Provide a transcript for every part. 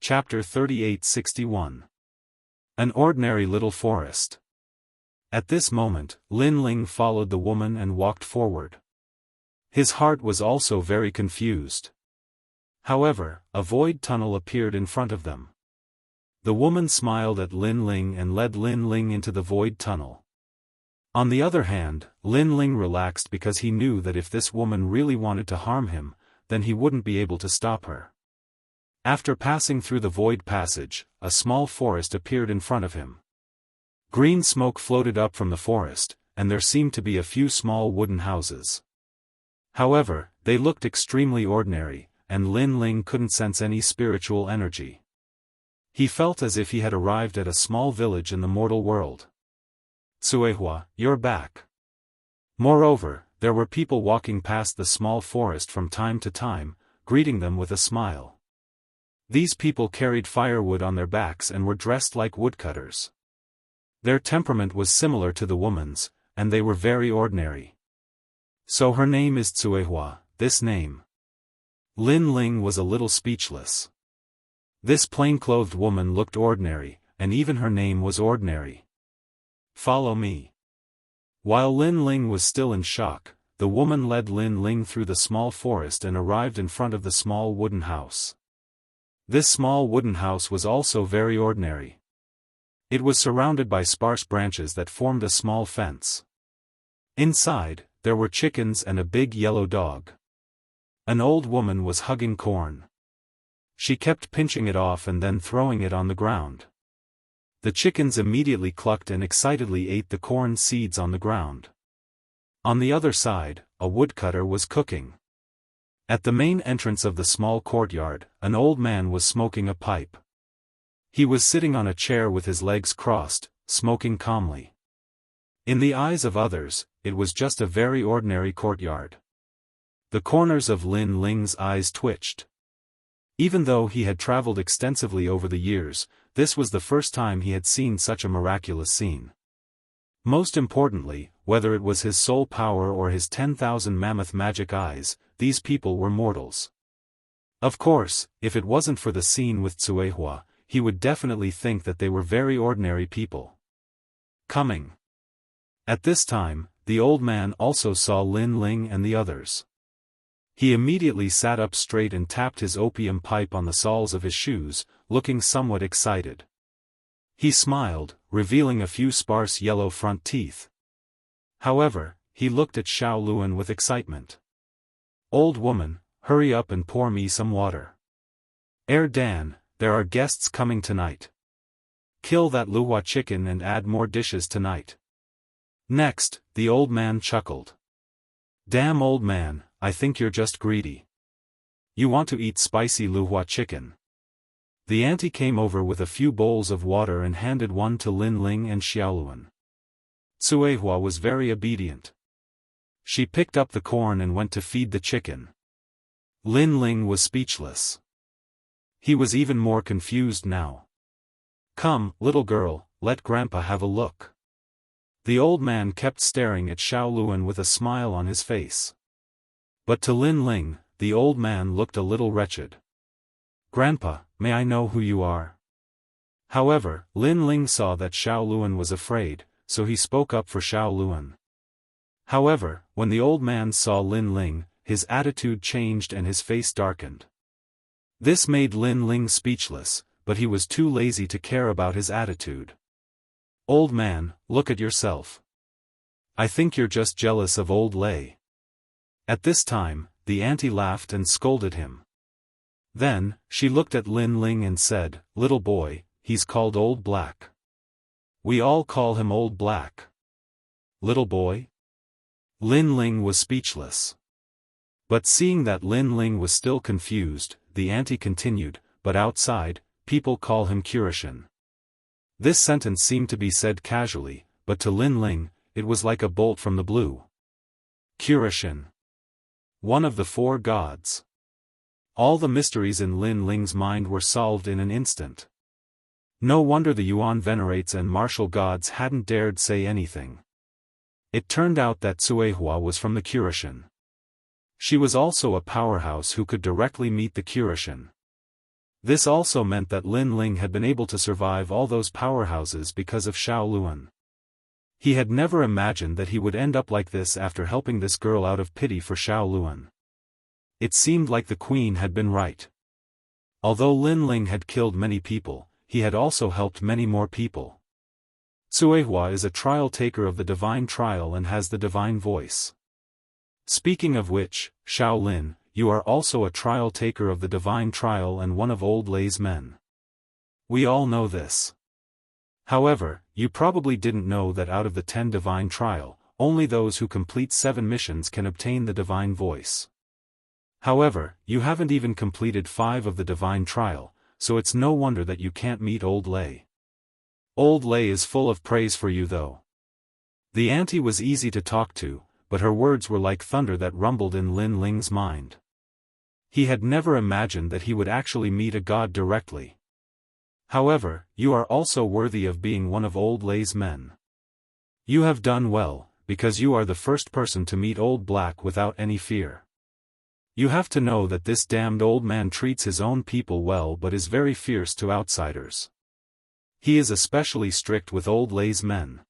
Chapter 3861. An ordinary little forest. At this moment, Lin Ling followed the woman and walked forward. His heart was also very confused. However, a void tunnel appeared in front of them. The woman smiled at Lin Ling and led Lin Ling into the void tunnel. On the other hand, Lin Ling relaxed because he knew that if this woman really wanted to harm him, then he wouldn't be able to stop her. After passing through the void passage, a small forest appeared in front of him. Green smoke floated up from the forest, and there seemed to be a few small wooden houses. However, they looked extremely ordinary, and Lin Ling couldn't sense any spiritual energy. He felt as if he had arrived at a small village in the mortal world. Cuihua, you're back. Moreover, there were people walking past the small forest from time to time, greeting them with a smile. These people carried firewood on their backs and were dressed like woodcutters. Their temperament was similar to the woman's, and they were very ordinary. So her name is Cuihua, this name. Lin Ling was a little speechless. This plain-clothed woman looked ordinary, and even her name was ordinary. Follow me. While Lin Ling was still in shock, the woman led Lin Ling through the small forest and arrived in front of the small wooden house. This small wooden house was also very ordinary. It was surrounded by sparse branches that formed a small fence. Inside, there were chickens and a big yellow dog. An old woman was hugging corn. She kept pinching it off and then throwing it on the ground. The chickens immediately clucked and excitedly ate the corn seeds on the ground. On the other side, a woodcutter was cooking. At the main entrance of the small courtyard, an old man was smoking a pipe. He was sitting on a chair with his legs crossed, smoking calmly. In the eyes of others, it was just a very ordinary courtyard. The corners of Lin Ling's eyes twitched. Even though he had traveled extensively over the years, this was the first time he had seen such a miraculous scene. Most importantly, whether it was his soul power or his 10,000 mammoth magic eyes, these people were mortals. Of course, if it wasn't for the scene with Cuihua, he would definitely think that they were very ordinary people. Coming. At this time, the old man also saw Lin Ling and the others. He immediately sat up straight and tapped his opium pipe on the soles of his shoes, looking somewhat excited. He smiled, revealing a few sparse yellow front teeth. However, he looked at Xiao Luan with excitement. Old woman, hurry up and pour me some water. Dan, there are guests coming tonight. Kill that Luhua chicken and add more dishes tonight. Next, the old man chuckled. Damn old man, I think you're just greedy. You want to eat spicy Luhua chicken. The auntie came over with a few bowls of water and handed one to Lin Ling and Xiaoluan. Cuihua was very obedient. She picked up the corn and went to feed the chicken. Lin Ling was speechless. He was even more confused now. Come, little girl, let Grandpa have a look. The old man kept staring at Xiaoluan with a smile on his face. But to Lin Ling, the old man looked a little wretched. Grandpa, may I know who you are? However, Lin Ling saw that Xiaoluan was afraid, so he spoke up for Xiaoluan. However, when the old man saw Lin Ling, his attitude changed and his face darkened. This made Lin Ling speechless, but he was too lazy to care about his attitude. Old man, look at yourself. I think you're just jealous of old Lei. At this time, the auntie laughed and scolded him. Then, she looked at Lin Ling and said, little boy, he's called Old Black. We all call him Old Black. Little boy? Lin Ling was speechless. But seeing that Lin Ling was still confused, the auntie continued, but outside, people call him Kurishin. This sentence seemed to be said casually, but to Lin Ling, it was like a bolt from the blue. Kurishin. One of the 4 gods. All the mysteries in Lin Ling's mind were solved in an instant. No wonder the Yuan venerates and martial gods hadn't dared say anything. It turned out that Cuihua was from the Kurishin. She was also a powerhouse who could directly meet the Kurishin. This also meant that Lin Ling had been able to survive all those powerhouses because of Xiao Luan. He had never imagined that he would end up like this after helping this girl out of pity for Xiao Luan. It seemed like the queen had been right. Although Lin Ling had killed many people, he had also helped many more people. Cuihua is a trial taker of the divine trial and has the divine voice. Speaking of which, Xiao Lin, you are also a trial taker of the divine trial and one of old Lei's men. We all know this. However, you probably didn't know that out of the 10 divine trial, only those who complete 7 missions can obtain the divine voice. However, you haven't even completed 5 of the divine trial, so it's no wonder that you can't meet old Lei. Old Lei is full of praise for you though. The auntie was easy to talk to, but her words were like thunder that rumbled in Lin Ling's mind. He had never imagined that he would actually meet a god directly. However, you are also worthy of being one of old Lei's men. You have done well, because you are the first person to meet Old Black without any fear. You have to know that this damned old man treats his own people well but is very fierce to outsiders. He is especially strict with old Lei's men.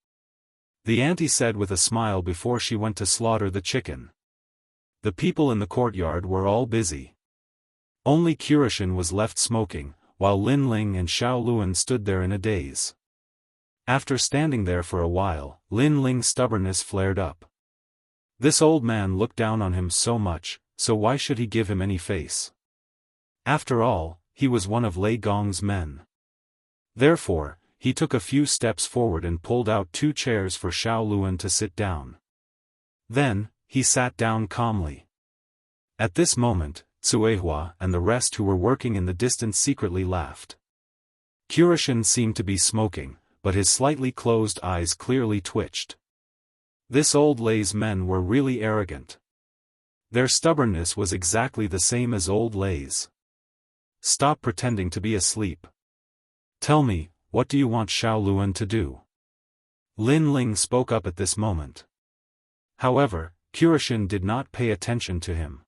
The auntie said with a smile before she went to slaughter the chicken. The people in the courtyard were all busy. Only Curishan was left smoking, while Lin Ling and Xiao Luan stood there in a daze. After standing there for a while, Lin Ling's stubbornness flared up. This old man looked down on him so much, so why should he give him any face? After all, he was one of Lei Gong's men. Therefore, he took a few steps forward and pulled out 2 chairs for Xiao Luan to sit down. Then, he sat down calmly. At this moment, Cuihua and the rest who were working in the distance secretly laughed. Curishan seemed to be smoking, but his slightly closed eyes clearly twitched. This old Lei's men were really arrogant. Their stubbornness was exactly the same as old Lei's. Stop pretending to be asleep. Tell me, what do you want Xiao Luan to do? Lin Ling spoke up at this moment. However, Curishan did not pay attention to him.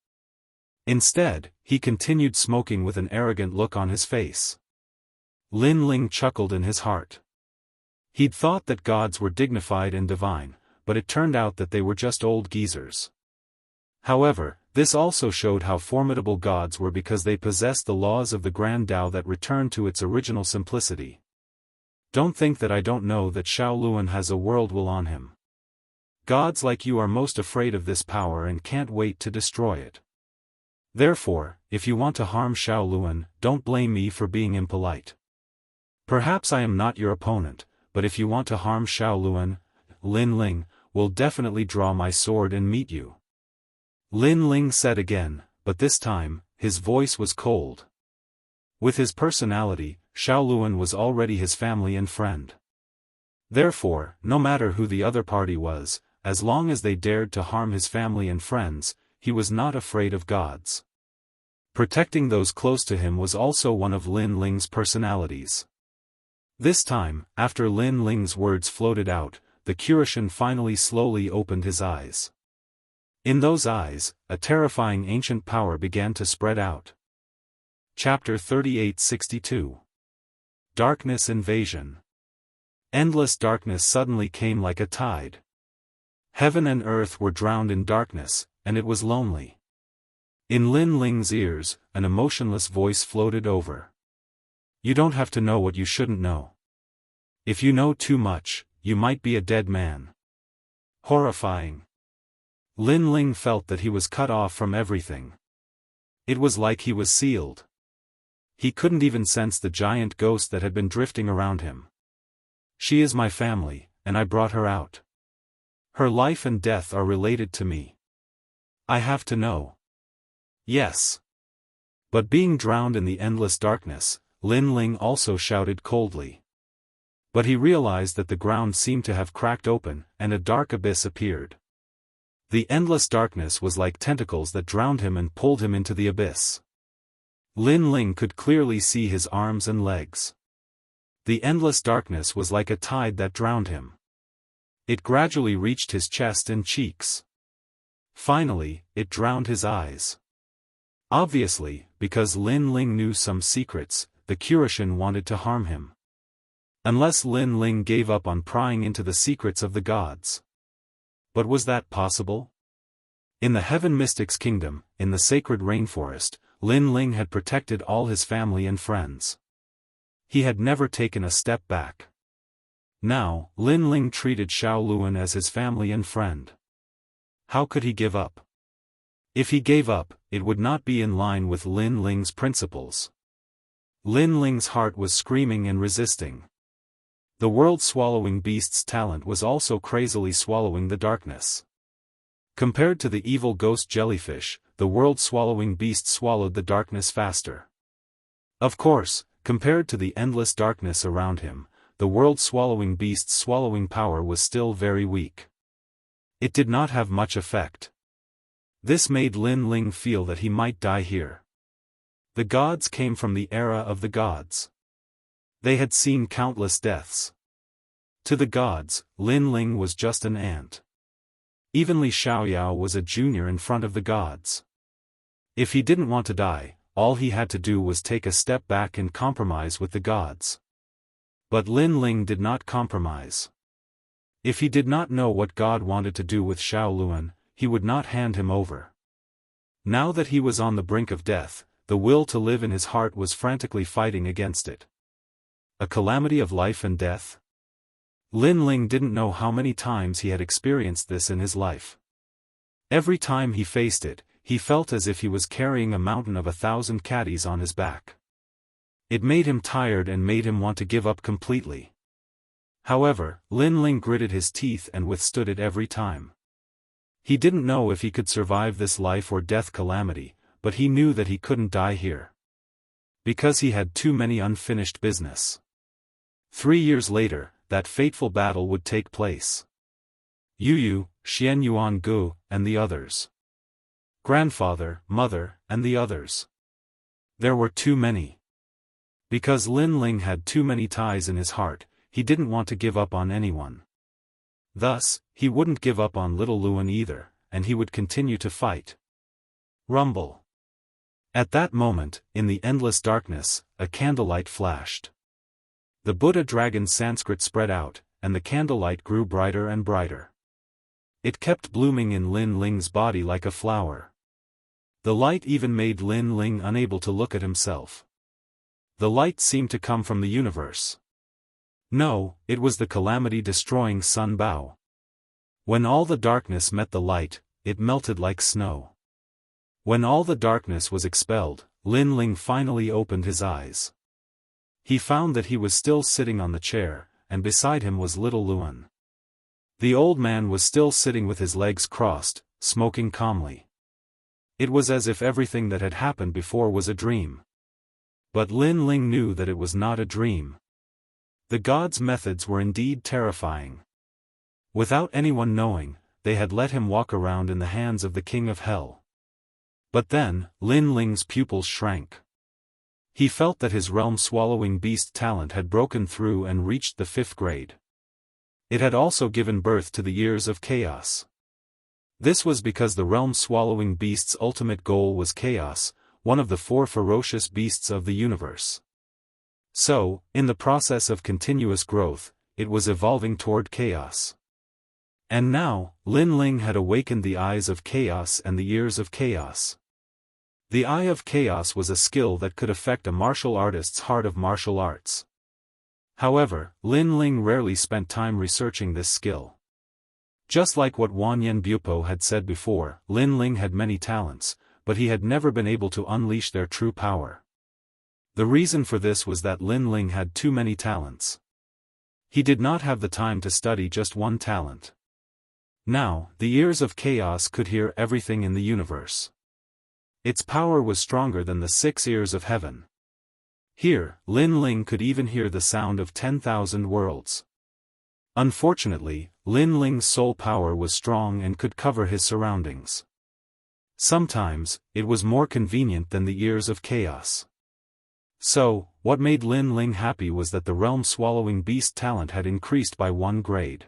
Instead, he continued smoking with an arrogant look on his face. Lin Ling chuckled in his heart. He'd thought that gods were dignified and divine, but it turned out that they were just old geezers. However, this also showed how formidable gods were because they possessed the laws of the Grand Tao that returned to its original simplicity. Don't think that I don't know that Xiao Luan has a world will on him. Gods like you are most afraid of this power and can't wait to destroy it. Therefore, if you want to harm Xiao Luan, don't blame me for being impolite. Perhaps I am not your opponent, but if you want to harm Xiao Luan, Lin Ling will definitely draw my sword and meet you. Lin Ling said again, but this time, his voice was cold. With his personality, Xiao Luan was already his family and friend. Therefore, no matter who the other party was, as long as they dared to harm his family and friends, he was not afraid of gods. Protecting those close to him was also one of Lin Ling's personalities. This time, after Lin Ling's words floated out, the Curishan finally slowly opened his eyes. In those eyes, a terrifying ancient power began to spread out. Chapter 3862. Darkness Invasion. Endless darkness suddenly came like a tide. Heaven and earth were drowned in darkness, and it was lonely. In Lin Ling's ears, an emotionless voice floated over. You don't have to know what you shouldn't know. If you know too much, you might be a dead man. Horrifying. Lin Ling felt that he was cut off from everything. It was like he was sealed. He couldn't even sense the giant ghost that had been drifting around him. She is my family, and I brought her out. Her life and death are related to me. I have to know. Yes. But being drowned in the endless darkness, Lin Ling also shouted coldly. But he realized that the ground seemed to have cracked open, and a dark abyss appeared. The endless darkness was like tentacles that drowned him and pulled him into the abyss. Lin Ling could clearly see his arms and legs. The endless darkness was like a tide that drowned him. It gradually reached his chest and cheeks. Finally, it drowned his eyes. Obviously, because Lin Ling knew some secrets, the Kurishin wanted to harm him. Unless Lin Ling gave up on prying into the secrets of the gods. But was that possible? In the Heaven Mystics Kingdom, in the sacred rainforest, Lin Ling had protected all his family and friends. He had never taken a step back. Now, Lin Ling treated Shaoluan as his family and friend. How could he give up? If he gave up, it would not be in line with Lin Ling's principles. Lin Ling's heart was screaming and resisting. The world-swallowing beast's talent was also crazily swallowing the darkness. Compared to the evil ghost jellyfish, the world-swallowing beast swallowed the darkness faster. Of course, compared to the endless darkness around him, the world-swallowing beast's swallowing power was still very weak. It did not have much effect. This made Lin Ling feel that he might die here. The gods came from the era of the gods. They had seen countless deaths. To the gods, Lin Ling was just an ant. Even Li Xiaoyao was a junior in front of the gods. If he didn't want to die, all he had to do was take a step back and compromise with the gods. But Lin Ling did not compromise. If he did not know what God wanted to do with Shaoluan, he would not hand him over. Now that he was on the brink of death, the will to live in his heart was frantically fighting against it. A calamity of life and death? Lin Ling didn't know how many times he had experienced this in his life. Every time he faced it, he felt as if he was carrying a mountain of 1,000 caddies on his back. It made him tired and made him want to give up completely. However, Lin Ling gritted his teeth and withstood it every time. He didn't know if he could survive this life or death calamity, but he knew that he couldn't die here. Because he had too many unfinished business. 3 years later, that fateful battle would take place. Yu, Xianyuan Gu, and the others. Grandfather, mother, and the others. There were too many. Because Lin Ling had too many ties in his heart, he didn't want to give up on anyone. Thus, he wouldn't give up on little Luan either, and he would continue to fight. Rumble. At that moment, in the endless darkness, a candlelight flashed. The Buddha dragon Sanskrit spread out, and the candlelight grew brighter and brighter. It kept blooming in Lin Ling's body like a flower. The light even made Lin Ling unable to look at himself. The light seemed to come from the universe. No, it was the calamity-destroying Sun Bao. When all the darkness met the light, it melted like snow. When all the darkness was expelled, Lin Ling finally opened his eyes. He found that he was still sitting on the chair, and beside him was little Luan. The old man was still sitting with his legs crossed, smoking calmly. It was as if everything that had happened before was a dream. But Lin Ling knew that it was not a dream. The gods' methods were indeed terrifying. Without anyone knowing, they had let him walk around in the hands of the king of hell. But then, Lin Ling's pupils shrank. He felt that his realm-swallowing beast talent had broken through and reached the 5th grade. It had also given birth to the years of chaos. This was because the realm-swallowing beast's ultimate goal was chaos, one of the 4 ferocious beasts of the universe. So, in the process of continuous growth, it was evolving toward chaos. And now, Lin Ling had awakened the eyes of chaos and the years of chaos. The Eye of Chaos was a skill that could affect a martial artist's heart of martial arts. However, Lin Ling rarely spent time researching this skill. Just like what Wanyan Bupo had said before, Lin Ling had many talents, but he had never been able to unleash their true power. The reason for this was that Lin Ling had too many talents. He did not have the time to study just one talent. Now, the ears of chaos could hear everything in the universe. Its power was stronger than the 6 ears of heaven. Here, Lin Ling could even hear the sound of 10,000 worlds. Unfortunately, Lin Ling's soul power was strong and could cover his surroundings. Sometimes, it was more convenient than the ears of chaos. So, what made Lin Ling happy was that the realm-swallowing beast talent had increased by 1 grade.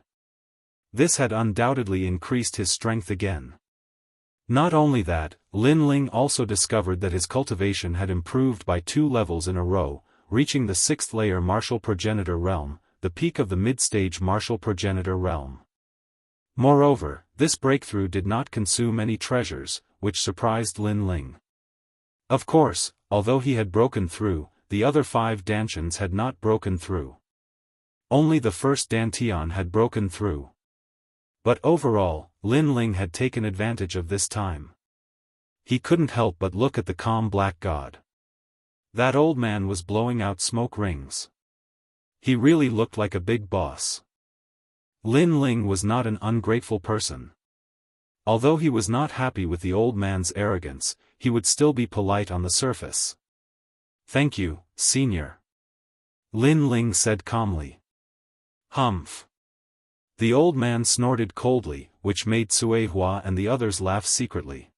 This had undoubtedly increased his strength again. Not only that, Lin Ling also discovered that his cultivation had improved by 2 levels in a row, reaching the 6th layer martial progenitor realm, the peak of the mid-stage martial progenitor realm. Moreover, this breakthrough did not consume any treasures, which surprised Lin Ling. Of course, although he had broken through, the other 5 dantians had not broken through. Only the first dantian had broken through. But overall, Lin Ling had taken advantage of this time. He couldn't help but look at the calm black god. That old man was blowing out smoke rings. He really looked like a big boss. Lin Ling was not an ungrateful person. Although he was not happy with the old man's arrogance, he would still be polite on the surface. "Thank you, senior," Lin Ling said calmly. "Humph." The old man snorted coldly, which made Sui Hua and the others laugh secretly.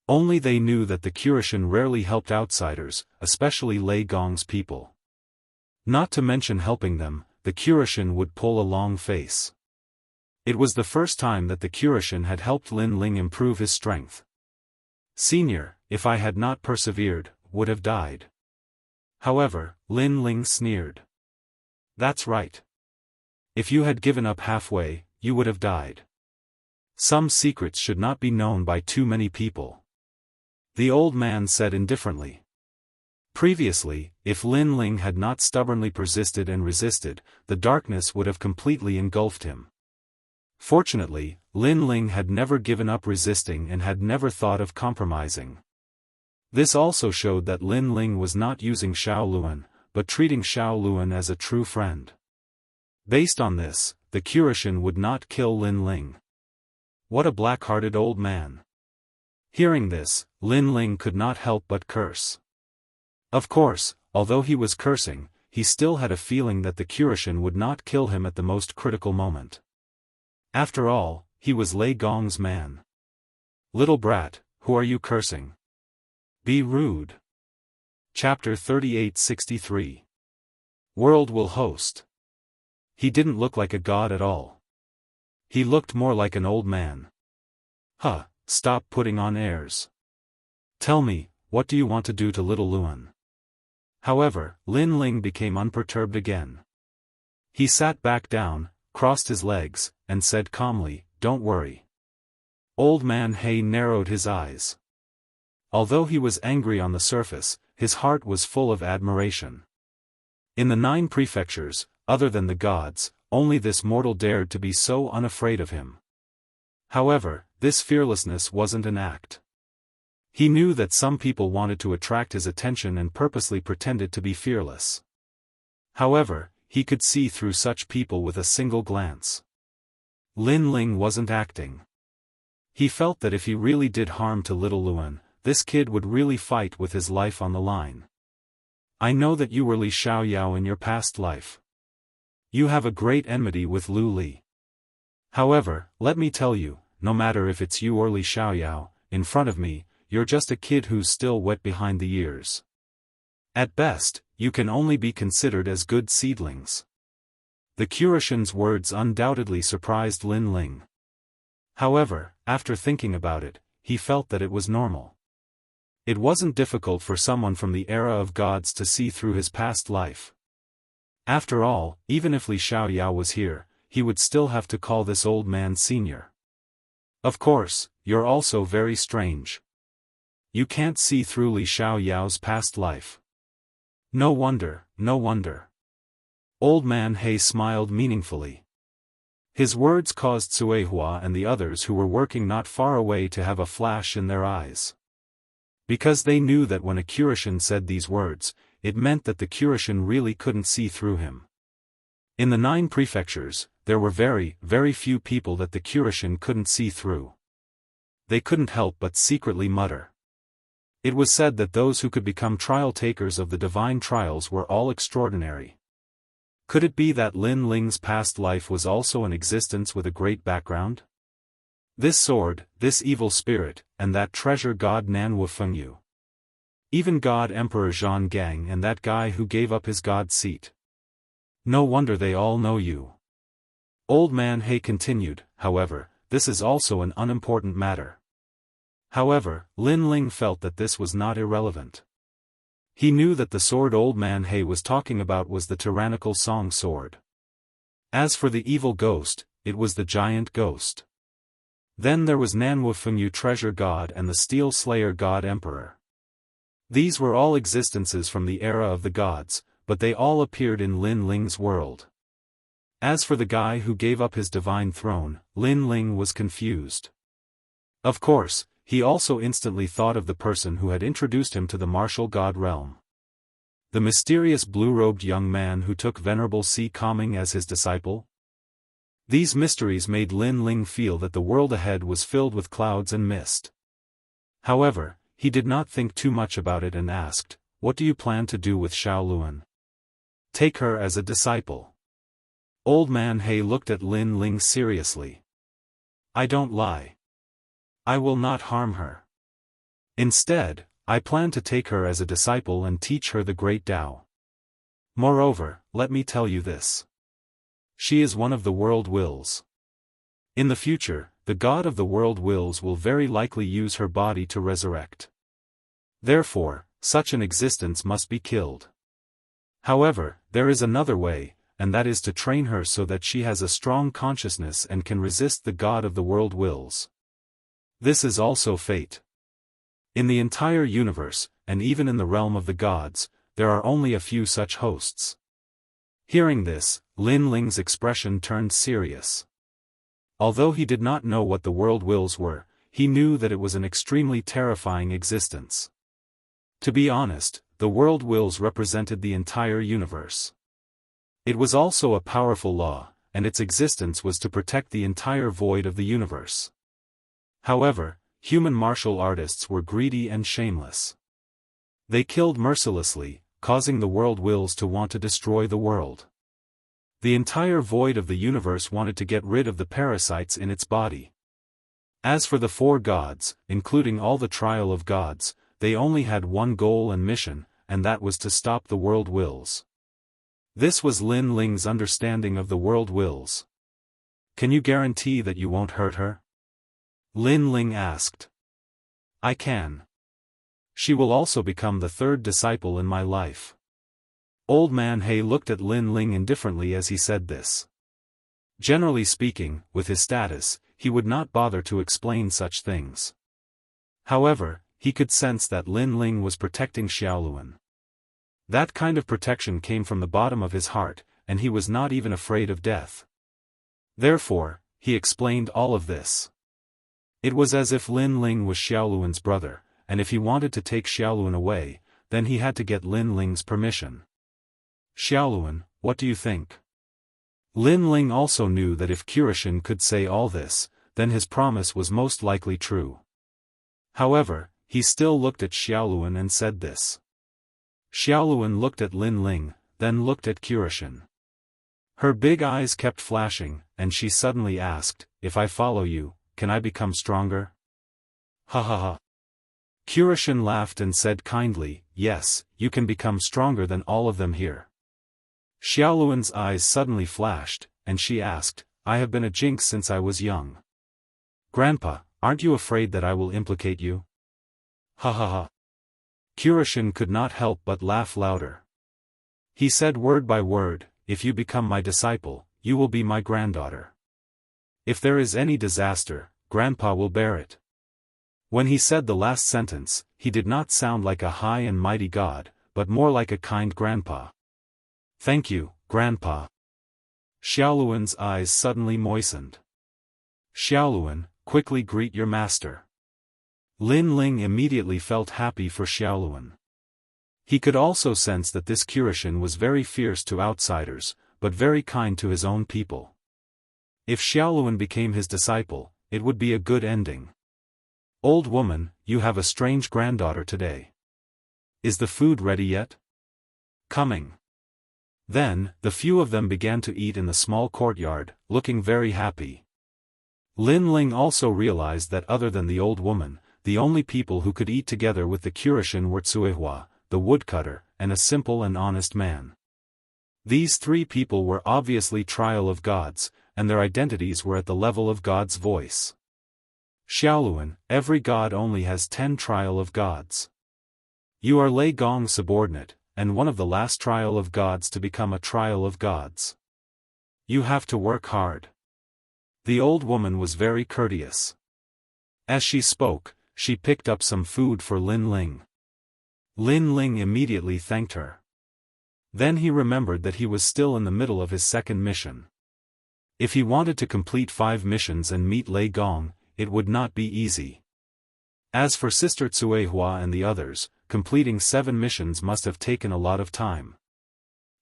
Only they knew that the Curishan rarely helped outsiders, especially Lei Gong's people. Not to mention helping them, the Curishan would pull a long face. It was the first time that the Curishan had helped Lin Ling improve his strength. "Senior, if I had not persevered, would have died." However, Lin Ling sneered. "That's right. If you had given up halfway, you would have died. Some secrets should not be known by too many people," the old man said indifferently. Previously, if Lin Ling had not stubbornly persisted and resisted, the darkness would have completely engulfed him. Fortunately, Lin Ling had never given up resisting and had never thought of compromising. This also showed that Lin Ling was not using Shaoluan, but treating Shaoluan as a true friend. Based on this, the Curishan would not kill Lin Ling. What a black-hearted old man. Hearing this, Lin Ling could not help but curse. Of course, although he was cursing, he still had a feeling that the Curishan would not kill him at the most critical moment. After all, he was Lei Gong's man. "Little brat, who are you cursing? Be rude." Chapter 3863. World will host. He didn't look like a god at all. He looked more like an old man. "Huh, stop putting on airs. Tell me, what do you want to do to little Luan?" However, Lin Ling became unperturbed again. He sat back down, crossed his legs, and said calmly, "Don't worry." Old man He narrowed his eyes. Although he was angry on the surface, his heart was full of admiration. In the 9 prefectures, other than the gods, only this mortal dared to be so unafraid of him. However, this fearlessness wasn't an act. He knew that some people wanted to attract his attention and purposely pretended to be fearless. However, he could see through such people with a single glance. Lin Ling wasn't acting. He felt that if he really did harm to little Luan, this kid would really fight with his life on the line. "I know that you were Li Xiaoyao in your past life. You have a great enmity with Lu Li. However, let me tell you, no matter if it's you or Li Xiaoyao, in front of me, you're just a kid who's still wet behind the ears. At best, you can only be considered as good seedlings." The Curishan's words undoubtedly surprised Lin Ling. However, after thinking about it, he felt that it was normal. It wasn't difficult for someone from the era of gods to see through his past life. After all, even if Li Xiaoyao was here, he would still have to call this old man senior. "Of course, you're also very strange. You can't see through Li Xiaoyao's past life." No wonder, no wonder." Old man He smiled meaningfully. His words caused Sui Hua and the others who were working not far away to have a flash in their eyes. Because they knew that when a Curishan said these words, it meant that the Curishan really couldn't see through him. In the 9 prefectures, there were very, very few people that the Curishan couldn't see through. They couldn't help but secretly mutter. It was said that those who could become trial takers of the divine trials were all extraordinary. Could it be that Lin Ling's past life was also an existence with a great background? This sword, this evil spirit, and that treasure god Nan Wufengyu. Even God Emperor Zhang Gang and that guy who gave up his god seat. No wonder they all know you. Old man He continued, however, this is also an unimportant matter. However, Lin Ling felt that this was not irrelevant. He knew that the sword old man He was talking about was the tyrannical song sword. As for the evil ghost, it was the giant ghost. Then there was Nanwu Fengyu treasure god and the steel slayer god emperor. These were all existences from the era of the gods, but they all appeared in Lin Ling's world. As for the guy who gave up his divine throne, Lin Ling was confused. Of course, he also instantly thought of the person who had introduced him to the martial god realm. The mysterious blue-robed young man who took Venerable Si Kaming as his disciple. These mysteries made Lin Ling feel that the world ahead was filled with clouds and mist. However, he did not think too much about it and asked, "What do you plan to do with Xiaoluan?" "Take her as a disciple." Old man He looked at Lin Ling seriously. "I don't lie. I will not harm her. Instead, I plan to take her as a disciple and teach her the great Tao. Moreover, let me tell you this. She is one of the world wills. In the future, the god of the world wills will very likely use her body to resurrect. Therefore, such an existence must be killed. However, there is another way, and that is to train her so that she has a strong consciousness and can resist the god of the world wills. This is also fate. In the entire universe, and even in the realm of the gods, there are only a few such hosts." Hearing this, Lin Ling's expression turned serious. Although he did not know what the world wills were, he knew that it was an extremely terrifying existence. To be honest, the world wills represented the entire universe. It was also a powerful law, and its existence was to protect the entire void of the universe. However, human martial artists were greedy and shameless. They killed mercilessly, causing the world wills to want to destroy the world. The entire void of the universe wanted to get rid of the parasites in its body. As for the four gods, including all the trial of gods, they only had one goal and mission, and that was to stop the world wills. This was Lin Ling's understanding of the world wills. "Can you guarantee that you won't hurt her?" Lin Ling asked. "I can. She will also become the third disciple in my life." Old man He looked at Lin Ling indifferently as he said this. Generally speaking, with his status, he would not bother to explain such things. However, he could sense that Lin Ling was protecting Xiaoluan. That kind of protection came from the bottom of his heart, and he was not even afraid of death. Therefore, he explained all of this. It was as if Lin Ling was Xiaoluan's brother, and if he wanted to take Xiaoluan away, then he had to get Lin Ling's permission. "Xiaoluan, what do you think?" Lin Ling also knew that if Kirishin could say all this, then his promise was most likely true. However, he still looked at Xiaoluan and said this. Xiaoluan looked at Lin Ling, then looked at Kirishin. Her big eyes kept flashing, and she suddenly asked, "If I follow you, can I become stronger?" "Ha ha ha." Kirishin laughed and said kindly, "Yes, you can become stronger than all of them here." Xiaoluan's eyes suddenly flashed, and she asked, "I have been a jinx since I was young. Grandpa, aren't you afraid that I will implicate you?" "Ha ha ha." Kirishin could not help but laugh louder. He said word by word, "If you become my disciple, you will be my granddaughter. If there is any disaster, Grandpa will bear it." When he said the last sentence, he did not sound like a high and mighty god, but more like a kind grandpa. "Thank you, Grandpa." Xiaoluan's eyes suddenly moistened. "Xiaoluan, quickly greet your master." Lin Ling immediately felt happy for Xiaoluan. He could also sense that this Kirishin was very fierce to outsiders, but very kind to his own people. If Xiaoluan became his disciple, it would be a good ending. "Old woman, you have a strange granddaughter today. Is the food ready yet?" "Coming." Then, the few of them began to eat in the small courtyard, looking very happy. Lin Ling also realized that other than the old woman, the only people who could eat together with the Kirishin were Tsuehua, the woodcutter, and a simple and honest man. These three people were obviously trial of gods, and their identities were at the level of God's voice. Xiaoluan, every god only has 10 trial of gods. You are Lei Gong's subordinate, and one of the last trial of gods to become a trial of gods. You have to work hard. The old woman was very courteous. As she spoke, she picked up some food for Lin Ling. Lin Ling immediately thanked her. Then he remembered that he was still in the middle of his second mission. If he wanted to complete 5 missions and meet Lei Gong, it would not be easy. As for Sister Cuihua and the others, completing 7 missions must have taken a lot of time.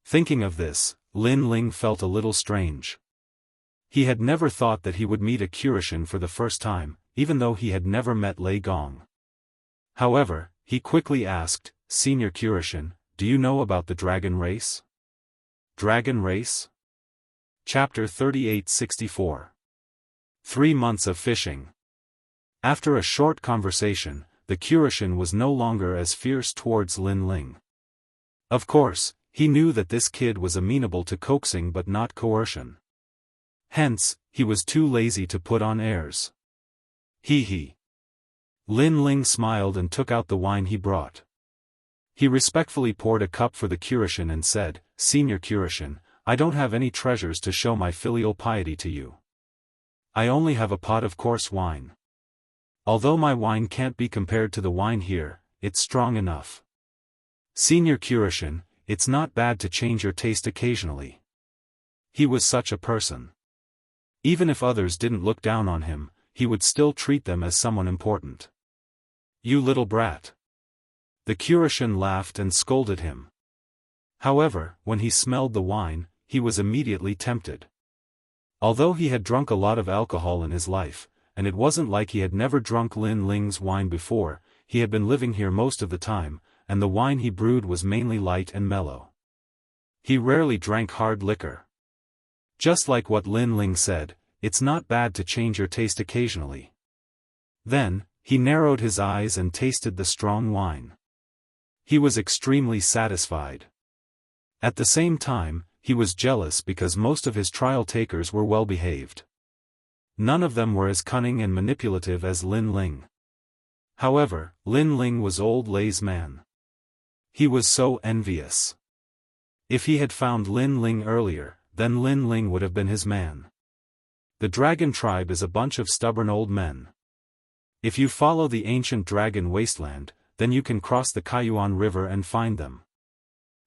Thinking of this, Lin Ling felt a little strange. He had never thought that he would meet a Curishan for the first time, even though he had never met Lei Gong. However, he quickly asked, "Senior Curishan, do you know about the dragon race?" Dragon race? Chapter 3864. 3 months of fishing. After a short conversation, the Curishan was no longer as fierce towards Lin Ling. Of course, he knew that this kid was amenable to coaxing but not coercion. Hence, he was too lazy to put on airs. He. Lin Ling smiled and took out the wine he brought. He respectfully poured a cup for the Curishan and said, "Senior Curishan, I don't have any treasures to show my filial piety to you. I only have a pot of coarse wine. Although my wine can't be compared to the wine here, it's strong enough. Senior Curishan, it's not bad to change your taste occasionally." He was such a person. Even if others didn't look down on him, he would still treat them as someone important. "You little brat." The Curishan laughed and scolded him. However, when he smelled the wine, he was immediately tempted. Although he had drunk a lot of alcohol in his life, and it wasn't like he had never drunk Lin Ling's wine before, he had been living here most of the time, and the wine he brewed was mainly light and mellow. He rarely drank hard liquor. Just like what Lin Ling said, it's not bad to change your taste occasionally. Then, he narrowed his eyes and tasted the strong wine. He was extremely satisfied. At the same time, he was jealous because most of his trial takers were well behaved. None of them were as cunning and manipulative as Lin Ling. However, Lin Ling was old Lei's man. He was so envious. If he had found Lin Ling earlier, then Lin Ling would have been his man. The dragon tribe is a bunch of stubborn old men. If you follow the ancient dragon wasteland, then you can cross the Kaiyuan River and find them.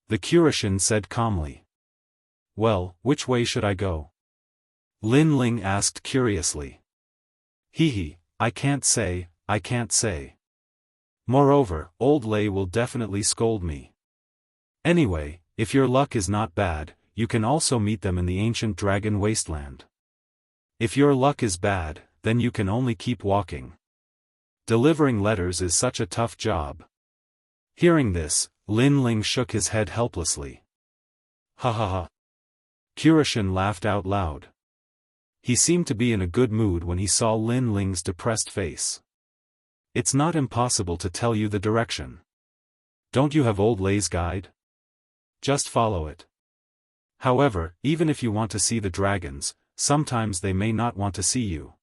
The Curishan said calmly. "Well, which way should I go?" Lin Ling asked curiously. I can't say. Moreover, old Lei will definitely scold me. Anyway, if your luck is not bad, you can also meet them in the ancient dragon wasteland. If your luck is bad, then you can only keep walking. Delivering letters is such a tough job. Hearing this, Lin Ling shook his head helplessly. Ha. Curishan laughed out loud. He seemed to be in a good mood when he saw Lin Ling's depressed face. "It's not impossible to tell you the direction. Don't you have old Lei's guide? Just follow it. However, even if you want to see the dragons, sometimes they may not want to see you."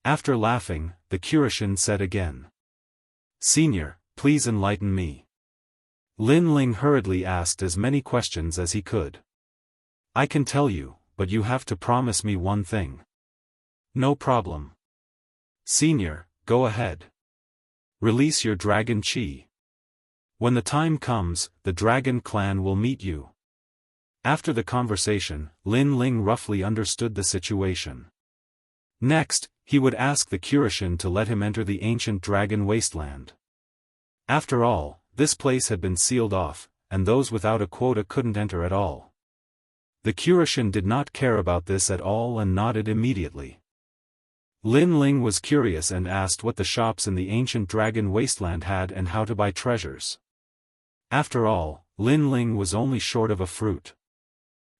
After laughing, the Curishan said again. "Senior, please enlighten me." Lin Ling hurriedly asked as many questions as he could. "I can tell you, but you have to promise me one thing." "No problem." "Senior, go ahead. Release your dragon chi. When the time comes, the dragon clan will meet you." After the conversation, Lin Ling roughly understood the situation. Next, he would ask the Curishan to let him enter the ancient dragon wasteland. After all, this place had been sealed off, and those without a quota couldn't enter at all. The Curishan did not care about this at all and nodded immediately. Lin Ling was curious and asked what the shops in the ancient dragon wasteland had and how to buy treasures. After all, Lin Ling was only short of a fruit.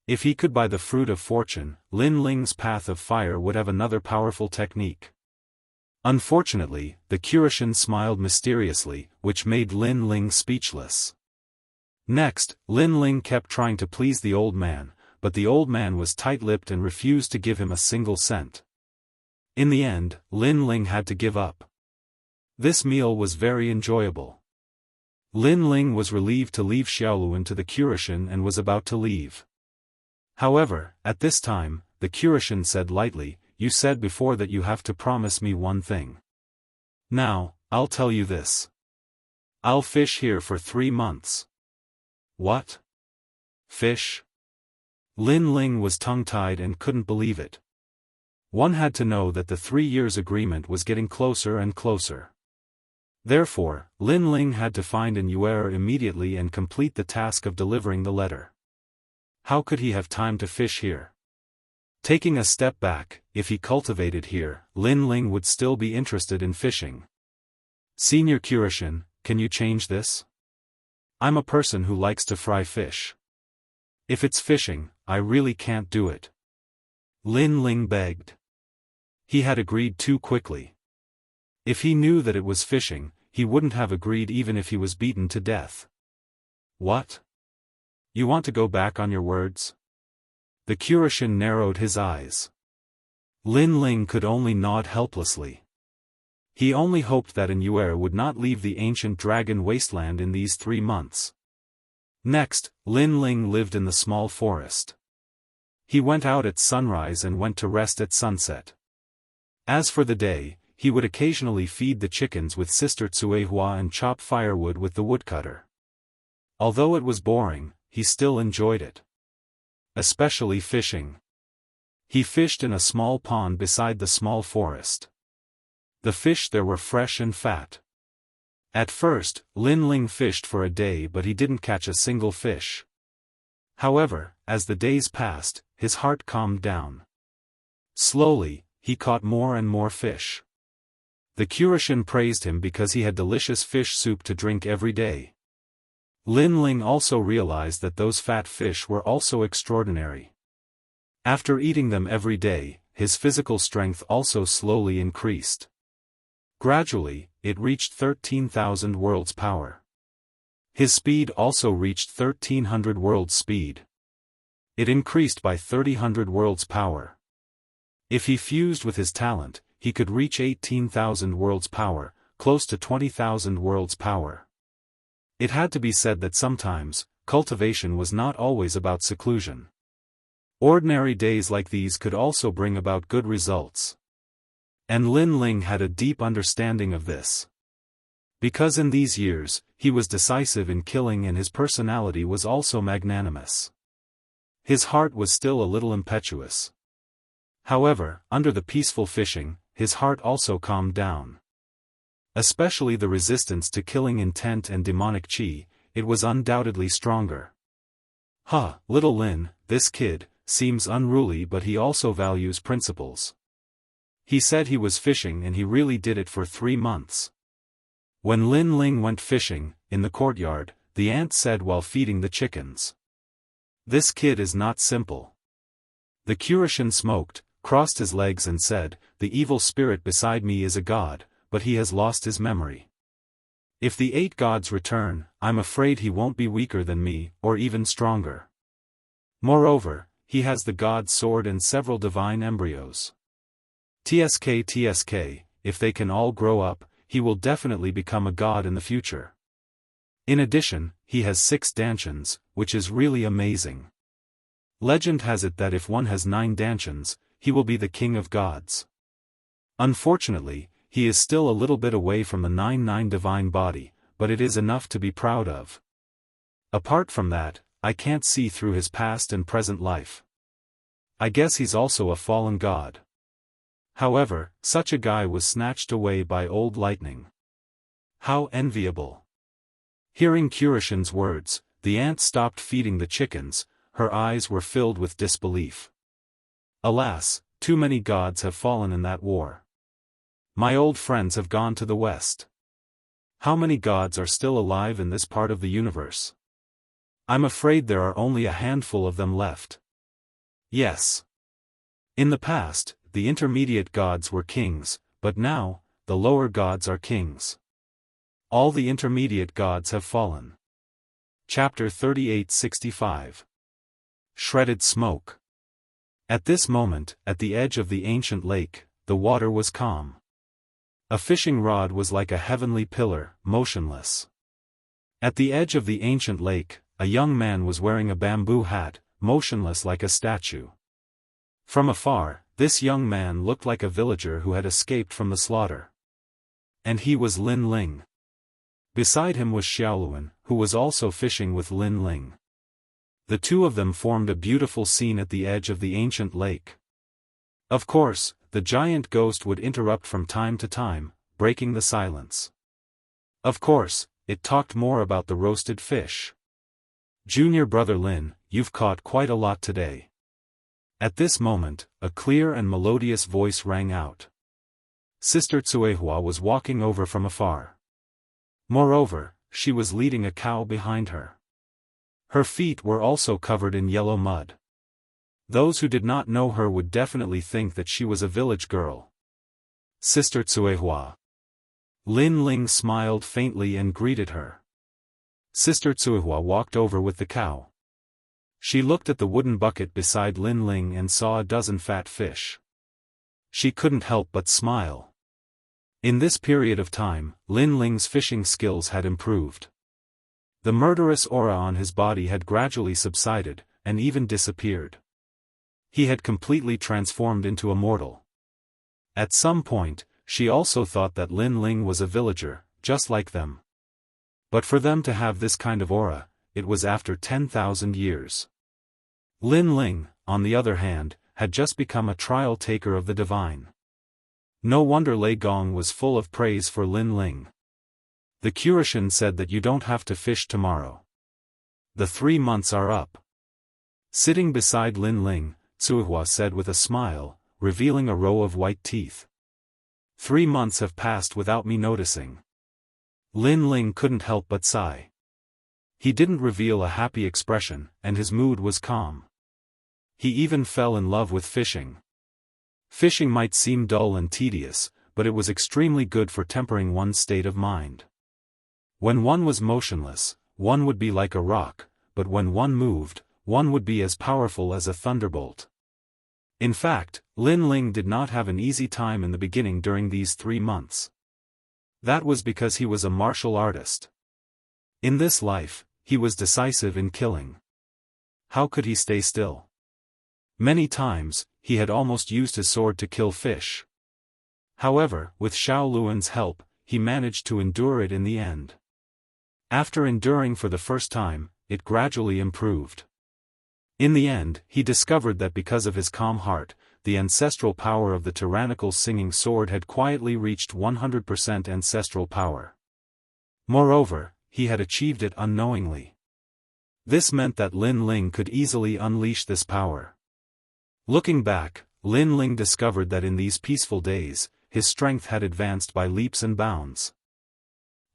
If he could buy the fruit of fortune, Lin Ling's path of fire would have another powerful technique. Unfortunately, the Curishan smiled mysteriously, which made Lin Ling speechless. Next, Lin Ling kept trying to please the old man, but the old man was tight-lipped and refused to give him a single cent. In the end, Lin Ling had to give up. This meal was very enjoyable. Lin Ling was relieved to leave Xiaoluan to the Kurashin and was about to leave. However, at this time, the Kurashin said lightly, "You said before that you have to promise me one thing. Now, I'll tell you this. I'll fish here for 3 months." "What? Fish?" Lin Ling was tongue-tied and couldn't believe it. One had to know that the 3 years agreement was getting closer and closer. Therefore, Lin Ling had to find an Yuer immediately and complete the task of delivering the letter. How could he have time to fish here? Taking a step back, if he cultivated here, Lin Ling would still be interested in fishing. "Senior Kurashin, can you change this? I'm a person who likes to fry fish. If it's fishing, I really can't do it." Lin Ling begged. He had agreed too quickly. If he knew that it was fishing, he wouldn't have agreed even if he was beaten to death. "What? You want to go back on your words?" The Kurashin narrowed his eyes. Lin Ling could only nod helplessly. He only hoped that an Yuer would not leave the ancient dragon wasteland in these 3 months. Next, Lin Ling lived in the small forest. He went out at sunrise and went to rest at sunset. As for the day, he would occasionally feed the chickens with Sister Tsuehua and chop firewood with the woodcutter. Although it was boring, he still enjoyed it. Especially fishing. He fished in a small pond beside the small forest. The fish there were fresh and fat. At first, Lin Ling fished for a day but he didn't catch a single fish. However, as the days passed, his heart calmed down. Slowly, he caught more and more fish. The Kurashin praised him because he had delicious fish soup to drink every day. Lin Ling also realized that those fat fish were also extraordinary. After eating them every day, his physical strength also slowly increased. Gradually, it reached 13,000 worlds power. His speed also reached 1300 worlds speed. It increased by 3000 worlds power. If he fused with his talent, he could reach 18,000 worlds power, close to 20,000 worlds power. It had to be said that sometimes, cultivation was not always about seclusion. Ordinary days like these could also bring about good results. And Lin Ling had a deep understanding of this. Because in these years, he was decisive in killing and his personality was also magnanimous. His heart was still a little impetuous. However, under the peaceful fishing, his heart also calmed down. Especially the resistance to killing intent and demonic chi, it was undoubtedly stronger. Little Lin, this kid, seems unruly but he also values principles. He said he was fishing and he really did it for 3 months. When Lin Ling went fishing, in the courtyard, the aunt said while feeding the chickens. "This kid is not simple." The Kurashin smoked, crossed his legs and said, "The evil spirit beside me is a god, but he has lost his memory. If the 8 gods return, I'm afraid he won't be weaker than me, or even stronger. Moreover, he has the god's sword and several divine embryos. TSK, if they can all grow up, he will definitely become a god in the future. In addition, he has 6 dantians, which is really amazing. Legend has it that if one has 9 dantians, he will be the king of gods. Unfortunately, he is still a little bit away from the 9 divine body, but it is enough to be proud of. Apart from that, I can't see through his past and present life. I guess he's also a fallen god. However, such a guy was snatched away by old lightning. How enviable." Hearing Kurashin's words, the aunt stopped feeding the chickens, her eyes were filled with disbelief. "Alas, too many gods have fallen in that war. My old friends have gone to the west. How many gods are still alive in this part of the universe? I'm afraid there are only a handful of them left. Yes. In the past, the intermediate gods were kings, but now, the lower gods are kings. All the intermediate gods have fallen." Chapter 3865. Shredded Smoke. At this moment, at the edge of the ancient lake, the water was calm. A fishing rod was like a heavenly pillar, motionless. At the edge of the ancient lake, a young man was wearing a bamboo hat, motionless like a statue. From afar, this young man looked like a villager who had escaped from the slaughter. And he was Lin Ling. Beside him was Xiaoluan, who was also fishing with Lin Ling. The two of them formed a beautiful scene at the edge of the ancient lake. Of course, the giant ghost would interrupt from time to time, breaking the silence. Of course, it talked more about the roasted fish. "Junior brother Lin, you've caught quite a lot today." At this moment, a clear and melodious voice rang out. Sister Cuehua was walking over from afar. Moreover, she was leading a cow behind her. Her feet were also covered in yellow mud. Those who did not know her would definitely think that she was a village girl. "Sister Cuehua." Lin Ling smiled faintly and greeted her. Sister Cuehua walked over with the cow. She looked at the wooden bucket beside Lin Ling and saw a dozen fat fish. She couldn't help but smile. In this period of time, Lin Ling's fishing skills had improved. The murderous aura on his body had gradually subsided, and even disappeared. He had completely transformed into a mortal. At some point, she also thought that Lin Ling was a villager, just like them. But for them to have this kind of aura, it was after 10,000 years. Lin Ling, on the other hand, had just become a trial taker of the divine. No wonder Lei Gong was full of praise for Lin Ling. The Curishan said that you don't have to fish tomorrow. The 3 months are up. Sitting beside Lin Ling, Cuehua said with a smile, revealing a row of white teeth. 3 months have passed without me noticing. Lin Ling couldn't help but sigh. He didn't reveal a happy expression, and his mood was calm. He even fell in love with fishing. Fishing might seem dull and tedious, but it was extremely good for tempering one's state of mind. When one was motionless, one would be like a rock, but when one moved, one would be as powerful as a thunderbolt. In fact, Lin Ling did not have an easy time in the beginning during these 3 months. That was because he was a martial artist. In this life, he was decisive in killing. How could he stay still? Many times, he had almost used his sword to kill fish. However, with Xiaoluan's help, he managed to endure it in the end. After enduring for the first time, it gradually improved. In the end, he discovered that because of his calm heart, the ancestral power of the tyrannical singing sword had quietly reached 100% ancestral power. Moreover, he had achieved it unknowingly. This meant that Lin Ling could easily unleash this power. Looking back, Lin Ling discovered that in these peaceful days, his strength had advanced by leaps and bounds.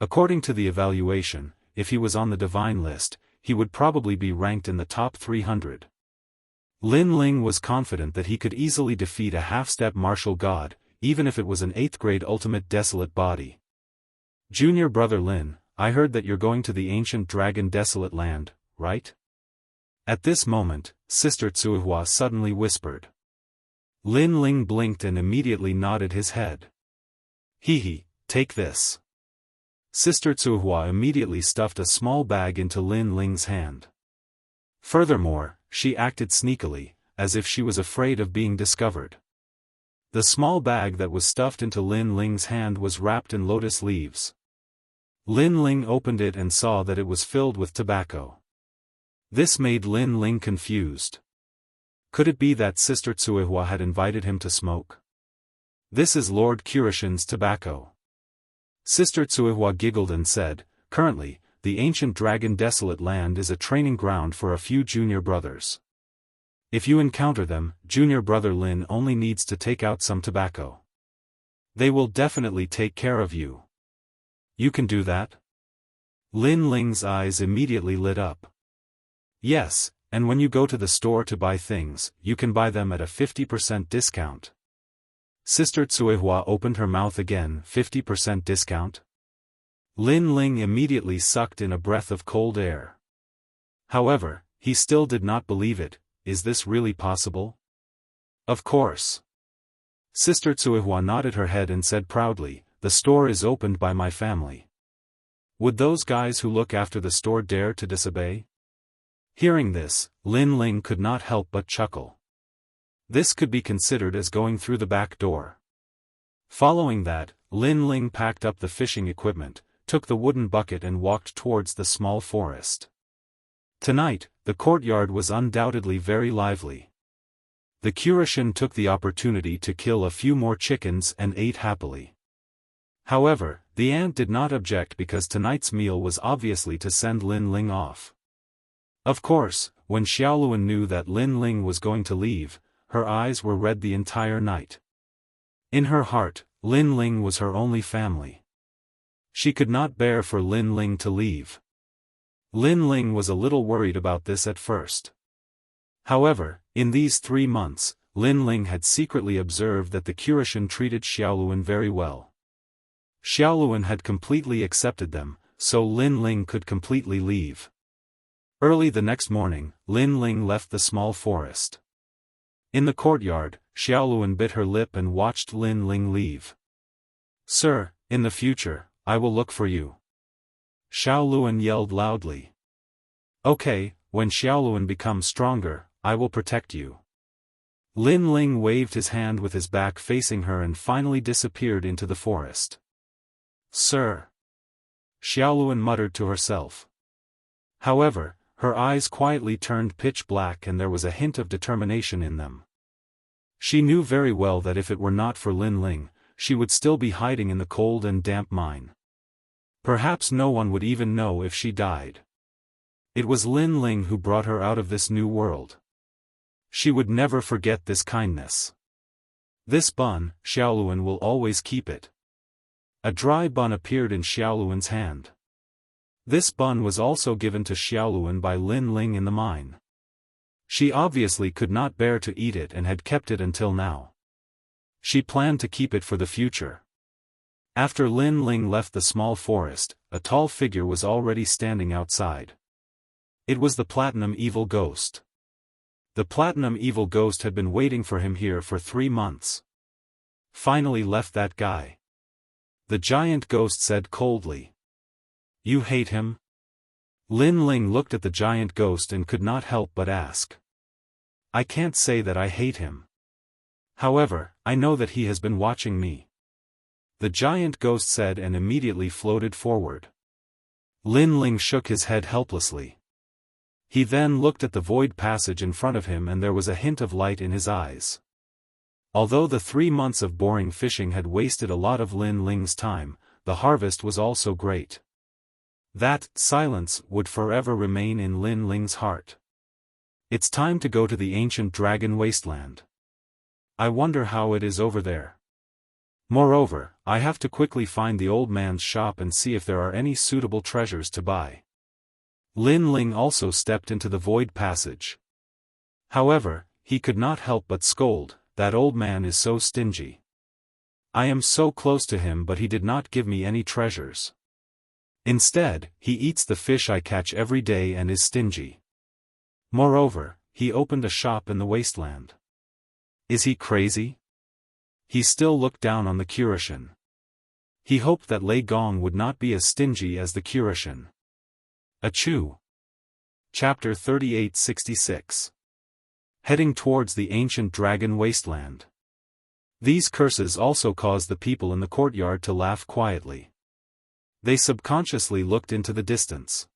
According to the evaluation, if he was on the divine list, he would probably be ranked in the top 300. Lin Ling was confident that he could easily defeat a half-step martial god, even if it was an 8th grade ultimate desolate body. "Junior brother Lin, I heard that you're going to the ancient dragon desolate land, right?" At this moment, Sister Cuehua suddenly whispered. Lin Ling blinked and immediately nodded his head. "Hee, take this." Sister Cuehua immediately stuffed a small bag into Lin Ling's hand. Furthermore, she acted sneakily, as if she was afraid of being discovered. The small bag that was stuffed into Lin Ling's hand was wrapped in lotus leaves. Lin Ling opened it and saw that it was filled with tobacco. This made Lin Ling confused. Could it be that Sister Cuehua had invited him to smoke? "This is Lord Curishan's tobacco." Sister Cuehua giggled and said, "Currently, the ancient dragon desolate land is a training ground for a few junior brothers. If you encounter them, junior brother Lin only needs to take out some tobacco. They will definitely take care of you. You can do that?" Lin Ling's eyes immediately lit up. "Yes, and when you go to the store to buy things, you can buy them at a 50% discount." Sister Cuehua opened her mouth again. 50% discount? Lin Ling immediately sucked in a breath of cold air. However, he still did not believe it. Is this really possible? Of course. Sister Tsuihua nodded her head and said proudly, "The store is opened by my family." Would those guys who look after the store dare to disobey? Hearing this, Lin Ling could not help but chuckle. This could be considered as going through the back door. Following that, Lin Ling packed up the fishing equipment, took the wooden bucket and walked towards the small forest. Tonight, the courtyard was undoubtedly very lively. The Kurashin took the opportunity to kill a few more chickens and ate happily. However, the ant did not object because tonight's meal was obviously to send Lin Ling off. Of course, when Xiaoluan knew that Lin Ling was going to leave, her eyes were red the entire night. In her heart, Lin Ling was her only family. She could not bear for Lin Ling to leave. Lin Ling was a little worried about this at first. However, in these 3 months, Lin Ling had secretly observed that the Kurashin treated Xiaoluan very well. Xiaoluan had completely accepted them, so Lin Ling could completely leave. Early the next morning, Lin Ling left the small forest. In the courtyard, Xiaoluan bit her lip and watched Lin Ling leave. "Sir, in the future, I will look for you." Xiaoluan yelled loudly. "Okay, when Xiaoluan becomes stronger, I will protect you." Lin Ling waved his hand with his back facing her and finally disappeared into the forest. "Sir," Xiaoluan muttered to herself. However, her eyes quietly turned pitch black and there was a hint of determination in them. She knew very well that if it were not for Lin Ling, she would still be hiding in the cold and damp mine. Perhaps no one would even know if she died. It was Lin Ling who brought her out of this new world. She would never forget this kindness. This bun, Xiaoluan will always keep it. A dry bun appeared in Xiaoluan's hand. This bun was also given to Xiaoluan by Lin Ling in the mine. She obviously could not bear to eat it and had kept it until now. She planned to keep it for the future. After Lin Ling left the small forest, a tall figure was already standing outside. It was the Platinum Evil Ghost. The Platinum Evil Ghost had been waiting for him here for 3 months. "Finally left that guy," the giant ghost said coldly. "You hate him?" Lin Ling looked at the giant ghost and could not help but ask. "I can't say that I hate him. However, I know that he has been watching me," the giant ghost said and immediately floated forward. Lin Ling shook his head helplessly. He then looked at the void passage in front of him and there was a hint of light in his eyes. Although the 3 months of boring fishing had wasted a lot of Lin Ling's time, the harvest was also great. That silence would forever remain in Lin Ling's heart. It's time to go to the ancient dragon wasteland. I wonder how it is over there. Moreover, I have to quickly find the old man's shop and see if there are any suitable treasures to buy. Lin Ling also stepped into the void passage. However, he could not help but scold, "That old man is so stingy. I am so close to him but he did not give me any treasures. Instead, he eats the fish I catch every day and is stingy. Moreover, he opened a shop in the wasteland. Is he crazy?" He still looked down on the Kurashin. He hoped that Lei Gong would not be as stingy as the Kurashin. Achoo! Chapter 3866. Heading towards the ancient dragon wasteland. These curses also caused the people in the courtyard to laugh quietly. They subconsciously looked into the distance.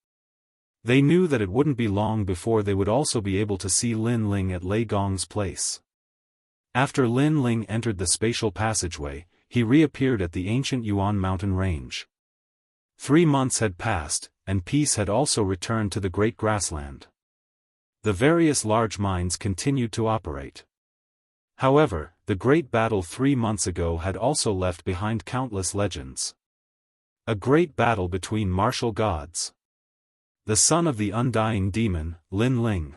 They knew that it wouldn't be long before they would also be able to see Lin Ling at Lei Gong's place. After Lin Ling entered the spatial passageway, he reappeared at the ancient Yuan mountain range. 3 months had passed, and peace had also returned to the great grassland. The various large mines continued to operate. However, the great battle 3 months ago had also left behind countless legends. A great battle between martial gods. The son of the undying demon, Lin Ling.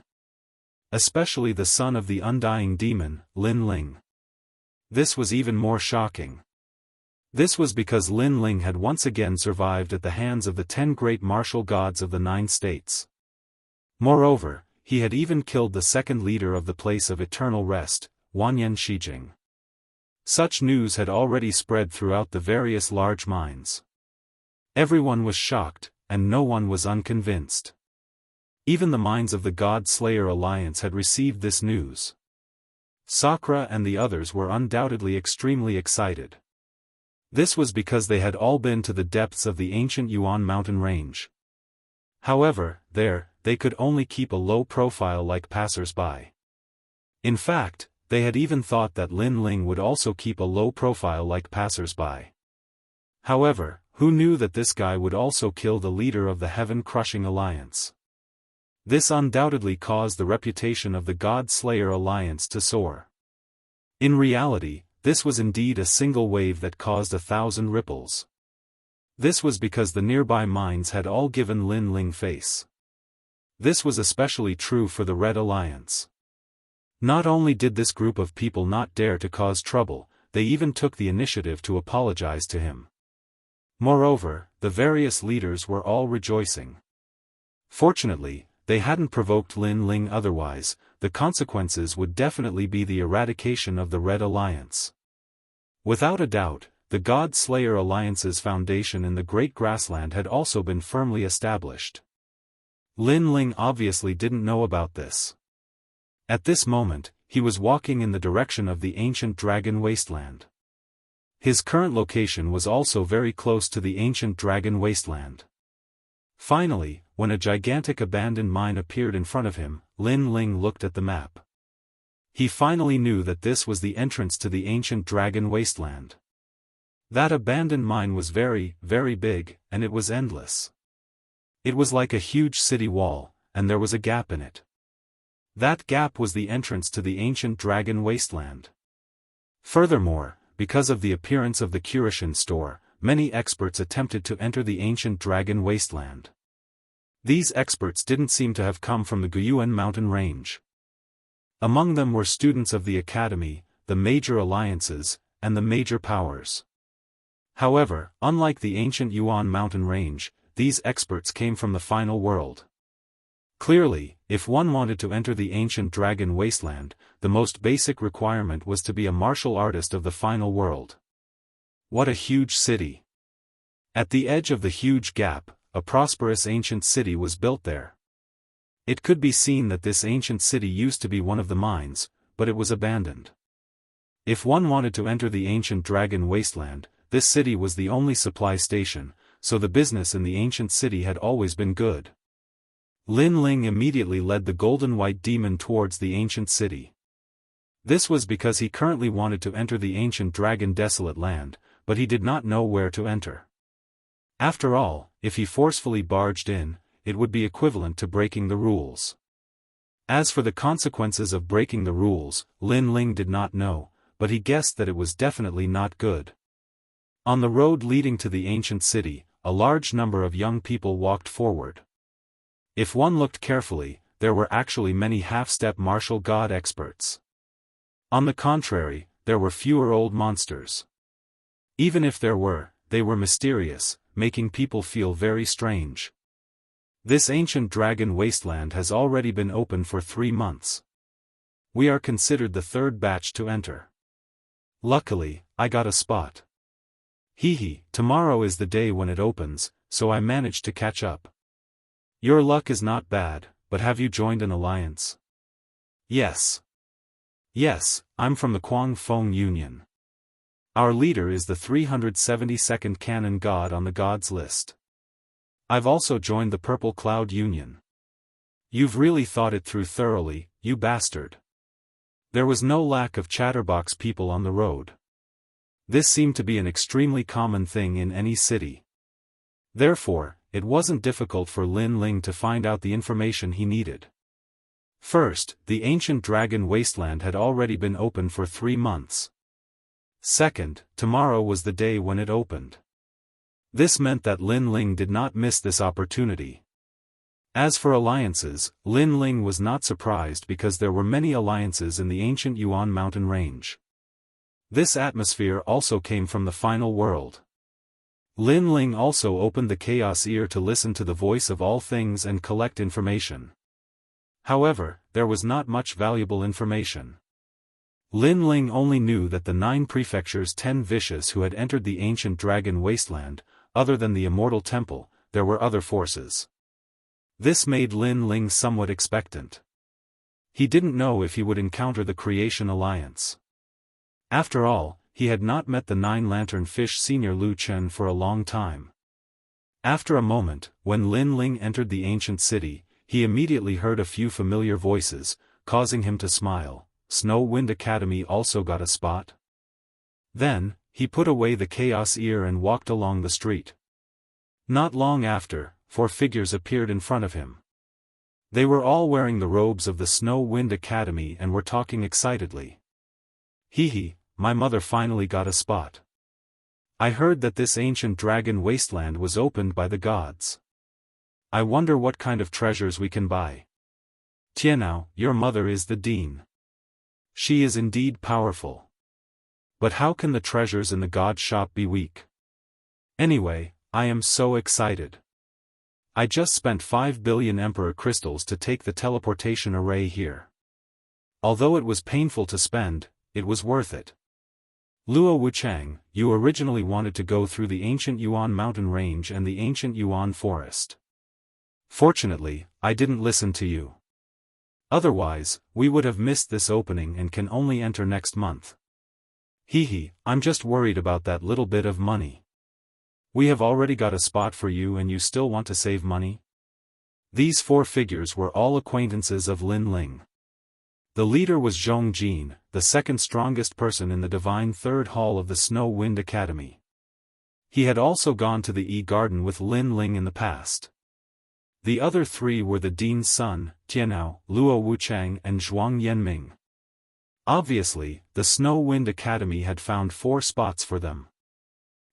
Especially the son of the undying demon, Lin Ling. This was even more shocking. This was because Lin Ling had once again survived at the hands of the 10 great martial gods of the 9 states. Moreover, he had even killed the second leader of the place of eternal rest, Wanyan Shijing. Such news had already spread throughout the various large mines. Everyone was shocked, and no one was unconvinced. Even the mines of the God Slayer Alliance had received this news. Sakura and the others were undoubtedly extremely excited. This was because they had all been to the depths of the ancient Yuan mountain range. However, there, they could only keep a low profile like passers-by. In fact, they had even thought that Lin Ling would also keep a low profile like passers-by. However, who knew that this guy would also kill the leader of the Heaven-Crushing Alliance? This undoubtedly caused the reputation of the God Slayer Alliance to soar. In reality, this was indeed a single wave that caused 1,000 ripples. This was because the nearby mines had all given Lin Ling face. This was especially true for the Red Alliance. Not only did this group of people not dare to cause trouble, they even took the initiative to apologize to him. Moreover, the various leaders were all rejoicing. Fortunately, they hadn't provoked Lin Ling otherwise, the consequences would definitely be the eradication of the Red Alliance. Without a doubt, the God Slayer Alliance's foundation in the Great Grassland had also been firmly established. Lin Ling obviously didn't know about this. At this moment, he was walking in the direction of the ancient Dragon Wasteland. His current location was also very close to the ancient Dragon Wasteland. Finally, when a gigantic abandoned mine appeared in front of him, Lin Ling looked at the map. He finally knew that this was the entrance to the ancient Dragon Wasteland. That abandoned mine was very, very big, and it was endless. It was like a huge city wall, and there was a gap in it. That gap was the entrance to the ancient Dragon Wasteland. Furthermore, because of the appearance of the Kurishin store, many experts attempted to enter the ancient Dragon Wasteland. These experts didn't seem to have come from the Guyuan mountain range. Among them were students of the academy, the major alliances, and the major powers. However, unlike the ancient Yuan mountain range, these experts came from the final world. Clearly, if one wanted to enter the ancient Dragon Wasteland, the most basic requirement was to be a martial artist of the final world. What a huge city! At the edge of the huge gap, a prosperous ancient city was built there. It could be seen that this ancient city used to be one of the mines, but it was abandoned. If one wanted to enter the ancient Dragon Wasteland, this city was the only supply station, so the business in the ancient city had always been good. Lin Ling immediately led the golden white demon towards the ancient city. This was because he currently wanted to enter the ancient Dragon Desolate Land, but he did not know where to enter. After all, if he forcefully barged in, it would be equivalent to breaking the rules. As for the consequences of breaking the rules, Lin Ling did not know, but he guessed that it was definitely not good. On the road leading to the ancient city, a large number of young people walked forward. If one looked carefully, there were actually many half-step martial god experts. On the contrary, there were fewer old monsters. Even if there were, they were mysterious, making people feel very strange. This ancient Dragon Wasteland has already been open for 3 months. We are considered the third batch to enter. Luckily, I got a spot. Hee, tomorrow is the day when it opens, so I managed to catch up. Your luck is not bad, but have you joined an alliance? Yes. Yes, I'm from the Kuang Feng Union. Our leader is the 372nd canon god on the gods list. I've also joined the Purple Cloud Union. You've really thought it through thoroughly, you bastard. There was no lack of chatterbox people on the road. This seemed to be an extremely common thing in any city. Therefore, it wasn't difficult for Lin Ling to find out the information he needed. First, the ancient Dragon Wasteland had already been open for 3 months. Second, tomorrow was the day when it opened. This meant that Lin Ling did not miss this opportunity. As for alliances, Lin Ling was not surprised because there were many alliances in the ancient Yuan mountain range. This atmosphere also came from the final world. Lin Ling also opened the Chaos Ear to listen to the voice of all things and collect information. However, there was not much valuable information. Lin Ling only knew that the 9 prefectures 10 vicious who had entered the ancient dragon wasteland, other than the Immortal Temple, there were other forces. This made Lin Ling somewhat expectant. He didn't know if he would encounter the Creation Alliance. After all, he had not met the 9-lantern fish senior Lu Chen for a long time. After a moment, when Lin Ling entered the ancient city, he immediately heard a few familiar voices, causing him to smile. Snow Wind Academy also got a spot? Then, he put away the chaos ear and walked along the street. Not long after, 4 figures appeared in front of him. They were all wearing the robes of the Snow Wind Academy and were talking excitedly. Hee, my mother finally got a spot. I heard that this ancient dragon wasteland was opened by the gods. I wonder what kind of treasures we can buy. Tianao, your mother is the dean. She is indeed powerful. But how can the treasures in the god shop be weak? Anyway, I am so excited. I just spent 5 billion Emperor crystals to take the teleportation array here. Although it was painful to spend, it was worth it. Luo Wuchang, you originally wanted to go through the ancient Yuan mountain range and the ancient Yuan forest. Fortunately, I didn't listen to you. Otherwise, we would have missed this opening and can only enter next month. I'm just worried about that little bit of money. We have already got a spot for you and you still want to save money? These 4 figures were all acquaintances of Lin Ling. The leader was Zhong Jin, the second strongest person in the Divine Third Hall of the Snow Wind Academy. He had also gone to the E-Garden with Lin Ling in the past. The other 3 were the Dean's son, Tianao, Luo Wuchang and Zhuang Yanming. Obviously, the Snow Wind Academy had found 4 spots for them.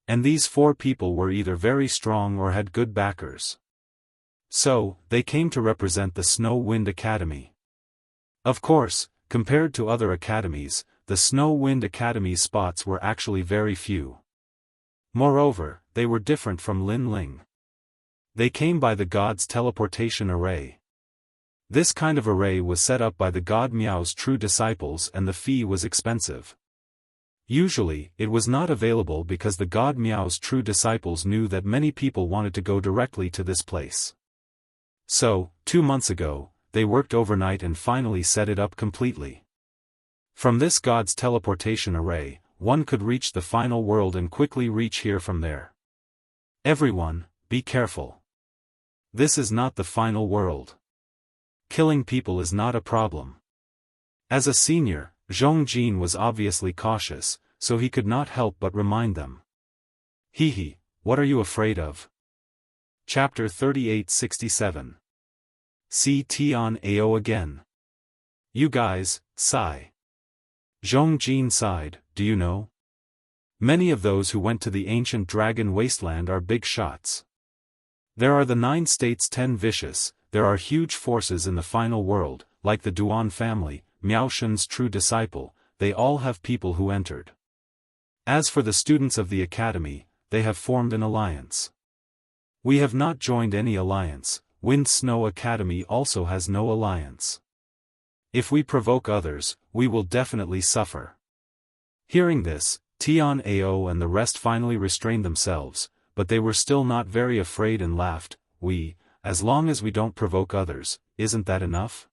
And these 4 people were either very strong or had good backers. So, they came to represent the Snow Wind Academy. Of course, compared to other academies, the Snow Wind Academy's spots were actually very few. Moreover, they were different from Lin Ling. They came by the god's teleportation array. This kind of array was set up by the god Miao's true disciples and the fee was expensive. Usually, it was not available because the god Miao's true disciples knew that many people wanted to go directly to this place. So, 2 months ago, they worked overnight and finally set it up completely. From this god's teleportation array, one could reach the final world and quickly reach here from there. Everyone, be careful. This is not the final world. Killing people is not a problem. As a senior, Zhong Jin was obviously cautious, so he could not help but remind them. What are you afraid of? Chapter 3867. See Tian Ao again. You guys, sigh. Zhong Jin sighed, do you know? Many of those who went to the ancient dragon wasteland are big shots. There are the 9 states 10 vicious, there are huge forces in the final world, like the Duan family, Miao Shen's true disciple, they all have people who entered. As for the students of the academy, they have formed an alliance. We have not joined any alliance, Wind Snow Academy also has no alliance. If we provoke others, we will definitely suffer. Hearing this, Tian Ao and the rest finally restrained themselves, but they were still not very afraid and laughed. As long as we don't provoke others, isn't that enough?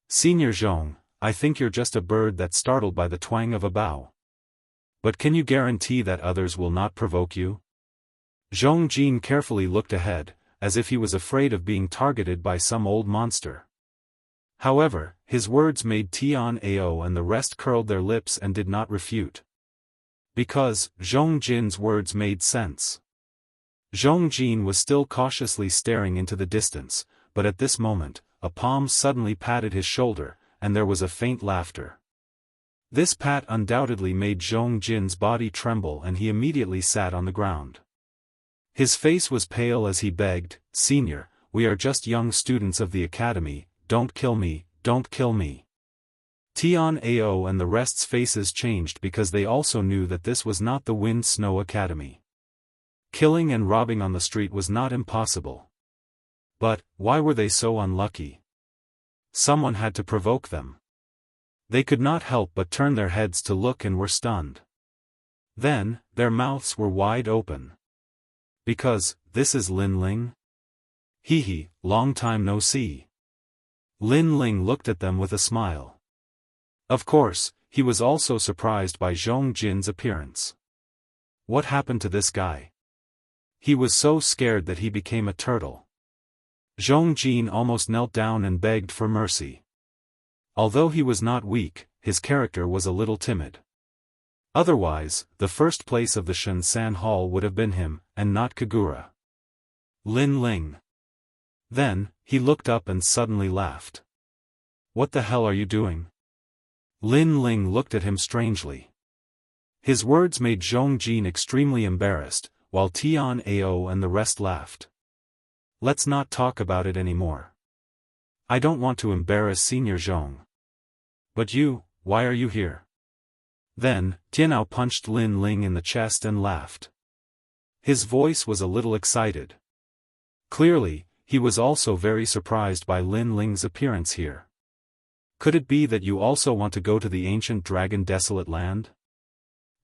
Senior Zhong, I think you're just a bird that's startled by the twang of a bow. But can you guarantee that others will not provoke you? Zhong Jin carefully looked ahead, as if he was afraid of being targeted by some old monster. However, his words made Tian Ao and the rest curled their lips and did not refute. Because, Zhong Jin's words made sense. Zhong Jin was still cautiously staring into the distance, but at this moment, a palm suddenly patted his shoulder, and there was a faint laughter. This pat undoubtedly made Zhong Jin's body tremble and he immediately sat on the ground. His face was pale as he begged, Senior, we are just young students of the academy, don't kill me, don't kill me. Tian Ao and the rest's faces changed because they also knew that this was not the Wind Snow Academy. Killing and robbing on the street was not impossible. But, why were they so unlucky? Someone had to provoke them. They could not help but turn their heads to look and were stunned. Then, their mouths were wide open. Because, this is Lin Ling? Hee, long time no see. Lin Ling looked at them with a smile. Of course, he was also surprised by Zhong Jin's appearance. What happened to this guy? He was so scared that he became a turtle. Zhong Jin almost knelt down and begged for mercy. Although he was not weak, his character was a little timid. Otherwise, the first place of the Shensan Hall would have been him, and not Kagura. Lin Ling. Then, he looked up and suddenly laughed. What the hell are you doing? Lin Ling looked at him strangely. His words made Zhong Jin extremely embarrassed, while Tian Ao and the rest laughed. Let's not talk about it anymore. I don't want to embarrass Senior Zhong. But you, why are you here? Then, Tianao punched Lin Ling in the chest and laughed. His voice was a little excited. Clearly, he was also very surprised by Lin Ling's appearance here. Could it be that you also want to go to the ancient dragon desolate land?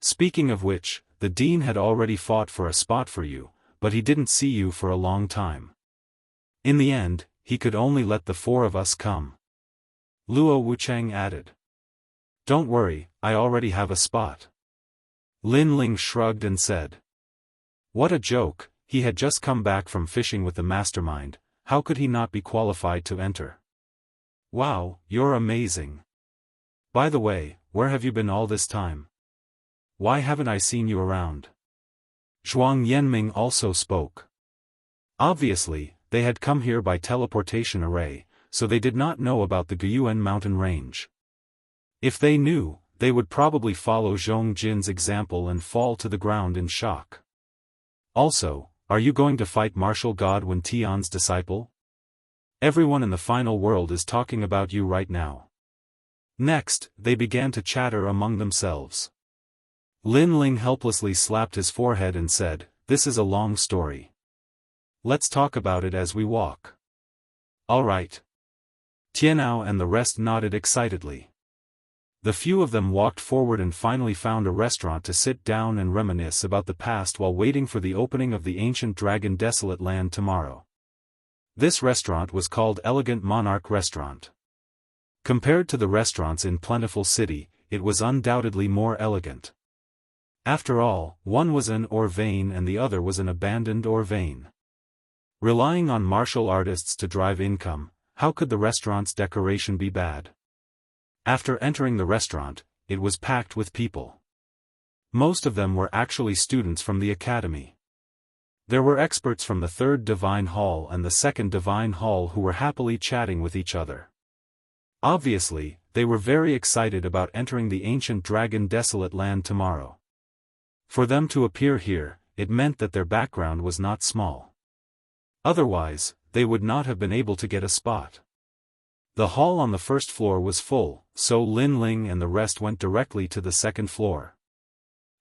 Speaking of which, the dean had already fought for a spot for you, but he didn't see you for a long time. In the end, he could only let the four of us come. Luo Wuchang added. Don't worry, I already have a spot. Lin Ling shrugged and said. What a joke, he had just come back from fishing with the mastermind, how could he not be qualified to enter? Wow, you're amazing. By the way, where have you been all this time? Why haven't I seen you around? Zhuang Yanming also spoke. Obviously, they had come here by teleportation array, so they did not know about the Guyuan mountain range. If they knew, they would probably follow Zhong Jin's example and fall to the ground in shock. Also, are you going to fight Martial God Wen Tian's disciple? Everyone in the final world is talking about you right now. Next, they began to chatter among themselves. Lin Ling helplessly slapped his forehead and said, This is a long story. Let's talk about it as we walk. All right. Tianao and the rest nodded excitedly. The few of them walked forward and finally found a restaurant to sit down and reminisce about the past while waiting for the opening of the ancient dragon desolate land tomorrow. This restaurant was called Elegant Monarch Restaurant. Compared to the restaurants in Plentiful City, it was undoubtedly more elegant. After all, one was an Orvain and the other was an abandoned Orvain. Relying on martial artists to drive income, how could the restaurant's decoration be bad? After entering the restaurant, it was packed with people. Most of them were actually students from the academy. There were experts from the third Divine Hall and the second Divine Hall who were happily chatting with each other. Obviously, they were very excited about entering the ancient dragon desolate land tomorrow. For them to appear here, it meant that their background was not small. Otherwise, they would not have been able to get a spot. The hall on the first floor was full, so Lin Ling and the rest went directly to the second floor.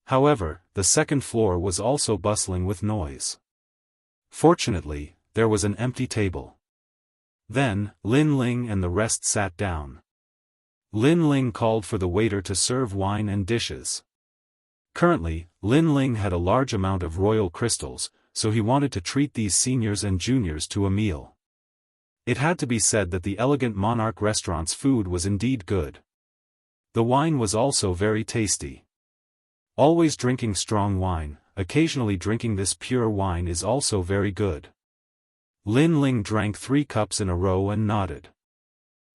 However, the second floor was also bustling with noise. Fortunately, there was an empty table. Then, Lin Ling and the rest sat down. Lin Ling called for the waiter to serve wine and dishes. Currently, Lin Ling had a large amount of royal crystals, so he wanted to treat these seniors and juniors to a meal. It had to be said that the Elegant Monarch restaurant's food was indeed good. The wine was also very tasty. Always drinking strong wine, occasionally drinking this pure wine is also very good. Lin Ling drank 3 cups in a row and nodded.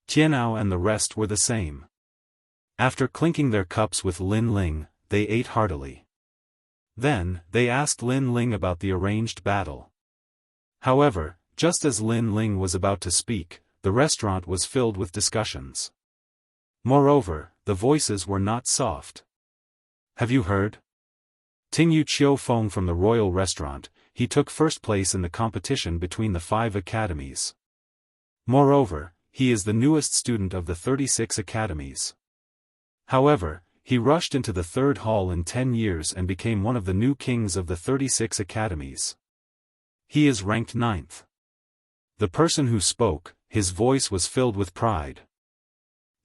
Tianao and the rest were the same. After clinking their cups with Lin Ling, they ate heartily. Then, they asked Lin Ling about the arranged battle. However, just as Lin Ling was about to speak, the restaurant was filled with discussions. Moreover, the voices were not soft. Have you heard? Tingyu Qiufeng from the royal restaurant, he took first place in the competition between the 5 academies. Moreover, he is the newest student of the 36 academies. However, he rushed into the 3rd hall in 10 years and became one of the new kings of the 36 academies. He is ranked 9th. The person who spoke, his voice was filled with pride.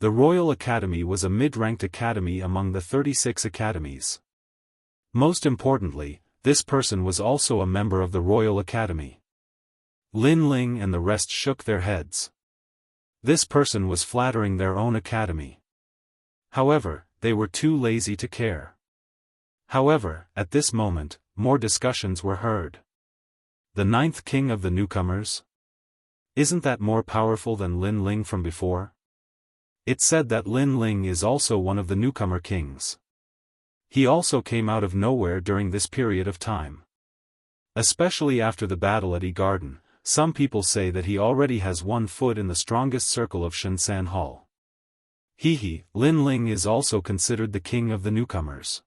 The Royal Academy was a mid-ranked academy among the 36 academies. Most importantly, this person was also a member of the Royal Academy. Lin Ling and the rest shook their heads. This person was flattering their own academy. However, they were too lazy to care. However, at this moment, more discussions were heard. The 9th king of the newcomers? Isn't that more powerful than Lin Ling from before? It's said that Lin Ling is also one of the newcomer kings. He also came out of nowhere during this period of time. Especially after the battle at Yi Garden, some people say that he already has one foot in the strongest circle of Shensan Hall. Lin Ling is also considered the king of the newcomers.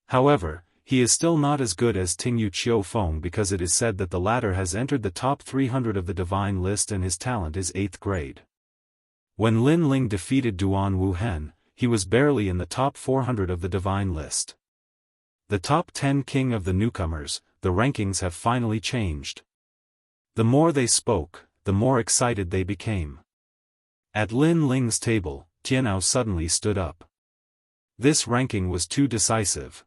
However, he is still not as good as Tingyu Qiufeng because it is said that the latter has entered the top 300 of the divine list and his talent is 8th grade. When Lin Ling defeated Duan Wuhen, he was barely in the top 400 of the divine list. The top 10 king of the newcomers, the rankings have finally changed. The more they spoke, the more excited they became. At Lin Ling's table, Tianao suddenly stood up. This ranking was too decisive.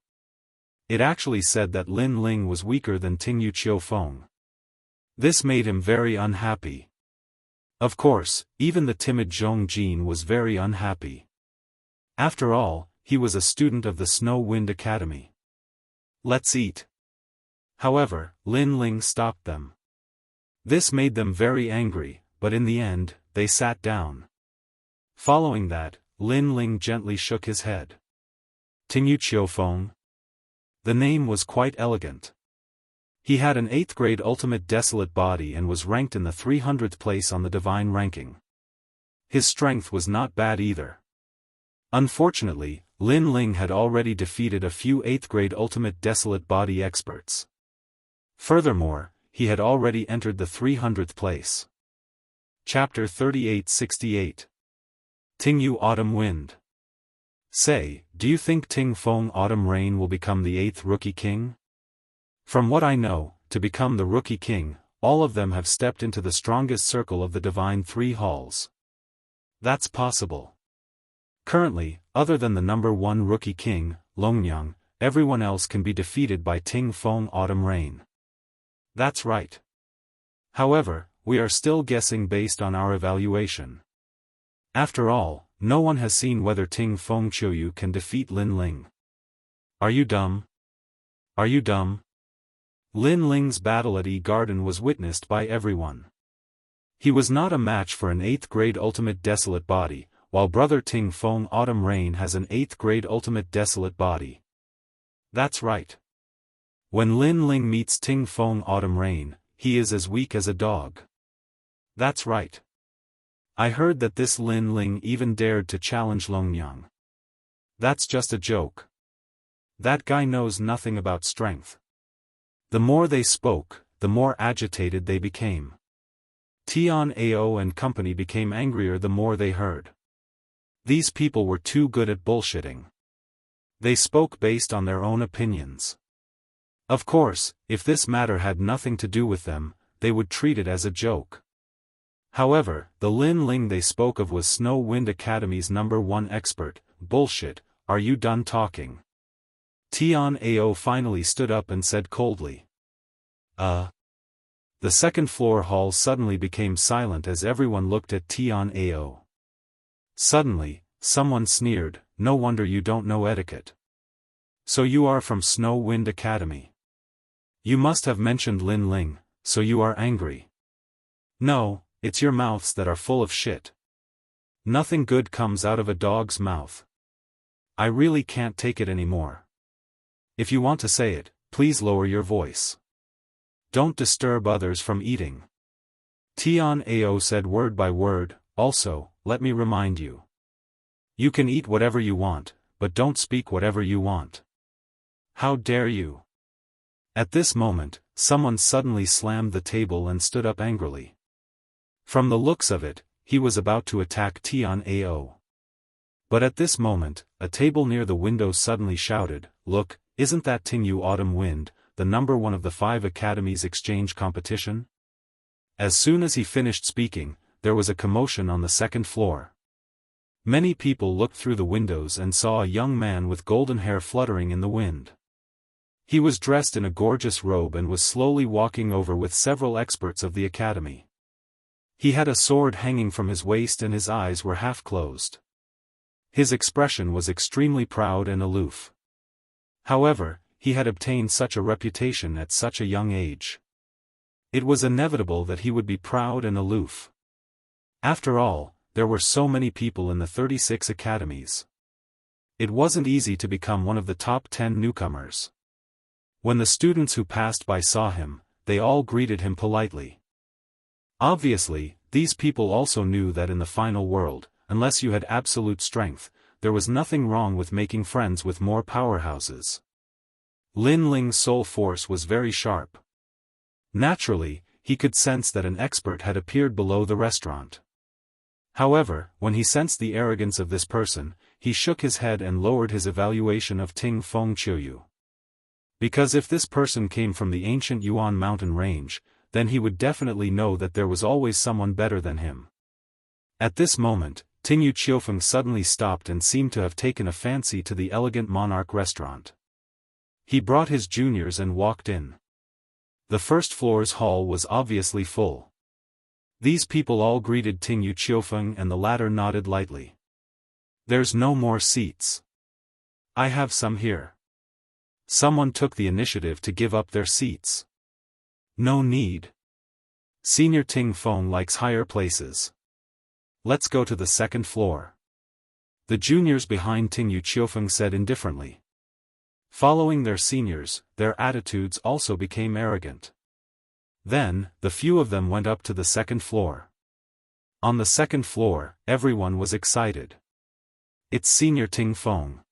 It actually said that Lin Ling was weaker than Tingyu Qiufeng. This made him very unhappy. Of course, even the timid Zhong Jin was very unhappy. After all, he was a student of the Snow Wind Academy. Let's eat. However, Lin Ling stopped them. This made them very angry, but in the end, they sat down. Following that, Lin Ling gently shook his head. Tingyu Qiufeng? The name was quite elegant. He had an 8th grade ultimate desolate body and was ranked in the 300th place on the divine ranking. His strength was not bad either. Unfortunately, Lin Ling had already defeated a few 8th grade ultimate desolate body experts. Furthermore, he had already entered the 300th place. Chapter 3868. Tingyu Autumn Wind. Say, do you think Ting Feng Autumn Rain will become the 8th rookie king? From what I know, to become the rookie king, all of them have stepped into the strongest circle of the divine 3 halls. That's possible. Currently, other than the number 1 rookie king, Longyang, everyone else can be defeated by Ting Feng Autumn Rain. That's right. However, we are still guessing based on our evaluation. After all, no one has seen whether Ting Feng Qiuyu can defeat Lin Ling. Are you dumb? Are you dumb? Lin Ling's battle at Yi Garden was witnessed by everyone. He was not a match for an 8th grade ultimate desolate body, while brother Ting Feng Autumn Rain has an 8th grade ultimate desolate body. That's right. When Lin Ling meets Ting Feng Autumn Rain, he is as weak as a dog. That's right. I heard that this Lin Ling even dared to challenge Longyang. That's just a joke. That guy knows nothing about strength. The more they spoke, the more agitated they became. Tian Ao and company became angrier the more they heard. These people were too good at bullshitting. They spoke based on their own opinions. Of course, if this matter had nothing to do with them, they would treat it as a joke. However, the Lin Ling they spoke of was Snow Wind Academy's number 1 expert. Bullshit, are you done talking? Tian Ao finally stood up and said coldly. The 2nd floor hall suddenly became silent as everyone looked at Tian Ao. Suddenly, someone sneered, no wonder you don't know etiquette. So you are from Snow Wind Academy. You must have mentioned Lin Ling, so you are angry. No, it's your mouths that are full of shit. Nothing good comes out of a dog's mouth. I really can't take it anymore. If you want to say it, please lower your voice. Don't disturb others from eating. Tian Ao said word by word, also, let me remind you. You can eat whatever you want, but don't speak whatever you want. How dare you? At this moment, someone suddenly slammed the table and stood up angrily. From the looks of it, he was about to attack Tian Ao. But at this moment, a table near the window suddenly shouted, look, isn't that Tingyu Autumn Wind, the number 1 of the 5 academies exchange competition? As soon as he finished speaking, there was a commotion on the 2nd floor. Many people looked through the windows and saw a young man with golden hair fluttering in the wind. He was dressed in a gorgeous robe and was slowly walking over with several experts of the academy. He had a sword hanging from his waist and his eyes were half closed. His expression was extremely proud and aloof. However, he had obtained such a reputation at such a young age. It was inevitable that he would be proud and aloof. After all, there were so many people in the 36 academies. It wasn't easy to become one of the top 10 newcomers. When the students who passed by saw him, they all greeted him politely. Obviously, these people also knew that in the final world, unless you had absolute strength, there was nothing wrong with making friends with more powerhouses. Lin Ling's soul force was very sharp. Naturally, he could sense that an expert had appeared below the restaurant. However, when he sensed the arrogance of this person, he shook his head and lowered his evaluation of Ting Feng Qiuyu. Because if this person came from the ancient Yuan mountain range, then he would definitely know that there was always someone better than him. At this moment, Tingyu Qiufeng suddenly stopped and seemed to have taken a fancy to the elegant monarch restaurant. He brought his juniors and walked in. The first floor's hall was obviously full. These people all greeted Tingyu Qiufeng and the latter nodded lightly. "There's no more seats. I have some here." Someone took the initiative to give up their seats. "No need. Senior Ting Feng likes higher places. Let's go to the second floor." The juniors behind Tingyu Qiufeng said indifferently. Following their seniors, their attitudes also became arrogant. Then, the few of them went up to the second floor. On the second floor, everyone was excited. "It's Senior Ting Feng.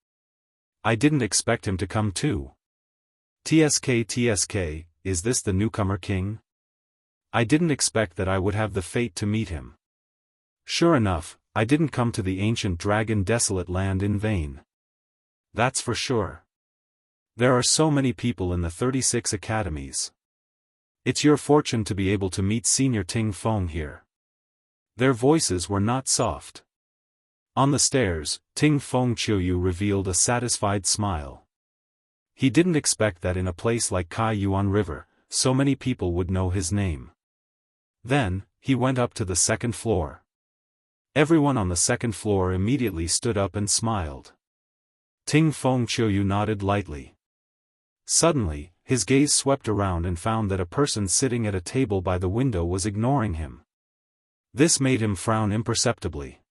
I didn't expect him to come too. TSK, is this the newcomer king? I didn't expect that I would have the fate to meet him. Sure enough, I didn't come to the ancient dragon desolate land in vain. That's for sure. There are so many people in the 36 academies. It's your fortune to be able to meet Senior Ting Feng here." Their voices were not soft. On the stairs, Ting Feng Qiuyu revealed a satisfied smile. He didn't expect that in a place like Kai Yuan River, so many people would know his name. Then, he went up to the second floor. Everyone on the second floor immediately stood up and smiled. Ting Feng Qiuyu nodded lightly. Suddenly, his gaze swept around and found that a person sitting at a table by the window was ignoring him. This made him frown imperceptibly.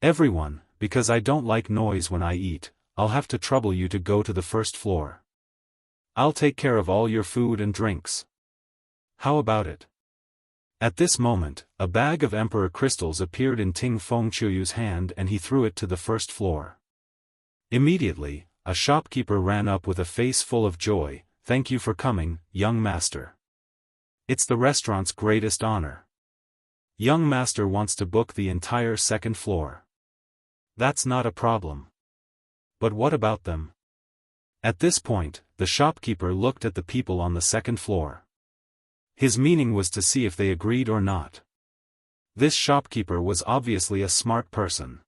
"Everyone, because I don't like noise when I eat, I'll have to trouble you to go to the first floor. I'll take care of all your food and drinks. How about it?" At this moment, a bag of emperor crystals appeared in Ting Feng Qiuyu's hand and he threw it to the first floor. Immediately, a shopkeeper ran up with a face full of joy. "Thank you for coming, young master. It's the restaurant's greatest honor. Young master wants to book the entire second floor." "That's not a problem. But what about them?" At this point, the shopkeeper looked at the people on the second floor. His meaning was to see if they agreed or not. This shopkeeper was obviously a smart person.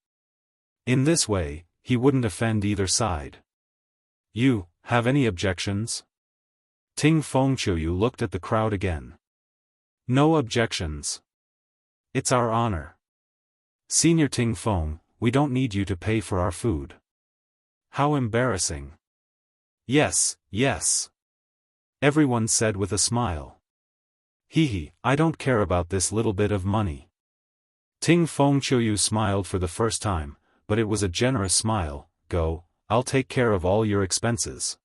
In this way, he wouldn't offend either side. "You, have any objections?" Ting Feng Qiuyu looked at the crowd again. "No objections. It's our honor. Senior Ting Feng, we don't need you to pay for our food." "How embarrassing." "Yes, yes," everyone said with a smile. "Hee, I don't care about this little bit of money." Ting Feng Qiuyu smiled for the first time, but it was a generous smile. "Go, I'll take care of all your expenses."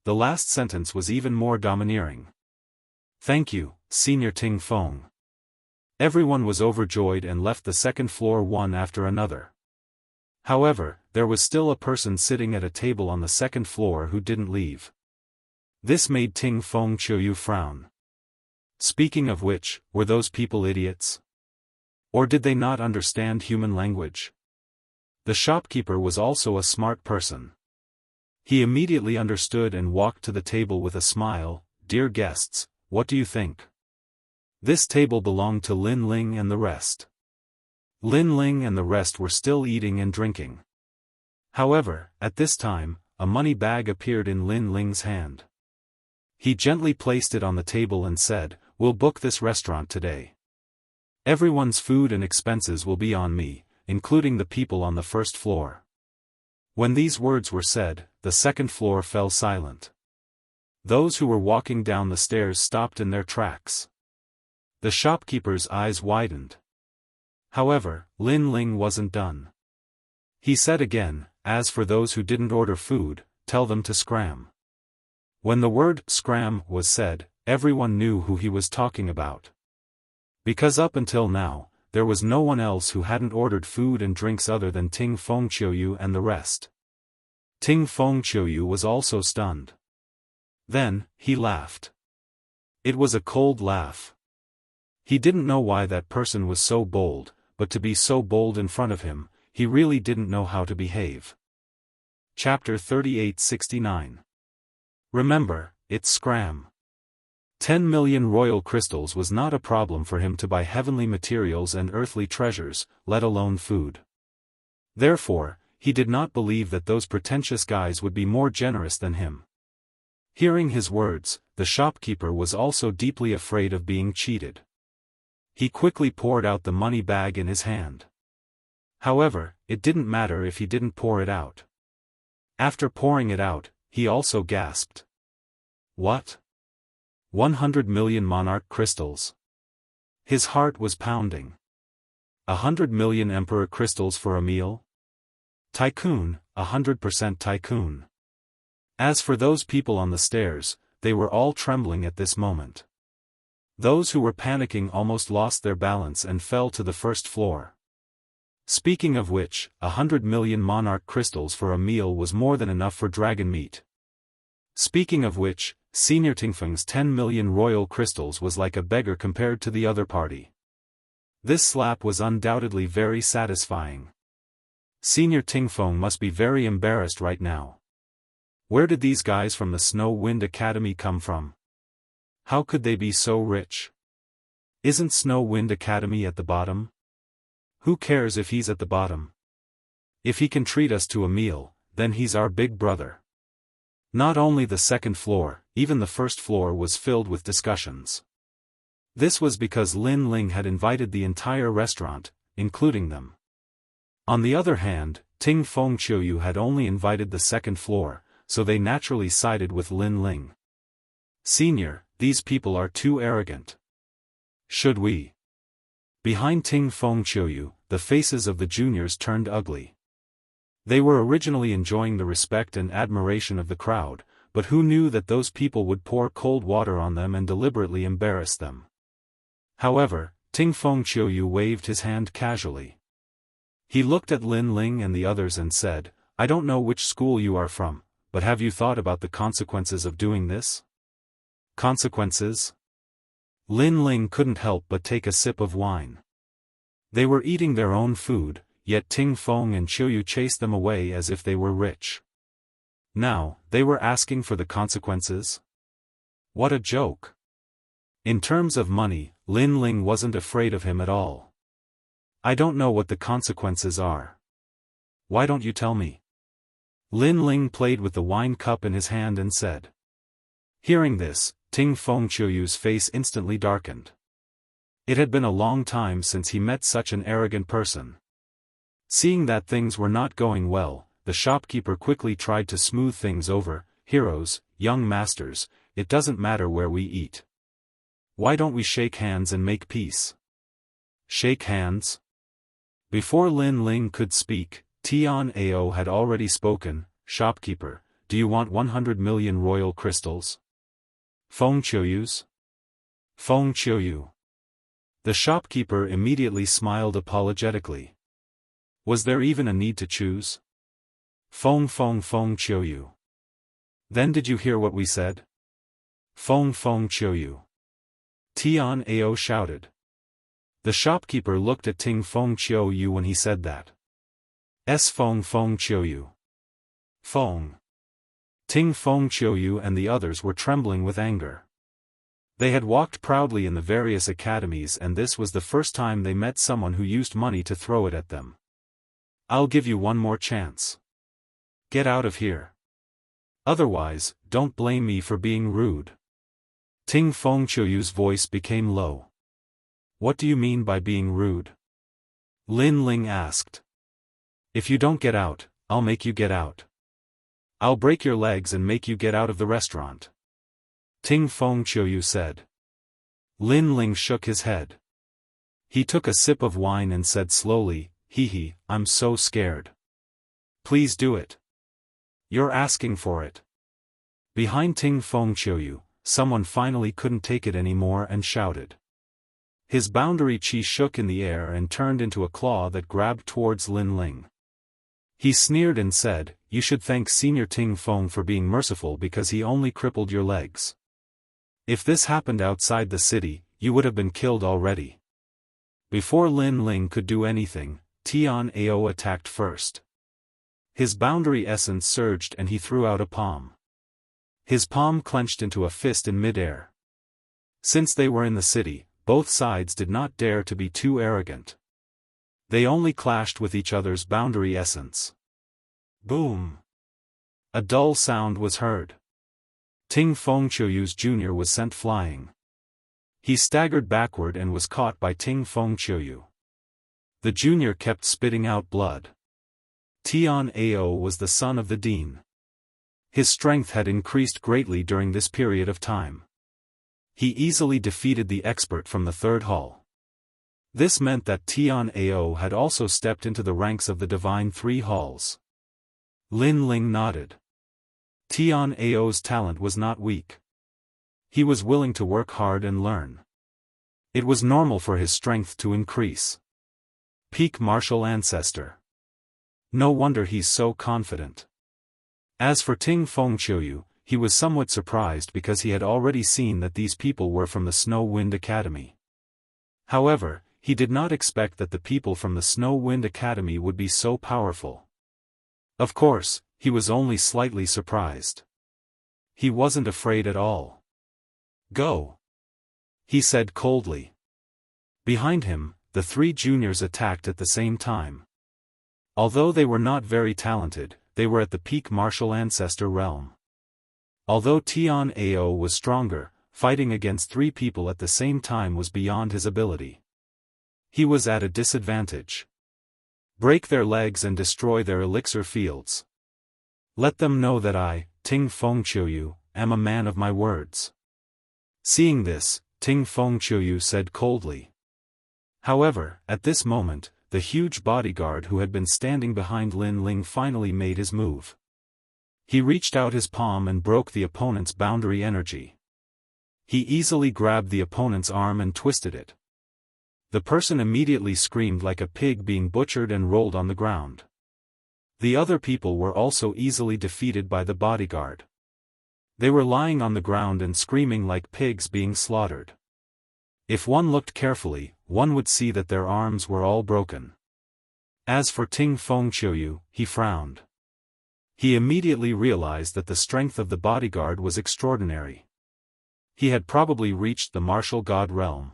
The last sentence was even more domineering. "Thank you, Senior Ting Feng." Everyone was overjoyed and left the second floor one after another. However, there was still a person sitting at a table on the second floor who didn't leave. This made Ting Feng Qiuyu frown. Speaking of which, were those people idiots? Or did they not understand human language? The shopkeeper was also a smart person. He immediately understood and walked to the table with a smile. "Dear guests, what do you think? This table belonged to Lin Ling and the rest. Lin Ling and the rest were still eating and drinking. However, at this time, a money bag appeared in Lin Ling's hand. He gently placed it on the table and said, "We'll book this restaurant today. Everyone's food and expenses will be on me, including the people on the first floor." When these words were said, the second floor fell silent. Those who were walking down the stairs stopped in their tracks. The shopkeeper's eyes widened. However, Lin Ling wasn't done. He said again, "As for those who didn't order food, tell them to scram." When the word "scram" was said, everyone knew who he was talking about. Because up until now, there was no one else who hadn't ordered food and drinks other than Ting Fengqiuyu and the rest. Ting Fengqiuyu was also stunned. Then, he laughed. It was a cold laugh. He didn't know why that person was so bold, but to be so bold in front of him, he really didn't know how to behave. Chapter 3869. Remember, it's scram. 10 million royal crystals was not a problem for him to buy heavenly materials and earthly treasures, let alone food. Therefore, he did not believe that those pretentious guys would be more generous than him. Hearing his words, the shopkeeper was also deeply afraid of being cheated. He quickly poured out the money bag in his hand. However, it didn't matter if he didn't pour it out. After pouring it out, he also gasped. What? 100 million monarch crystals. His heart was pounding. 100 million emperor crystals for a meal? Tycoon, 100% tycoon. As for those people on the stairs, they were all trembling at this moment. Those who were panicking almost lost their balance and fell to the first floor. Speaking of which, 100 million monarch crystals for a meal was more than enough for dragon meat. Speaking of which, Senior Tingfeng's 10 million royal crystals was like a beggar compared to the other party. This slap was undoubtedly very satisfying. Senior Tingfeng must be very embarrassed right now. Where did these guys from the Snow Wind Academy come from? How could they be so rich? Isn't Snow Wind Academy at the bottom? Who cares if he's at the bottom? If he can treat us to a meal, then he's our big brother. Not only the second floor, even the first floor was filled with discussions. This was because Lin Ling had invited the entire restaurant, including them. On the other hand, Ting Fengqiuyu had only invited the second floor, so they naturally sided with Lin Ling. Senior, these people are too arrogant. Should we? Behind Ting Fengqiuyu, the faces of the juniors turned ugly. They were originally enjoying the respect and admiration of the crowd, but who knew that those people would pour cold water on them and deliberately embarrass them? However, Ting Fengqiuyu waved his hand casually. He looked at Lin Ling and the others and said, "I don't know which school you are from, but have you thought about the consequences of doing this?" Consequences? Lin Ling couldn't help but take a sip of wine. They were eating their own food, yet Ting Feng and Qiuyu chased them away as if they were rich. Now, they were asking for the consequences? What a joke. In terms of money, Lin Ling wasn't afraid of him at all. "I don't know what the consequences are. Why don't you tell me?" Lin Ling played with the wine cup in his hand and said. Hearing this, Ting Fengqiuyu's face instantly darkened. It had been a long time since he met such an arrogant person. Seeing that things were not going well, the shopkeeper quickly tried to smooth things over. "Heroes, young masters, it doesn't matter where we eat. Why don't we shake hands and make peace?" Shake hands? Before Lin Ling could speak, Tian Ao had already spoken. "Shopkeeper, do you want 100 million royal crystals?" Fengqiuyu's? Fengqiuyu. The shopkeeper immediately smiled apologetically. Was there even a need to choose? Fengqiuyu. Then did you hear what we said? Fengqiuyu. Tian Ao shouted. The shopkeeper looked at Ting Fengqiuyu when he said that. Fengqiuyu. Feng. Ting Fengqiuyu and the others were trembling with anger. They had walked proudly in the various academies, and this was the first time they met someone who used money to throw it at them. "I'll give you one more chance. Get out of here. Otherwise, don't blame me for being rude." Ting Fengqiuyu's voice became low. "What do you mean by being rude?" Lin Ling asked. "If you don't get out, I'll make you get out. I'll break your legs and make you get out of the restaurant," Ting Fengqiuyu said. Lin Ling shook his head. He took a sip of wine and said slowly, "Hee, I'm so scared. Please do it. You're asking for it." Behind Ting Fengqiuyu, someone finally couldn't take it anymore and shouted. His boundary chi shook in the air and turned into a claw that grabbed towards Lin Ling. He sneered and said, "You should thank Senior Ting Feng for being merciful because he only crippled your legs. If this happened outside the city, you would have been killed already." Before Lin Ling could do anything, Tian Ao attacked first. His boundary essence surged and he threw out a palm. His palm clenched into a fist in midair. Since they were in the city, both sides did not dare to be too arrogant. They only clashed with each other's boundary essence. Boom! A dull sound was heard. Ting Fengqiuyu's junior was sent flying. He staggered backward and was caught by Ting Fengqiuyu. The junior kept spitting out blood. Tian Ao was the son of the dean. His strength had increased greatly during this period of time. He easily defeated the expert from the third hall. This meant that Tian Ao had also stepped into the ranks of the divine three halls. Lin Ling nodded. Tian Ao's talent was not weak. He was willing to work hard and learn. It was normal for his strength to increase. Peak martial ancestor. No wonder he's so confident. As for Ting Fengqiuyu, he was somewhat surprised because he had already seen that these people were from the Snow Wind Academy. However, he did not expect that the people from the Snow Wind Academy would be so powerful. Of course, he was only slightly surprised. He wasn't afraid at all. "Go," he said coldly. Behind him, the three juniors attacked at the same time. Although they were not very talented, they were at the peak martial ancestor realm. Although Tian Ao was stronger, fighting against three people at the same time was beyond his ability. He was at a disadvantage. Break their legs and destroy their elixir fields. Let them know that I, Ting Fengqiuyu, am a man of my words. Seeing this, Ting Fengqiuyu said coldly. However, at this moment, the huge bodyguard who had been standing behind Lin Ling finally made his move. He reached out his palm and broke the opponent's boundary energy. He easily grabbed the opponent's arm and twisted it. The person immediately screamed like a pig being butchered and rolled on the ground. The other people were also easily defeated by the bodyguard. They were lying on the ground and screaming like pigs being slaughtered. If one looked carefully, one would see that their arms were all broken. As for Ting Fengqiuyu, he frowned. He immediately realized that the strength of the bodyguard was extraordinary. He had probably reached the martial god realm.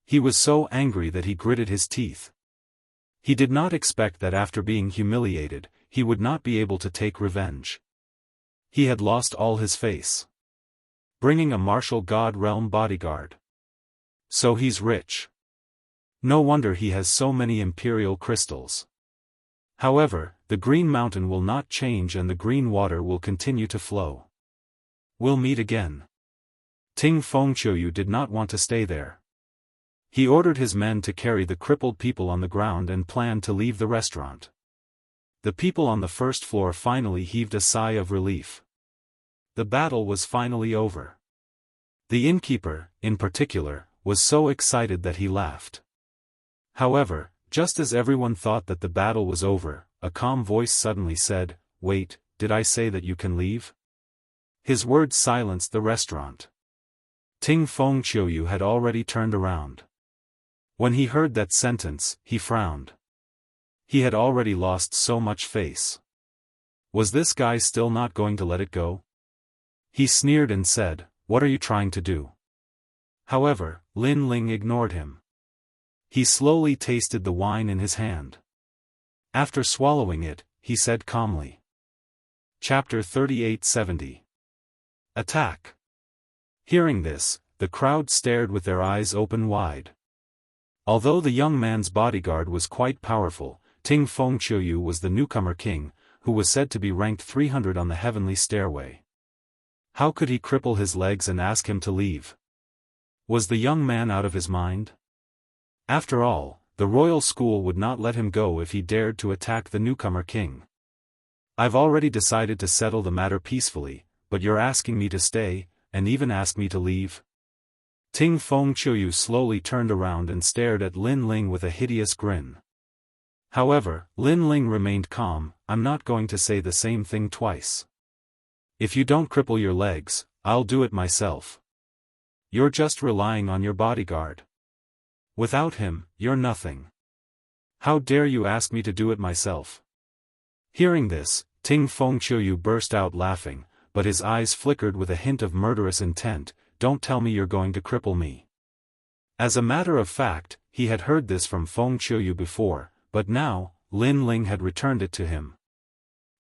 He was so angry that he gritted his teeth. He did not expect that after being humiliated, he would not be able to take revenge. He had lost all his face. Bringing a martial god realm bodyguard. So he's rich. No wonder he has so many imperial crystals. However, the green mountain will not change and the green water will continue to flow. We'll meet again. Ting Fengqiuyu did not want to stay there. He ordered his men to carry the crippled people on the ground and planned to leave the restaurant. The people on the first floor finally heaved a sigh of relief. The battle was finally over. The innkeeper, in particular, was so excited that he laughed. However, just as everyone thought that the battle was over, a calm voice suddenly said, "Wait, did I say that you can leave?" His words silenced the restaurant. Ting Fengqiuyu had already turned around. When he heard that sentence, he frowned. He had already lost so much face. Was this guy still not going to let it go? He sneered and said, "What are you trying to do? However, Lin Ling ignored him. He slowly tasted the wine in his hand. After swallowing it, he said calmly. Chapter 3870. Attack. Hearing this, the crowd stared with their eyes open wide. Although the young man's bodyguard was quite powerful, Ting Fengqiuyu was the newcomer king, who was said to be ranked 300 on the heavenly stairway. How could he cripple his legs and ask him to leave? Was the young man out of his mind? After all, the royal school would not let him go if he dared to attack the newcomer king. I've already decided to settle the matter peacefully, but you're asking me to stay, and even ask me to leave? Ting Fengqiuyu slowly turned around and stared at Lin Ling with a hideous grin. However, Lin Ling remained calm. I'm not going to say the same thing twice. If you don't cripple your legs, I'll do it myself. You're just relying on your bodyguard. Without him, you're nothing. How dare you ask me to do it myself? Hearing this, Ting Fengqiuyu burst out laughing, but his eyes flickered with a hint of murderous intent. Don't tell me you're going to cripple me. As a matter of fact, he had heard this from Fengqiuyu before, but now, Lin Ling had returned it to him.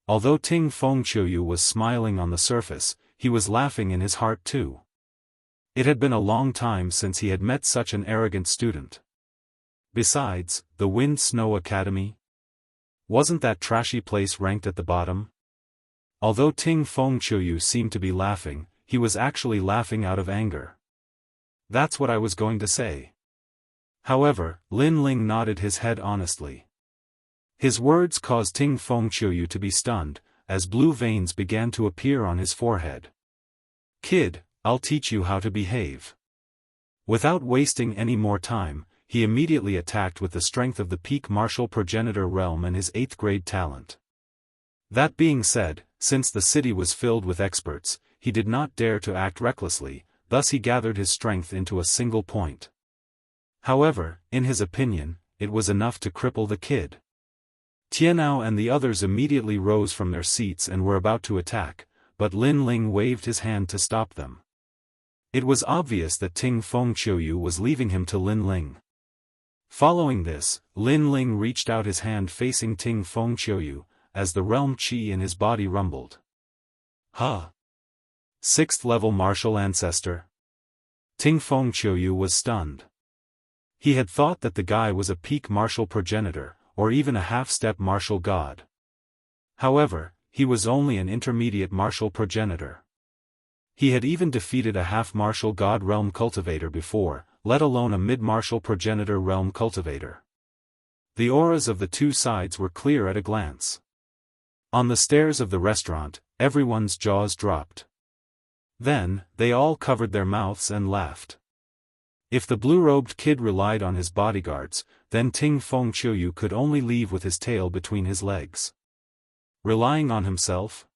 Although Ting Fengqiuyu was smiling on the surface, he was laughing in his heart too. It had been a long time since he had met such an arrogant student. Besides, the Wind Snow Academy? Wasn't that trashy place ranked at the bottom? Although Ting Fengqiuyu seemed to be laughing, he was actually laughing out of anger. That's what I was going to say. However, Lin Ling nodded his head honestly. His words caused Ting Fengqiuyu to be stunned, as blue veins began to appear on his forehead. Kid, I'll teach you how to behave. Without wasting any more time, he immediately attacked with the strength of the peak martial progenitor realm and his 8th grade talent. That being said, since the city was filled with experts, he did not dare to act recklessly, thus he gathered his strength into a single point. However, in his opinion, it was enough to cripple the kid. Tianao and the others immediately rose from their seats and were about to attack, but Lin Ling waved his hand to stop them. It was obvious that Ting Fengqiuyu was leaving him to Lin Ling. Following this, Lin Ling reached out his hand facing Ting Fengqiuyu, as the realm qi in his body rumbled. Huh! 6th level martial ancestor? Ting Fengqiuyu was stunned. He had thought that the guy was a peak martial progenitor, or even a half-step martial god. However, he was only an intermediate martial progenitor. He had even defeated a half-martial god realm cultivator before, let alone a mid-martial progenitor realm cultivator. The auras of the two sides were clear at a glance. On the stairs of the restaurant, everyone's jaws dropped. Then, they all covered their mouths and laughed. If the blue-robed kid relied on his bodyguards, then Ting Fengqiuyu could only leave with his tail between his legs. Relying on himself?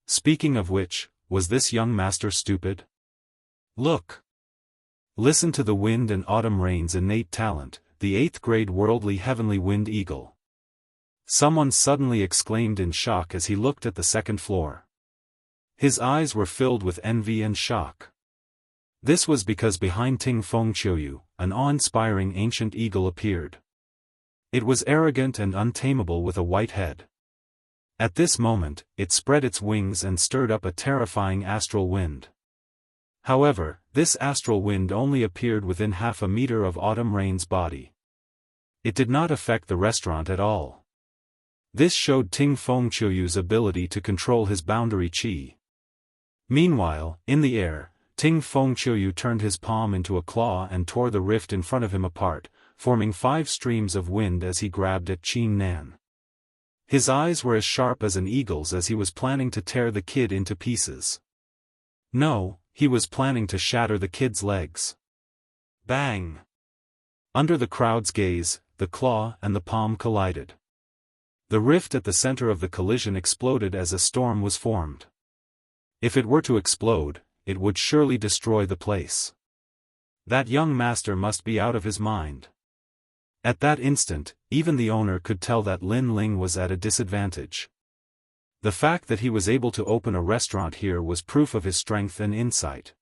Speaking of which, was this young master stupid? Look! Listen to the wind and autumn rain's innate talent, the 8th grade worldly heavenly wind eagle. Someone suddenly exclaimed in shock as he looked at the second floor. His eyes were filled with envy and shock. This was because behind Ting Fengqiuyu, an awe-inspiring ancient eagle appeared. It was arrogant and untamable with a white head. At this moment, it spread its wings and stirred up a terrifying astral wind. However, this astral wind only appeared within half a meter of Autumn Rain's body. It did not affect the restaurant at all. This showed Ting Fengqiuyu's ability to control his boundary qi. Meanwhile, in the air, Ting Fengqiuyu turned his palm into a claw and tore the rift in front of him apart, forming 5 streams of wind as he grabbed at Qin Nan. His eyes were as sharp as an eagle's as he was planning to tear the kid into pieces. No, he was planning to shatter the kid's legs. Bang! Under the crowd's gaze, the claw and the palm collided. The rift at the center of the collision exploded as a storm was formed. If it were to explode, it would surely destroy the place. That young master must be out of his mind. At that instant, even the owner could tell that Lin Ling was at a disadvantage. The fact that he was able to open a restaurant here was proof of his strength and insight.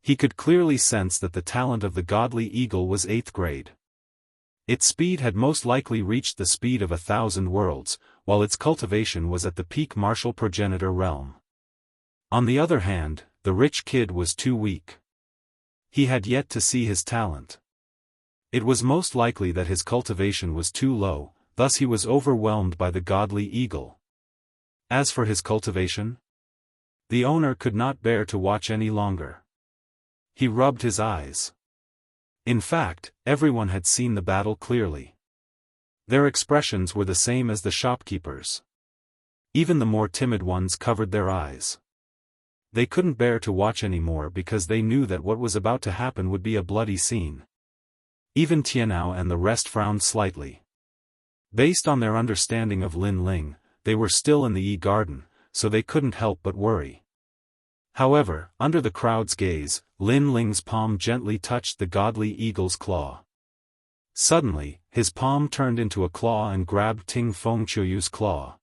He could clearly sense that the talent of the godly eagle was 8th grade. Its speed had most likely reached the speed of 1,000 worlds, while its cultivation was at the peak martial progenitor realm. On the other hand, the rich kid was too weak. He had yet to see his talent. It was most likely that his cultivation was too low, thus he was overwhelmed by the godly eagle. As for his cultivation, the owner could not bear to watch any longer. He rubbed his eyes. In fact, everyone had seen the battle clearly. Their expressions were the same as the shopkeepers. Even the more timid ones covered their eyes. They couldn't bear to watch anymore because they knew that what was about to happen would be a bloody scene. Even Tianao and the rest frowned slightly. Based on their understanding of Lin Ling, they were still in the Yi Garden, so they couldn't help but worry. However, under the crowd's gaze, Lin Ling's palm gently touched the godly eagle's claw. Suddenly, his palm turned into a claw and grabbed Ting Fengqiuyu's claw.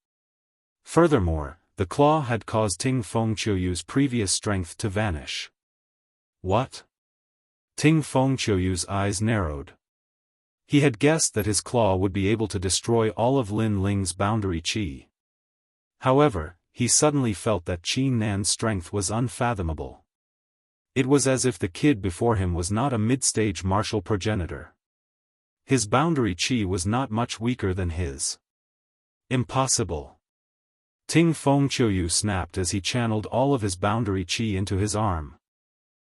Furthermore, the claw had caused Ting Fengqiuyu's previous strength to vanish. What? Ting Fengqiuyu's eyes narrowed. He had guessed that his claw would be able to destroy all of Lin Ling's boundary qi. However, he suddenly felt that Qi Nan's strength was unfathomable. It was as if the kid before him was not a mid-stage martial progenitor. His boundary qi was not much weaker than his. Impossible. Ting Fengqiuyu snapped as he channeled all of his boundary qi into his arm.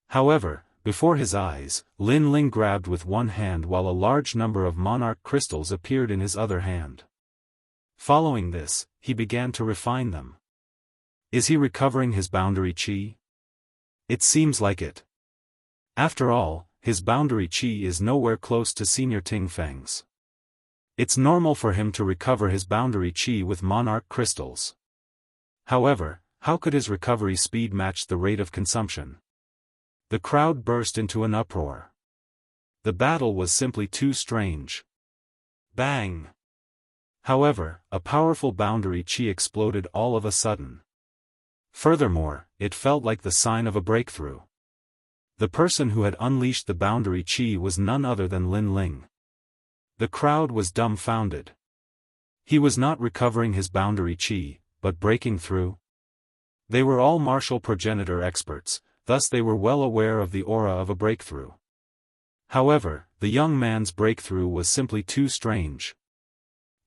However, before his eyes, Lin Ling grabbed with one hand while a large number of monarch crystals appeared in his other hand. Following this, he began to refine them. Is he recovering his boundary qi? It seems like it. After all, his boundary qi is nowhere close to Senior Ting Feng's. It's normal for him to recover his boundary qi with monarch crystals. However, how could his recovery speed match the rate of consumption? The crowd burst into an uproar. The battle was simply too strange. Bang! However, a powerful boundary qi exploded all of a sudden. Furthermore, it felt like the sign of a breakthrough. The person who had unleashed the boundary qi was none other than Lin Ling. The crowd was dumbfounded. He was not recovering his boundary qi, but breaking through. They were all martial progenitor experts, thus they were well aware of the aura of a breakthrough. However, the young man's breakthrough was simply too strange.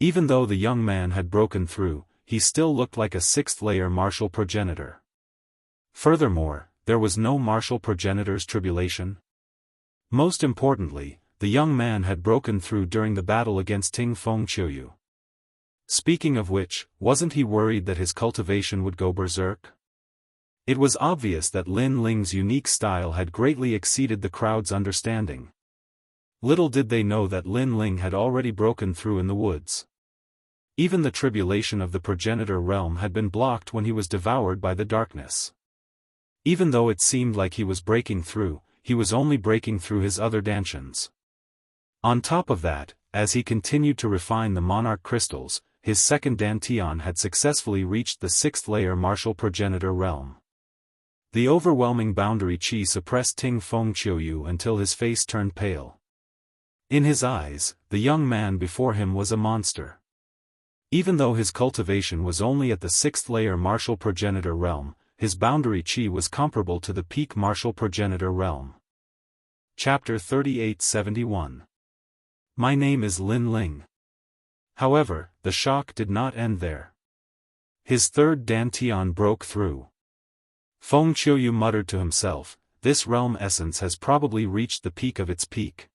Even though the young man had broken through, he still looked like a 6th-layer martial progenitor. Furthermore, there was no martial progenitor's tribulation. Most importantly, the young man had broken through during the battle against Ting Fengqiuyu. Speaking of which, wasn't he worried that his cultivation would go berserk? It was obvious that Lin Ling's unique style had greatly exceeded the crowd's understanding. Little did they know that Lin Ling had already broken through in the woods. Even the tribulation of the progenitor realm had been blocked when he was devoured by the darkness. Even though it seemed like he was breaking through, he was only breaking through his other dantians. On top of that, as he continued to refine the monarch crystals, his second dantian had successfully reached the 6th-layer martial progenitor realm. The overwhelming boundary qi suppressed Ting Fengqiuyu until his face turned pale. In his eyes, the young man before him was a monster. Even though his cultivation was only at the 6th-layer martial progenitor realm, his boundary qi was comparable to the peak martial progenitor realm. Chapter 3871. My name is Lin Ling. However, the shock did not end there. His third dantian broke through. Fengqiuyu muttered to himself, this realm essence has probably reached the peak of its peak.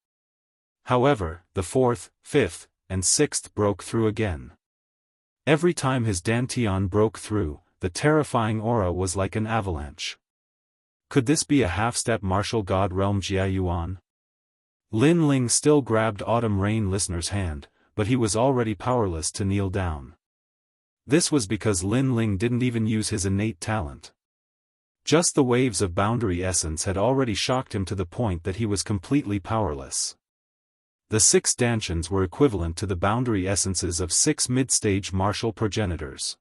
However, the 4th, 5th, and 6th broke through again. Every time his dantian broke through, the terrifying aura was like an avalanche. Could this be a half-step martial god realm Jiayuan? Lin Ling still grabbed Autumn Rain Listener's hand, but he was already powerless to kneel down. This was because Lin Ling didn't even use his innate talent. Just the waves of boundary essence had already shocked him to the point that he was completely powerless. The 6 dantians were equivalent to the boundary essences of 6 mid-stage martial progenitors.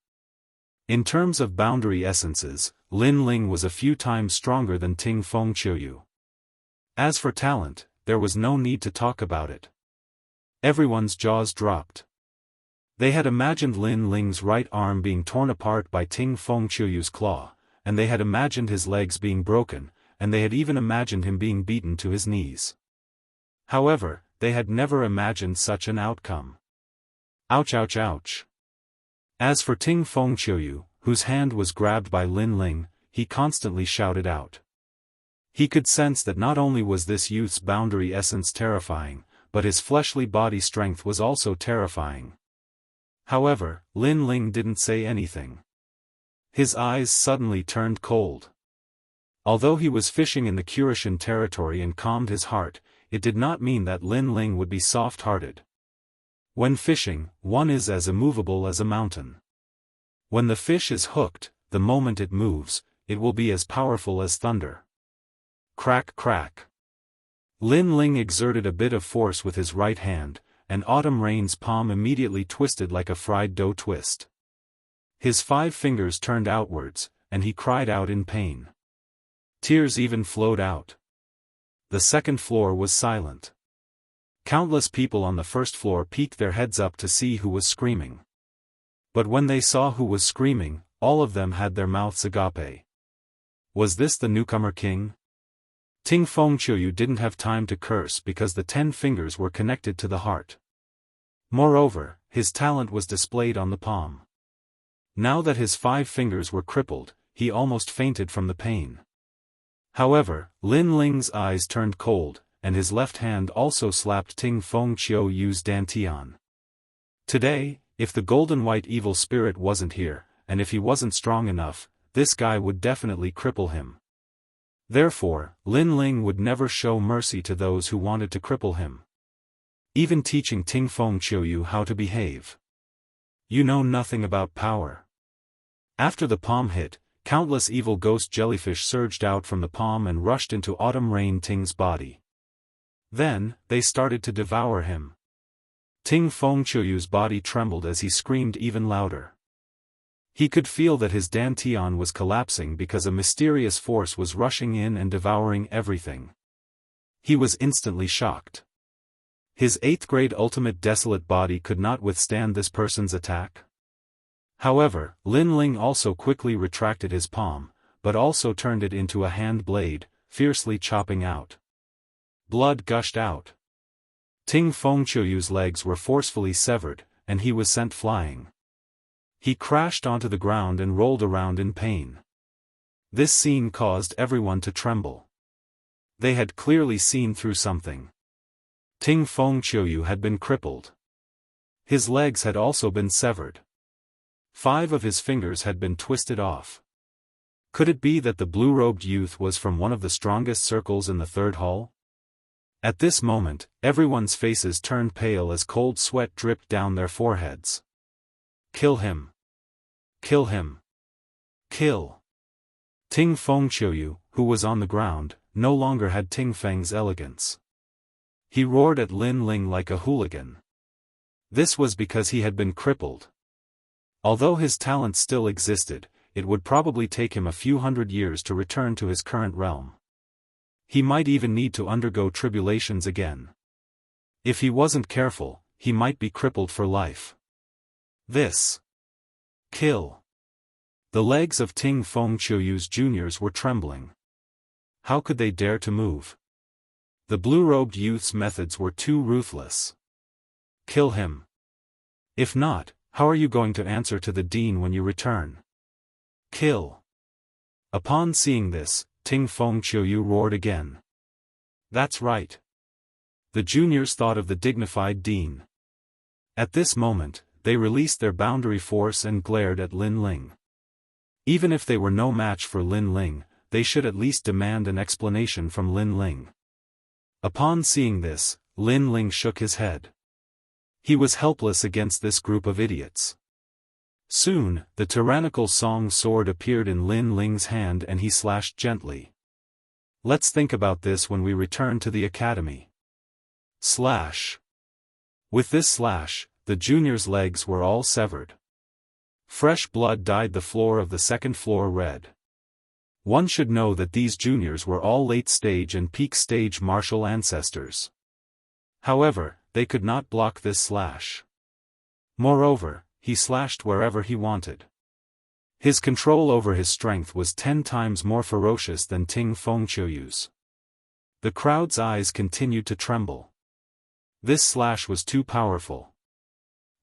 In terms of boundary essences, Lin Ling was a few times stronger than Ting Fengqiuyu. As for talent, there was no need to talk about it. Everyone's jaws dropped. They had imagined Lin Ling's right arm being torn apart by Ting Fengqiuyu's claw, and they had imagined his legs being broken, and they had even imagined him being beaten to his knees. However, they had never imagined such an outcome. Ouch ouch ouch. As for Ting Fengqiuyu, whose hand was grabbed by Lin Ling, he constantly shouted out. He could sense that not only was this youth's boundary essence terrifying, but his fleshly body strength was also terrifying. However, Lin Ling didn't say anything. His eyes suddenly turned cold. Although he was fishing in the Kurishin territory and calmed his heart, it did not mean that Lin Ling would be soft-hearted. When fishing, one is as immovable as a mountain. When the fish is hooked, the moment it moves, it will be as powerful as thunder. Crack crack. Lin Ling exerted a bit of force with his right hand, and Autumn Rain's palm immediately twisted like a fried dough twist. His 5 fingers turned outwards, and he cried out in pain. Tears even flowed out. The second floor was silent. Countless people on the first floor peeked their heads up to see who was screaming. But when they saw who was screaming, all of them had their mouths agape. Was this the newcomer king? Ting Fengqiuyu didn't have time to curse because the 10 fingers were connected to the heart. Moreover, his talent was displayed on the palm. Now that his 5 fingers were crippled, he almost fainted from the pain. However, Lin Ling's eyes turned cold, and his left hand also slapped Ting Fengqiuyu's dantian. Today, if the golden white evil spirit wasn't here, and if he wasn't strong enough, this guy would definitely cripple him. Therefore, Lin Ling would never show mercy to those who wanted to cripple him. Even teaching Ting Fengqiuyu how to behave. You know nothing about power. After the palm hit, countless evil ghost jellyfish surged out from the palm and rushed into Autumn Rain Ting's body. Then, they started to devour him. Ting Fengqiuyu's body trembled as he screamed even louder. He could feel that his dantian was collapsing because a mysterious force was rushing in and devouring everything. He was instantly shocked. His 8th grade ultimate desolate body could not withstand this person's attack. However, Lin Ling also quickly retracted his palm, but also turned it into a hand blade, fiercely chopping out. Blood gushed out. Ting Fengqiuyu's legs were forcefully severed, and he was sent flying. He crashed onto the ground and rolled around in pain. This scene caused everyone to tremble. They had clearly seen through something. Ting Fengqiuyu had been crippled. His legs had also been severed. 5 of his fingers had been twisted off. Could it be that the blue-robed youth was from one of the strongest circles in the 3rd hall? At this moment, everyone's faces turned pale as cold sweat dripped down their foreheads. Kill him! Kill him! Kill! Ting Fengqiuyu, who was on the ground, no longer had Ting Feng's elegance. He roared at Lin Ling like a hooligan. This was because he had been crippled. Although his talent still existed, it would probably take him a few hundred years to return to his current realm. He might even need to undergo tribulations again. If he wasn't careful, he might be crippled for life. This. Kill. The legs of Ting Fengqiuyu's juniors were trembling. How could they dare to move? The blue-robed youth's methods were too ruthless. Kill him. If not, how are you going to answer to the dean when you return? Kill. Upon seeing this, Ting Fengqiuyu roared again. That's right. The juniors thought of the dignified dean. At this moment, they released their boundary force and glared at Lin Ling. Even if they were no match for Lin Ling, they should at least demand an explanation from Lin Ling. Upon seeing this, Lin Ling shook his head. He was helpless against this group of idiots. Soon, the tyrannical song sword appeared in Lin Ling's hand and he slashed gently. Let's think about this when we return to the academy. Slash. With this slash, the juniors' legs were all severed. Fresh blood dyed the floor of the second floor red. One should know that these juniors were all late-stage and peak-stage martial ancestors. However, they could not block this slash. Moreover, he slashed wherever he wanted. His control over his strength was 10 times more ferocious than Ting Fengqiuyu's. The crowd's eyes continued to tremble. This slash was too powerful.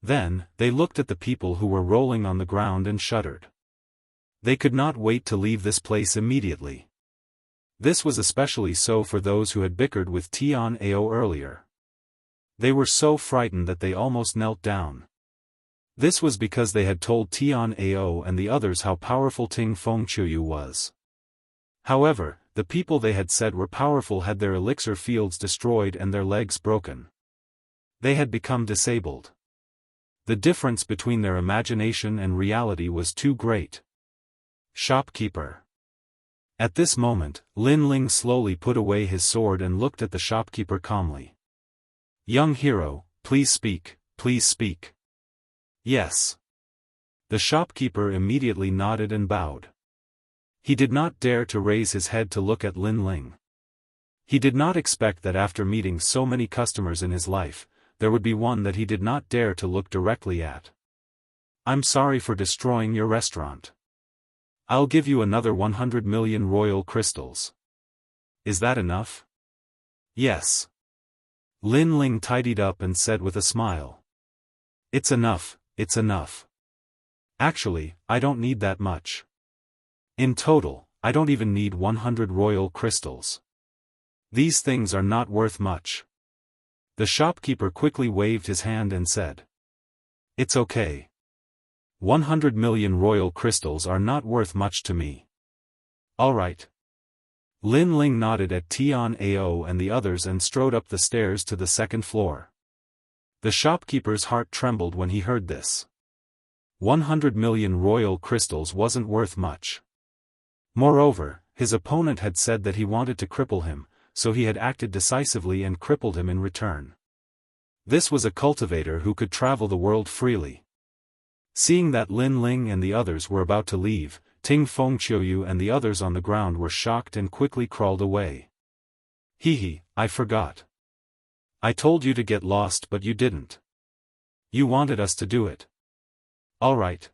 Then, they looked at the people who were rolling on the ground and shuddered. They could not wait to leave this place immediately. This was especially so for those who had bickered with Tian Ao earlier. They were so frightened that they almost knelt down. This was because they had told Tian Ao and the others how powerful Ting Fengqiuyu was. However, the people they had said were powerful had their elixir fields destroyed and their legs broken. They had become disabled. The difference between their imagination and reality was too great. Shopkeeper. At this moment, Lin Ling slowly put away his sword and looked at the shopkeeper calmly. Young hero, please speak, please speak. Yes. The shopkeeper immediately nodded and bowed. He did not dare to raise his head to look at Lin Ling. He did not expect that after meeting so many customers in his life, there would be one that he did not dare to look directly at. I'm sorry for destroying your restaurant. I'll give you another 100 million royal crystals. Is that enough? Yes. Lin Ling tidied up and said with a smile. It's enough, it's enough. Actually, I don't need that much. In total, I don't even need 100 royal crystals. These things are not worth much. The shopkeeper quickly waved his hand and said. It's okay. 100 million royal crystals are not worth much to me. All right. Lin Ling nodded at Tian Ao and the others and strode up the stairs to the second floor. The shopkeeper's heart trembled when he heard this. 100 million royal crystals wasn't worth much. Moreover, his opponent had said that he wanted to cripple him, so he had acted decisively and crippled him in return. This was a cultivator who could travel the world freely. Seeing that Lin Ling and the others were about to leave, Ting Fengqiuyu and the others on the ground were shocked and quickly crawled away. Hehe, I forgot. I told you to get lost but you didn't. You wanted us to do it. All right.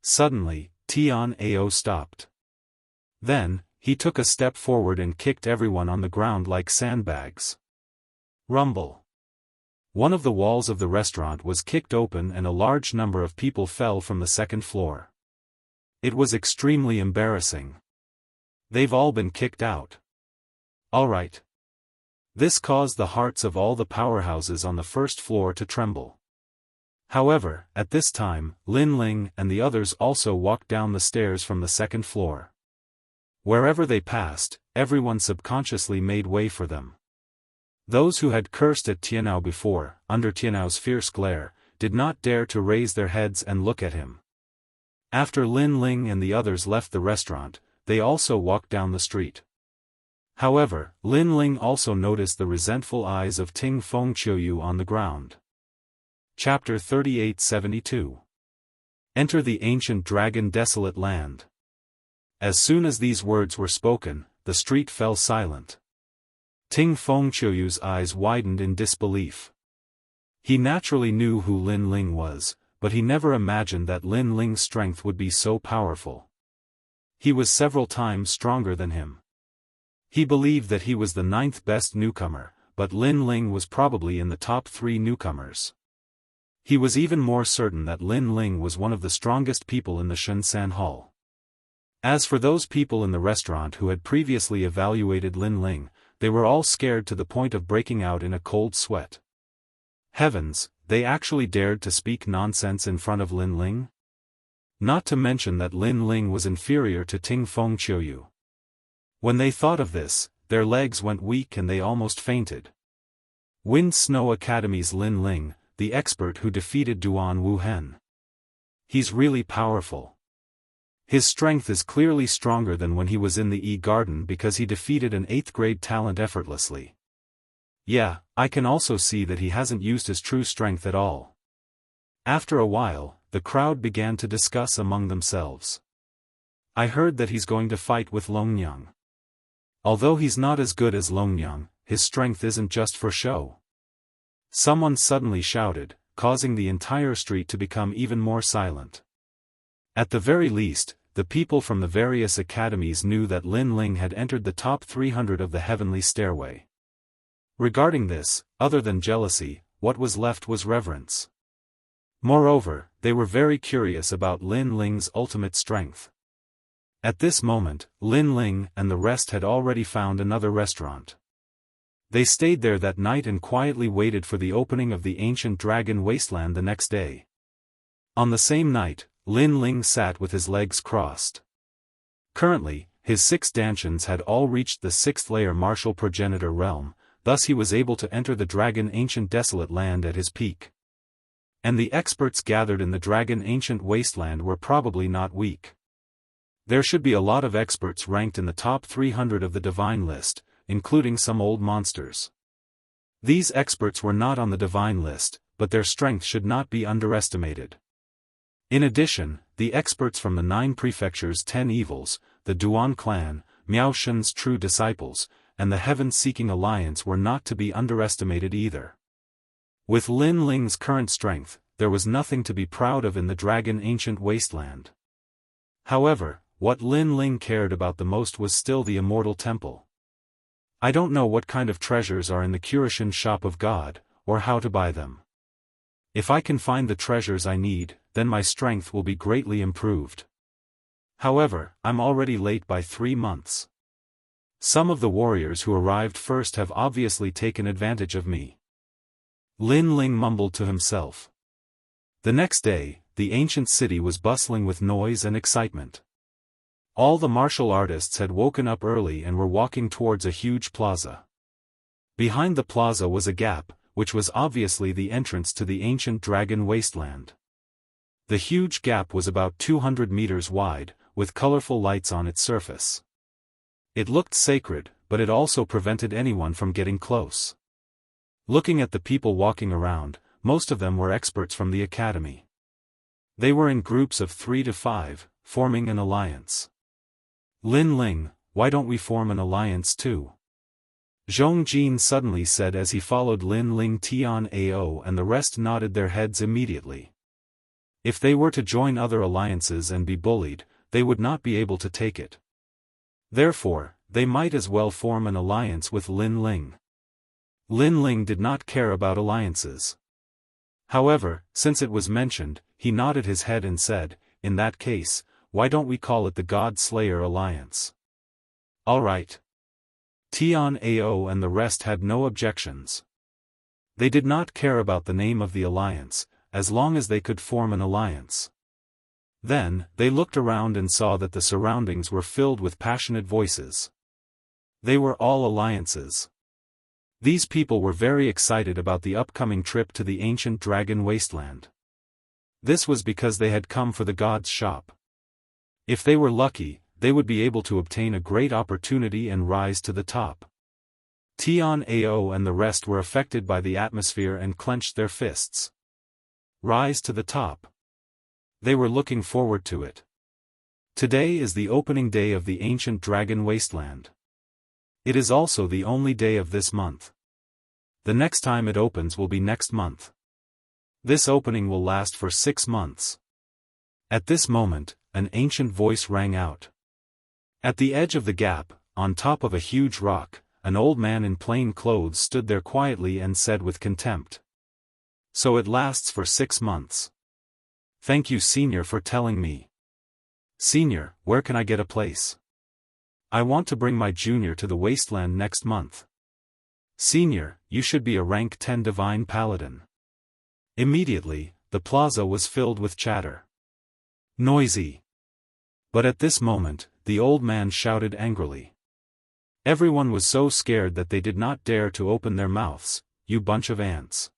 Suddenly, Tian Ao stopped. Then, he took a step forward and kicked everyone on the ground like sandbags. Rumble. One of the walls of the restaurant was kicked open and a large number of people fell from the second floor. It was extremely embarrassing. They've all been kicked out. All right. This caused the hearts of all the powerhouses on the first floor to tremble. However, at this time, Lin Ling and the others also walked down the stairs from the second floor. Wherever they passed, everyone subconsciously made way for them. Those who had cursed at Tianao before, under Tianao's fierce glare, did not dare to raise their heads and look at him. After Lin Ling and the others left the restaurant, they also walked down the street. However, Lin Ling also noticed the resentful eyes of Ting Fengqiuyu on the ground. Chapter 3872. Enter the ancient dragon desolate land. As soon as these words were spoken, the street fell silent. Ting Fengqiuyu's eyes widened in disbelief. He naturally knew who Lin Ling was, but he never imagined that Lin Ling's strength would be so powerful. He was several times stronger than him. He believed that he was the 9th best newcomer, but Lin Ling was probably in the top 3 newcomers. He was even more certain that Lin Ling was one of the strongest people in the Shunsan Hall. As for those people in the restaurant who had previously evaluated Lin Ling, they were all scared to the point of breaking out in a cold sweat. Heavens, they actually dared to speak nonsense in front of Lin Ling? Not to mention that Lin Ling was inferior to Ting Fengqiuyu. When they thought of this, their legs went weak and they almost fainted. Wind Snow Academy's Lin Ling, the expert who defeated Duan Wuhen. He's really powerful. His strength is clearly stronger than when he was in the E-Garden because he defeated an 8th grade talent effortlessly. Yeah, I can also see that he hasn't used his true strength at all. After a while, the crowd began to discuss among themselves. I heard that he's going to fight with Longyang. Although he's not as good as Longyang, his strength isn't just for show. Someone suddenly shouted, causing the entire street to become even more silent. At the very least, the people from the various academies knew that Lin Ling had entered the top 300 of the heavenly stairway. Regarding this, other than jealousy, what was left was reverence. Moreover, they were very curious about Lin Ling's ultimate strength. At this moment, Lin Ling and the rest had already found another restaurant. They stayed there that night and quietly waited for the opening of the ancient dragon wasteland the next day. On the same night, Lin Ling sat with his legs crossed. Currently, his 6 dantians had all reached the 6th layer martial progenitor realm, thus he was able to enter the dragon ancient desolate land at his peak. And the experts gathered in the dragon ancient wasteland were probably not weak. There should be a lot of experts ranked in the top 300 of the divine list, including some old monsters. These experts were not on the divine list, but their strength should not be underestimated. In addition, the experts from the 9 prefectures' 10 evils, the Duan clan, Miao Shen's true disciples, and the heaven-seeking alliance were not to be underestimated either. With Lin Ling's current strength, there was nothing to be proud of in the dragon ancient wasteland. However, what Lin Ling cared about the most was still the immortal temple. I don't know what kind of treasures are in the Kurishin shop of God, or how to buy them. If I can find the treasures I need, then my strength will be greatly improved. However, I'm already late by 3 months. Some of the warriors who arrived first have obviously taken advantage of me. Lin Ling mumbled to himself. The next day, the ancient city was bustling with noise and excitement. All the martial artists had woken up early and were walking towards a huge plaza. Behind the plaza was a gap, which was obviously the entrance to the ancient dragon wasteland. The huge gap was about 200 meters wide, with colorful lights on its surface. It looked sacred, but it also prevented anyone from getting close. Looking at the people walking around, most of them were experts from the academy. They were in groups of 3 to 5, forming an alliance. Lin Ling, why don't we form an alliance too? Zhong Jin suddenly said as he followed Lin Ling Tian Ao, and the rest nodded their heads immediately. If they were to join other alliances and be bullied, they would not be able to take it. Therefore, they might as well form an alliance with Lin Ling. Lin Ling did not care about alliances. However, since it was mentioned, he nodded his head and said, in that case, why don't we call it the God Slayer Alliance? All right. Tian Ao and the rest had no objections. They did not care about the name of the alliance, as long as they could form an alliance. Then, they looked around and saw that the surroundings were filled with passionate voices. They were all alliances. These people were very excited about the upcoming trip to the ancient dragon wasteland. This was because they had come for the god's shop. If they were lucky, they would be able to obtain a great opportunity and rise to the top. Tian Ao and the rest were affected by the atmosphere and clenched their fists. Rise to the top. They were looking forward to it. Today is the opening day of the ancient dragon wasteland. It is also the only day of this month. The next time it opens will be next month. This opening will last for 6 months. At this moment, an ancient voice rang out. At the edge of the gap, on top of a huge rock, an old man in plain clothes stood there quietly and said with contempt. So it lasts for 6 months. Thank you, Senior, for telling me. Senior, where can I get a place? I want to bring my junior to the wasteland next month. Senior, you should be a rank 10 divine paladin. Immediately, the plaza was filled with chatter. Noisy. But at this moment, the old man shouted angrily. Everyone was so scared that they did not dare to open their mouths. You bunch of ants.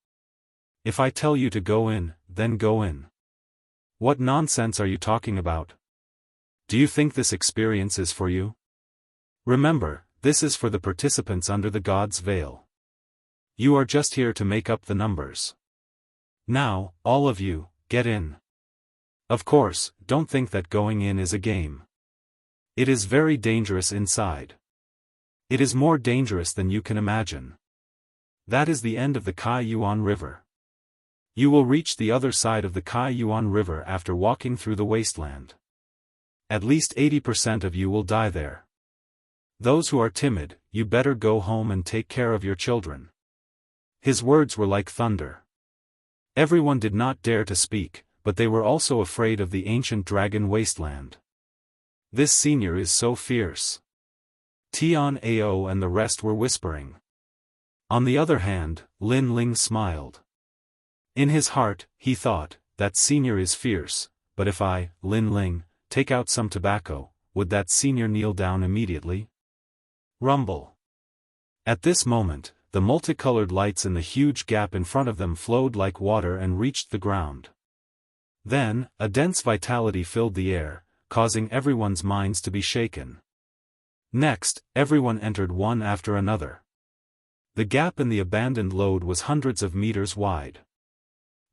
If I tell you to go in, then go in. What nonsense are you talking about? Do you think this experience is for you? Remember, this is for the participants under the God's veil. You are just here to make up the numbers. Now, all of you, get in. Of course, don't think that going in is a game. It is very dangerous inside. It is more dangerous than you can imagine. That is the end of the Kaiyuan River. You will reach the other side of the Kaiyuan River after walking through the wasteland. At least 80% of you will die there. Those who are timid, you better go home and take care of your children. His words were like thunder. Everyone did not dare to speak, but they were also afraid of the ancient dragon wasteland. This senior is so fierce. Tian Ao and the rest were whispering. On the other hand, Lin Ling smiled. In his heart, he thought, that senior is fierce, but if I, Lin Ling, take out some tobacco, would that senior kneel down immediately? Rumble. At this moment, the multicolored lights in the huge gap in front of them flowed like water and reached the ground. Then, a dense vitality filled the air, causing everyone's minds to be shaken. Next, everyone entered one after another. The gap in the abandoned lode was hundreds of meters wide.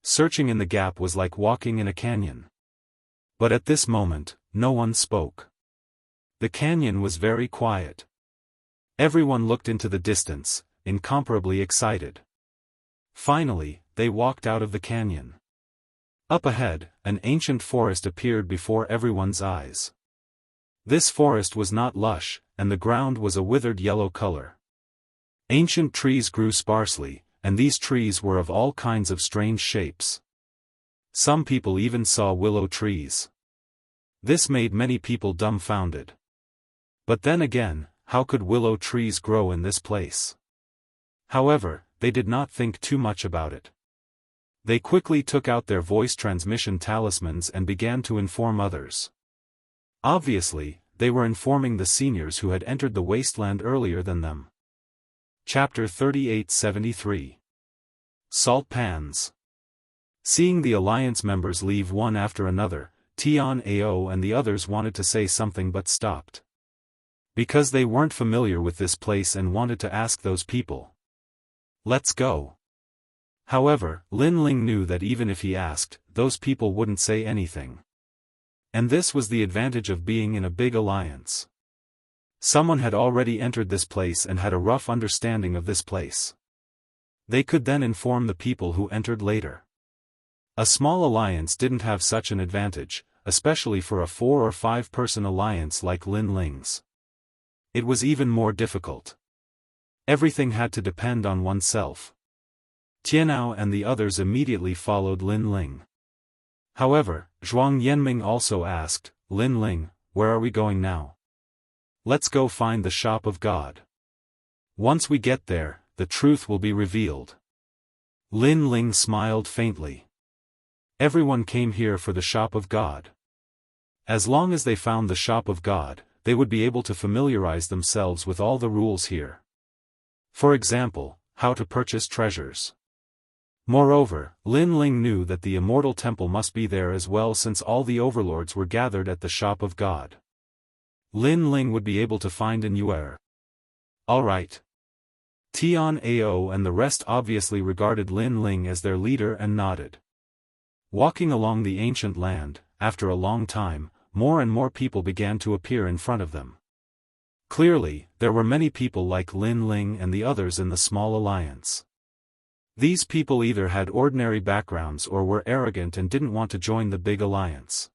Searching in the gap was like walking in a canyon. But at this moment, no one spoke. The canyon was very quiet. Everyone looked into the distance, incomparably excited. Finally, they walked out of the canyon. Up ahead, an ancient forest appeared before everyone's eyes. This forest was not lush, and the ground was a withered yellow color. Ancient trees grew sparsely, and these trees were of all kinds of strange shapes. Some people even saw willow trees. This made many people dumbfounded. But then again, how could willow trees grow in this place? However, they did not think too much about it. They quickly took out their voice transmission talismans and began to inform others. Obviously, they were informing the seniors who had entered the wasteland earlier than them. Chapter 3873. Salt Pans. Seeing the alliance members leave one after another, Tian Ao and the others wanted to say something but stopped. Because they weren't familiar with this place and wanted to ask those people. Let's go. However, Lin Ling knew that even if he asked, those people wouldn't say anything. And this was the advantage of being in a big alliance. Someone had already entered this place and had a rough understanding of this place. They could then inform the people who entered later. A small alliance didn't have such an advantage, especially for a 4 or 5 person alliance like Lin Ling's. It was even more difficult. Everything had to depend on oneself. Tianao and the others immediately followed Lin Ling. However, Zhuang Yanming also asked, Lin Ling, where are we going now? Let's go find the shop of God. Once we get there, the truth will be revealed. Lin Ling smiled faintly. Everyone came here for the shop of God. As long as they found the shop of God, they would be able to familiarize themselves with all the rules here. For example, how to purchase treasures. Moreover, Lin Ling knew that the Immortal Temple must be there as well since all the overlords were gathered at the shop of God. Lin Ling would be able to find an Yuer. Alright. Tian Ao and the rest obviously regarded Lin Ling as their leader and nodded. Walking along the ancient land, after a long time, more and more people began to appear in front of them. Clearly, there were many people like Lin Ling and the others in the small alliance. These people either had ordinary backgrounds or were arrogant and didn't want to join the big alliance.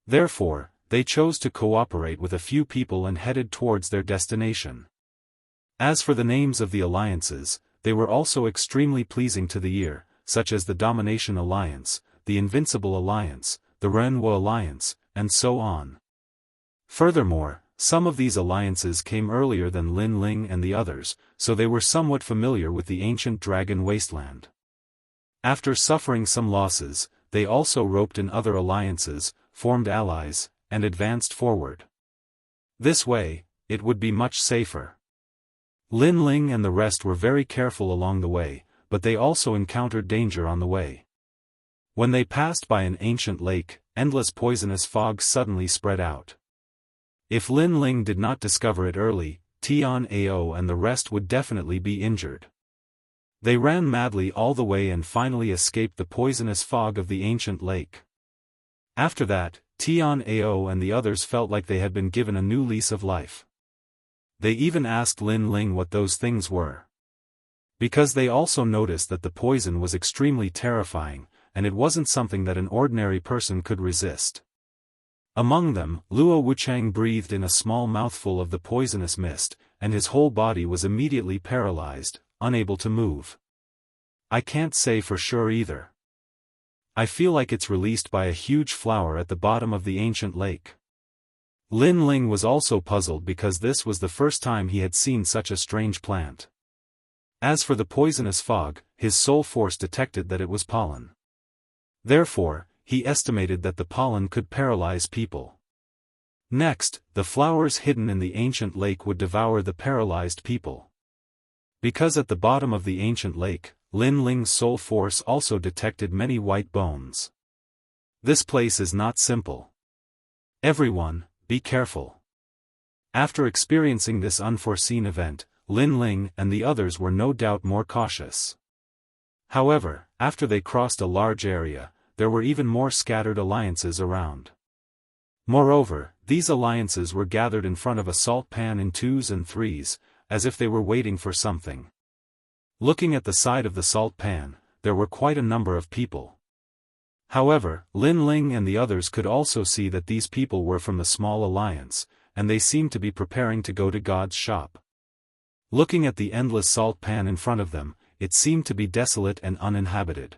Therefore, they chose to cooperate with a few people and headed towards their destination. As for the names of the alliances, they were also extremely pleasing to the ear, such as the Domination Alliance, the Invincible Alliance, the Renwo Alliance, and so on. Furthermore, some of these alliances came earlier than Lin Ling and the others, so they were somewhat familiar with the ancient dragon wasteland. After suffering some losses, they also roped in other alliances, formed allies, and advanced forward. This way, it would be much safer. Lin Ling and the rest were very careful along the way, but they also encountered danger on the way. When they passed by an ancient lake, endless poisonous fog suddenly spread out. If Lin Ling did not discover it early, Tian Ao and the rest would definitely be injured. They ran madly all the way and finally escaped the poisonous fog of the ancient lake. After that, Tian Ao and the others felt like they had been given a new lease of life. They even asked Lin Ling what those things were. Because they also noticed that the poison was extremely terrifying, and it wasn't something that an ordinary person could resist. Among them, Luo Wuchang breathed in a small mouthful of the poisonous mist, and his whole body was immediately paralyzed, unable to move. I can't say for sure either. I feel like it's released by a huge flower at the bottom of the ancient lake. Lin Ling was also puzzled because this was the first time he had seen such a strange plant. As for the poisonous fog, his soul force detected that it was pollen. Therefore, he estimated that the pollen could paralyze people. Next, the flowers hidden in the ancient lake would devour the paralyzed people. Because at the bottom of the ancient lake, Lin Ling's soul force also detected many white bones. This place is not simple. Everyone, be careful. After experiencing this unforeseen event, Lin Ling and the others were no doubt more cautious. However, after they crossed a large area, there were even more scattered alliances around. Moreover, these alliances were gathered in front of a salt pan in twos and threes, as if they were waiting for something. Looking at the side of the salt pan, there were quite a number of people. However, Lin Ling and the others could also see that these people were from the small alliance, and they seemed to be preparing to go to God's shop. Looking at the endless salt pan in front of them, it seemed to be desolate and uninhabited.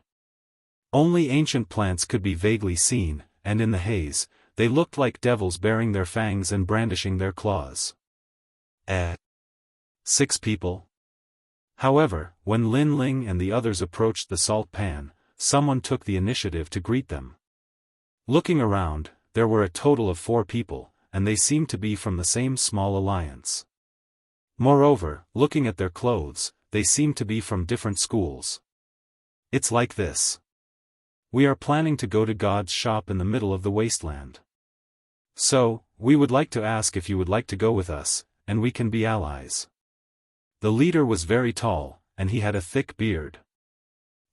Only ancient plants could be vaguely seen, and in the haze, they looked like devils baring their fangs and brandishing their claws. 6 people? However, when Lin Ling and the others approached the salt pan, someone took the initiative to greet them. Looking around, there were a total of 4 people, and they seemed to be from the same small alliance. Moreover, looking at their clothes, they seemed to be from different schools. It's like this. We are planning to go to God's shop in the middle of the wasteland. So, we would like to ask if you would like to go with us, and we can be allies. The leader was very tall, and he had a thick beard.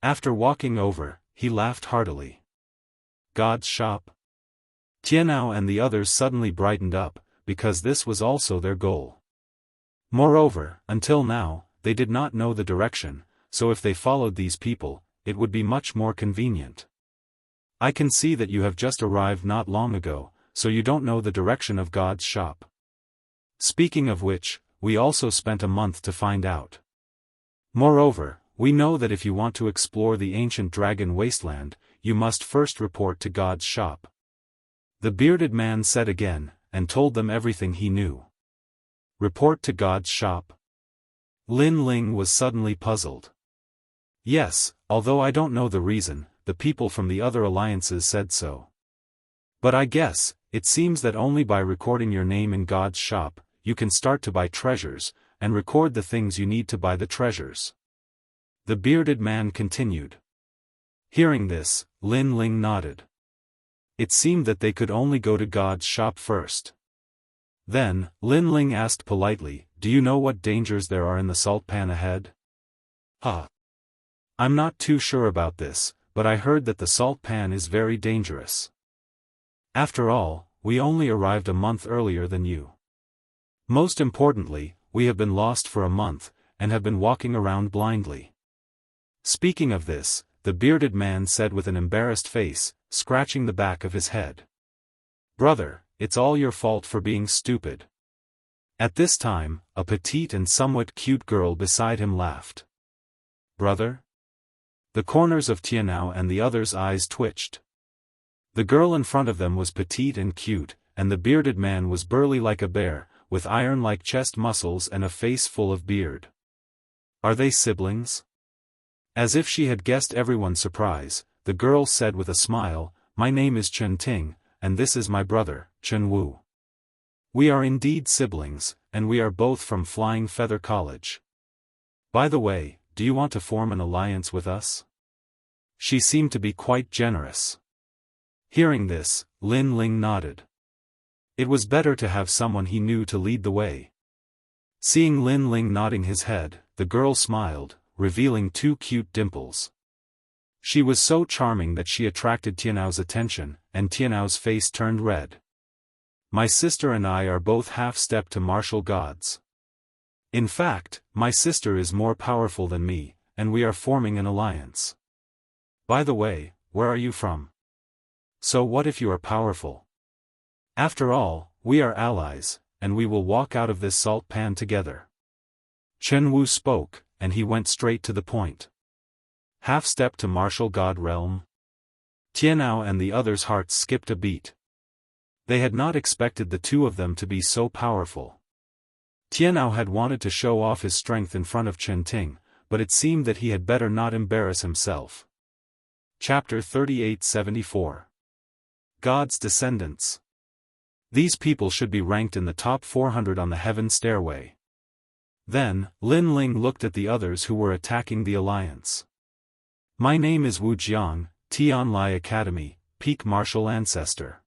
After walking over, he laughed heartily. God's shop? Tianao and the others suddenly brightened up, because this was also their goal. Moreover, until now, they did not know the direction, so if they followed these people, it would be much more convenient. I can see that you have just arrived not long ago, so you don't know the direction of God's shop. Speaking of which, we also spent a month to find out. Moreover, we know that if you want to explore the ancient dragon wasteland, you must first report to God's shop. The bearded man said again, and told them everything he knew. Report to God's shop? Lin Ling was suddenly puzzled. Yes, although I don't know the reason, the people from the other alliances said so. But I guess, it seems that only by recording your name in God's shop, you can start to buy treasures, and record the things you need to buy the treasures. The bearded man continued. Hearing this, Lin Ling nodded. It seemed that they could only go to God's shop first. Then, Lin Ling asked politely, do you know what dangers there are in the salt pan ahead? I'm not too sure about this, but I heard that the salt pan is very dangerous. After all, we only arrived a month earlier than you. Most importantly, we have been lost for a month, and have been walking around blindly. Speaking of this, the bearded man said with an embarrassed face, scratching the back of his head. Brother, it's all your fault for being stupid. At this time, a petite and somewhat cute girl beside him laughed. Brother? The corners of Tianao and the others' eyes twitched. The girl in front of them was petite and cute, and the bearded man was burly like a bear, with iron-like chest muscles and a face full of beard. Are they siblings? As if she had guessed everyone's surprise, the girl said with a smile, my name is Chen Ting, and this is my brother, Chen Wu. We are indeed siblings, and we are both from Flying Feather College. By the way, do you want to form an alliance with us? She seemed to be quite generous. Hearing this, Lin Ling nodded. It was better to have someone he knew to lead the way. Seeing Lin Ling nodding his head, the girl smiled, revealing 2 cute dimples. She was so charming that she attracted Tianou's attention, and Tianou's face turned red. My sister and I are both half-step to martial gods. In fact, my sister is more powerful than me, and we are forming an alliance. By the way, where are you from? So what if you are powerful? After all, we are allies, and we will walk out of this salt pan together. Chen Wu spoke, and he went straight to the point. Half-step to martial god realm? Tianou and the others' hearts skipped a beat. They had not expected the two of them to be so powerful. Tianou had wanted to show off his strength in front of Chen Ting, but it seemed that he had better not embarrass himself. Chapter 3874. God's Descendants. These people should be ranked in the top 400 on the heaven stairway. Then, Lin Ling looked at the others who were attacking the alliance. My name is Wu Jiang, Tianlai Academy, Peak Martial Ancestor.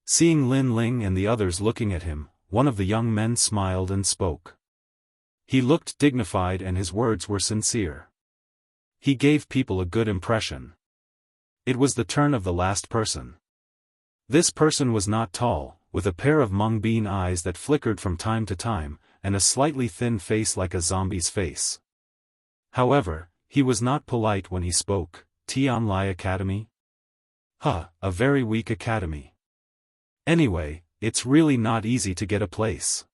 Seeing Lin Ling and the others looking at him, one of the young men smiled and spoke. He looked dignified and his words were sincere. He gave people a good impression. It was the turn of the last person. This person was not tall, with a pair of mung bean eyes that flickered from time to time, and a slightly thin face like a zombie's face. However, he was not polite when he spoke. Tianlai Academy? Huh, a very weak academy. Anyway, it's really not easy to get a place.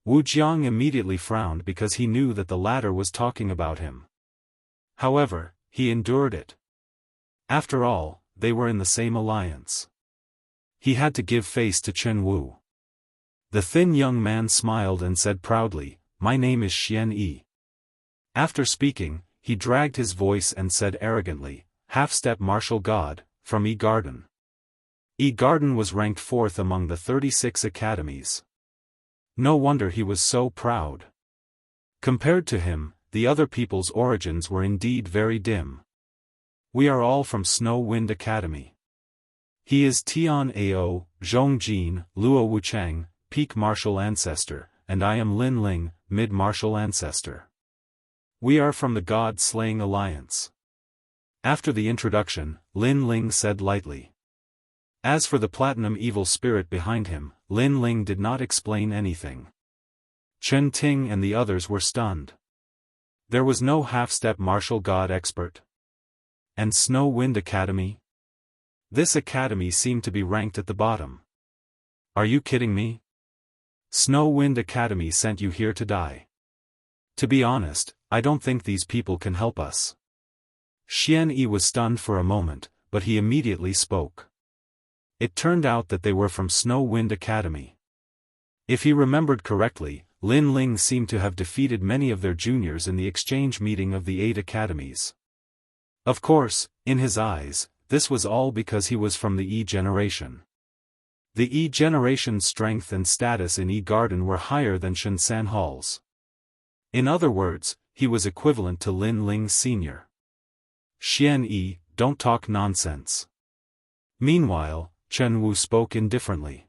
Wu Jiang immediately frowned because he knew that the latter was talking about him. However, he endured it. After all, they were in the same alliance. He had to give face to Chen Wu. The thin young man smiled and said proudly, "My name is Xian Yi." After speaking, he dragged his voice and said arrogantly, "Half-step martial god, from Yi Garden." Yi Garden was ranked 4th among the 36 academies. No wonder he was so proud. Compared to him, the other people's origins were indeed very dim. We are all from Snow Wind Academy. He is Tian Ao, Zhongjin, Luo Wuchang, Peak Martial Ancestor, and I am Lin Ling, Mid Martial Ancestor. We are from the God-Slaying Alliance. After the introduction, Lin Ling said lightly. As for the platinum evil spirit behind him, Lin Ling did not explain anything. Chen Ting and the others were stunned. There was no half-step martial god expert. And Snow Wind Academy? This academy seemed to be ranked at the bottom. Are you kidding me? Snow Wind Academy sent you here to die. To be honest, I don't think these people can help us. Xian Yi was stunned for a moment, but he immediately spoke. It turned out that they were from Snow Wind Academy. If he remembered correctly, Lin Ling seemed to have defeated many of their juniors in the exchange meeting of the 8 academies. Of course, in his eyes, this was all because he was from the Yi generation. The Yi generation's strength and status in Yi Garden were higher than Shensan Hall's. In other words, he was equivalent to Lin Ling's senior. Xian Yi, don't talk nonsense. Meanwhile, Chen Wu spoke indifferently.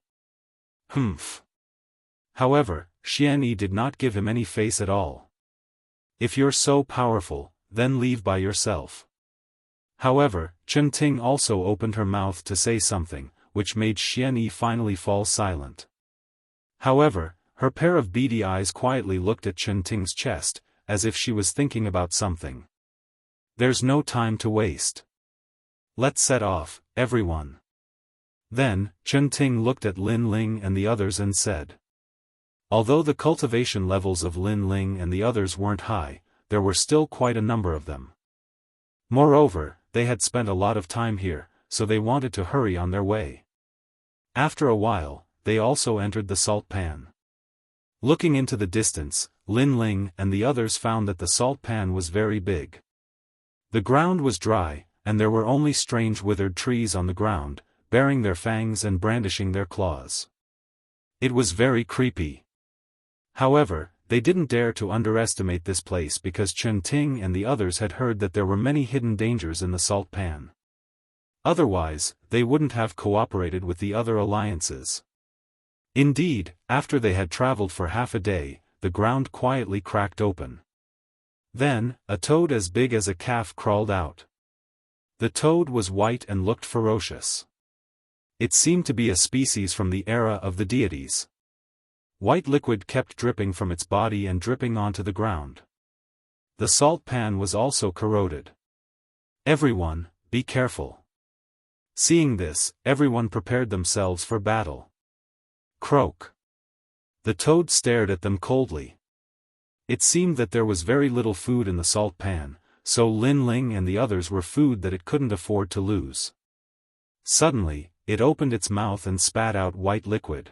Humph. However, Xian Yi did not give him any face at all. If you're so powerful, then leave by yourself. However, Chen Ting also opened her mouth to say something, which made Xian Yi finally fall silent. However, her pair of beady eyes quietly looked at Chen Ting's chest, as if she was thinking about something. There's no time to waste. Let's set off, everyone. Then, Chen Ting looked at Lin Ling and the others and said. Although the cultivation levels of Lin Ling and the others weren't high, there were still quite a number of them. Moreover, they had spent a lot of time here, so they wanted to hurry on their way. After a while, they also entered the salt pan. Looking into the distance, Lin Ling and the others found that the salt pan was very big. The ground was dry, and there were only strange withered trees on the ground, baring their fangs and brandishing their claws. It was very creepy. However, they didn't dare to underestimate this place because Chen Ting and the others had heard that there were many hidden dangers in the salt pan. Otherwise, they wouldn't have cooperated with the other alliances. Indeed, after they had traveled for half a day, the ground quietly cracked open. Then, a toad as big as a calf crawled out. The toad was white and looked ferocious. It seemed to be a species from the era of the deities. White liquid kept dripping from its body and dripping onto the ground. The salt pan was also corroded. "Everyone, be careful." Seeing this, everyone prepared themselves for battle. Croak. The toad stared at them coldly. It seemed that there was very little food in the salt pan, so Lin Ling and the others were food that it couldn't afford to lose. Suddenly, it opened its mouth and spat out white liquid.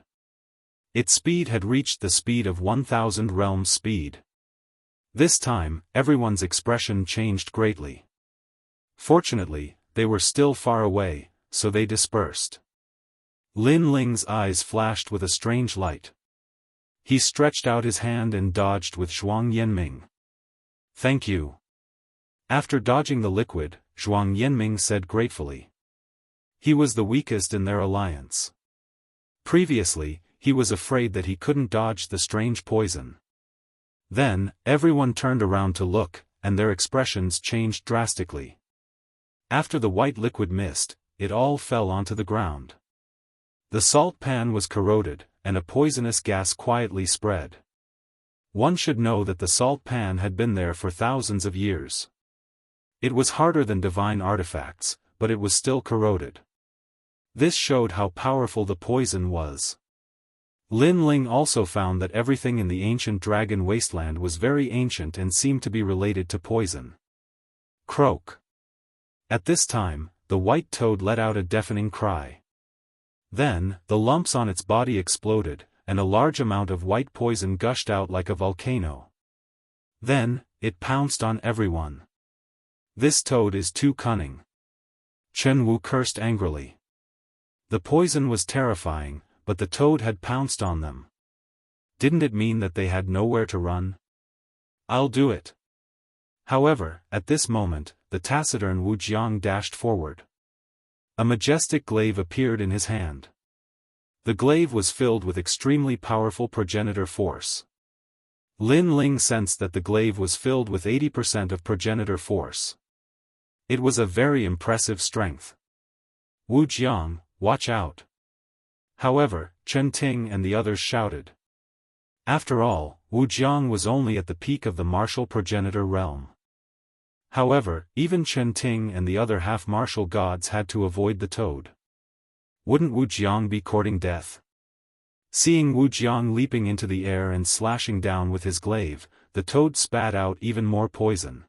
Its speed had reached the speed of 1,000 realms speed. This time, everyone's expression changed greatly. Fortunately, they were still far away, so they dispersed. Lin Ling's eyes flashed with a strange light. He stretched out his hand and dodged with Zhuang Yanming. "Thank you." After dodging the liquid, Zhuang Yanming said gratefully. He was the weakest in their alliance. Previously, he was afraid that he couldn't dodge the strange poison. Then, everyone turned around to look, and their expressions changed drastically. After the white liquid mist, it all fell onto the ground. The salt pan was corroded, and a poisonous gas quietly spread. One should know that the salt pan had been there for thousands of years. It was harder than divine artifacts, but it was still corroded. This showed how powerful the poison was. Lin Ling also found that everything in the ancient dragon wasteland was very ancient and seemed to be related to poison. Croak. At this time, the white toad let out a deafening cry. Then, the lumps on its body exploded, and a large amount of white poison gushed out like a volcano. Then, it pounced on everyone. "This toad is too cunning." Chen Wu cursed angrily. The poison was terrifying, but the toad had pounced on them. Didn't it mean that they had nowhere to run? "I'll do it." However, at this moment, the taciturn Wu Jiang dashed forward. A majestic glaive appeared in his hand. The glaive was filled with extremely powerful progenitor force. Lin Ling sensed that the glaive was filled with 80% of progenitor force. It was a very impressive strength. "Wu Jiang, watch out." However, Chen Ting and the others shouted. After all, Wu Jiang was only at the peak of the martial progenitor realm. However, even Chen Ting and the other half-martial gods had to avoid the toad. Wouldn't Wu Jiang be courting death? Seeing Wu Jiang leaping into the air and slashing down with his glaive, the toad spat out even more poison.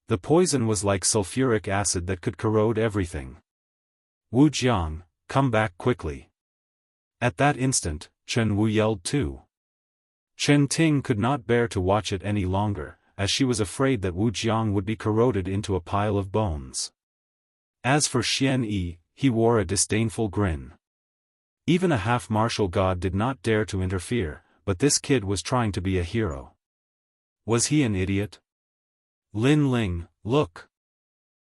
The poison was like sulfuric acid that could corrode everything. "Wu Jiang, come back quickly." At that instant, Chen Wu yelled too. Chen Ting could not bear to watch it any longer, as she was afraid that Wu Jiang would be corroded into a pile of bones. As for Xian Yi, he wore a disdainful grin. Even a half-martial god did not dare to interfere, but this kid was trying to be a hero. Was he an idiot? "Lin Ling, look."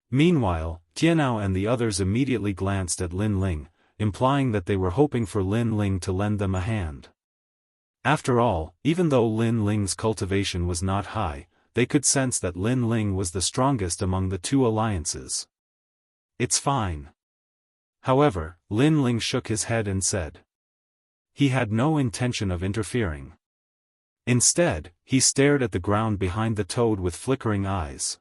Meanwhile, Tianao and the others immediately glanced at Lin Ling, implying that they were hoping for Lin Ling to lend them a hand. After all, even though Lin Ling's cultivation was not high, they could sense that Lin Ling was the strongest among the two alliances. "It's fine." However, Lin Ling shook his head and said. He had no intention of interfering. Instead, he stared at the ground behind the toad with flickering eyes.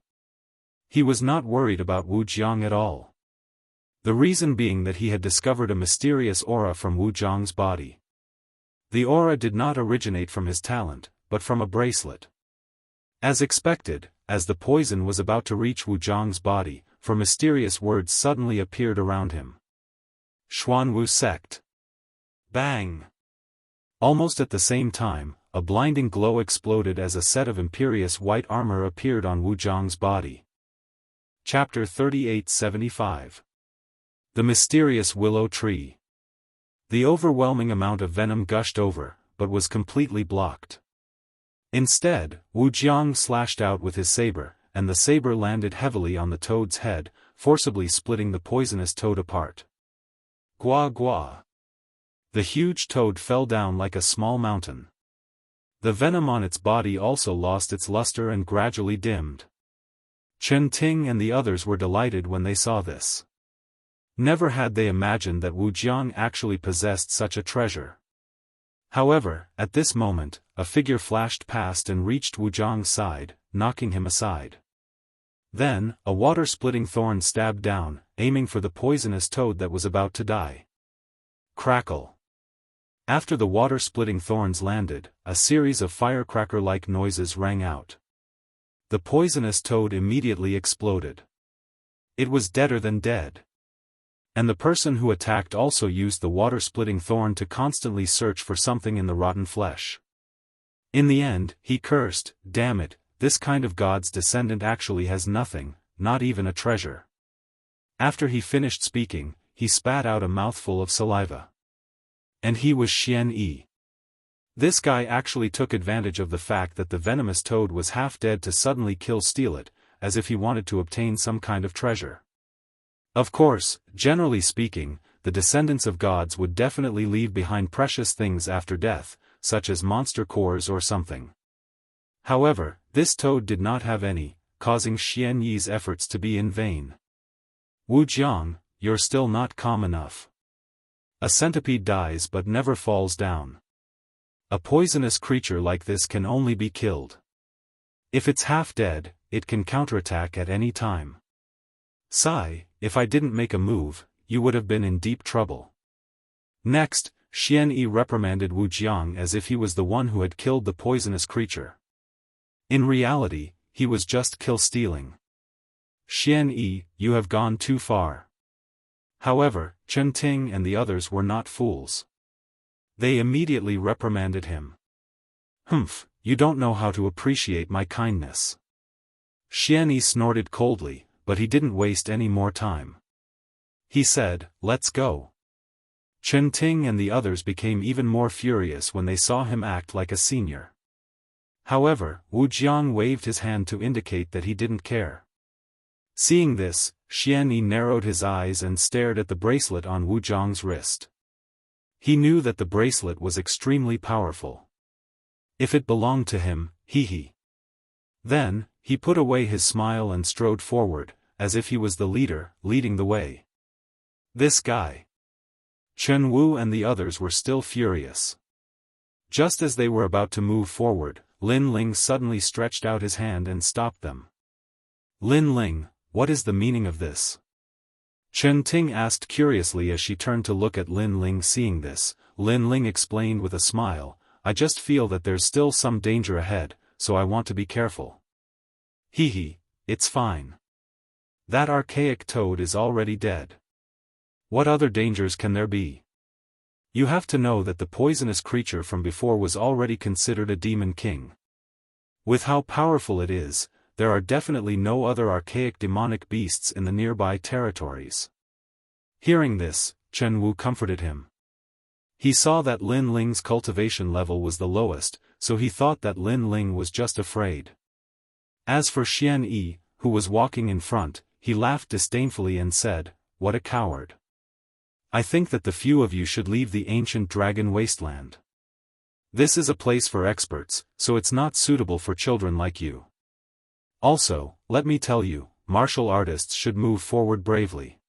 He was not worried about Wu Jiang at all. The reason being that he had discovered a mysterious aura from Wu Jiang's body. The aura did not originate from his talent, but from a bracelet. As expected, as the poison was about to reach Wu Jiang's body, for mysterious words suddenly appeared around him. Xuanwu sect. Bang! Almost at the same time, a blinding glow exploded as a set of imperious white armor appeared on Wu Jiang's body. Chapter 3875. The Mysterious Willow Tree. The overwhelming amount of venom gushed over, but was completely blocked. Instead, Wu Jiang slashed out with his saber, and the saber landed heavily on the toad's head, forcibly splitting the poisonous toad apart. Gua gua. The huge toad fell down like a small mountain. The venom on its body also lost its luster and gradually dimmed. Chen Ting and the others were delighted when they saw this. Never had they imagined that Wu Jiang actually possessed such a treasure. However, at this moment, a figure flashed past and reached Wu Jiang's side, knocking him aside. Then, a water-splitting thorn stabbed down, aiming for the poisonous toad that was about to die. Crackle. After the water-splitting thorns landed, a series of firecracker-like noises rang out. The poisonous toad immediately exploded. It was deader than dead. And the person who attacked also used the water-splitting thorn to constantly search for something in the rotten flesh. In the end, he cursed, "Damn it, this kind of god's descendant actually has nothing, not even a treasure." After he finished speaking, he spat out a mouthful of saliva. And he was Xian Yi. This guy actually took advantage of the fact that the venomous toad was half dead to suddenly steal it, as if he wanted to obtain some kind of treasure. Of course, generally speaking, the descendants of gods would definitely leave behind precious things after death, such as monster cores or something. However, this toad did not have any, causing Xian Yi's efforts to be in vain. "Wu Jiang, you're still not calm enough. A centipede dies but never falls down. A poisonous creature like this can only be killed. If it's half dead, it can counterattack at any time. Sigh, if I didn't make a move, you would have been in deep trouble." Next, Xian Yi reprimanded Wu Jiang as if he was the one who had killed the poisonous creature. In reality, he was just kill-stealing. "Xian Yi, you have gone too far." However, Chen Ting and the others were not fools. They immediately reprimanded him. "Humph, you don't know how to appreciate my kindness." Xian Yi snorted coldly, but he didn't waste any more time. He said, "Let's go." Chen Ting and the others became even more furious when they saw him act like a senior. However, Wu Jiang waved his hand to indicate that he didn't care. Seeing this, Xian Yi narrowed his eyes and stared at the bracelet on Wu Jiang's wrist. He knew that the bracelet was extremely powerful. If it belonged to him, he. Then, he put away his smile and strode forward, as if he was the leader, leading the way. This guy. Chen Wu and the others were still furious. Just as they were about to move forward, Lin Ling suddenly stretched out his hand and stopped them. "Lin Ling, what is the meaning of this?" Chen Ting asked curiously as she turned to look at Lin Ling. Seeing this, Lin Ling explained with a smile, "I just feel that there's still some danger ahead, so I want to be careful." It's fine. That archaic toad is already dead. What other dangers can there be? You have to know that the poisonous creature from before was already considered a demon king. With how powerful it is, there are definitely no other archaic demonic beasts in the nearby territories. Hearing this, Chen Wu comforted him. He saw that Lin Ling's cultivation level was the lowest, so he thought that Lin Ling was just afraid. As for Xian Yi, who was walking in front, he laughed disdainfully and said, "What a coward. I think that the few of you should leave the ancient dragon wasteland. This is a place for experts, so it's not suitable for children like you. Also, let me tell you, martial artists should move forward bravely.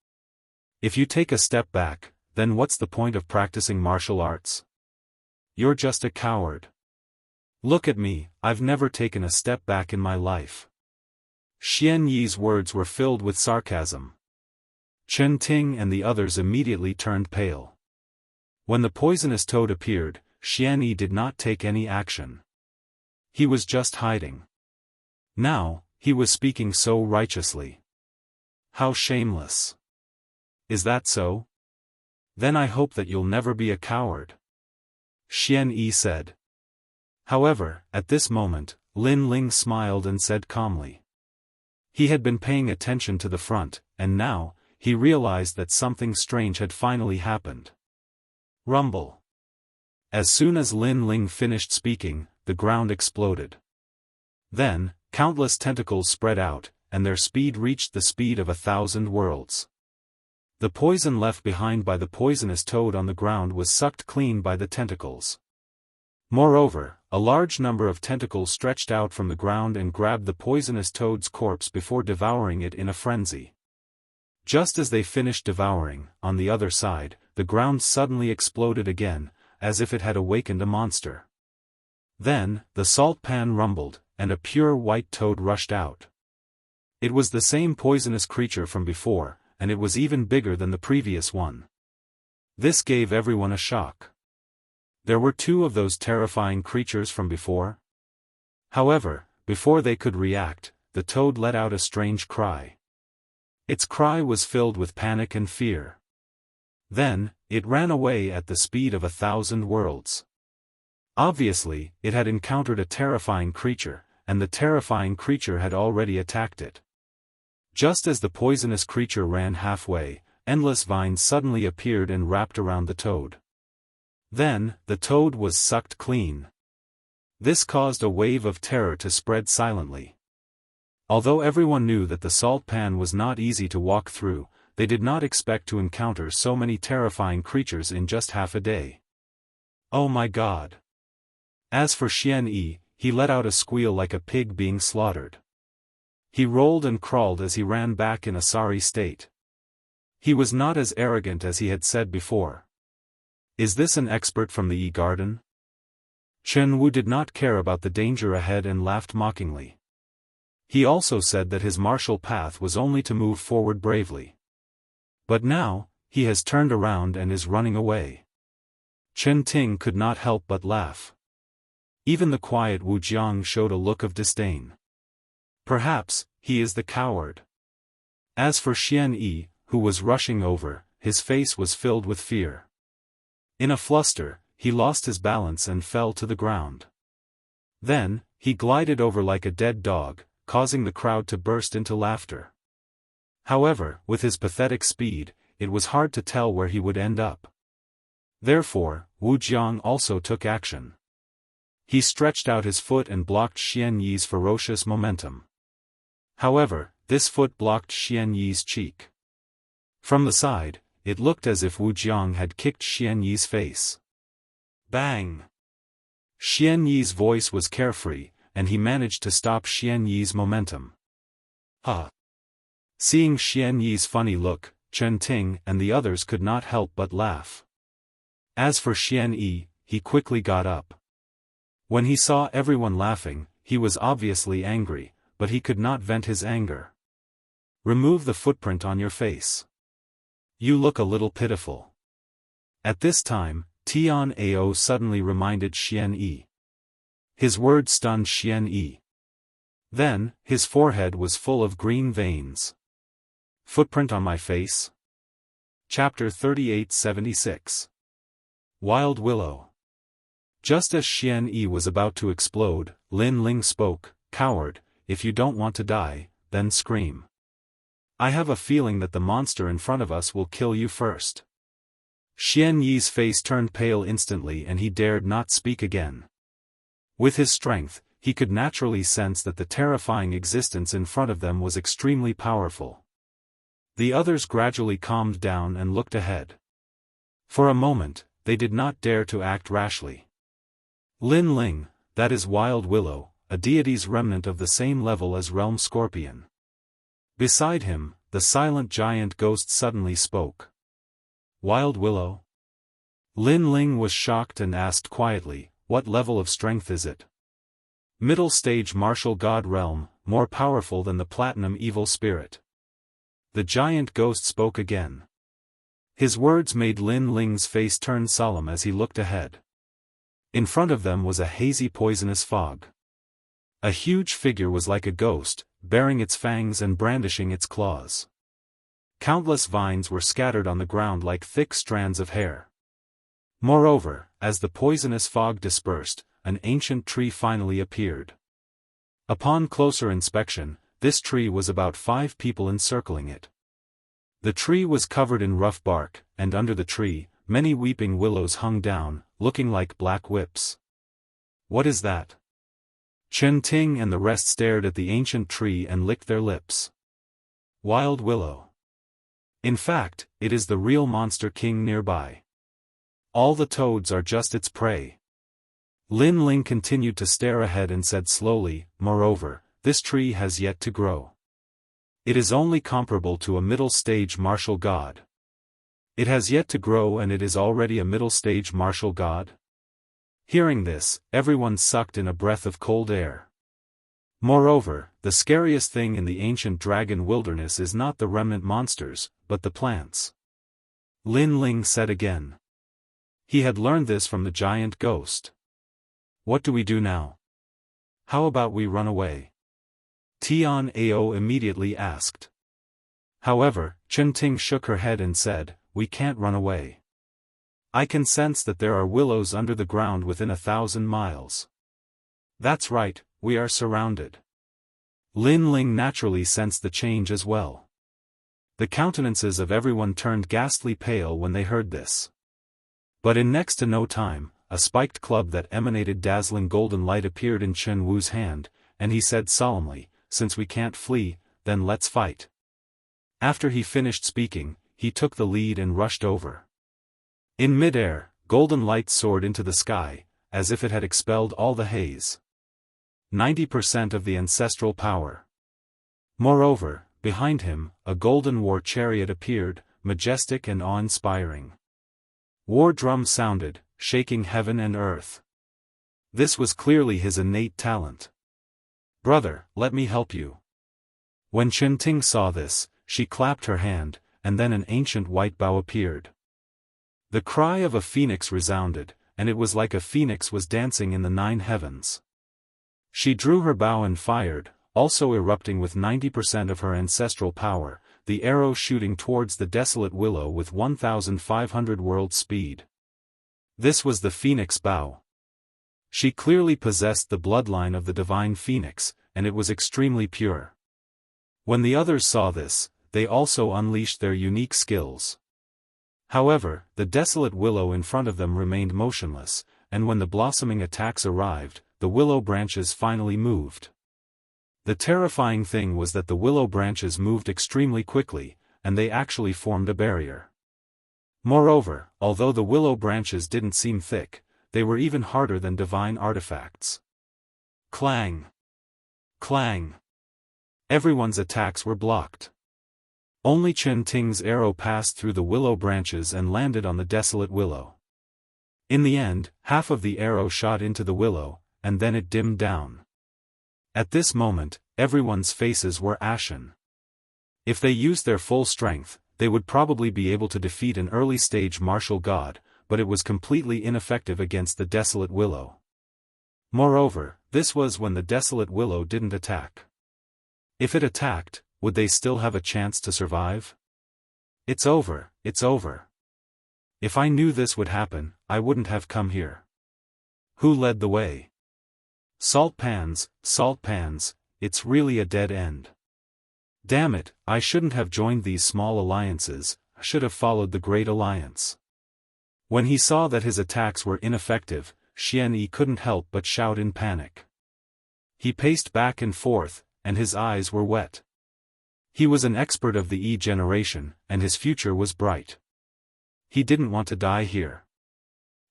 If you take a step back, then what's the point of practicing martial arts? You're just a coward. Look at me, I've never taken a step back in my life." Xian Yi's words were filled with sarcasm. Chen Ting and the others immediately turned pale. When the poisonous toad appeared, Xian Yi did not take any action. He was just hiding. Now, he was speaking so righteously. How shameless. Is that so? Then I hope that you'll never be a coward. Xian Yi said. However, at this moment, Lin Ling smiled and said calmly. He had been paying attention to the front, and now, he realized that something strange had finally happened. Rumble. As soon as Lin Ling finished speaking, the ground exploded. Then, countless tentacles spread out, and their speed reached the speed of 1,000 worlds. The poison left behind by the poisonous toad on the ground was sucked clean by the tentacles. Moreover, a large number of tentacles stretched out from the ground and grabbed the poisonous toad's corpse before devouring it in a frenzy. Just as they finished devouring, on the other side, the ground suddenly exploded again, as if it had awakened a monster. Then, the salt pan rumbled, and a pure white toad rushed out. It was the same poisonous creature from before, and it was even bigger than the previous one. This gave everyone a shock. There were two of those terrifying creatures from before? However, before they could react, the toad let out a strange cry. Its cry was filled with panic and fear. Then, it ran away at the speed of 1,000 worlds. Obviously, it had encountered a terrifying creature, and the terrifying creature had already attacked it. Just as the poisonous creature ran halfway, endless vines suddenly appeared and wrapped around the toad. Then, the toad was sucked clean. This caused a wave of terror to spread silently. Although everyone knew that the salt pan was not easy to walk through, they did not expect to encounter so many terrifying creatures in just half a day. Oh my God! As for Xian Yi, he let out a squeal like a pig being slaughtered. He rolled and crawled as he ran back in a sorry state. He was not as arrogant as he had said before. Is this an expert from the Yi Garden? Chen Wu did not care about the danger ahead and laughed mockingly. He also said that his martial path was only to move forward bravely. But now, he has turned around and is running away. Chen Ting could not help but laugh. Even the quiet Wu Jiang showed a look of disdain. Perhaps, he is the coward. As for Xian Yi, who was rushing over, his face was filled with fear. In a fluster, he lost his balance and fell to the ground. Then, he glided over like a dead dog, causing the crowd to burst into laughter. However, with his pathetic speed, it was hard to tell where he would end up. Therefore, Wu Jiang also took action. He stretched out his foot and blocked Xian Yi's ferocious momentum. However, this foot blocked Xian Yi's cheek. From the side, it looked as if Wu Jiang had kicked Xian Yi's face. Bang! Xian Yi's voice was carefree, and he managed to stop Xian Yi's momentum. Seeing Xian Yi's funny look, Chen Ting and the others could not help but laugh. As for Xian Yi, he quickly got up. When he saw everyone laughing, he was obviously angry, but he could not vent his anger. Remove the footprint on your face. You look a little pitiful. At this time, Tian Ao suddenly reminded Xian Yi. His words stunned Xian Yi. Then, his forehead was full of green veins. Footprint on my face? Chapter 3876. Wild Willow. Just as Xian Yi was about to explode, Lin Ling spoke, "Coward, if you don't want to die, then scream. I have a feeling that the monster in front of us will kill you first." Xian Yi's face turned pale instantly and he dared not speak again. With his strength, he could naturally sense that the terrifying existence in front of them was extremely powerful. The others gradually calmed down and looked ahead. For a moment, they did not dare to act rashly. Lin Ling, that is Wild Willow, a deity's remnant of the same level as Realm Scorpion. Beside him, the silent giant ghost suddenly spoke. Wild Willow? Lin Ling was shocked and asked quietly, "What level of strength is it?" "Middle stage martial god realm, more powerful than the platinum evil spirit." The giant ghost spoke again. His words made Lin Ling's face turn solemn as he looked ahead. In front of them was a hazy poisonous fog. A huge figure was like a ghost, baring its fangs and brandishing its claws. Countless vines were scattered on the ground like thick strands of hair. Moreover, as the poisonous fog dispersed, an ancient tree finally appeared. Upon closer inspection, this tree was about 5 people encircling it. The tree was covered in rough bark, and under the tree, many weeping willows hung down, looking like black whips. "What is that?" Chen Ting and the rest stared at the ancient tree and licked their lips. "Wild Willow. In fact, it is the real monster king nearby. All the toads are just its prey." Lin Ling continued to stare ahead and said slowly, moreover, this tree has yet to grow. It is only comparable to a middle-stage martial god. It has yet to grow and it is already a middle-stage martial god? Hearing this, everyone sucked in a breath of cold air. Moreover, the scariest thing in the ancient dragon wilderness is not the remnant monsters, but the plants. Lin Ling said again. He had learned this from the giant ghost. What do we do now? How about we run away? Tian Ao immediately asked. However, Chen Ting shook her head and said, we can't run away. I can sense that there are willows under the ground within 1,000 miles. That's right, we are surrounded. Lin Ling naturally sensed the change as well. The countenances of everyone turned ghastly pale when they heard this. But in next to no time, a spiked club that emanated dazzling golden light appeared in Chen Wu's hand, and he said solemnly, since we can't flee, then let's fight. After he finished speaking, he took the lead and rushed over. In midair, golden light soared into the sky, as if it had expelled all the haze. 90% of the ancestral power. Moreover, behind him, a golden war chariot appeared, majestic and awe-inspiring. War drums sounded, shaking heaven and earth. This was clearly his innate talent. Brother, let me help you. When Chen Ting saw this, she clapped her hand, and then an ancient white bow appeared. The cry of a phoenix resounded, and it was like a phoenix was dancing in the 9 heavens. She drew her bow and fired, also erupting with 90% of her ancestral power, the arrow shooting towards the desolate willow with 1,500 world speed. This was the phoenix bow. She clearly possessed the bloodline of the divine phoenix, and it was extremely pure. When the others saw this, they also unleashed their unique skills. However, the desolate willow in front of them remained motionless, and when the blossoming attacks arrived, the willow branches finally moved. The terrifying thing was that the willow branches moved extremely quickly, and they actually formed a barrier. Moreover, although the willow branches didn't seem thick, they were even harder than divine artifacts. Clang! Clang! Everyone's attacks were blocked. Only Chen Ting's arrow passed through the willow branches and landed on the desolate willow. In the end, half of the arrow shot into the willow, and then it dimmed down. At this moment, everyone's faces were ashen. If they used their full strength, they would probably be able to defeat an early-stage martial god, but it was completely ineffective against the desolate willow. Moreover, this was when the desolate willow didn't attack. If it attacked, would they still have a chance to survive? It's over, it's over. If I knew this would happen, I wouldn't have come here. Who led the way? Salt pans, it's really a dead end. Damn it, I shouldn't have joined these small alliances, I should have followed the Great Alliance. When he saw that his attacks were ineffective, Xian Yi couldn't help but shout in panic. He paced back and forth, and his eyes were wet. He was an expert of the E generation, and his future was bright. He didn't want to die here.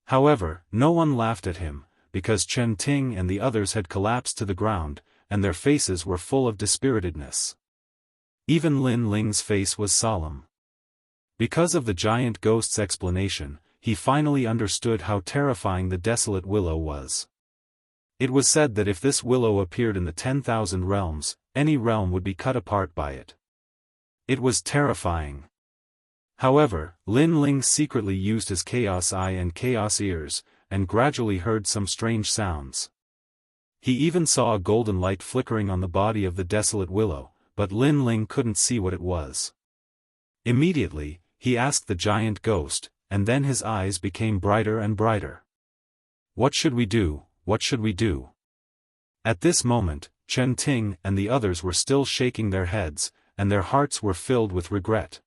However, no one laughed at him, because Chen Ting and the others had collapsed to the ground, and their faces were full of dispiritedness. Even Lin Ling's face was solemn. Because of the giant ghost's explanation, he finally understood how terrifying the desolate willow was. It was said that if this willow appeared in the 10,000 realms, any realm would be cut apart by it. It was terrifying. However, Lin Ling secretly used his chaos eye and chaos ears, and gradually heard some strange sounds. He even saw a golden light flickering on the body of the desolate willow, but Lin Ling couldn't see what it was. Immediately, he asked the giant ghost, and then his eyes became brighter and brighter. What should we do, what should we do? At this moment, Chen Ting and the others were still shaking their heads, and their hearts were filled with regret.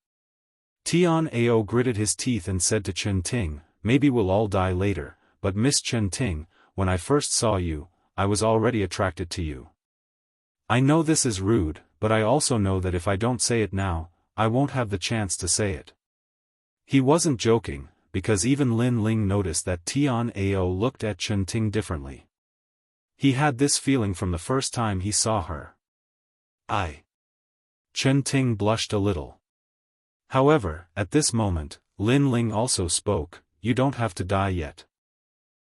Tian Ao gritted his teeth and said to Chen Ting, maybe we'll all die later, but Miss Chen Ting, when I first saw you, I was already attracted to you. I know this is rude, but I also know that if I don't say it now, I won't have the chance to say it. He wasn't joking, because even Lin Ling noticed that Tian Ao looked at Chen Ting differently. He had this feeling from the first time he saw her. Chen Ting blushed a little. However, at this moment, Lin Ling also spoke, "You don't have to die yet."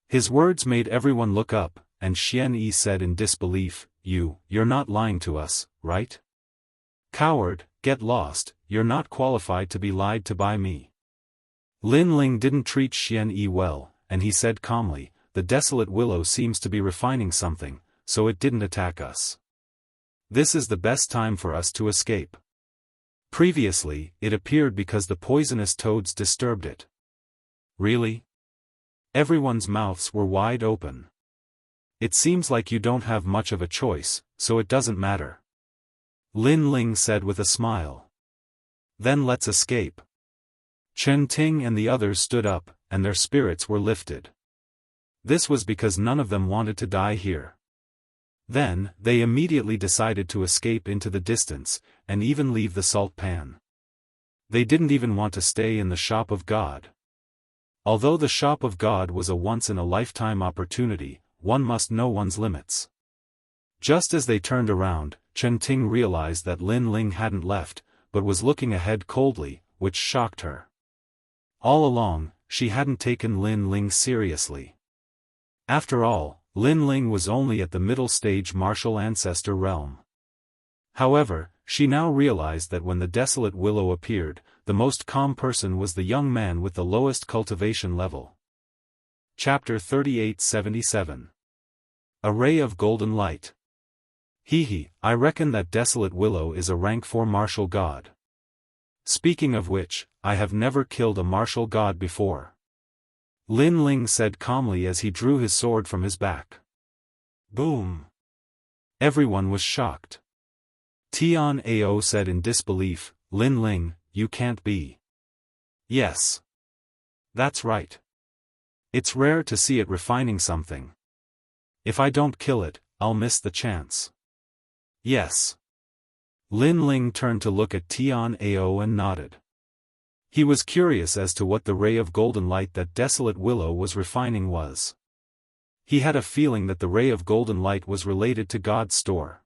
His words made everyone look up, and Xian Yi said in disbelief, You're not lying to us, right? Coward, get lost, you're not qualified to be lied to by me. Lin Ling didn't treat Xian Yi well, and he said calmly, "The desolate willow seems to be refining something, so it didn't attack us. This is the best time for us to escape." Previously, it appeared because the poisonous toads disturbed it. Really? Everyone's mouths were wide open. It seems like you don't have much of a choice, so it doesn't matter. Lin Ling said with a smile. Then let's escape. Chen Ting and the others stood up, and their spirits were lifted. This was because none of them wanted to die here. Then, they immediately decided to escape into the distance, and even leave the salt pan. They didn't even want to stay in the shop of God. Although the shop of God was a once-in-a-lifetime opportunity, one must know one's limits. Just as they turned around, Chen Ting realized that Lin Ling hadn't left, but was looking ahead coldly, which shocked her. All along, she hadn't taken Lin Ling seriously. After all, Lin Ling was only at the middle stage martial ancestor realm. However, she now realized that when the desolate willow appeared, the most calm person was the young man with the lowest cultivation level. Chapter 3877. A Ray of Golden Light. I reckon that desolate willow is a rank 4 martial god. Speaking of which, I have never killed a martial god before. Lin Ling said calmly as he drew his sword from his back. Boom! Everyone was shocked. Tian Ao said in disbelief, "Lin Ling, you can't be." Yes. That's right. It's rare to see it refining something. If I don't kill it, I'll miss the chance. Yes. Lin Ling turned to look at Tian Ao and nodded. He was curious as to what the ray of golden light that desolate willow was refining was. He had a feeling that the ray of golden light was related to God's store.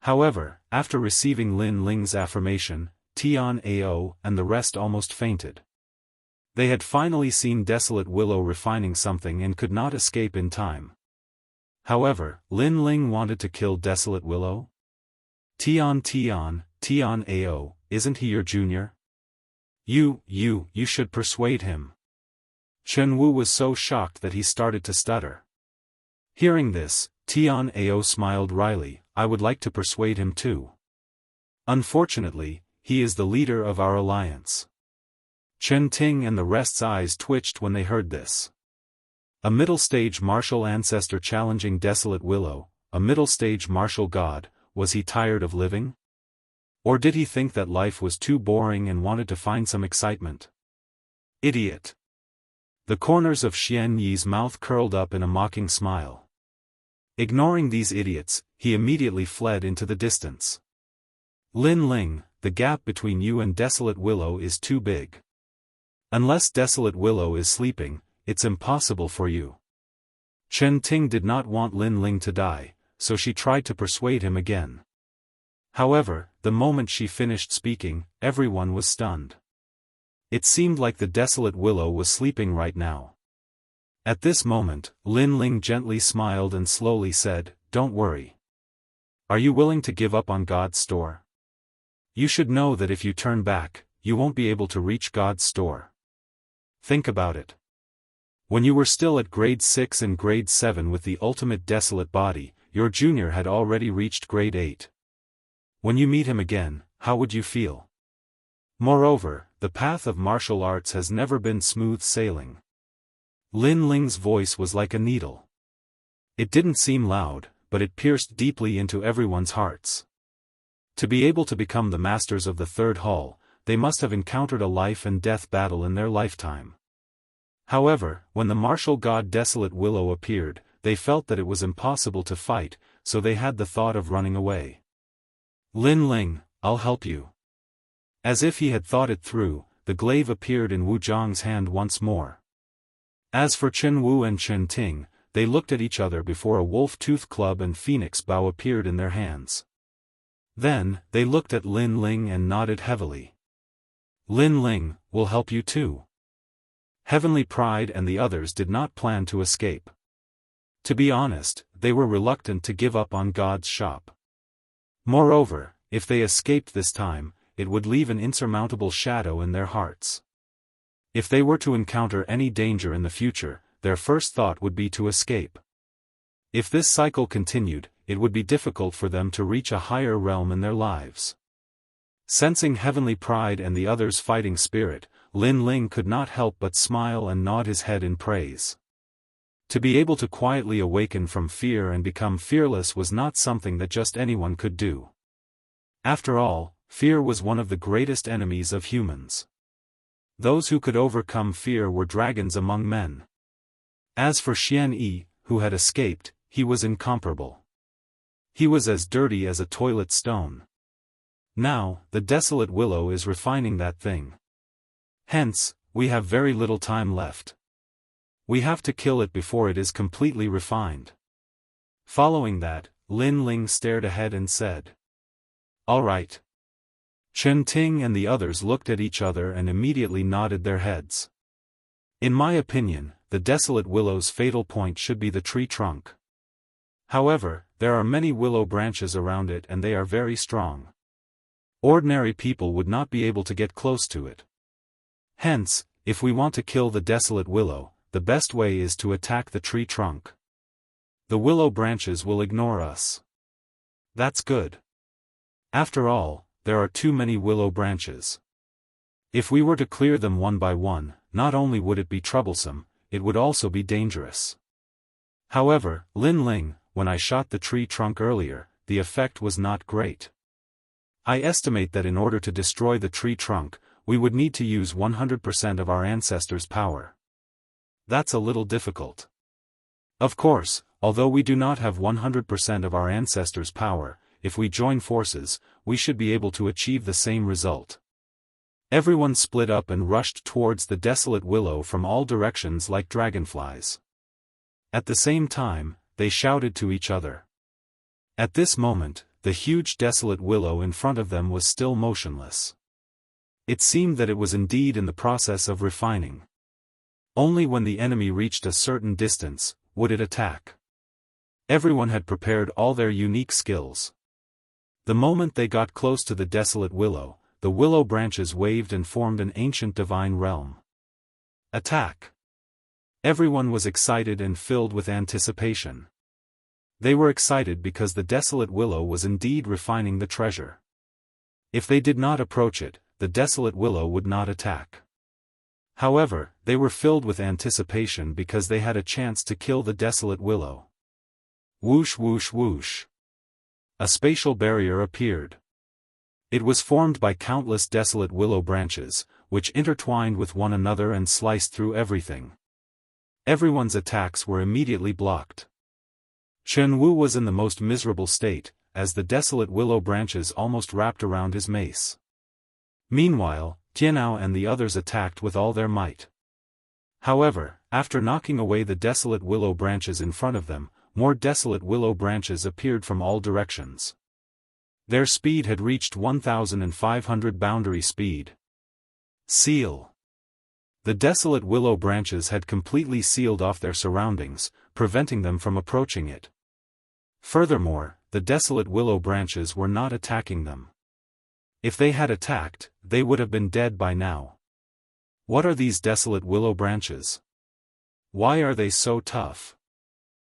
However, after receiving Lin Ling's affirmation, Tian Ao and the rest almost fainted. They had finally seen desolate willow refining something and could not escape in time. However, Lin Ling wanted to kill desolate willow? Tian Ao, isn't he your junior? You should persuade him. Chen Wu was so shocked that he started to stutter. Hearing this, Tian Ao smiled wryly, I would like to persuade him too. Unfortunately, he is the leader of our alliance. Chen Ting and the rest's eyes twitched when they heard this. A middle-stage martial ancestor challenging desolate willow, a middle-stage martial god, was he tired of living? Or did he think that life was too boring and wanted to find some excitement? Idiot! The corners of Xian Yi's mouth curled up in a mocking smile. Ignoring these idiots, he immediately fled into the distance. Lin Ling, the gap between you and desolate willow is too big. Unless desolate willow is sleeping, it's impossible for you. Chen Ting did not want Lin Ling to die, so she tried to persuade him again. However, the moment she finished speaking, everyone was stunned. It seemed like the desolate willow was sleeping right now. At this moment, Lin Ling gently smiled and slowly said, Don't worry. Are you willing to give up on God's store? You should know that if you turn back, you won't be able to reach God's store. Think about it. When you were still at grade 6 and grade 7 with the ultimate desolate body, your junior had already reached grade 8. When you meet him again, how would you feel? Moreover, the path of martial arts has never been smooth sailing. Lin Ling's voice was like a needle. It didn't seem loud, but it pierced deeply into everyone's hearts. To be able to become the masters of the third hall, they must have encountered a life and death battle in their lifetime. However, when the martial god Desolate Willow appeared, they felt that it was impossible to fight, so they had the thought of running away. Lin Ling, I'll help you. As if he had thought it through, the glaive appeared in Wu Zhang's hand once more. As for Chen Wu and Chen Ting, they looked at each other before a wolf-tooth club and phoenix bow appeared in their hands. Then, they looked at Lin Ling and nodded heavily. Lin Ling, will help you too. Heavenly Pride and the others did not plan to escape. To be honest, they were reluctant to give up on God's shop. Moreover, if they escaped this time, it would leave an insurmountable shadow in their hearts. If they were to encounter any danger in the future, their first thought would be to escape. If this cycle continued, it would be difficult for them to reach a higher realm in their lives. Sensing Heavenly Pride and the others' fighting spirit, Lin Ling could not help but smile and nod his head in praise. To be able to quietly awaken from fear and become fearless was not something that just anyone could do. After all, fear was one of the greatest enemies of humans. Those who could overcome fear were dragons among men. As for Xian Yi, who had escaped, he was incomparable. He was as dirty as a toilet stone. Now, the desolate willow is refining that thing. Hence, we have very little time left. We have to kill it before it is completely refined. Following that, Lin Ling stared ahead and said, "All right." Chen Ting and the others looked at each other and immediately nodded their heads. In my opinion, the desolate willow's fatal point should be the tree trunk. However, there are many willow branches around it and they are very strong. Ordinary people would not be able to get close to it. Hence, if we want to kill the desolate willow, the best way is to attack the tree trunk. The willow branches will ignore us. That's good. After all, there are too many willow branches. If we were to clear them one by one, not only would it be troublesome, it would also be dangerous. However, Lin Ling, when I shot the tree trunk earlier, the effect was not great. I estimate that in order to destroy the tree trunk, we would need to use 100% of our ancestors' power. That's a little difficult. Of course, although we do not have 100% of our ancestors' power, if we join forces, we should be able to achieve the same result. Everyone split up and rushed towards the desolate willow from all directions like dragonflies. At the same time, they shouted to each other. At this moment, the huge desolate willow in front of them was still motionless. It seemed that it was indeed in the process of refining. Only when the enemy reached a certain distance, would it attack. Everyone had prepared all their unique skills. The moment they got close to the desolate willow, the willow branches waved and formed an ancient divine realm. Attack! Everyone was excited and filled with anticipation. They were excited because the desolate willow was indeed refining the treasure. If they did not approach it, the desolate willow would not attack. However, they were filled with anticipation because they had a chance to kill the desolate willow. Whoosh whoosh whoosh. A spatial barrier appeared. It was formed by countless desolate willow branches, which intertwined with one another and sliced through everything. Everyone's attacks were immediately blocked. Chen Wu was in the most miserable state, as the desolate willow branches almost wrapped around his mace. Meanwhile, Tianao and the others attacked with all their might. However, after knocking away the desolate willow branches in front of them, more desolate willow branches appeared from all directions. Their speed had reached 1,500 boundary speed. Seal. The desolate willow branches had completely sealed off their surroundings, preventing them from approaching it. Furthermore, the desolate willow branches were not attacking them. If they had attacked, they would have been dead by now. What are these desolate willow branches? Why are they so tough?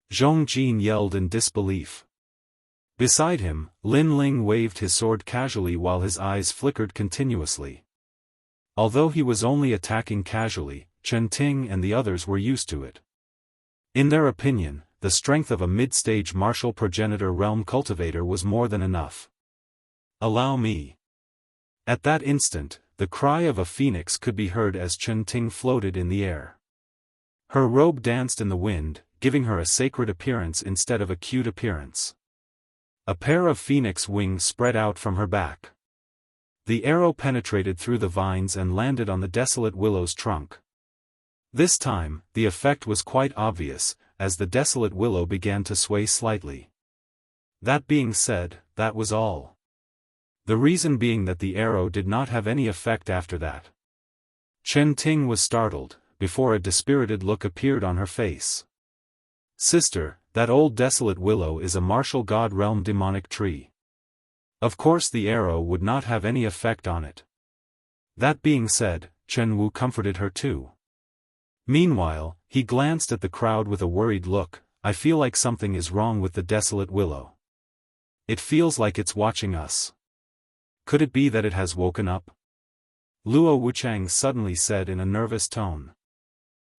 Zhong Jin yelled in disbelief. Beside him, Lin Ling waved his sword casually while his eyes flickered continuously. Although he was only attacking casually, Chen Ting and the others were used to it. In their opinion, the strength of a mid-stage martial progenitor realm cultivator was more than enough. Allow me. At that instant, the cry of a phoenix could be heard as Chen Ting floated in the air. Her robe danced in the wind, giving her a sacred appearance instead of a cute appearance. A pair of phoenix wings spread out from her back. The arrow penetrated through the vines and landed on the desolate willow's trunk. This time, the effect was quite obvious, as the desolate willow began to sway slightly. That being said, that was all. The reason being that the arrow did not have any effect after that. Chen Ting was startled, before a dispirited look appeared on her face. Sister, that old desolate willow is a martial god realm demonic tree. Of course the arrow would not have any effect on it. That being said, Chen Wu comforted her too. Meanwhile, he glanced at the crowd with a worried look. I feel like something is wrong with the desolate willow. It feels like it's watching us. Could it be that it has woken up? Luo Wuchang suddenly said in a nervous tone.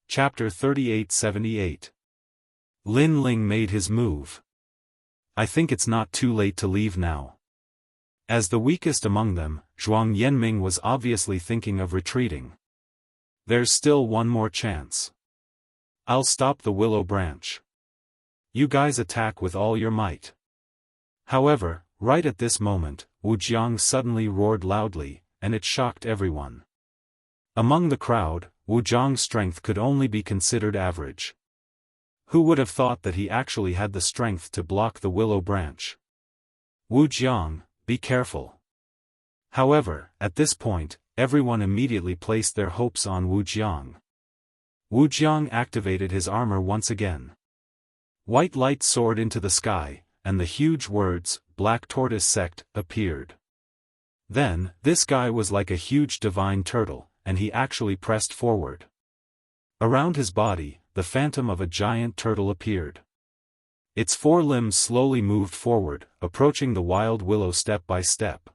Chapter 3878. Lin Ling made his move. I think it's not too late to leave now. As the weakest among them, Zhuang Yanming was obviously thinking of retreating. There's still one more chance. I'll stop the willow branch. You guys attack with all your might. However, right at this moment, Wu Jiang suddenly roared loudly, and it shocked everyone. Among the crowd, Wu Jiang's strength could only be considered average. Who would have thought that he actually had the strength to block the willow branch? Wu Jiang, be careful. However, at this point, everyone immediately placed their hopes on Wu Jiang. Wu Jiang activated his armor once again. White light soared into the sky, and the huge words, Black Tortoise Sect, appeared. Then, this guy was like a huge divine turtle, and he actually pressed forward. Around his body, the phantom of a giant turtle appeared. Its four limbs slowly moved forward, approaching the wild willow step by step.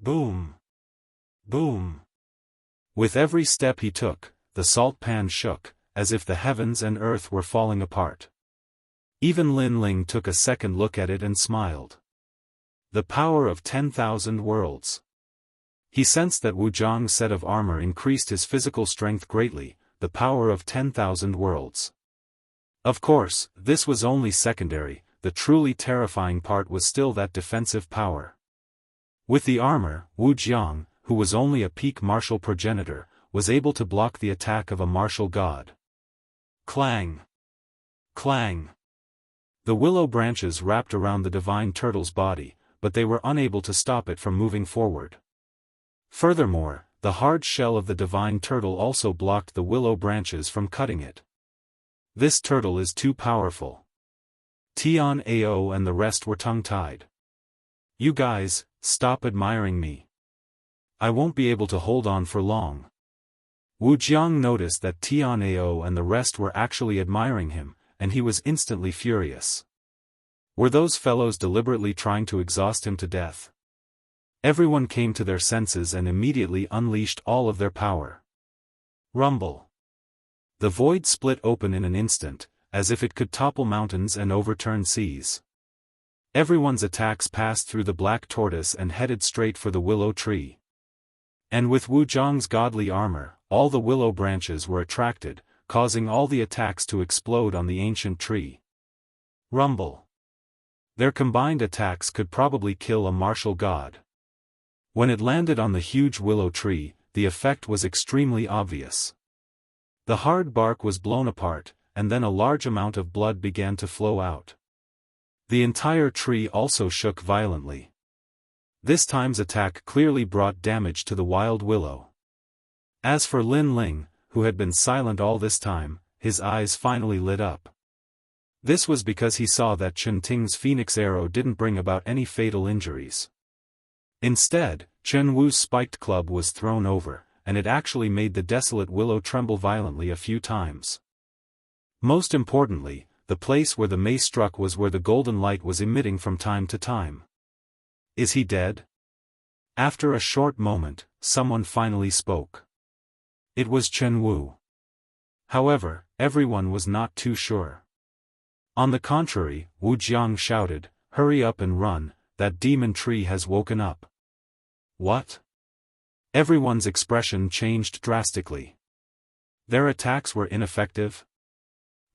Boom! Boom! With every step he took, the salt pan shook, as if the heavens and earth were falling apart. Even Lin Ling took a second look at it and smiled. The power of 10,000 worlds. He sensed that Wu Jiang's set of armor increased his physical strength greatly, the power of 10,000 worlds. Of course, this was only secondary, the truly terrifying part was still that defensive power. With the armor, Wu Jiang, who was only a peak martial progenitor, was able to block the attack of a martial god. Clang! Clang! The willow branches wrapped around the divine turtle's body, but they were unable to stop it from moving forward. Furthermore, the hard shell of the divine turtle also blocked the willow branches from cutting it. This turtle is too powerful. Tian Ao and the rest were tongue-tied. You guys, stop admiring me. I won't be able to hold on for long. Wu Jiang noticed that Tian Ao and the rest were actually admiring him, and he was instantly furious. Were those fellows deliberately trying to exhaust him to death? Everyone came to their senses and immediately unleashed all of their power. Rumble. The void split open in an instant, as if it could topple mountains and overturn seas. Everyone's attacks passed through the black tortoise and headed straight for the willow tree. And with Wu Jiang's godly armor, all the willow branches were attracted, causing all the attacks to explode on the ancient tree. Rumble. Their combined attacks could probably kill a martial god. When it landed on the huge willow tree, the effect was extremely obvious. The hard bark was blown apart, and then a large amount of blood began to flow out. The entire tree also shook violently. This time's attack clearly brought damage to the wild willow. As for Lin Ling, who had been silent all this time, his eyes finally lit up. This was because he saw that Chen Ting's phoenix arrow didn't bring about any fatal injuries. Instead, Chen Wu's spiked club was thrown over, and it actually made the desolate willow tremble violently a few times. Most importantly, the place where the mace struck was where the golden light was emitting from time to time. Is he dead? After a short moment, someone finally spoke. It was Chen Wu. However, everyone was not too sure. On the contrary, Wu Jiang shouted, "Hurry up and run, that demon tree has woken up." What? Everyone's expression changed drastically. Their attacks were ineffective?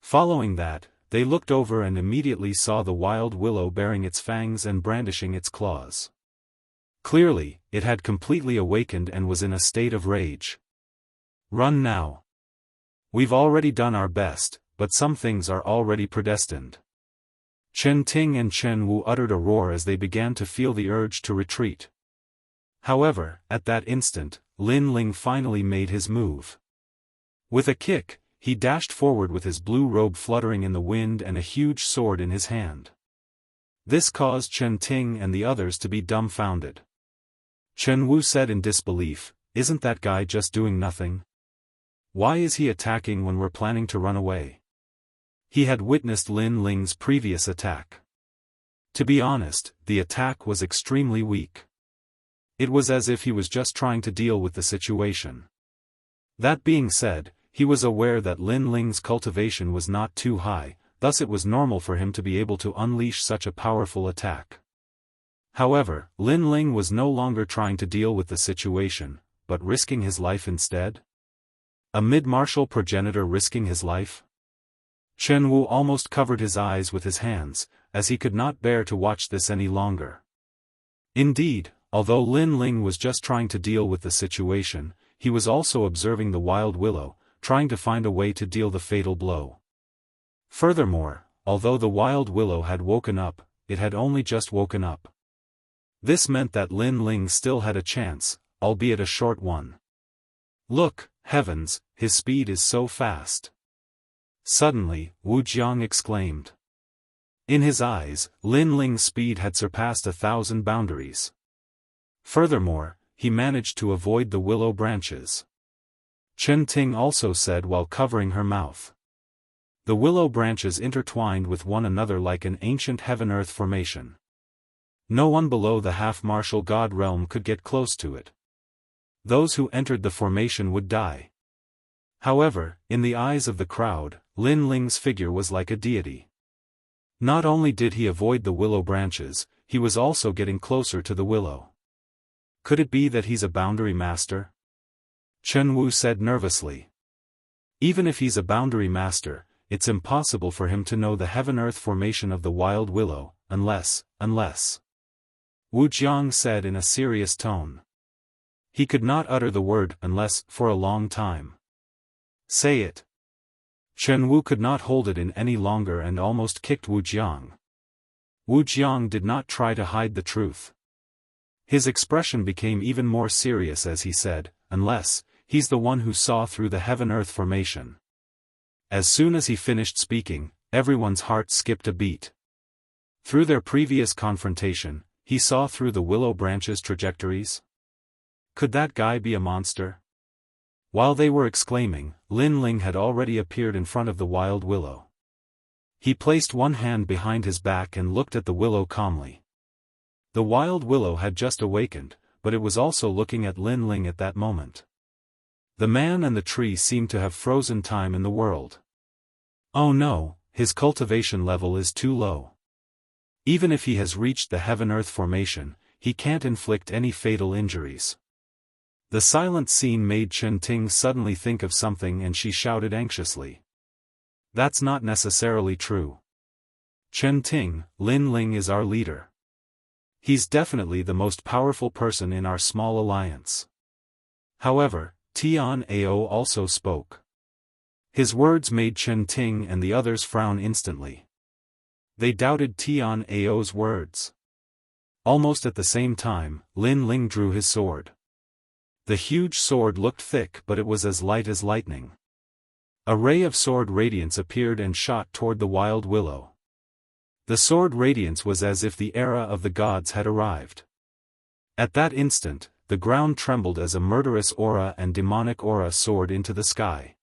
Following that, they looked over and immediately saw the wild willow baring its fangs and brandishing its claws. Clearly, it had completely awakened and was in a state of rage. Run now. We've already done our best, but some things are already predestined. Chen Ting and Chen Wu uttered a roar as they began to feel the urge to retreat. However, at that instant, Lin Ling finally made his move. With a kick, he dashed forward with his blue robe fluttering in the wind and a huge sword in his hand. This caused Chen Ting and the others to be dumbfounded. Chen Wu said in disbelief, "Isn't that guy just doing nothing? Why is he attacking when we're planning to run away?" He had witnessed Lin Ling's previous attack. To be honest, the attack was extremely weak. It was as if he was just trying to deal with the situation. That being said, he was aware that Lin Ling's cultivation was not too high, thus it was normal for him to be able to unleash such a powerful attack. However, Lin Ling was no longer trying to deal with the situation, but risking his life instead? A mid-martial progenitor risking his life? Chen Wu almost covered his eyes with his hands, as he could not bear to watch this any longer. Indeed, although Lin Ling was just trying to deal with the situation, he was also observing the wild willow, trying to find a way to deal the fatal blow. Furthermore, although the wild willow had woken up, it had only just woken up. This meant that Lin Ling still had a chance, albeit a short one. Look, heavens, his speed is so fast. Suddenly, Wu Jiang exclaimed. In his eyes, Lin Ling's speed had surpassed 1,000 boundaries. Furthermore, he managed to avoid the willow branches. Chen Ting also said while covering her mouth. The willow branches intertwined with one another like an ancient heaven-earth formation. No one below the half-martial god realm could get close to it. Those who entered the formation would die. However, in the eyes of the crowd, Lin Ling's figure was like a deity. Not only did he avoid the willow branches, he was also getting closer to the willow. Could it be that he's a boundary master? Chen Wu said nervously. Even if he's a boundary master, it's impossible for him to know the heaven-earth formation of the wild willow, unless. Wu Jiang said in a serious tone. He could not utter the word unless for a long time. Say it. Chen Wu could not hold it in any longer and almost kicked Wu Jiang. Wu Jiang did not try to hide the truth. His expression became even more serious as he said, unless, he's the one who saw through the heaven-earth formation. As soon as he finished speaking, everyone's heart skipped a beat. Through their previous confrontation, he saw through the willow branches' trajectories? Could that guy be a monster? While they were exclaiming, Lin Ling had already appeared in front of the wild willow. He placed one hand behind his back and looked at the willow calmly. The wild willow had just awakened, but it was also looking at Lin Ling at that moment. The man and the tree seemed to have frozen time in the world. Oh no, his cultivation level is too low. Even if he has reached the heaven-earth formation, he can't inflict any fatal injuries. The silent scene made Chen Ting suddenly think of something and she shouted anxiously. That's not necessarily true. Chen Ting, Lin Ling is our leader. He's definitely the most powerful person in our small alliance. However, Tian Ao also spoke. His words made Chen Ting and the others frown instantly. They doubted Tian Ao's words. Almost at the same time, Lin Ling drew his sword. The huge sword looked thick but it was as light as lightning. A ray of sword radiance appeared and shot toward the wild willow. The sword radiance was as if the era of the gods had arrived. At that instant, the ground trembled as a murderous aura and demonic aura soared into the sky.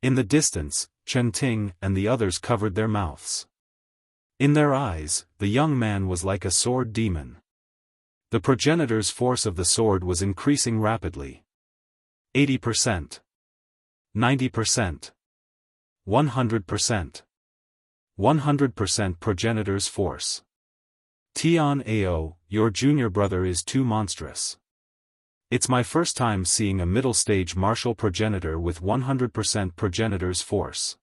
In the distance, Chen Ting and the others covered their mouths. In their eyes, the young man was like a sword demon. The progenitor's force of the sword was increasing rapidly. 80%. 90%. 100%. 100% progenitor's force. Tian Ao, your junior brother is too monstrous. It's my first time seeing a middle-stage martial progenitor with 100% progenitor's force.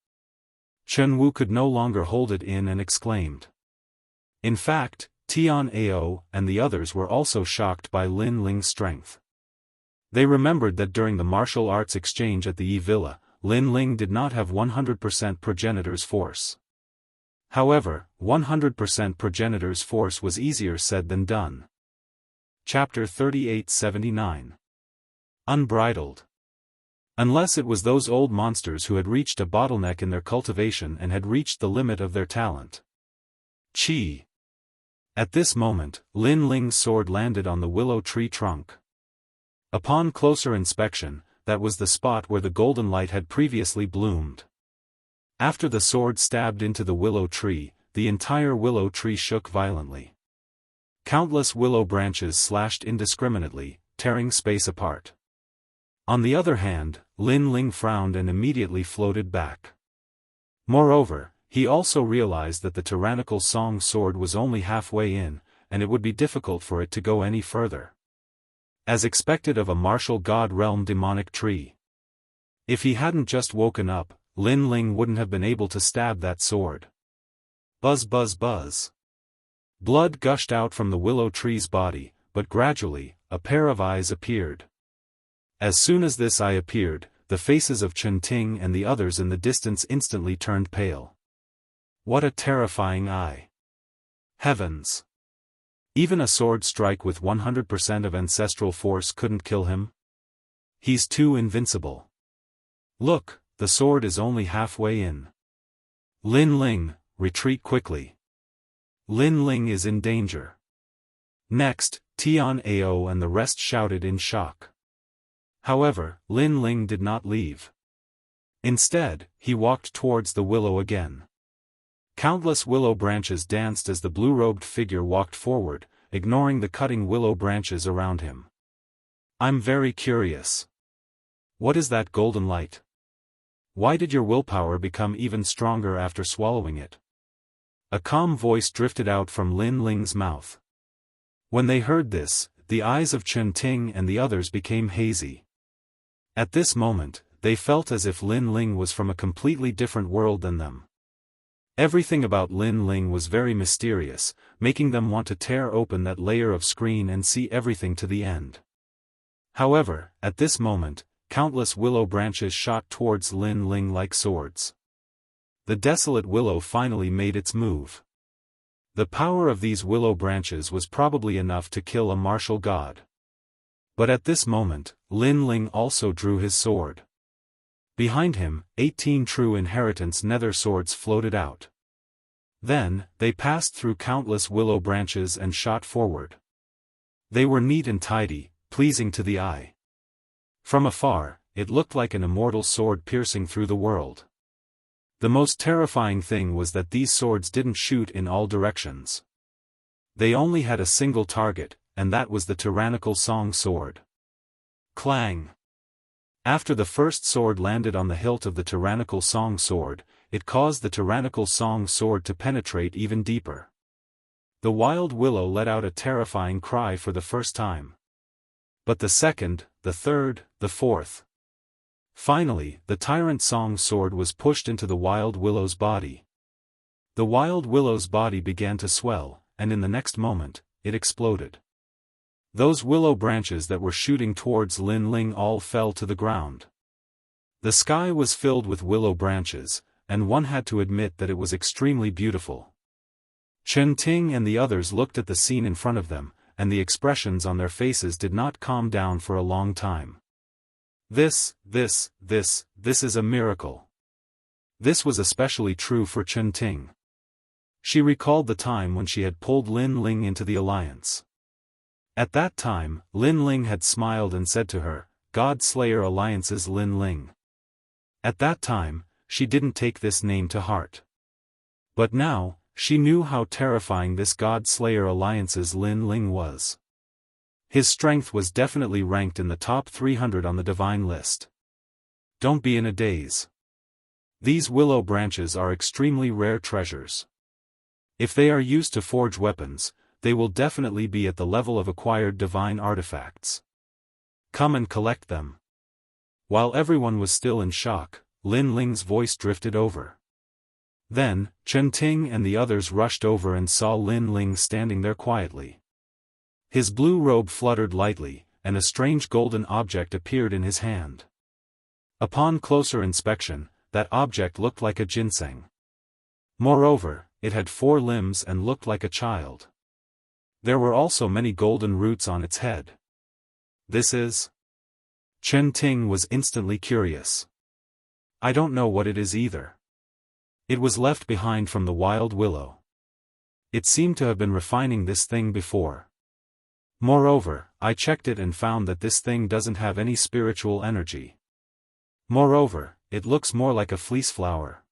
Chen Wu could no longer hold it in and exclaimed. In fact, Tian Ao and the others were also shocked by Lin Ling's strength. They remembered that during the martial arts exchange at the Yi Villa, Lin Ling did not have 100% progenitor's force. However, 100% progenitor's force was easier said than done. Chapter 3879. Unbridled. Unless it was those old monsters who had reached a bottleneck in their cultivation and had reached the limit of their talent. Chi. At this moment, Lin Ling's sword landed on the willow tree trunk. Upon closer inspection, that was the spot where the golden light had previously bloomed. After the sword stabbed into the willow tree, the entire willow tree shook violently. Countless willow branches slashed indiscriminately, tearing space apart. On the other hand, Lin Ling frowned and immediately floated back. Moreover, he also realized that the tyrannical song sword was only halfway in, and it would be difficult for it to go any further. As expected of a martial god realm demonic tree. If he hadn't just woken up, Lin Ling wouldn't have been able to stab that sword. Buzz buzz buzz. Blood gushed out from the willow tree's body, but gradually, a pair of eyes appeared. As soon as this eye appeared, the faces of Chen Ting and the others in the distance instantly turned pale. What a terrifying eye. Heavens! Even a sword strike with 100% of ancestral force couldn't kill him? He's too invincible. Look, the sword is only halfway in. Lin Ling, retreat quickly. Lin Ling is in danger. Next, Tian Ao and the rest shouted in shock. However, Lin Ling did not leave. Instead, he walked towards the willow again. Countless willow branches danced as the blue-robed figure walked forward, ignoring the cutting willow branches around him. I'm very curious. What is that golden light? Why did your willpower become even stronger after swallowing it? A calm voice drifted out from Lin Ling's mouth. When they heard this, the eyes of Chen Ting and the others became hazy. At this moment, they felt as if Lin Ling was from a completely different world than them. Everything about Lin Ling was very mysterious, making them want to tear open that layer of screen and see everything to the end. However, at this moment, countless willow branches shot towards Lin Ling like swords. The desolate willow finally made its move. The power of these willow branches was probably enough to kill a martial god. But at this moment, Lin Ling also drew his sword. Behind him, 18 true inheritance nether swords floated out. Then, they passed through countless willow branches and shot forward. They were neat and tidy, pleasing to the eye. From afar, it looked like an immortal sword piercing through the world. The most terrifying thing was that these swords didn't shoot in all directions. They only had a single target, and that was the tyrannical song sword. Clang! After the first sword landed on the hilt of the tyrannical song sword, it caused the tyrannical song sword to penetrate even deeper. The wild willow let out a terrifying cry for the first time. But the second, the third, the fourth. Finally, the tyrant song sword was pushed into the wild willow's body. The wild willow's body began to swell, and in the next moment, it exploded. Those willow branches that were shooting towards Lin Ling all fell to the ground. The sky was filled with willow branches, and one had to admit that it was extremely beautiful. Chen Ting and the others looked at the scene in front of them, and the expressions on their faces did not calm down for a long time. This is a miracle. This was especially true for Chen Ting. She recalled the time when she had pulled Lin Ling into the alliance. At that time, Lin Ling had smiled and said to her, God Slayer Alliance's Lin Ling. At that time, she didn't take this name to heart. But now, she knew how terrifying this God Slayer Alliance's Lin Ling was. His strength was definitely ranked in the top 300 on the divine list. Don't be in a daze. These willow branches are extremely rare treasures. If they are used to forge weapons, they will definitely be at the level of acquired divine artifacts. Come and collect them. While everyone was still in shock, Lin Ling's voice drifted over. Then, Chen Ting and the others rushed over and saw Lin Ling standing there quietly. His blue robe fluttered lightly, and a strange golden object appeared in his hand. Upon closer inspection, that object looked like a ginseng. Moreover, it had 4 limbs and looked like a child. There were also many golden roots on its head. This is? Chen Ting was instantly curious. I don't know what it is either. It was left behind from the wild willow. It seemed to have been refining this thing before. Moreover, I checked it and found that this thing doesn't have any spiritual energy. Moreover, it looks more like a fleece flower.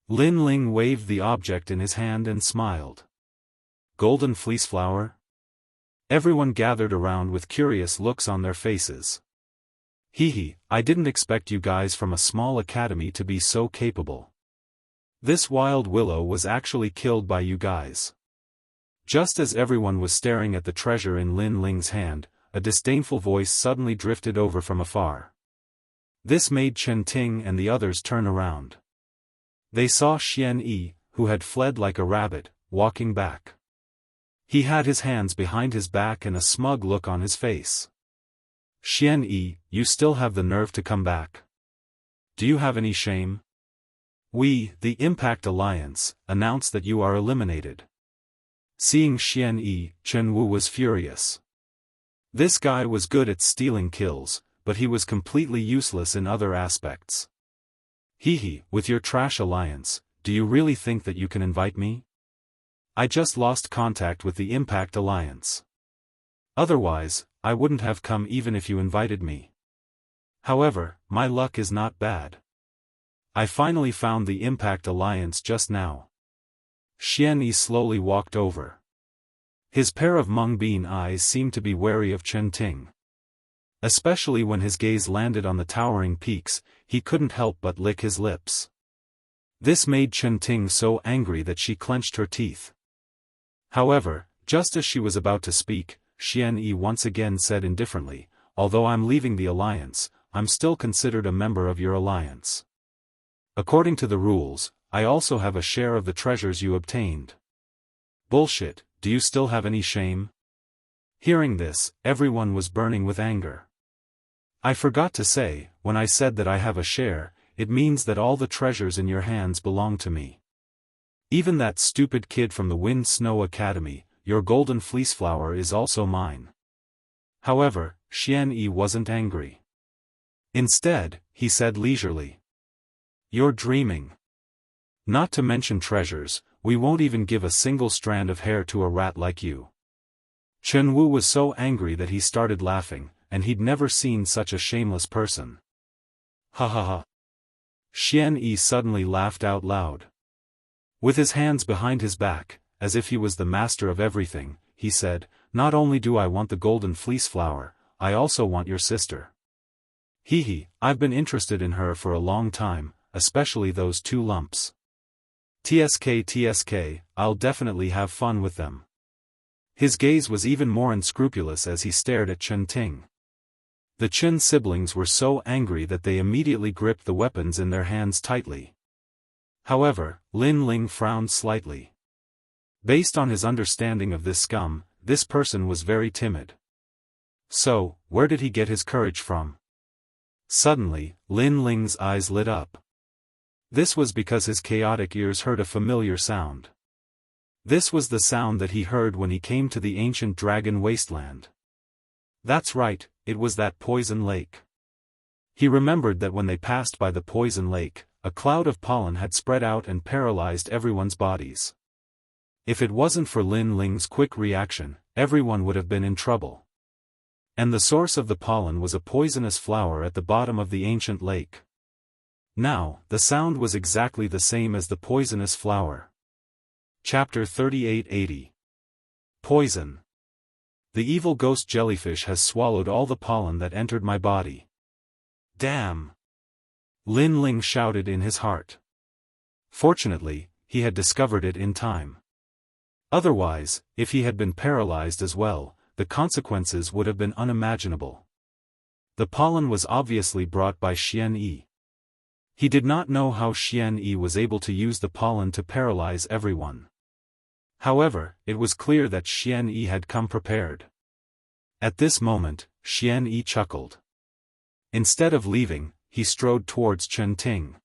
Lin Ling waved the object in his hand and smiled. Golden fleece flower? Everyone gathered around with curious looks on their faces. Hee, I didn't expect you guys from a small academy to be so capable. This wild willow was actually killed by you guys. Just as everyone was staring at the treasure in Lin Ling's hand, a disdainful voice suddenly drifted over from afar. This made Chen Ting and the others turn around. They saw Xian Yi, who had fled like a rabbit, walking back. He had his hands behind his back and a smug look on his face. Xian Yi, you still have the nerve to come back? Do you have any shame? We, the Impact Alliance, announce that you are eliminated. Seeing Xian Yi, Chen Wu was furious. This guy was good at stealing kills, but he was completely useless in other aspects. Hee, with your trash alliance, do you really think that you can invite me? I just lost contact with the Impact Alliance. Otherwise, I wouldn't have come even if you invited me. However, my luck is not bad. I finally found the Impact Alliance just now. Xian Yi slowly walked over. His pair of mung bean eyes seemed to be wary of Chen Ting. Especially when his gaze landed on the towering peaks, he couldn't help but lick his lips. This made Chen Ting so angry that she clenched her teeth. However, just as she was about to speak, Xian Yi once again said indifferently, although I'm leaving the alliance, I'm still considered a member of your alliance. According to the rules, I also have a share of the treasures you obtained. Bullshit, do you still have any shame? Hearing this, everyone was burning with anger. I forgot to say, when I said that I have a share, it means that all the treasures in your hands belong to me. Even that stupid kid from the Wind Snow Academy, your golden fleece flower is also mine. However, Xian Yi wasn't angry. Instead, he said leisurely. You're dreaming. Not to mention treasures, we won't even give a single strand of hair to a rat like you. Chen Wu was so angry that he started laughing, and he'd never seen such a shameless person. Ha ha ha. Xian Yi suddenly laughed out loud. With his hands behind his back, as if he was the master of everything, he said, not only do I want the golden fleece flower, I also want your sister. Hee, I've been interested in her for a long time, especially those 2 lumps. TSK, I'll definitely have fun with them. His gaze was even more unscrupulous as he stared at Chen Ting. The Chen siblings were so angry that they immediately gripped the weapons in their hands tightly. However, Lin Ling frowned slightly. Based on his understanding of this scum, this person was very timid. So, where did he get his courage from? Suddenly, Lin Ling's eyes lit up. This was because his chaotic ears heard a familiar sound. This was the sound that he heard when he came to the ancient dragon wasteland. That's right, it was that poison lake. He remembered that when they passed by the poison lake, a cloud of pollen had spread out and paralyzed everyone's bodies. If it wasn't for Lin Ling's quick reaction, everyone would have been in trouble. And the source of the pollen was a poisonous flower at the bottom of the ancient lake. Now, the sound was exactly the same as the poisonous flower. Chapter 3880. Poison. The evil ghost jellyfish has swallowed all the pollen that entered my body. Damn! Lin Ling shouted in his heart. Fortunately, he had discovered it in time. Otherwise, if he had been paralyzed as well, the consequences would have been unimaginable. The pollen was obviously brought by Xian Yi. He did not know how Xian Yi was able to use the pollen to paralyze everyone. However, it was clear that Xian Yi had come prepared. At this moment, Xian Yi chuckled. Instead of leaving, he strode towards Chen Ting.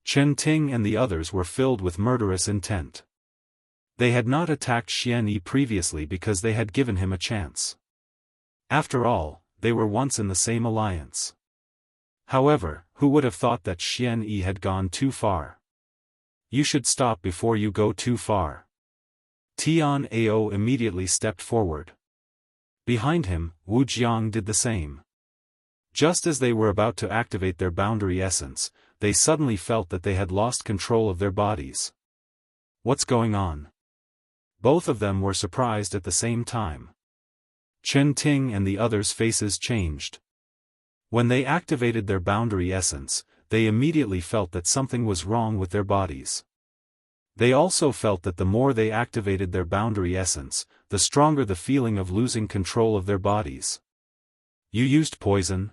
Chen Ting and the others were filled with murderous intent. They had not attacked Xian Yi previously because they had given him a chance. After all, they were once in the same alliance. However, who would have thought that Xian Yi had gone too far? You should stop before you go too far. Tian Ao immediately stepped forward. Behind him, Wu Jiang did the same. Just as they were about to activate their boundary essence, they suddenly felt that they had lost control of their bodies. What's going on? Both of them were surprised at the same time. Chen Ting and the others' faces changed. When they activated their boundary essence, they immediately felt that something was wrong with their bodies. They also felt that the more they activated their boundary essence, the stronger the feeling of losing control of their bodies. You used poison?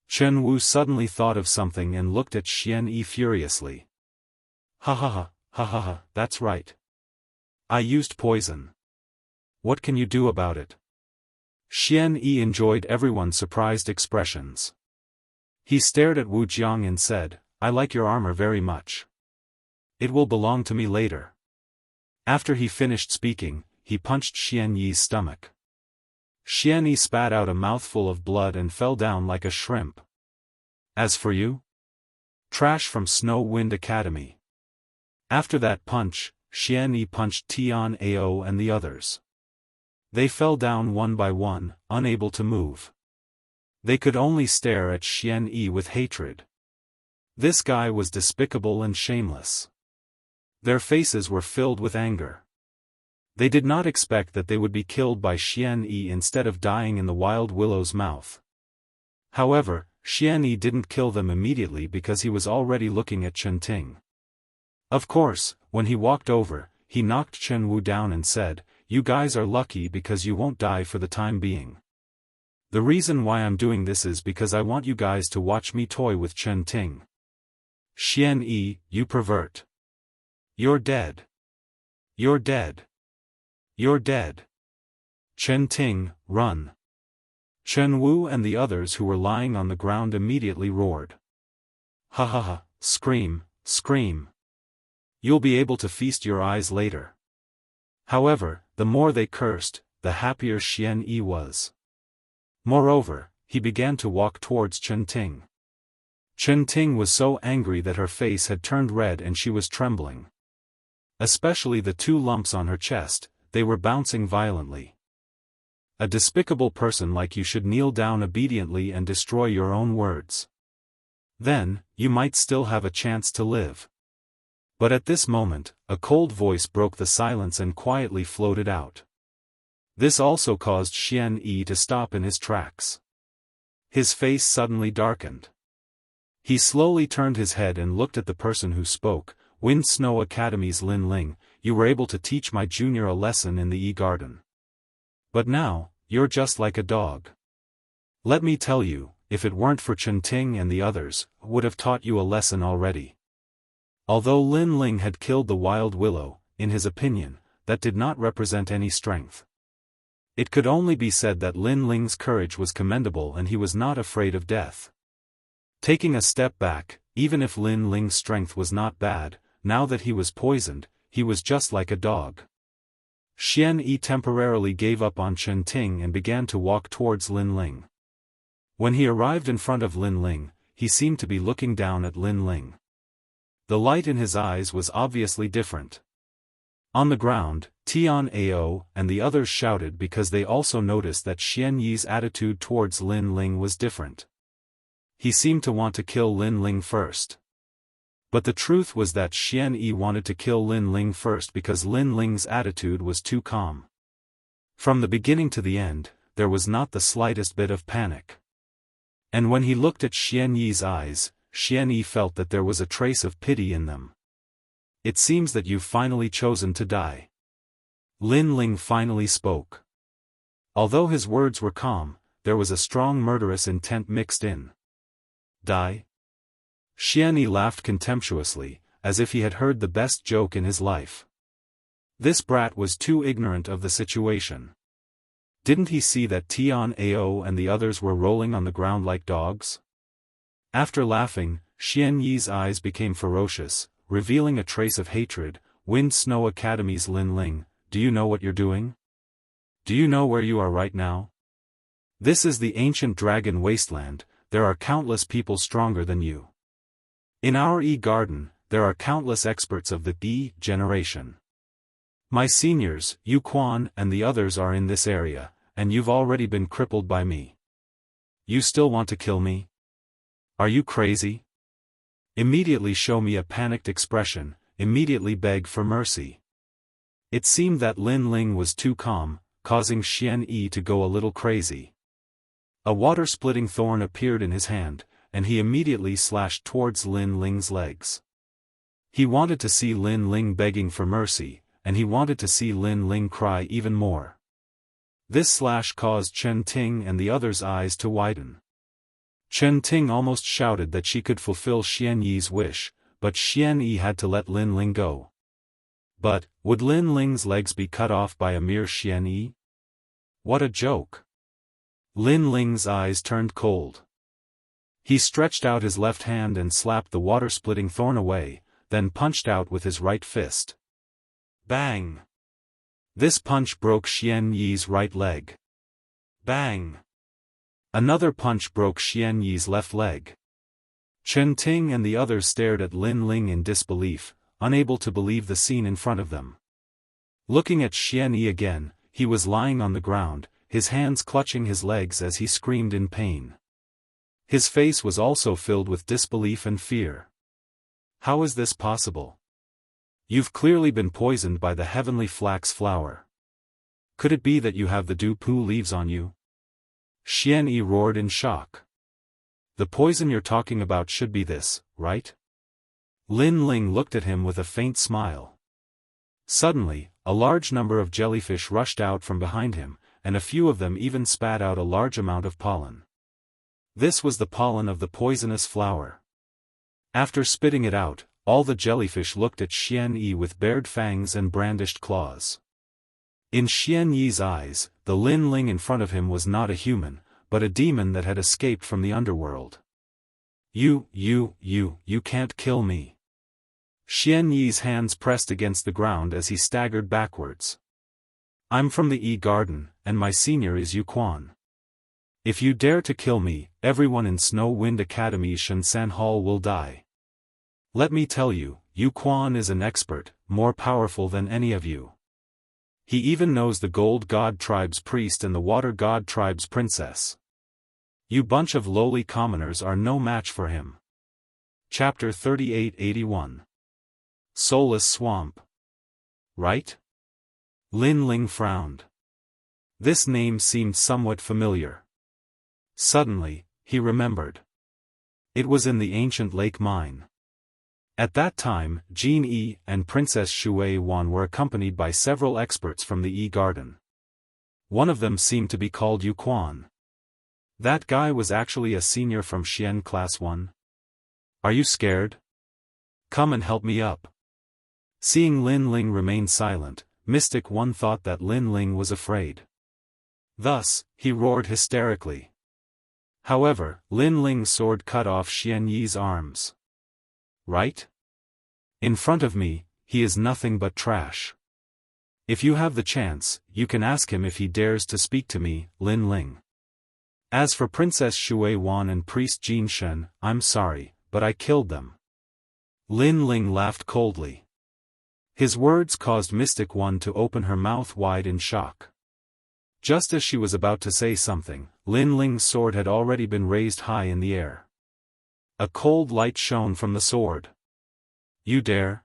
Chen Wu suddenly thought of something and looked at Xian Yi furiously. Ha, that's right. I used poison. What can you do about it? Xian Yi enjoyed everyone's surprised expressions. He stared at Wu Jiang and said, I like your armor very much. It will belong to me later. After he finished speaking, he punched Xian Yi's stomach. Xian Yi spat out a mouthful of blood and fell down like a shrimp. As for you? Trash from Snow Wind Academy. After that punch, Xian Yi punched Tian Ao and the others. They fell down one by one, unable to move. They could only stare at Xian Yi with hatred. This guy was despicable and shameless. Their faces were filled with anger. They did not expect that they would be killed by Xian Yi instead of dying in the wild willow's mouth. However, Xian Yi didn't kill them immediately because he was already looking at Chen Ting. Of course, when he walked over, he knocked Chen Wu down and said, You guys are lucky because you won't die for the time being. The reason why I'm doing this is because I want you guys to watch me toy with Chen Ting. Xian Yi, you pervert. You're dead. You're dead. You're dead. Chen Ting, run. Chen Wu and the others who were lying on the ground immediately roared. Ha, scream, scream. You'll be able to feast your eyes later. However, the more they cursed, the happier Xian Yi was. Moreover, he began to walk towards Chen Ting. Chen Ting was so angry that her face had turned red and she was trembling. Especially the two lumps on her chest, they were bouncing violently. A despicable person like you should kneel down obediently and destroy your own words. Then, you might still have a chance to live. But at this moment, a cold voice broke the silence and quietly floated out. This also caused Xian Yi to stop in his tracks. His face suddenly darkened. He slowly turned his head and looked at the person who spoke. Wind Snow Academy's Lin Ling, you were able to teach my junior a lesson in the E-Garden. But now, you're just like a dog. Let me tell you, if it weren't for Chen Ting and the others, would have taught you a lesson already. Although Lin Ling had killed the wild willow, in his opinion, that did not represent any strength. It could only be said that Lin Ling's courage was commendable and he was not afraid of death. Taking a step back, even if Lin Ling's strength was not bad, now that he was poisoned, he was just like a dog. Xian Yi temporarily gave up on Chen Ting and began to walk towards Lin Ling. When he arrived in front of Lin Ling, he seemed to be looking down at Lin Ling. The light in his eyes was obviously different. On the ground, Tian Ao and the others shouted because they also noticed that Xian Yi's attitude towards Lin Ling was different. He seemed to want to kill Lin Ling first. But the truth was that Xian Yi wanted to kill Lin Ling first because Lin Ling's attitude was too calm. From the beginning to the end, there was not the slightest bit of panic. And when he looked at Xian Yi's eyes, Xian Yi felt that there was a trace of pity in them. It seems that you've finally chosen to die. Lin Ling finally spoke. Although his words were calm, there was a strong murderous intent mixed in. Die? Xianyi laughed contemptuously, as if he had heard the best joke in his life. This brat was too ignorant of the situation. Didn't he see that Tian Ao and the others were rolling on the ground like dogs? After laughing, Xianyi's eyes became ferocious, revealing a trace of hatred. Wind Snow Academy's Lin Ling, do you know what you're doing? Do you know where you are right now? This is the ancient dragon wasteland. There are countless people stronger than you. In our E-Garden, there are countless experts of the E generation. My seniors, Yu Quan and the others are in this area, and you've already been crippled by me. You still want to kill me? Are you crazy? Immediately show me a panicked expression, immediately beg for mercy. It seemed that Lin Ling was too calm, causing Xianyi to go a little crazy. A water-splitting thorn appeared in his hand, and he immediately slashed towards Lin Ling's legs. He wanted to see Lin Ling begging for mercy, and he wanted to see Lin Ling cry even more. This slash caused Chen Ting and the others' eyes to widen. Chen Ting almost shouted that she could fulfill Xianyi's wish, but Xianyi had to let Lin Ling go. But, would Lin Ling's legs be cut off by a mere Xianyi? What a joke! Lin Ling's eyes turned cold. He stretched out his left hand and slapped the water-splitting thorn away, then punched out with his right fist. Bang! This punch broke Xianyi's right leg. Bang! Another punch broke Xianyi's left leg. Chen Ting and the others stared at Lin Ling in disbelief, unable to believe the scene in front of them. Looking at Xianyi again, he was lying on the ground, his hands clutching his legs as he screamed in pain. His face was also filled with disbelief and fear. How is this possible? You've clearly been poisoned by the heavenly flax flower. Could it be that you have the dupu leaves on you? Xianyi roared in shock. The poison you're talking about should be this, right? Lin Ling looked at him with a faint smile. Suddenly, a large number of jellyfish rushed out from behind him, and a few of them even spat out a large amount of pollen. This was the pollen of the poisonous flower. After spitting it out, all the jellyfish looked at Xianyi with bared fangs and brandished claws. In Xianyi's eyes, the Lin Ling in front of him was not a human, but a demon that had escaped from the underworld. You can't kill me. Xianyi's hands pressed against the ground as he staggered backwards. I'm from the E-Garden, and my senior is Yu Quan. If you dare to kill me, everyone in Snow Wind Academy's Shansan Hall will die. Let me tell you, Yu Quan is an expert, more powerful than any of you. He even knows the Gold God Tribe's priest and the Water God Tribe's princess. You bunch of lowly commoners are no match for him. Chapter 3881. Soulless Swamp. Right? Lin Ling frowned. This name seemed somewhat familiar. Suddenly, he remembered. It was in the ancient lake mine. At that time, Jin Yi and Princess Shui Wan were accompanied by several experts from the E-Garden. One of them seemed to be called Yu Quan. That guy was actually a senior from Xian Class 1. Are you scared? Come and help me up. Seeing Lin Ling remain silent, Mystic One thought that Lin Ling was afraid. Thus, he roared hysterically. However, Lin Ling's sword cut off Xianyi's arms. Right? In front of me, he is nothing but trash. If you have the chance, you can ask him if he dares to speak to me, Lin Ling. As for Princess Shui Wan and Priest Jin Shen, I'm sorry, but I killed them. Lin Ling laughed coldly. His words caused Mystic One to open her mouth wide in shock. Just as she was about to say something, Lin Ling's sword had already been raised high in the air. A cold light shone from the sword. You dare?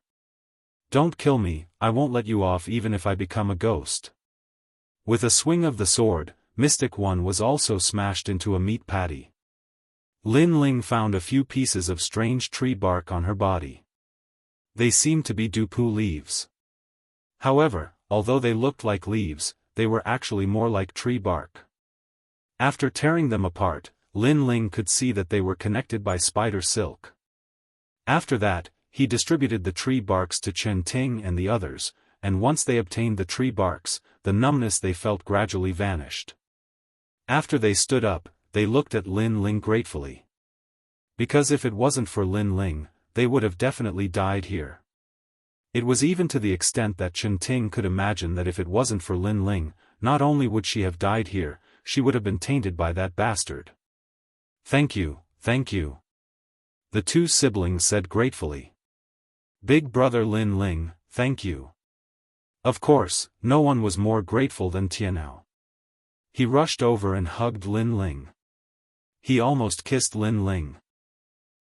Don't kill me, I won't let you off even if I become a ghost. With a swing of the sword, Mystic One was also smashed into a meat patty. Lin Ling found a few pieces of strange tree bark on her body. They seemed to be dupu leaves. However, although they looked like leaves, they were actually more like tree bark. After tearing them apart, Lin Ling could see that they were connected by spider silk. After that, he distributed the tree barks to Chen Ting and the others, and once they obtained the tree barks, the numbness they felt gradually vanished. After they stood up, they looked at Lin Ling gratefully. Because if it wasn't for Lin Ling, they would have definitely died here. It was even to the extent that Chen Ting could imagine that if it wasn't for Lin Ling, not only would she have died here, she would have been tainted by that bastard. Thank you, thank you. The two siblings said gratefully. Big brother Lin Ling, thank you. Of course, no one was more grateful than Tianao. He rushed over and hugged Lin Ling. He almost kissed Lin Ling.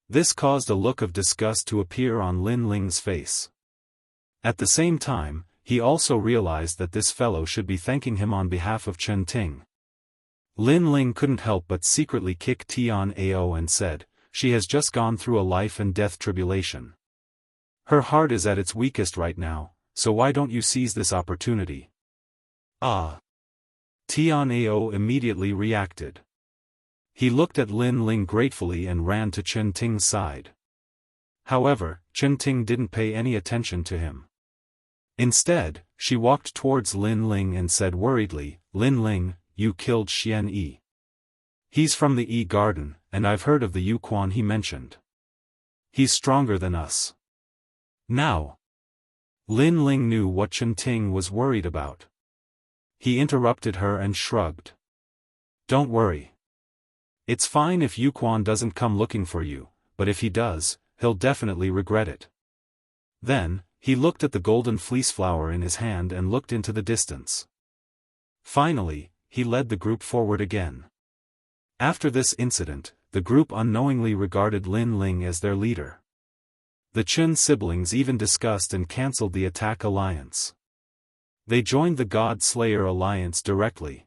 This caused a look of disgust to appear on Lin Ling's face. At the same time, he also realized that this fellow should be thanking him on behalf of Chen Ting. Lin Ling couldn't help but secretly kick Tianao and said, "She has just gone through a life and death tribulation. Her heart is at its weakest right now, so why don't you seize this opportunity?" Ah! Tianao immediately reacted. He looked at Lin Ling gratefully and ran to Chen Ting's side. However, Chen Ting didn't pay any attention to him. Instead, she walked towards Lin Ling and said worriedly, "Lin Ling, you killed Xian Yi. He's from the Yi Garden, and I've heard of the Yu Quan he mentioned. He's stronger than us." Now, Lin Ling knew what Chen Ting was worried about. He interrupted her and shrugged. "Don't worry. It's fine if Yu Quan doesn't come looking for you, but if he does, he'll definitely regret it." Then, he looked at the golden fleece flower in his hand and looked into the distance. Finally, he led the group forward again. After this incident, the group unknowingly regarded Lin Ling as their leader. The Chen siblings even discussed and cancelled the attack alliance. They joined the God Slayer alliance directly.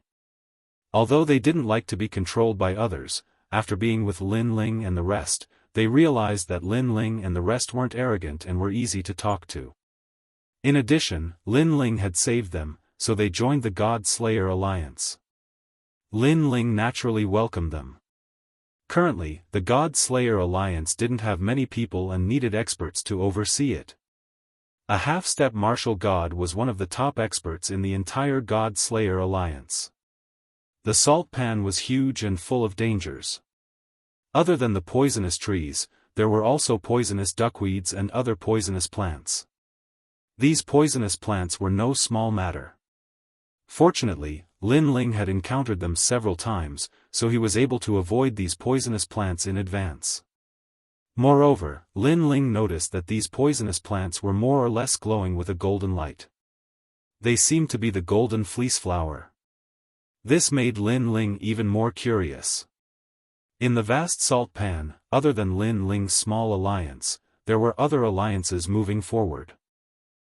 Although they didn't like to be controlled by others, after being with Lin Ling and the rest, they realized that Lin Ling and the rest weren't arrogant and were easy to talk to. In addition, Lin Ling had saved them, so they joined the God Slayer alliance. Lin Ling naturally welcomed them. Currently, the God Slayer alliance didn't have many people and needed experts to oversee it. A half-step martial god was one of the top experts in the entire God Slayer alliance. The salt pan was huge and full of dangers. Other than the poisonous trees, there were also poisonous duckweeds and other poisonous plants. These poisonous plants were no small matter. Fortunately, Lin Ling had encountered them several times, so he was able to avoid these poisonous plants in advance. Moreover, Lin Ling noticed that these poisonous plants were more or less glowing with a golden light. They seemed to be the golden fleece flower. This made Lin Ling even more curious. In the vast salt pan, other than Lin Ling's small alliance, there were other alliances moving forward.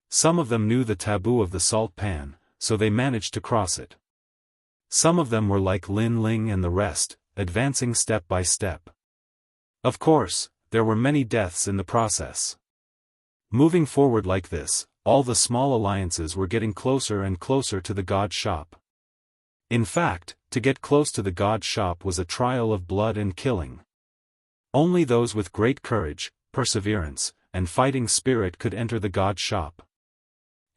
Some of them knew the taboo of the salt pan, so they managed to cross it. Some of them were like Lin Ling and the rest, advancing step by step. Of course, there were many deaths in the process. Moving forward like this, all the small alliances were getting closer and closer to the god shop. In fact, to get close to the god shop was a trial of blood and killing. Only those with great courage, perseverance, and fighting spirit could enter the god shop.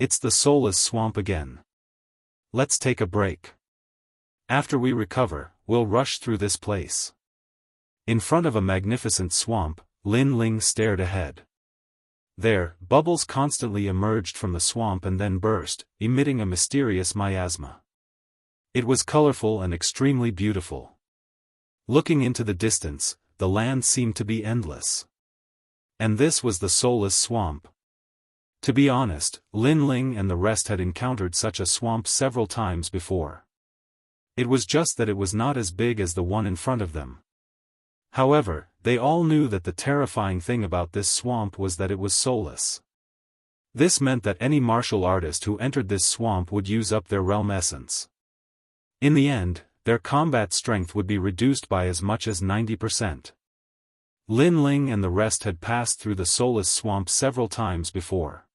It's the soulless swamp again. Let's take a break. After we recover, we'll rush through this place. In front of a magnificent swamp, Lin Ling stared ahead. There, bubbles constantly emerged from the swamp and then burst, emitting a mysterious miasma. It was colorful and extremely beautiful. Looking into the distance, the land seemed to be endless. And this was the soulless swamp. To be honest, Lin Ling and the rest had encountered such a swamp several times before. It was just that it was not as big as the one in front of them. However, they all knew that the terrifying thing about this swamp was that it was soulless. This meant that any martial artist who entered this swamp would use up their realm essence. In the end, their combat strength would be reduced by as much as 90%. Lin Ling and the rest had passed through the soulless swamp several times before.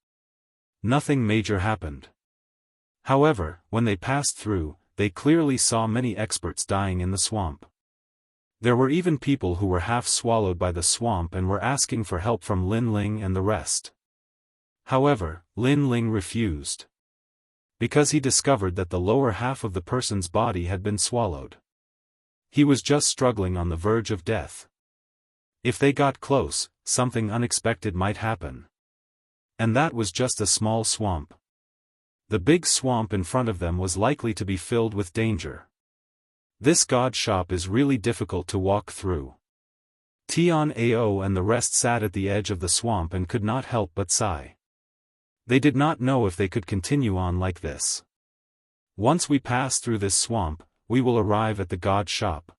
Nothing major happened. However, when they passed through, they clearly saw many experts dying in the swamp. There were even people who were half swallowed by the swamp and were asking for help from Lin Ling and the rest. However, Lin Ling refused. Because he discovered that the lower half of the person's body had been swallowed. He was just struggling on the verge of death. If they got close, something unexpected might happen. And that was just a small swamp. The big swamp in front of them was likely to be filled with danger. This god shop is really difficult to walk through. Tian Ao and the rest sat at the edge of the swamp and could not help but sigh. They did not know if they could continue on like this. Once we pass through this swamp, we will arrive at the god shop.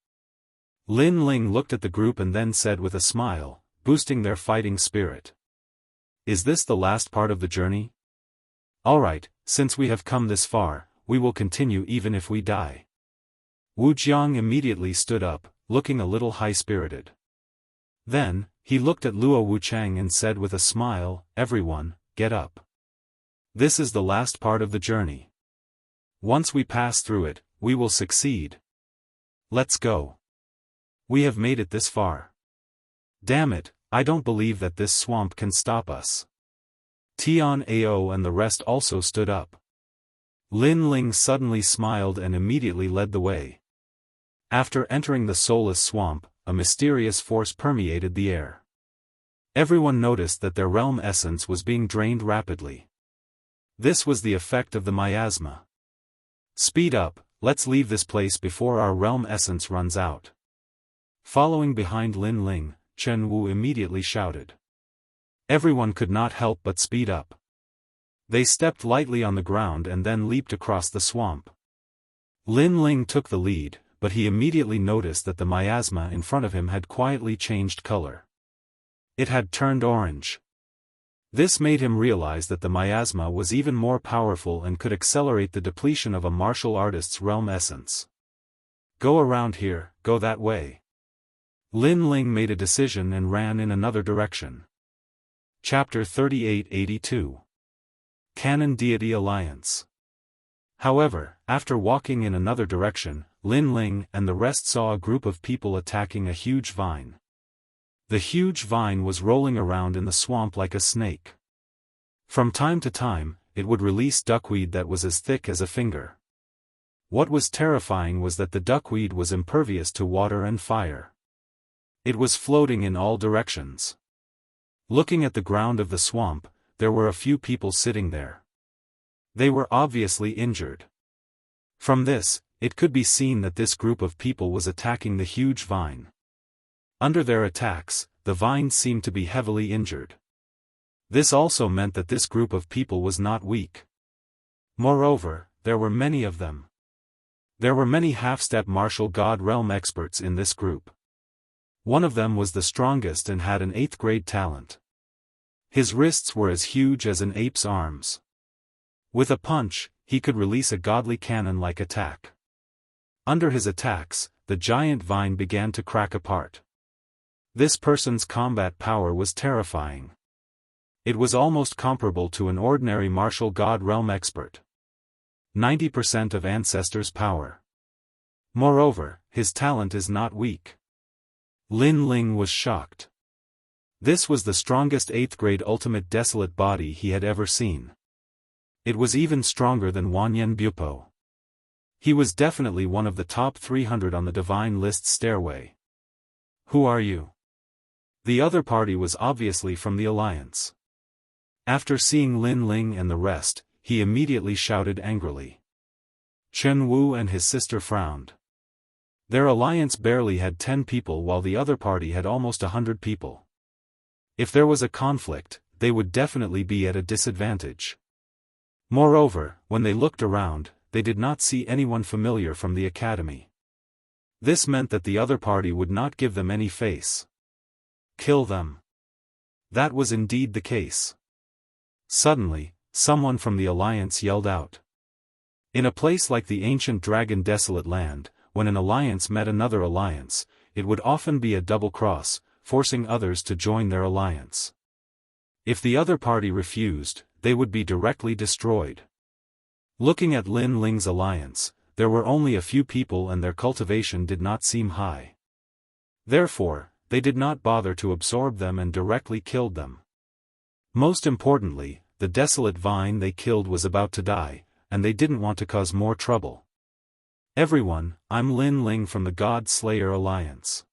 Lin Ling looked at the group and then said with a smile, boosting their fighting spirit. Is this the last part of the journey? Alright, since we have come this far, we will continue even if we die. Wu Jiang immediately stood up, looking a little high-spirited. Then, he looked at Luo Wuchang and said with a smile, everyone, get up. This is the last part of the journey. Once we pass through it, we will succeed. Let's go. We have made it this far. Damn it, I don't believe that this swamp can stop us. Tian Ao and the rest also stood up. Lin Ling suddenly smiled and immediately led the way. After entering the soulless swamp, a mysterious force permeated the air. Everyone noticed that their realm essence was being drained rapidly. This was the effect of the miasma. Speed up, let's leave this place before our realm essence runs out. Following behind Lin Ling, Chen Wu immediately shouted. Everyone could not help but speed up. They stepped lightly on the ground and then leaped across the swamp. Lin Ling took the lead, but he immediately noticed that the miasma in front of him had quietly changed color. It had turned orange. This made him realize that the miasma was even more powerful and could accelerate the depletion of a martial artist's realm essence. Go around here, go that way. Lin Ling made a decision and ran in another direction. Chapter 3882. Canon Deity Alliance. However, after walking in another direction, Lin Ling and the rest saw a group of people attacking a huge vine. The huge vine was rolling around in the swamp like a snake. From time to time, it would release duckweed that was as thick as a finger. What was terrifying was that the duckweed was impervious to water and fire. It was floating in all directions. Looking at the ground of the swamp, there were a few people sitting there. They were obviously injured. From this, it could be seen that this group of people was attacking the huge vine. Under their attacks, the vine seemed to be heavily injured. This also meant that this group of people was not weak. Moreover, there were many of them. There were many half-step martial god realm experts in this group. One of them was the strongest and had an 8th grade talent. His wrists were as huge as an ape's arms. With a punch, he could release a godly cannon-like attack. Under his attacks, the giant vine began to crack apart. This person's combat power was terrifying. It was almost comparable to an ordinary martial god realm expert. 90% of ancestors' power. Moreover, his talent is not weak. Lin Ling was shocked. This was the strongest 8th grade ultimate desolate body he had ever seen. It was even stronger than Wanyan Bupo. He was definitely one of the top 300 on the divine list stairway. Who are you? The other party was obviously from the Alliance. After seeing Lin Ling and the rest, he immediately shouted angrily. Chen Wu and his sister frowned. Their alliance barely had 10 people while the other party had almost 100 people. If there was a conflict, they would definitely be at a disadvantage. Moreover, when they looked around, they did not see anyone familiar from the academy. This meant that the other party would not give them any face. Kill them. That was indeed the case. Suddenly, someone from the Alliance yelled out. In a place like the ancient Dragon Desolate Land, when an alliance met another alliance, it would often be a double cross, forcing others to join their alliance. If the other party refused, they would be directly destroyed. Looking at Lin Ling's alliance, there were only a few people and their cultivation did not seem high. Therefore, they did not bother to absorb them and directly killed them. Most importantly, the desolate vine they killed was about to die, and they didn't want to cause more trouble. Everyone, I'm Lin Ling from the God Slayer Alliance.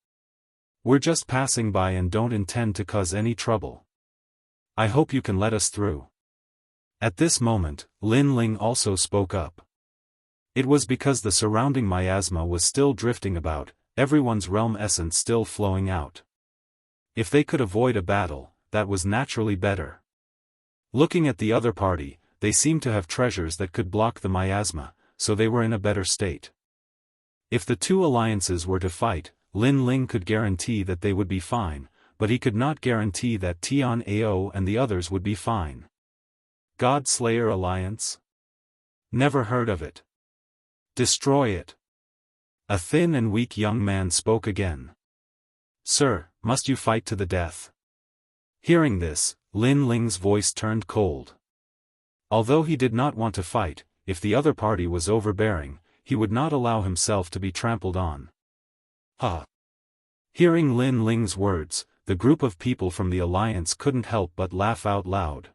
We're just passing by and don't intend to cause any trouble. I hope you can let us through. At this moment, Lin Ling also spoke up. It was because the surrounding miasma was still drifting about, everyone's realm essence still flowing out. If they could avoid a battle, that was naturally better. Looking at the other party, they seemed to have treasures that could block the miasma, so they were in a better state. If the two alliances were to fight, Lin Ling could guarantee that they would be fine, but he could not guarantee that Tian Ao and the others would be fine. God Slayer Alliance? Never heard of it. Destroy it. A thin and weak young man spoke again. Sir, must you fight to the death? Hearing this, Lin Ling's voice turned cold. Although he did not want to fight, if the other party was overbearing, he would not allow himself to be trampled on. Ha! Hearing Lin Ling's words, the group of people from the alliance couldn't help but laugh out loud.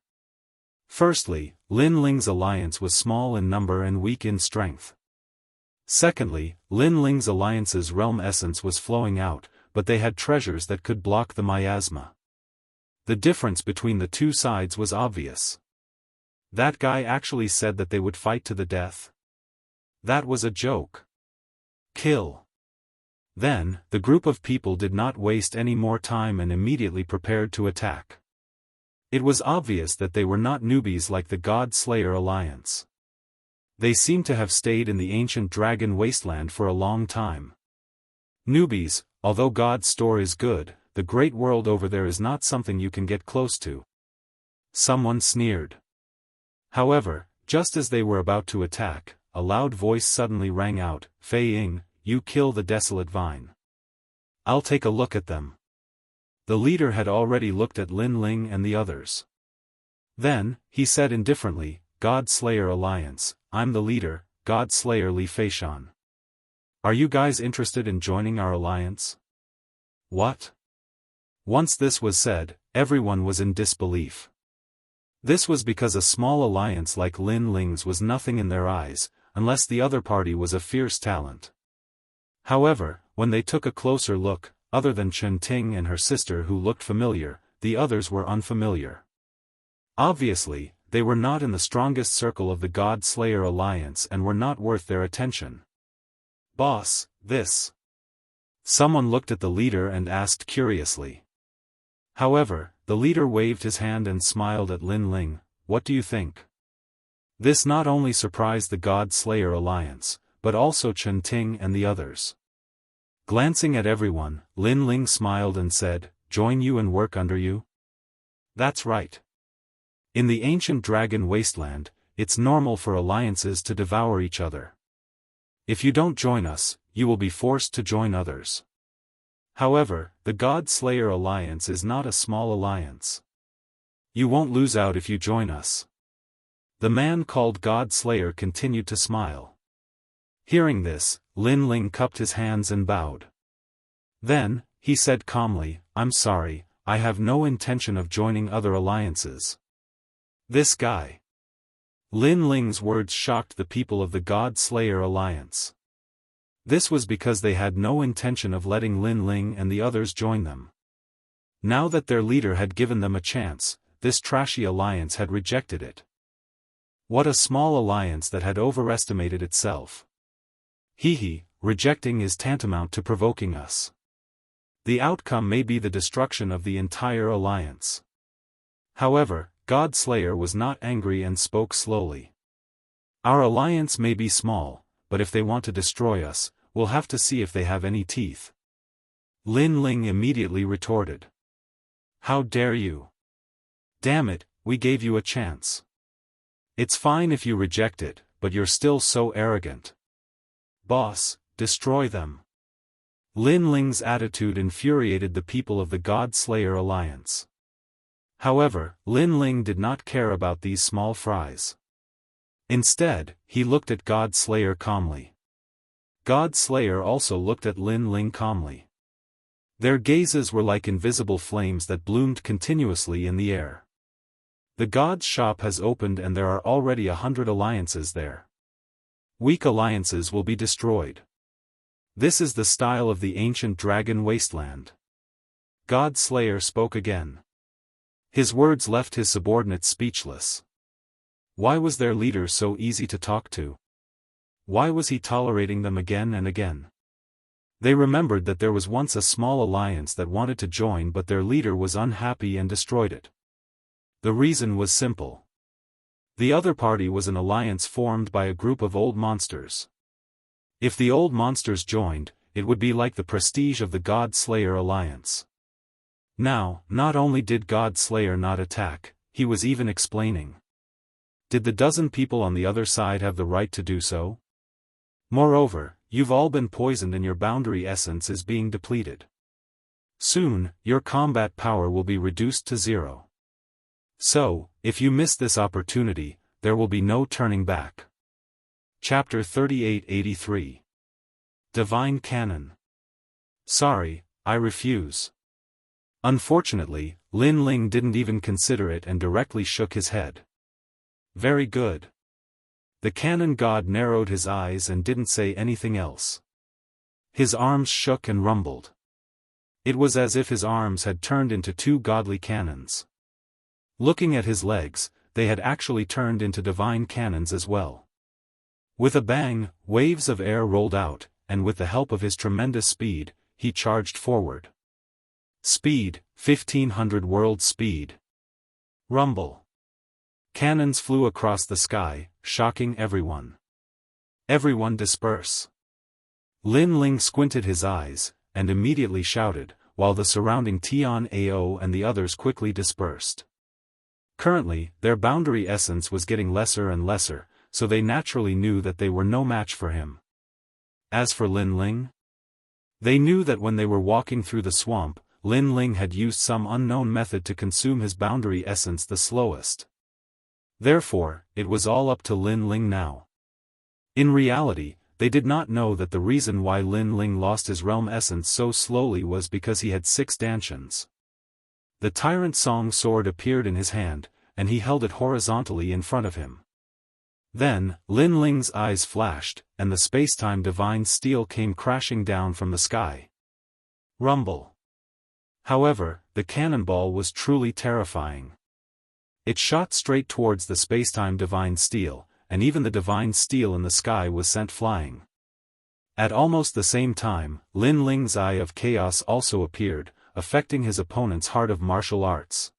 Firstly, Lin Ling's alliance was small in number and weak in strength. Secondly, Lin Ling's alliance's realm essence was flowing out, but they had treasures that could block the miasma. The difference between the two sides was obvious. That guy actually said that they would fight to the death. That was a joke. Kill. Then, the group of people did not waste any more time and immediately prepared to attack. It was obvious that they were not newbies like the God Slayer Alliance. They seemed to have stayed in the ancient dragon wasteland for a long time. Newbies, although God's store is good, the great world over there is not something you can get close to. Someone sneered. However, just as they were about to attack, a loud voice suddenly rang out, Fei Ying, you kill the desolate vine. I'll take a look at them. The leader had already looked at Lin Ling and the others. Then, he said indifferently, God Slayer Alliance, I'm the leader, God Slayer Li Feishan. Are you guys interested in joining our alliance? What? Once this was said, everyone was in disbelief. This was because a small alliance like Lin Ling's was nothing in their eyes, unless the other party was a fierce talent. However, when they took a closer look, other than Chen Ting and her sister who looked familiar, the others were unfamiliar. Obviously, they were not in the strongest circle of the God Slayer Alliance and were not worth their attention. Boss, this. Someone looked at the leader and asked curiously. However, the leader waved his hand and smiled at Lin Ling, what do you think? This not only surprised the God Slayer Alliance, but also Chen Ting and the others. Glancing at everyone, Lin Ling smiled and said, join you and work under you? That's right. In the ancient dragon wasteland, it's normal for alliances to devour each other. If you don't join us, you will be forced to join others. However, the God Slayer Alliance is not a small alliance. You won't lose out if you join us. The man called God Slayer continued to smile. Hearing this, Lin Ling cupped his hands and bowed. Then, he said calmly, I'm sorry, I have no intention of joining other alliances. This guy. Lin Ling's words shocked the people of the God Slayer Alliance. This was because they had no intention of letting Lin Ling and the others join them. Now that their leader had given them a chance, this trashy alliance had rejected it. What a small alliance that had overestimated itself. Rejecting is tantamount to provoking us. The outcome may be the destruction of the entire alliance. However, God Slayer was not angry and spoke slowly. Our alliance may be small, but if they want to destroy us, we'll have to see if they have any teeth. Lin Ling immediately retorted. How dare you? Damn it, we gave you a chance. It's fine if you reject it, but you're still so arrogant. Boss, destroy them. Lin Ling's attitude infuriated the people of the God Slayer Alliance. However, Lin Ling did not care about these small fries. Instead, he looked at God Slayer calmly. God Slayer also looked at Lin Ling calmly. Their gazes were like invisible flames that bloomed continuously in the air. The god's shop has opened and there are already 100 alliances there. Weak alliances will be destroyed. This is the style of the ancient dragon wasteland. God Slayer spoke again. His words left his subordinates speechless. Why was their leader so easy to talk to? Why was he tolerating them again and again? They remembered that there was once a small alliance that wanted to join, but their leader was unhappy and destroyed it. The reason was simple. The other party was an alliance formed by a group of old monsters. If the old monsters joined, it would be like the prestige of the God Slayer alliance. Now, not only did God Slayer not attack, he was even explaining. Did the dozen people on the other side have the right to do so? Moreover, you've all been poisoned and your boundary essence is being depleted. Soon, your combat power will be reduced to 0. So, if you miss this opportunity, there will be no turning back. Chapter 3883. Divine Canon. Sorry, I refuse. Unfortunately, Lin Ling didn't even consider it and directly shook his head. Very good. The canon god narrowed his eyes and didn't say anything else. His arms shook and rumbled. It was as if his arms had turned into 2 godly cannons. Looking at his legs, they had actually turned into divine cannons as well. With a bang, waves of air rolled out, and with the help of his tremendous speed, he charged forward. Speed, 1500 world speed. Rumble. Cannons flew across the sky, shocking everyone. Everyone disperse. Lin Ling squinted his eyes, and immediately shouted, while the surrounding Tian Ao and the others quickly dispersed. Currently, their boundary essence was getting lesser and lesser, so they naturally knew that they were no match for him. As for Lin Ling, they knew that when they were walking through the swamp, Lin Ling had used some unknown method to consume his boundary essence the slowest. Therefore, it was all up to Lin Ling now. In reality, they did not know that the reason why Lin Ling lost his realm essence so slowly was because he had 6 dantians. The Tyrant Song sword appeared in his hand, and he held it horizontally in front of him. Then, Lin Ling's eyes flashed, and the spacetime divine steel came crashing down from the sky. Rumble. However, the cannonball was truly terrifying. It shot straight towards the spacetime divine steel, and even the divine steel in the sky was sent flying. At almost the same time, Lin Ling's Eye of Chaos also appeared, affecting his opponent's heart of martial arts.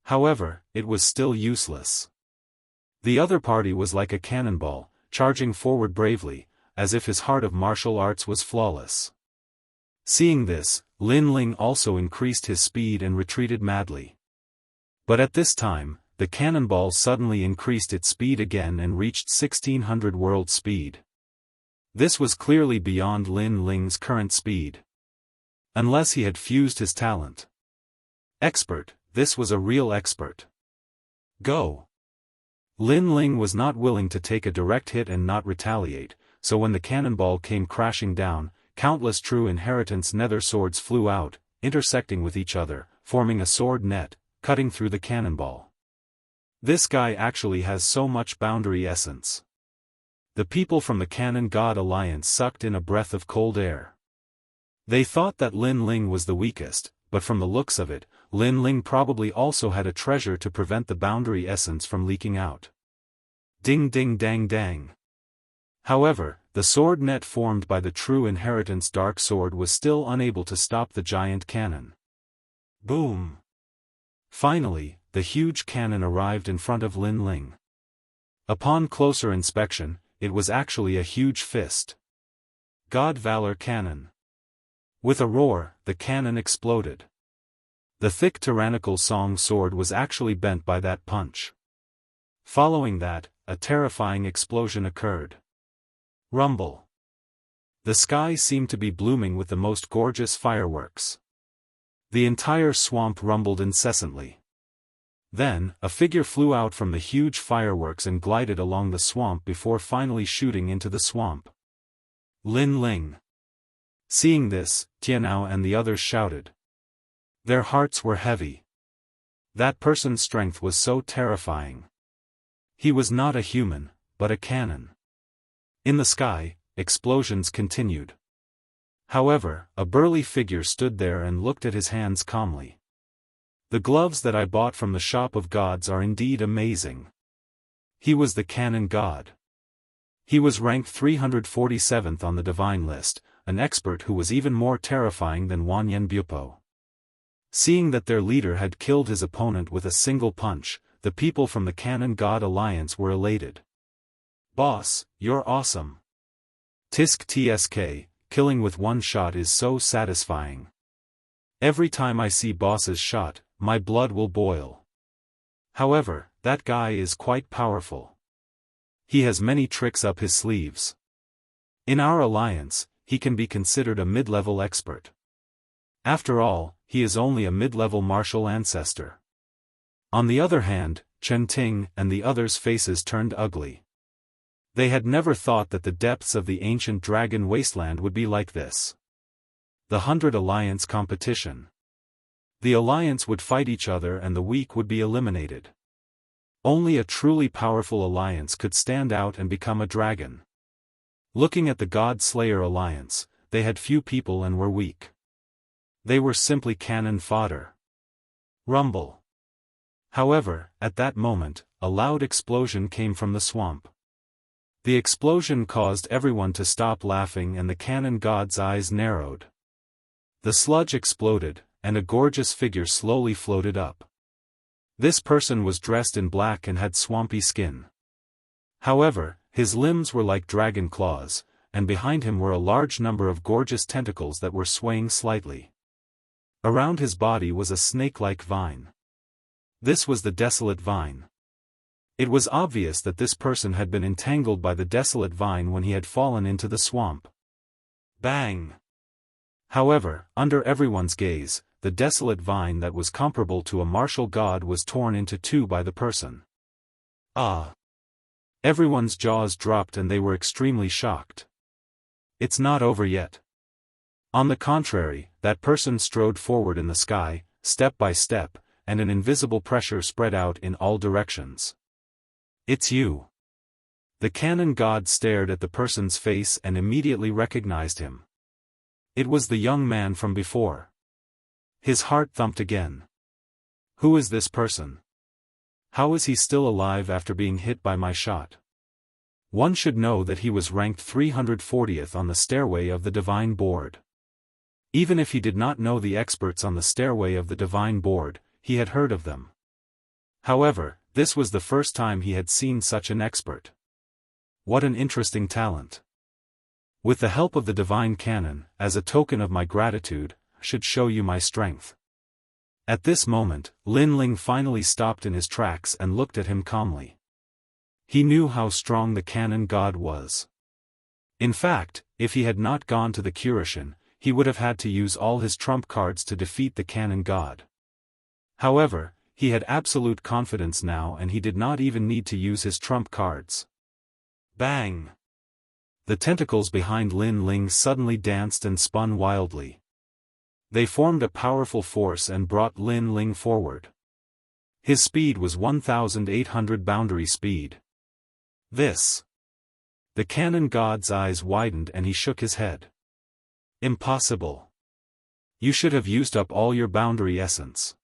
However, it was still useless. The other party was like a cannonball, charging forward bravely, as if his heart of martial arts was flawless. Seeing this, Lin Ling also increased his speed and retreated madly. But at this time, the cannonball suddenly increased its speed again and reached 1600 world speed. This was clearly beyond Lin Ling's current speed. Unless he had fused his talent. Expert, this was a real expert. Go! Lin Ling was not willing to take a direct hit and not retaliate, so when the cannonball came crashing down, countless true inheritance nether swords flew out, intersecting with each other, forming a sword net, cutting through the cannonball. This guy actually has so much boundary essence. The people from the Cannon God Alliance sucked in a breath of cold air. They thought that Lin Ling was the weakest, but from the looks of it, Lin Ling probably also had a treasure to prevent the boundary essence from leaking out. Ding ding dang dang. However, the sword net formed by the true inheritance dark sword was still unable to stop the giant cannon. Boom! Finally, the huge cannon arrived in front of Lin Ling. Upon closer inspection, it was actually a huge fist. God Valor Cannon. With a roar, the cannon exploded. The thick tyrannical song sword was actually bent by that punch. Following that, a terrifying explosion occurred. Rumble. The sky seemed to be blooming with the most gorgeous fireworks. The entire swamp rumbled incessantly. Then, a figure flew out from the huge fireworks and glided along the swamp before finally shooting into the swamp. Lin Ling. Seeing this, Tianao and the others shouted. Their hearts were heavy. That person's strength was so terrifying. He was not a human, but a cannon. In the sky, explosions continued. However, a burly figure stood there and looked at his hands calmly. The gloves that I bought from the shop of gods are indeed amazing. He was the cannon god. He was ranked 347th on the divine list, an expert who was even more terrifying than Wanyan Bupo. Seeing that their leader had killed his opponent with a single punch, the people from the Cannon God Alliance were elated. Boss, you're awesome. Tisk tsk, killing with one shot is so satisfying. Every time I see boss's shot, my blood will boil. However, that guy is quite powerful. He has many tricks up his sleeves. In our alliance, he can be considered a mid-level expert. After all, he is only a mid-level martial ancestor. On the other hand, Chen Ting and the others' faces turned ugly. They had never thought that the depths of the ancient dragon wasteland would be like this. The 100 Alliance competition. The Alliance would fight each other and the weak would be eliminated. Only a truly powerful alliance could stand out and become a dragon. Looking at the God Slayer Alliance, they had few people and were weak. They were simply cannon fodder. Rumble. However, at that moment, a loud explosion came from the swamp. The explosion caused everyone to stop laughing and the cannon god's eyes narrowed. The sludge exploded, and a gorgeous figure slowly floated up. This person was dressed in black and had swampy skin. However, his limbs were like dragon claws, and behind him were a large number of gorgeous tentacles that were swaying slightly. Around his body was a snake-like vine. This was the desolate vine. It was obvious that this person had been entangled by the desolate vine when he had fallen into the swamp. Bang! However, under everyone's gaze, the desolate vine that was comparable to a martial god was torn into two by the person. Ah! Everyone's jaws dropped and they were extremely shocked. It's not over yet. On the contrary, that person strode forward in the sky, step by step, and an invisible pressure spread out in all directions. It's you. The cannon god stared at the person's face and immediately recognized him. It was the young man from before. His heart thumped again. Who is this person? How is he still alive after being hit by my shot? One should know that he was ranked 340th on the stairway of the Divine Board. Even if he did not know the experts on the stairway of the Divine Board, he had heard of them. However, this was the first time he had seen such an expert. What an interesting talent. With the help of the Divine Cannon, as a token of my gratitude, I should show you my strength. At this moment, Lin Ling finally stopped in his tracks and looked at him calmly. He knew how strong the cannon god was. In fact, if he had not gone to the Kurishin, he would have had to use all his trump cards to defeat the cannon god. However, he had absolute confidence now and he did not even need to use his trump cards. Bang! The tentacles behind Lin Ling suddenly danced and spun wildly. They formed a powerful force and brought Lin Ling forward. His speed was 1,800 boundary speed. This. The cannon god's eyes widened and he shook his head. Impossible. You should have used up all your boundary essence.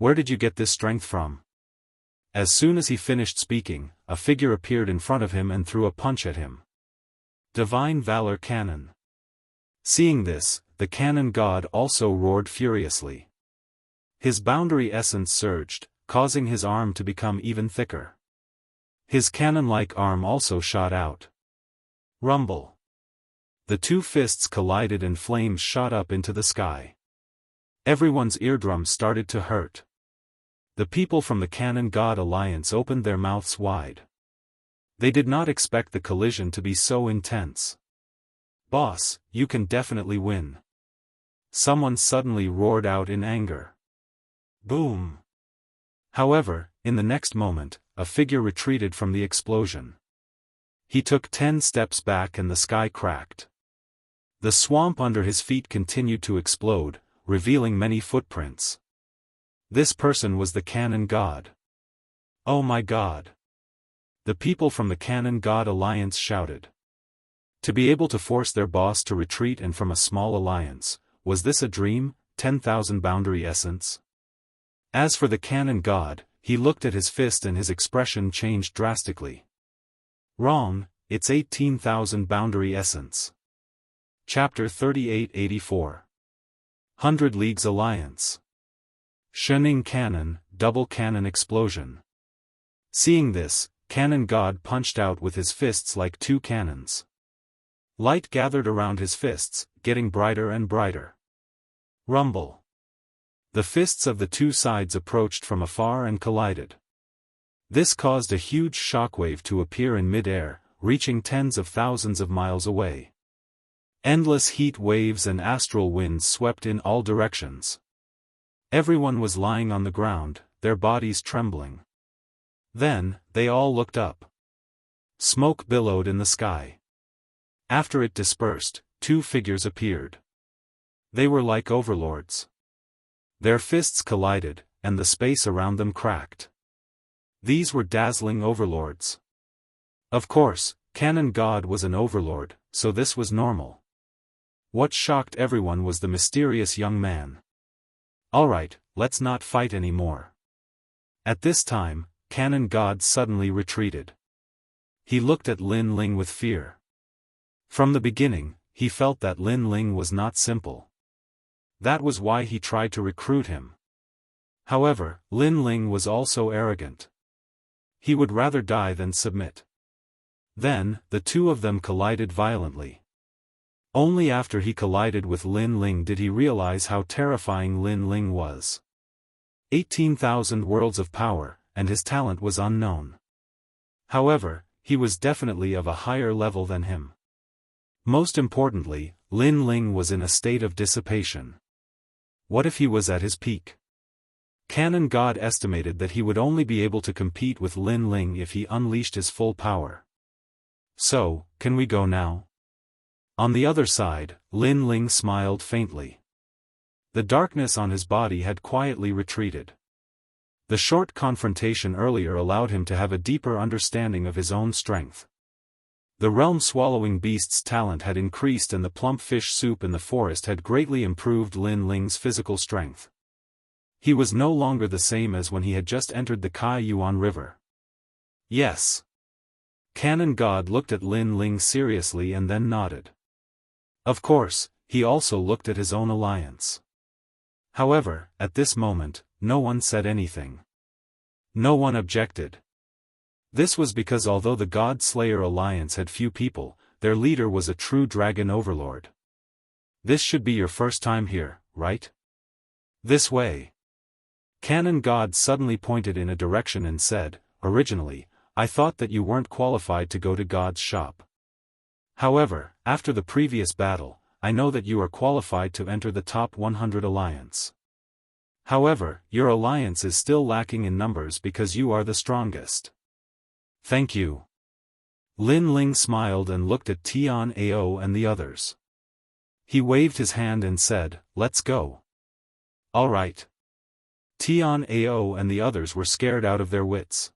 Where did you get this strength from? As soon as he finished speaking, a figure appeared in front of him and threw a punch at him. Divine Valor Cannon. Seeing this, the cannon god also roared furiously. His boundary essence surged, causing his arm to become even thicker. His cannon-like arm also shot out. Rumble. The two fists collided and flames shot up into the sky. Everyone's eardrums started to hurt. The people from the Cannon God Alliance opened their mouths wide. They did not expect the collision to be so intense. Boss, you can definitely win. Someone suddenly roared out in anger. Boom! However, in the next moment, a figure retreated from the explosion. He took 10 steps back and the sky cracked. The swamp under his feet continued to explode, revealing many footprints. This person was the Cannon God. Oh my God! The people from the Cannon God Alliance shouted. To be able to force their boss to retreat and from a small alliance, was this a dream, 10,000 boundary essence? As for the Cannon God, he looked at his fist and his expression changed drastically. Wrong, it's 18,000 boundary essence. Chapter 3884. 100 Leagues Alliance. Shening Cannon, Double Cannon Explosion. Seeing this, Cannon God punched out with his fists like two cannons. Light gathered around his fists, getting brighter and brighter. Rumble. The fists of the two sides approached from afar and collided. This caused a huge shockwave to appear in mid-air, reaching tens of thousands of miles away. Endless heat waves and astral winds swept in all directions. Everyone was lying on the ground, their bodies trembling. Then, they all looked up. Smoke billowed in the sky. After it dispersed, two figures appeared. They were like overlords. Their fists collided, and the space around them cracked. These were dazzling overlords. Of course, Cannon God was an overlord, so this was normal. What shocked everyone was the mysterious young man. Alright, let's not fight anymore. At this time, Cannon God suddenly retreated. He looked at Lin Ling with fear. From the beginning, he felt that Lin Ling was not simple. That was why he tried to recruit him. However, Lin Ling was also arrogant. He would rather die than submit. Then, the two of them collided violently. Only after he collided with Lin Ling did he realize how terrifying Lin Ling was. 18,000 worlds of power, and his talent was unknown. However, he was definitely of a higher level than him. Most importantly, Lin Ling was in a state of dissipation. What if he was at his peak? Cannon God estimated that he would only be able to compete with Lin Ling if he unleashed his full power. So, can we go now? On the other side, Lin Ling smiled faintly. The darkness on his body had quietly retreated. The short confrontation earlier allowed him to have a deeper understanding of his own strength. The realm-swallowing beast's talent had increased and the plump fish soup in the forest had greatly improved Lin Ling's physical strength. He was no longer the same as when he had just entered the Kai Yuan River. Yes. Cannon God looked at Lin Ling seriously and then nodded. Of course, he also looked at his own alliance. However, at this moment, no one said anything. No one objected. This was because although the God Slayer Alliance had few people, their leader was a true dragon overlord. This should be your first time here, right? This way. Cannon God suddenly pointed in a direction and said, "Originally, I thought that you weren't qualified to go to God's shop. However, after the previous battle, I know that you are qualified to enter the top 100 alliance. However, your alliance is still lacking in numbers because you are the strongest." Thank you. Lin Ling smiled and looked at Tian Ao and the others. He waved his hand and said, "Let's go." All right. Tian Ao and the others were scared out of their wits.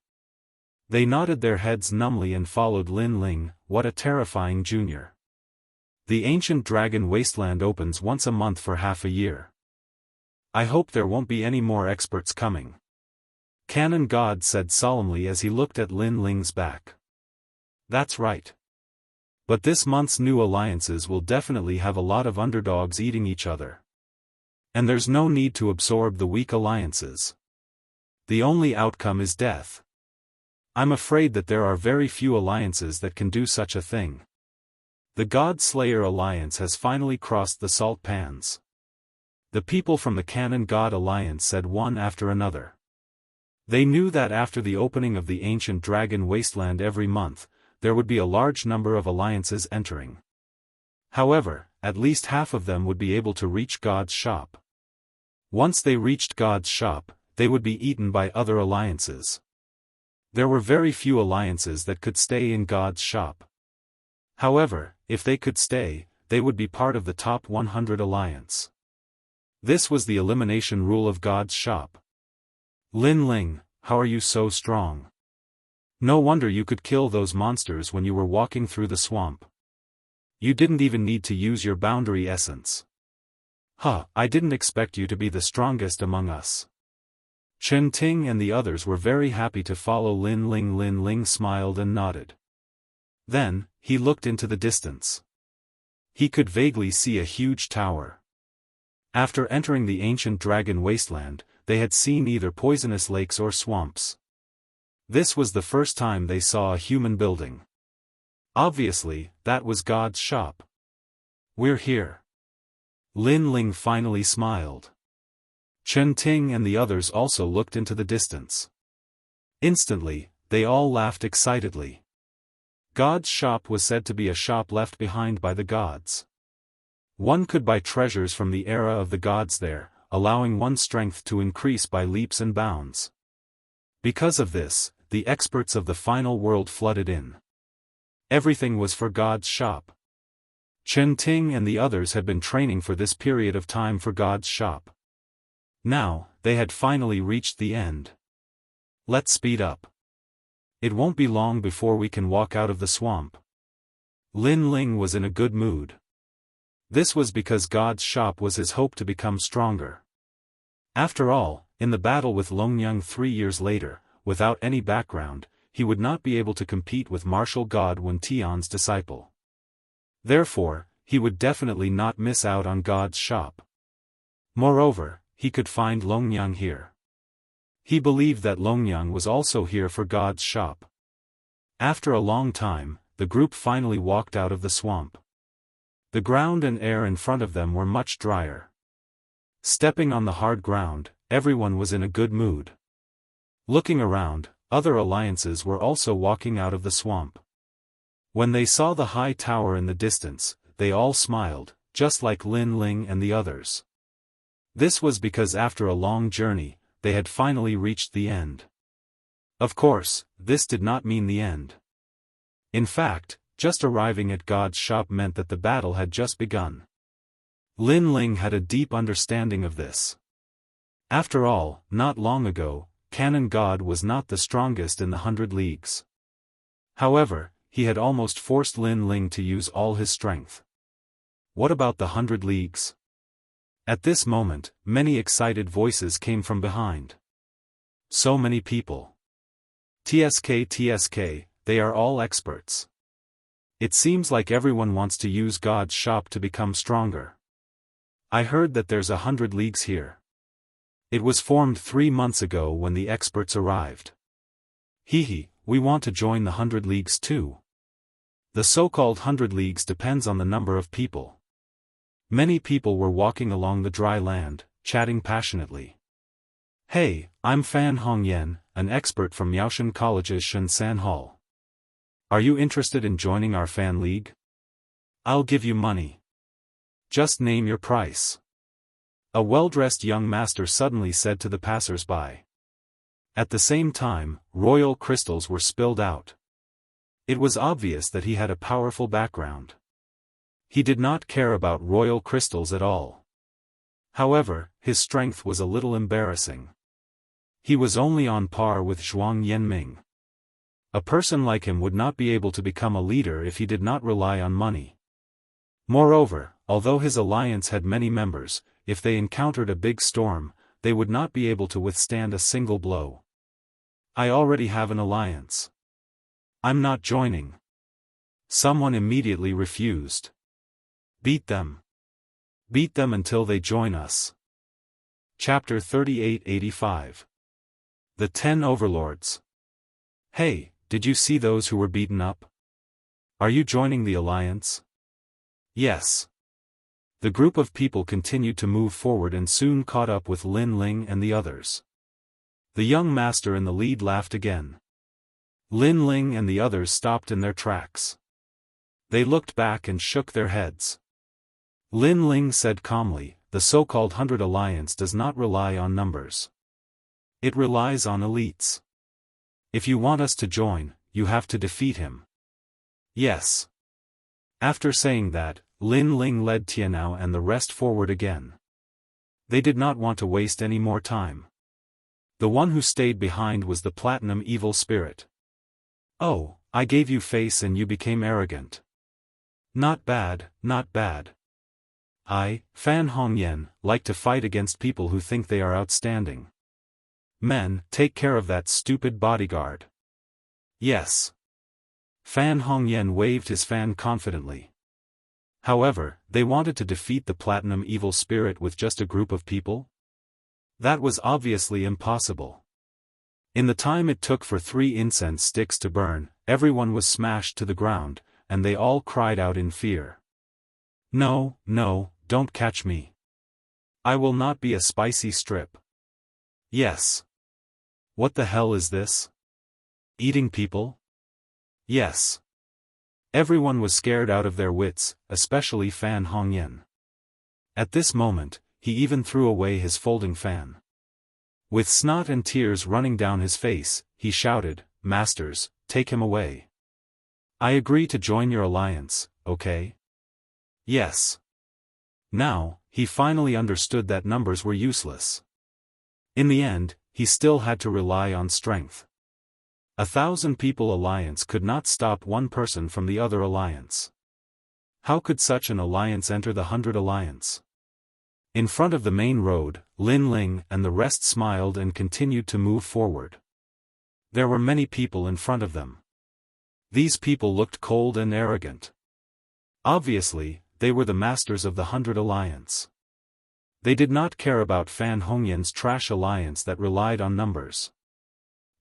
They nodded their heads numbly and followed Lin Ling. What a terrifying junior. The ancient dragon wasteland opens once a month for half a year. I hope there won't be any more experts coming. Cannon God said solemnly as he looked at Lin Ling's back. That's right. But this month's new alliances will definitely have a lot of underdogs eating each other. And there's no need to absorb the weak alliances. The only outcome is death. I'm afraid that there are very few alliances that can do such a thing. The God Slayer Alliance has finally crossed the salt pans. The people from the Cannon God Alliance said one after another. They knew that after the opening of the ancient dragon wasteland every month, there would be a large number of alliances entering. However, at least half of them would be able to reach God's shop. Once they reached God's shop, they would be eaten by other alliances. There were very few alliances that could stay in God's shop. However, if they could stay, they would be part of the top 100 alliance. This was the elimination rule of God's shop. Lin Ling, how are you so strong? No wonder you could kill those monsters when you were walking through the swamp. You didn't even need to use your boundary essence. I didn't expect you to be the strongest among us. Chen Ting and the others were very happy to follow Lin Ling. Lin Ling smiled and nodded. Then, he looked into the distance. He could vaguely see a huge tower. After entering the ancient dragon wasteland, they had seen either poisonous lakes or swamps. This was the first time they saw a human building. Obviously, that was God's shop. We're here. Lin Ling finally smiled. Chen Ting and the others also looked into the distance. Instantly, they all laughed excitedly. God's shop was said to be a shop left behind by the gods. One could buy treasures from the era of the gods there, allowing one's strength to increase by leaps and bounds. Because of this, the experts of the final world flooded in. Everything was for God's shop. Chen Ting and the others had been training for this period of time for God's shop. Now, they had finally reached the end. Let's speed up. It won't be long before we can walk out of the swamp. Lin Ling was in a good mood. This was because God's shop was his hope to become stronger. After all, in the battle with Longyang 3 years later, without any background, he would not be able to compete with martial god Wen Tian's disciple. Therefore, he would definitely not miss out on God's shop. Moreover, he could find Longyang here. He believed that Longyang was also here for God's shop. After a long time, the group finally walked out of the swamp. The ground and air in front of them were much drier. Stepping on the hard ground, everyone was in a good mood. Looking around, other alliances were also walking out of the swamp. When they saw the high tower in the distance, they all smiled, just like Lin Ling and the others. This was because after a long journey, they had finally reached the end. Of course, this did not mean the end. In fact, just arriving at God's shop meant that the battle had just begun. Lin Ling had a deep understanding of this. After all, not long ago, Canon God was not the strongest in the 100 Leagues. However, he had almost forced Lin Ling to use all his strength. What about the 100 Leagues? At this moment, many excited voices came from behind. So many people. TSK, they are all experts. It seems like everyone wants to use God's shop to become stronger. I heard that there's 100 Leagues here. It was formed 3 months ago when the experts arrived. We want to join the 100 Leagues too. The so-called 100 Leagues depends on the number of people. Many people were walking along the dry land, chatting passionately. Hey, I'm Fan Hongyan, an expert from Yaoshan College's Shenzhen Hall. Are you interested in joining our fan league? I'll give you money. Just name your price. A well-dressed young master suddenly said to the passers-by. At the same time, royal crystals were spilled out. It was obvious that he had a powerful background. He did not care about royal crystals at all. However, his strength was a little embarrassing. He was only on par with Zhuang Yanming. A person like him would not be able to become a leader if he did not rely on money. Moreover, although his alliance had many members, if they encountered a big storm, they would not be able to withstand a single blow. I already have an alliance. I'm not joining. Someone immediately refused. Beat them. Beat them until they join us. Chapter 3885. The 10 Overlords. Hey, did you see those who were beaten up? Are you joining the alliance? Yes. The group of people continued to move forward and soon caught up with Lin Ling and the others. The young master in the lead laughed again. Lin Ling and the others stopped in their tracks. They looked back and shook their heads. Lin Ling said calmly, the so-called 100 Alliance does not rely on numbers. It relies on elites. If you want us to join, you have to defeat him. Yes. After saying that, Lin Ling led Tianao and the rest forward again. They did not want to waste any more time. The one who stayed behind was the platinum evil spirit. "Oh, I gave you face and you became arrogant. Not bad, not bad. I, Fan Hongyan, like to fight against people who think they are outstanding. Men, take care of that stupid bodyguard." "Yes." Fan Hongyan waved his fan confidently. However, they wanted to defeat the platinum evil spirit with just a group of people? That was obviously impossible. In the time it took for 3 incense sticks to burn, everyone was smashed to the ground, and they all cried out in fear. "No, no, don't catch me. I will not be a spicy strip." "Yes. What the hell is this? Eating people?" "Yes." Everyone was scared out of their wits, especially Fan Hongyan. At this moment, he even threw away his folding fan. With snot and tears running down his face, he shouted, "Masters, take him away. I agree to join your alliance, okay?" "Yes." Now, he finally understood that numbers were useless. In the end, he still had to rely on strength. 1,000 people alliance could not stop one person from the other alliance. How could such an alliance enter the 100 alliance? In front of the main road, Lin Ling and the rest smiled and continued to move forward. There were many people in front of them. These people looked cold and arrogant. Obviously, they were the masters of the 100 alliance. They did not care about Fan Hongyan's trash alliance that relied on numbers.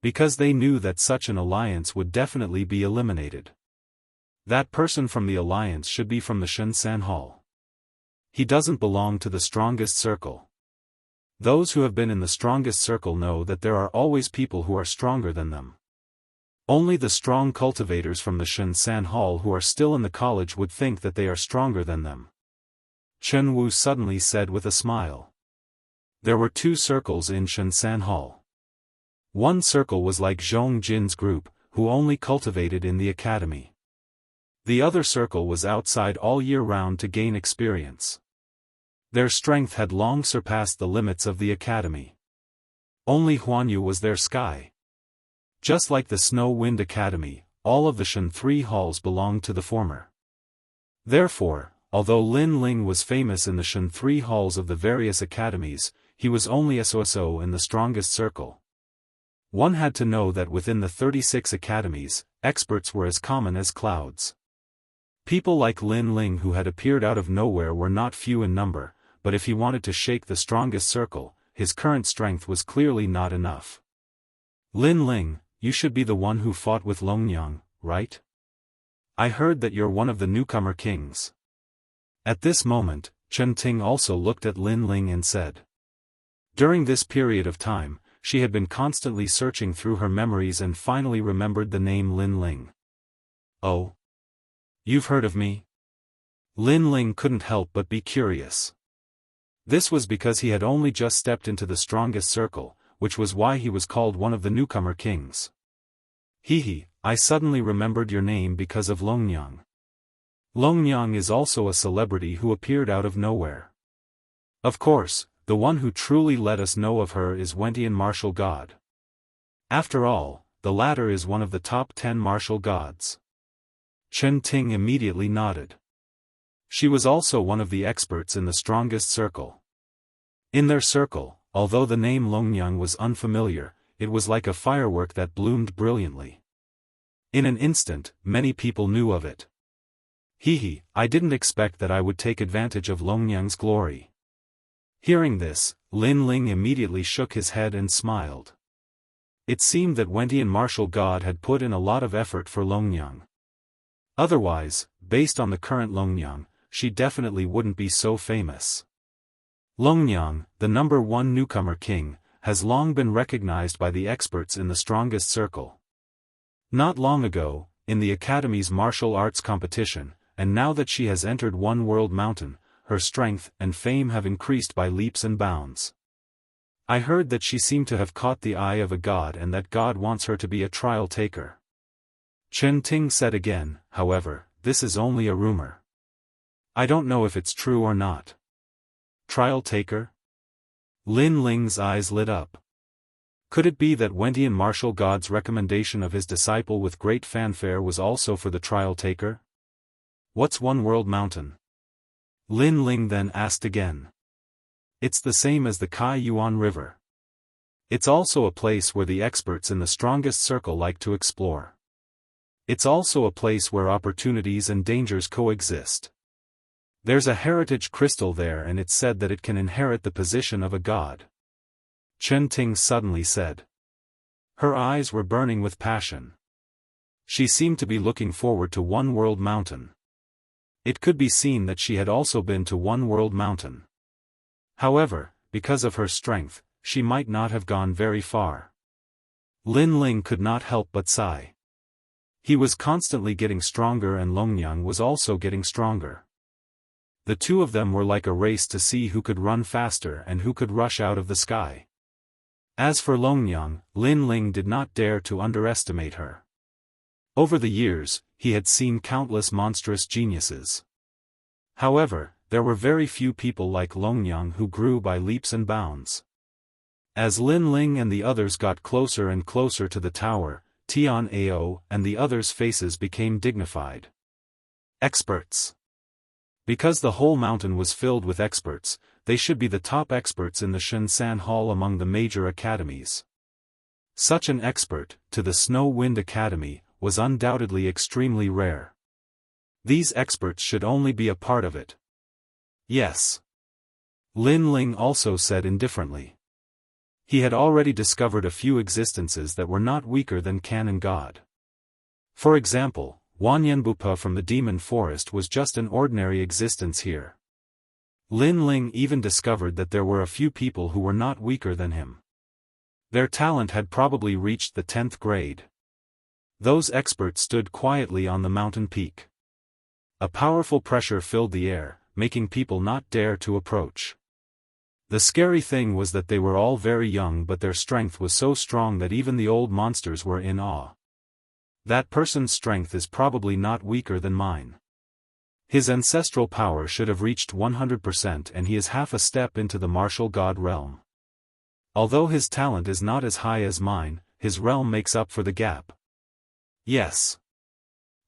Because they knew that such an alliance would definitely be eliminated. That person from the alliance should be from the Shunsan Hall. He doesn't belong to the strongest circle. Those who have been in the strongest circle know that there are always people who are stronger than them. Only the strong cultivators from the Shunsan Hall who are still in the college would think that they are stronger than them. Chen Wu suddenly said with a smile. There were 2 circles in Shunsan Hall. One circle was like Zhong Jin's group, who only cultivated in the academy. The other circle was outside all year round to gain experience. Their strength had long surpassed the limits of the academy. Only Huanyu was their sky. Just like the Snow Wind Academy, all of the Shen 3 halls belonged to the former. Therefore, although Lin Ling was famous in the Shen 3 halls of the various academies, he was only SOSO in the strongest circle. One had to know that within the 36 academies, experts were as common as clouds. People like Lin Ling who had appeared out of nowhere were not few in number, but if he wanted to shake the strongest circle, his current strength was clearly not enough. Lin Ling, you should be the one who fought with Longyang, right? I heard that you're one of the newcomer kings. At this moment, Chen Ting also looked at Lin Ling and said. During this period of time, she had been constantly searching through her memories and finally remembered the name Lin Ling. Oh? You've heard of me? Lin Ling couldn't help but be curious. This was because he had only just stepped into the strongest circle, which was why he was called one of the newcomer kings. Hehe, I suddenly remembered your name because of Longyang. Longyang is also a celebrity who appeared out of nowhere. Of course, the one who truly let us know of her is Wentian martial god. After all, the latter is one of the top 10 martial gods. Chen Ting immediately nodded. She was also one of the experts in the strongest circle. In their circle, although the name Longyang was unfamiliar, it was like a firework that bloomed brilliantly. In an instant, many people knew of it. Hehe, I didn't expect that I would take advantage of Longyang's glory. Hearing this, Lin Ling immediately shook his head and smiled. It seemed that Wentian martial god had put in a lot of effort for Longyang. Otherwise, based on the current Longyang, she definitely wouldn't be so famous. Longyang, the number 1 newcomer king, has long been recognized by the experts in the strongest circle. Not long ago, in the Academy's martial arts competition, and now that she has entered One World Mountain, her strength and fame have increased by leaps and bounds. I heard that she seemed to have caught the eye of a god and that God wants her to be a trial taker. Chen Ting said again, however, this is only a rumor. I don't know if it's true or not. Trial taker? Lin Ling's eyes lit up. Could it be that Wentian martial god's recommendation of his disciple with great fanfare was also for the trial taker? What's One World Mountain? Lin Ling then asked again. It's the same as the Kai Yuan River. It's also a place where the experts in the strongest circle like to explore. It's also a place where opportunities and dangers coexist. There's a heritage crystal there, and it's said that it can inherit the position of a god. Chen Ting suddenly said. Her eyes were burning with passion. She seemed to be looking forward to One World Mountain. It could be seen that she had also been to One World Mountain. However, because of her strength, she might not have gone very far. Lin Ling could not help but sigh. He was constantly getting stronger, and Longyang was also getting stronger. The two of them were like a race to see who could run faster and who could rush out of the sky. As for Longyang, Lin Ling did not dare to underestimate her. Over the years, he had seen countless monstrous geniuses. However, there were very few people like Longyang who grew by leaps and bounds. As Lin Ling and the others got closer and closer to the tower, Tian Ao and the others' faces became dignified. Experts. Because the whole mountain was filled with experts, they should be the top experts in the Shenzan Hall among the major academies. Such an expert, to the Snow Wind Academy, was undoubtedly extremely rare. These experts should only be a part of it. Yes. Lin Ling also said indifferently. He had already discovered a few existences that were not weaker than canon god. For example, Wanyanbupa from the Demon Forest was just an ordinary existence here. Lin Ling even discovered that there were a few people who were not weaker than him. Their talent had probably reached the 10th grade. Those experts stood quietly on the mountain peak. A powerful pressure filled the air, making people not dare to approach. The scary thing was that they were all very young, but their strength was so strong that even the old monsters were in awe. That person's strength is probably not weaker than mine. His ancestral power should have reached 100%, and he is half a step into the martial god realm. Although his talent is not as high as mine, his realm makes up for the gap. Yes.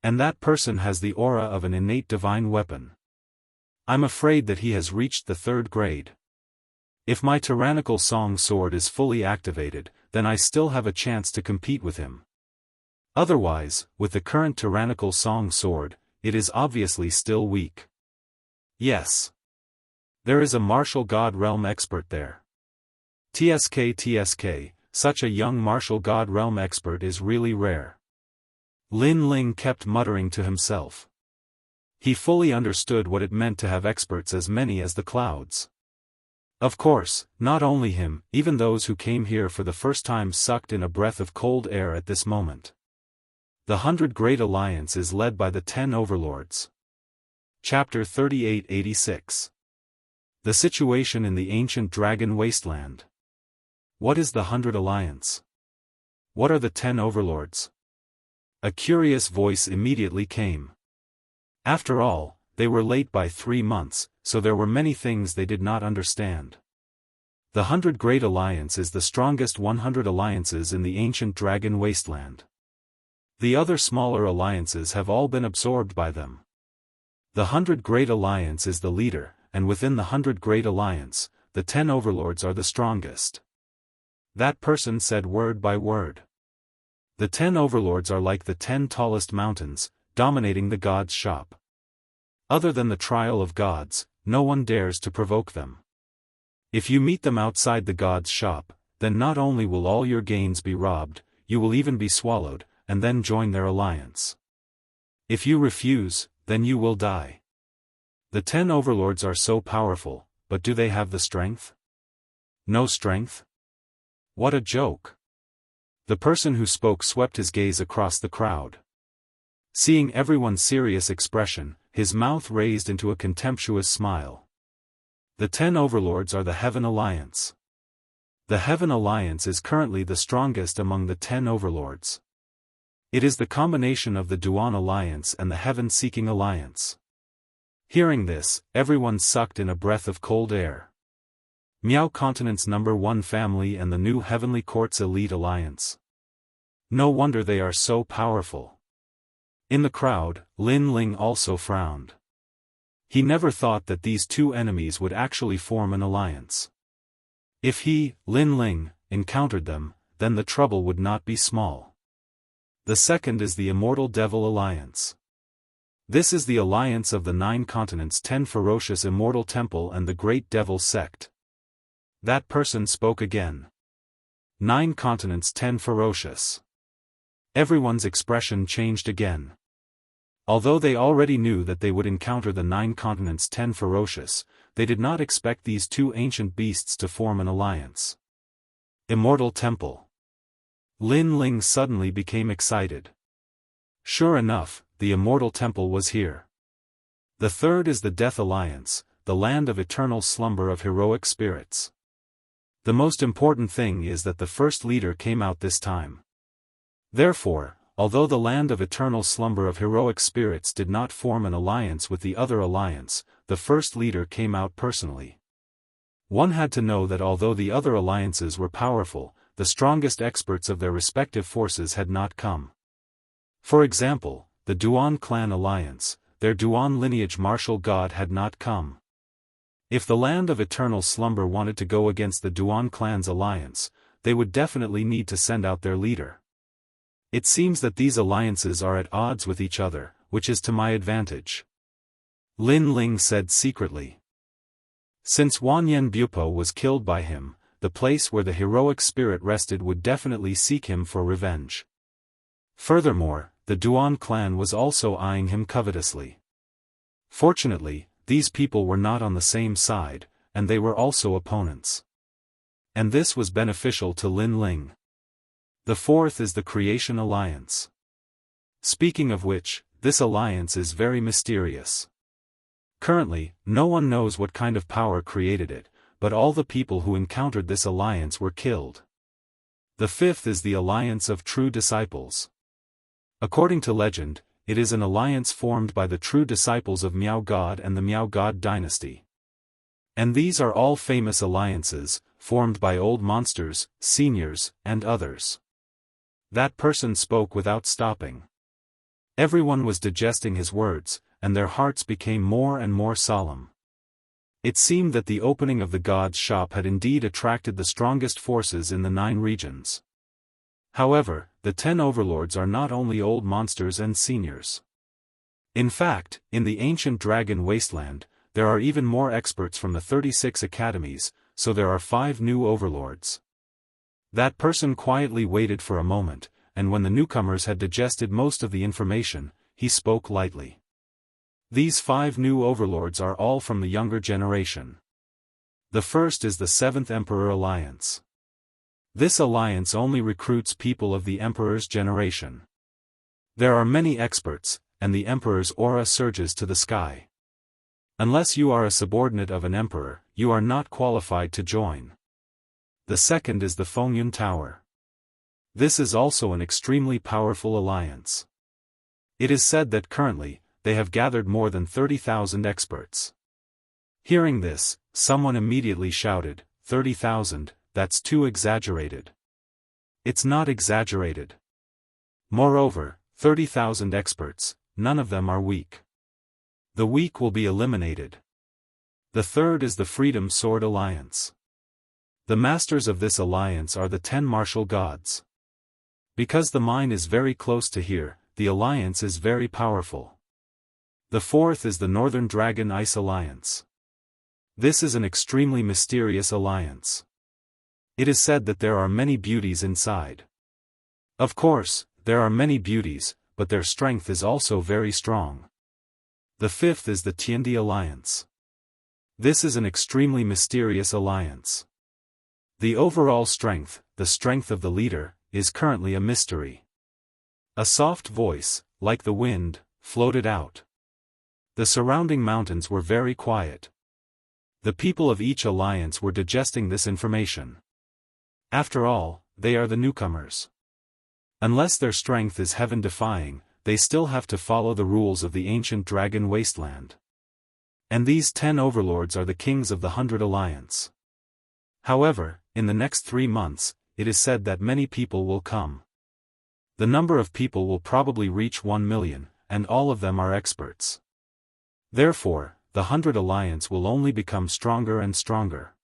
And that person has the aura of an innate divine weapon. I'm afraid that he has reached the 3rd grade. If my tyrannical song sword is fully activated, then I still have a chance to compete with him. Otherwise, with the current tyrannical song sword, it is obviously still weak. Yes. There is a martial god realm expert there. TSK, such a young martial god realm expert is really rare. Lin Ling kept muttering to himself. He fully understood what it meant to have experts as many as the clouds. Of course, not only him, even those who came here for the first time sucked in a breath of cold air at this moment. The 100 Great Alliance is led by the 10 Overlords. Chapter 3886. The situation in the ancient dragon wasteland. What is the 100 Alliance? What are the 10 Overlords? A curious voice immediately came. After all, they were late by 3 months, so there were many things they did not understand. The 100 Great Alliance is the strongest 100 alliances in the ancient dragon wasteland. The other smaller alliances have all been absorbed by them. The 100 Great Alliance is the leader, and within the 100 Great Alliance, the 10 Overlords are the strongest. That person said word by word. The 10 Overlords are like the 10 tallest mountains, dominating the gods' shop. Other than the trial of gods, no one dares to provoke them. If you meet them outside the gods' shop, then not only will all your gains be robbed, you will even be swallowed, and then join their alliance. If you refuse, then you will die. The 10 Overlords are so powerful, but do they have the strength? No strength? What a joke. The person who spoke swept his gaze across the crowd. Seeing everyone's serious expression, his mouth raised into a contemptuous smile. The 10 Overlords are the Heaven Alliance. The Heaven Alliance is currently the strongest among the 10 Overlords. It is the combination of the Duan Alliance and the Heaven-Seeking Alliance. Hearing this, everyone sucked in a breath of cold air. Miao Continent's #1 family and the new Heavenly Court's elite alliance. No wonder they are so powerful. In the crowd, Lin Ling also frowned. He never thought that these two enemies would actually form an alliance. If he, Lin Ling, encountered them, then the trouble would not be small. The second is the Immortal Devil Alliance. This is the alliance of the 9 continents, 10 ferocious Immortal Temple and the Great Devil Sect. That person spoke again. 9 continents, 10 ferocious. Everyone's expression changed again. Although they already knew that they would encounter the 9 continents, 10 ferocious, they did not expect these two ancient beasts to form an alliance. Immortal Temple. Lin Ling suddenly became excited. Sure enough, the Immortal Temple was here. The third is the Death Alliance, the land of eternal slumber of heroic spirits. The most important thing is that the first leader came out this time. Therefore, although the land of eternal slumber of heroic spirits did not form an alliance with the other alliance, the first leader came out personally. One had to know that although the other alliances were powerful, the strongest experts of their respective forces had not come. For example, the Duan clan alliance, their Duan lineage martial god had not come. If the land of eternal slumber wanted to go against the Duan clan's alliance, they would definitely need to send out their leader. It seems that these alliances are at odds with each other, which is to my advantage. Lin Ling said secretly. Since Wanyan Bupo was killed by him, the place where the heroic spirit rested would definitely seek him for revenge. Furthermore, the Duan clan was also eyeing him covetously. Fortunately, these people were not on the same side, and they were also opponents. And this was beneficial to Lin Ling. The fourth is the Creation Alliance. Speaking of which, this alliance is very mysterious. Currently, no one knows what kind of power created it, but all the people who encountered this alliance were killed. The fifth is the Alliance of True Disciples. According to legend, it is an alliance formed by the true disciples of Miao God and the Miao God dynasty. And these are all famous alliances, formed by old monsters, seniors, and others. That person spoke without stopping. Everyone was digesting his words, and their hearts became more and more solemn. It seemed that the opening of the god's shop had indeed attracted the strongest forces in the 9 regions. However, the 10 overlords are not only old monsters and seniors. In fact, in the ancient dragon wasteland, there are even more experts from the 36 academies, so there are 5 new overlords. That person quietly waited for a moment, and when the newcomers had digested most of the information, he spoke lightly. These 5 new overlords are all from the younger generation. The first is the 7th Emperor Alliance. This alliance only recruits people of the Emperor's generation. There are many experts, and the Emperor's aura surges to the sky. Unless you are a subordinate of an Emperor, you are not qualified to join. The second is the Fengyun Tower. This is also an extremely powerful alliance. It is said that currently, they have gathered more than 30,000 experts. Hearing this, someone immediately shouted, 30,000, that's too exaggerated. It's not exaggerated. Moreover, 30,000 experts, none of them are weak. The weak will be eliminated. The third is the Freedom Sword Alliance. The masters of this alliance are the 10 martial gods. Because the mine is very close to here, the alliance is very powerful. The fourth is the Northern Dragon Ice Alliance. This is an extremely mysterious alliance. It is said that there are many beauties inside. Of course, there are many beauties, but their strength is also very strong. The fifth is the Tiandi Alliance. This is an extremely mysterious alliance. The overall strength, the strength of the leader, is currently a mystery. A soft voice, like the wind, floated out. The surrounding mountains were very quiet. The people of each alliance were digesting this information. After all, they are the newcomers. Unless their strength is heaven-defying, they still have to follow the rules of the ancient dragon wasteland. And these 10 overlords are the kings of the 100 Alliance. However, in the next 3 months, it is said that many people will come. The number of people will probably reach 1 million, and all of them are experts. Therefore, the 100 Alliance will only become stronger and stronger.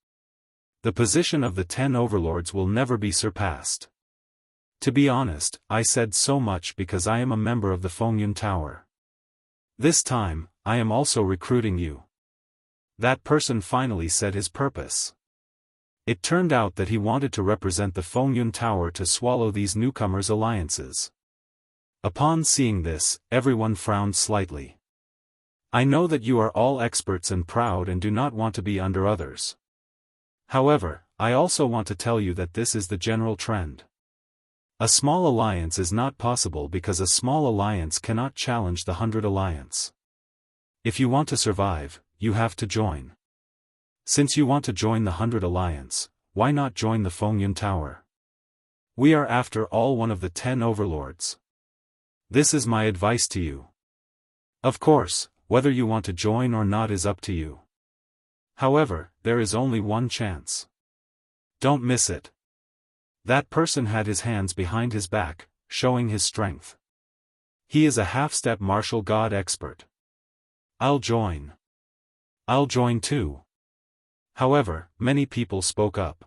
The position of the 10 overlords will never be surpassed. To be honest, I said so much because I am a member of the Fengyun Tower. This time, I am also recruiting you. That person finally said his purpose. It turned out that he wanted to represent the Fengyun Tower to swallow these newcomers' alliances. Upon seeing this, everyone frowned slightly. I know that you are all experts and proud and do not want to be under others. However, I also want to tell you that this is the general trend. A small alliance is not possible because a small alliance cannot challenge the 100 Alliance. If you want to survive, you have to join. Since you want to join the 100 Alliance, why not join the Fengyun Tower? We are after all one of the 10 overlords. This is my advice to you. Of course, whether you want to join or not is up to you. However, there is only one chance. Don't miss it. That person had his hands behind his back, showing his strength. He is a half-step martial god expert. I'll join. I'll join too. However, many people spoke up.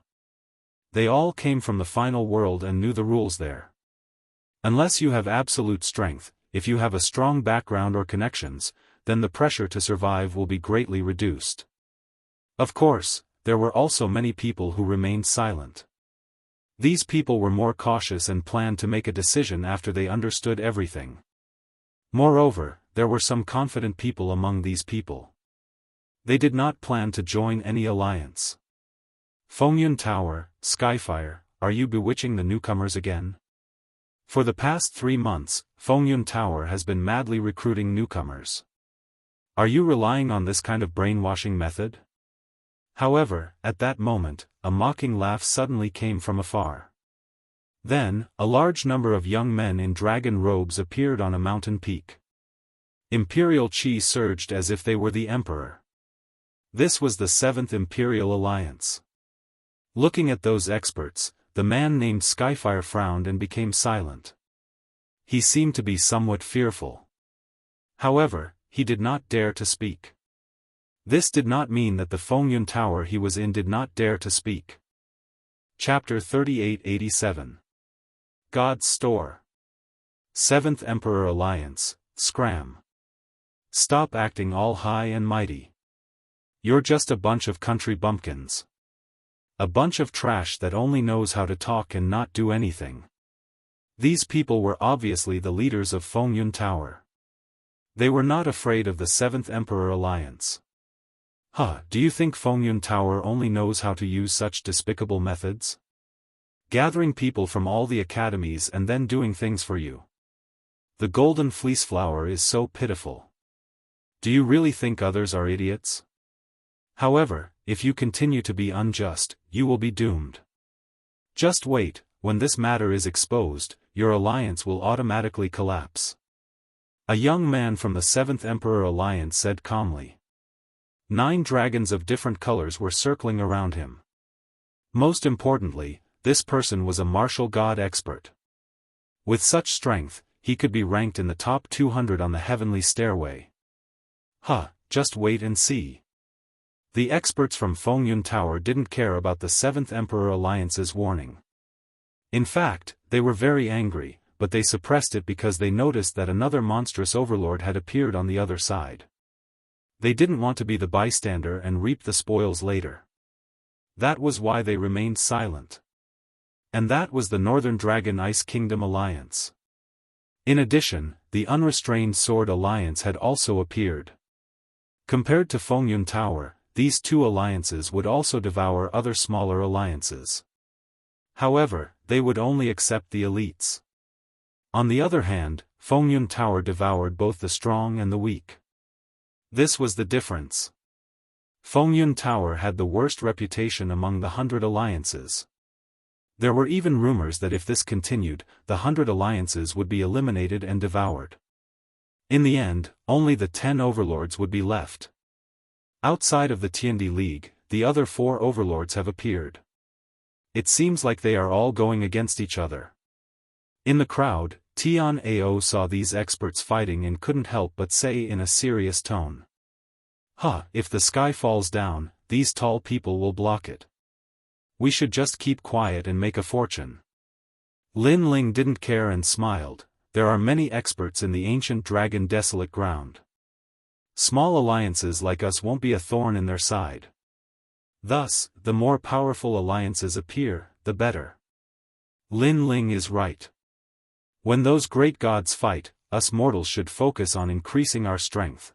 They all came from the final world and knew the rules there. Unless you have absolute strength, if you have a strong background or connections, then the pressure to survive will be greatly reduced. Of course, there were also many people who remained silent. These people were more cautious and planned to make a decision after they understood everything. Moreover, there were some confident people among these people. They did not plan to join any alliance. Fengyun Tower, Skyfire, are you bewitching the newcomers again? For the past 3 months, Fengyun Tower has been madly recruiting newcomers. Are you relying on this kind of brainwashing method? However, at that moment, a mocking laugh suddenly came from afar. Then, a large number of young men in dragon robes appeared on a mountain peak. Imperial chi surged as if they were the emperor. This was the 7th Imperial Alliance. Looking at those experts, the man named Skyfire frowned and became silent. He seemed to be somewhat fearful. However, he did not dare to speak. This did not mean that the Fengyun Tower he was in did not dare to speak. Chapter 3887. God's Store. 7th Emperor Alliance, Scram. Stop acting all high and mighty. You're just a bunch of country bumpkins. A bunch of trash that only knows how to talk and not do anything. These people were obviously the leaders of Fengyun Tower. They were not afraid of the 7th Emperor Alliance. Do you think Fengyun Tower only knows how to use such despicable methods? Gathering people from all the academies and then doing things for you. The golden fleece flower is so pitiful. Do you really think others are idiots? However, if you continue to be unjust, you will be doomed. Just wait, when this matter is exposed, your alliance will automatically collapse. A young man from the 7th Emperor Alliance said calmly. 9 dragons of different colors were circling around him. Most importantly, this person was a martial god expert. With such strength, he could be ranked in the top 200 on the heavenly stairway. Just wait and see. The experts from Fengyun Tower didn't care about the 7th Emperor Alliance's warning. In fact, they were very angry, but they suppressed it because they noticed that another monstrous overlord had appeared on the other side. They didn't want to be the bystander and reap the spoils later. That was why they remained silent. And that was the Northern Dragon Ice Kingdom Alliance. In addition, the Unrestrained Sword Alliance had also appeared. Compared to Fengyun Tower, these 2 alliances would also devour other smaller alliances. However, they would only accept the elites. On the other hand, Fengyun Tower devoured both the strong and the weak. This was the difference. Fengyun Tower had the worst reputation among the 100 alliances. There were even rumors that if this continued, the 100 alliances would be eliminated and devoured. In the end, only the 10 overlords would be left. Outside of the Tiandi League, the other 4 overlords have appeared. It seems like they are all going against each other. In the crowd, Tian Ao saw these experts fighting and couldn't help but say in a serious tone. If the sky falls down, these tall people will block it. We should just keep quiet and make a fortune. Lin Ling didn't care and smiled. There are many experts in the ancient dragon desolate ground. Small alliances like us won't be a thorn in their side. Thus, the more powerful alliances appear, the better. Lin Ling is right. When those great gods fight, us mortals should focus on increasing our strength.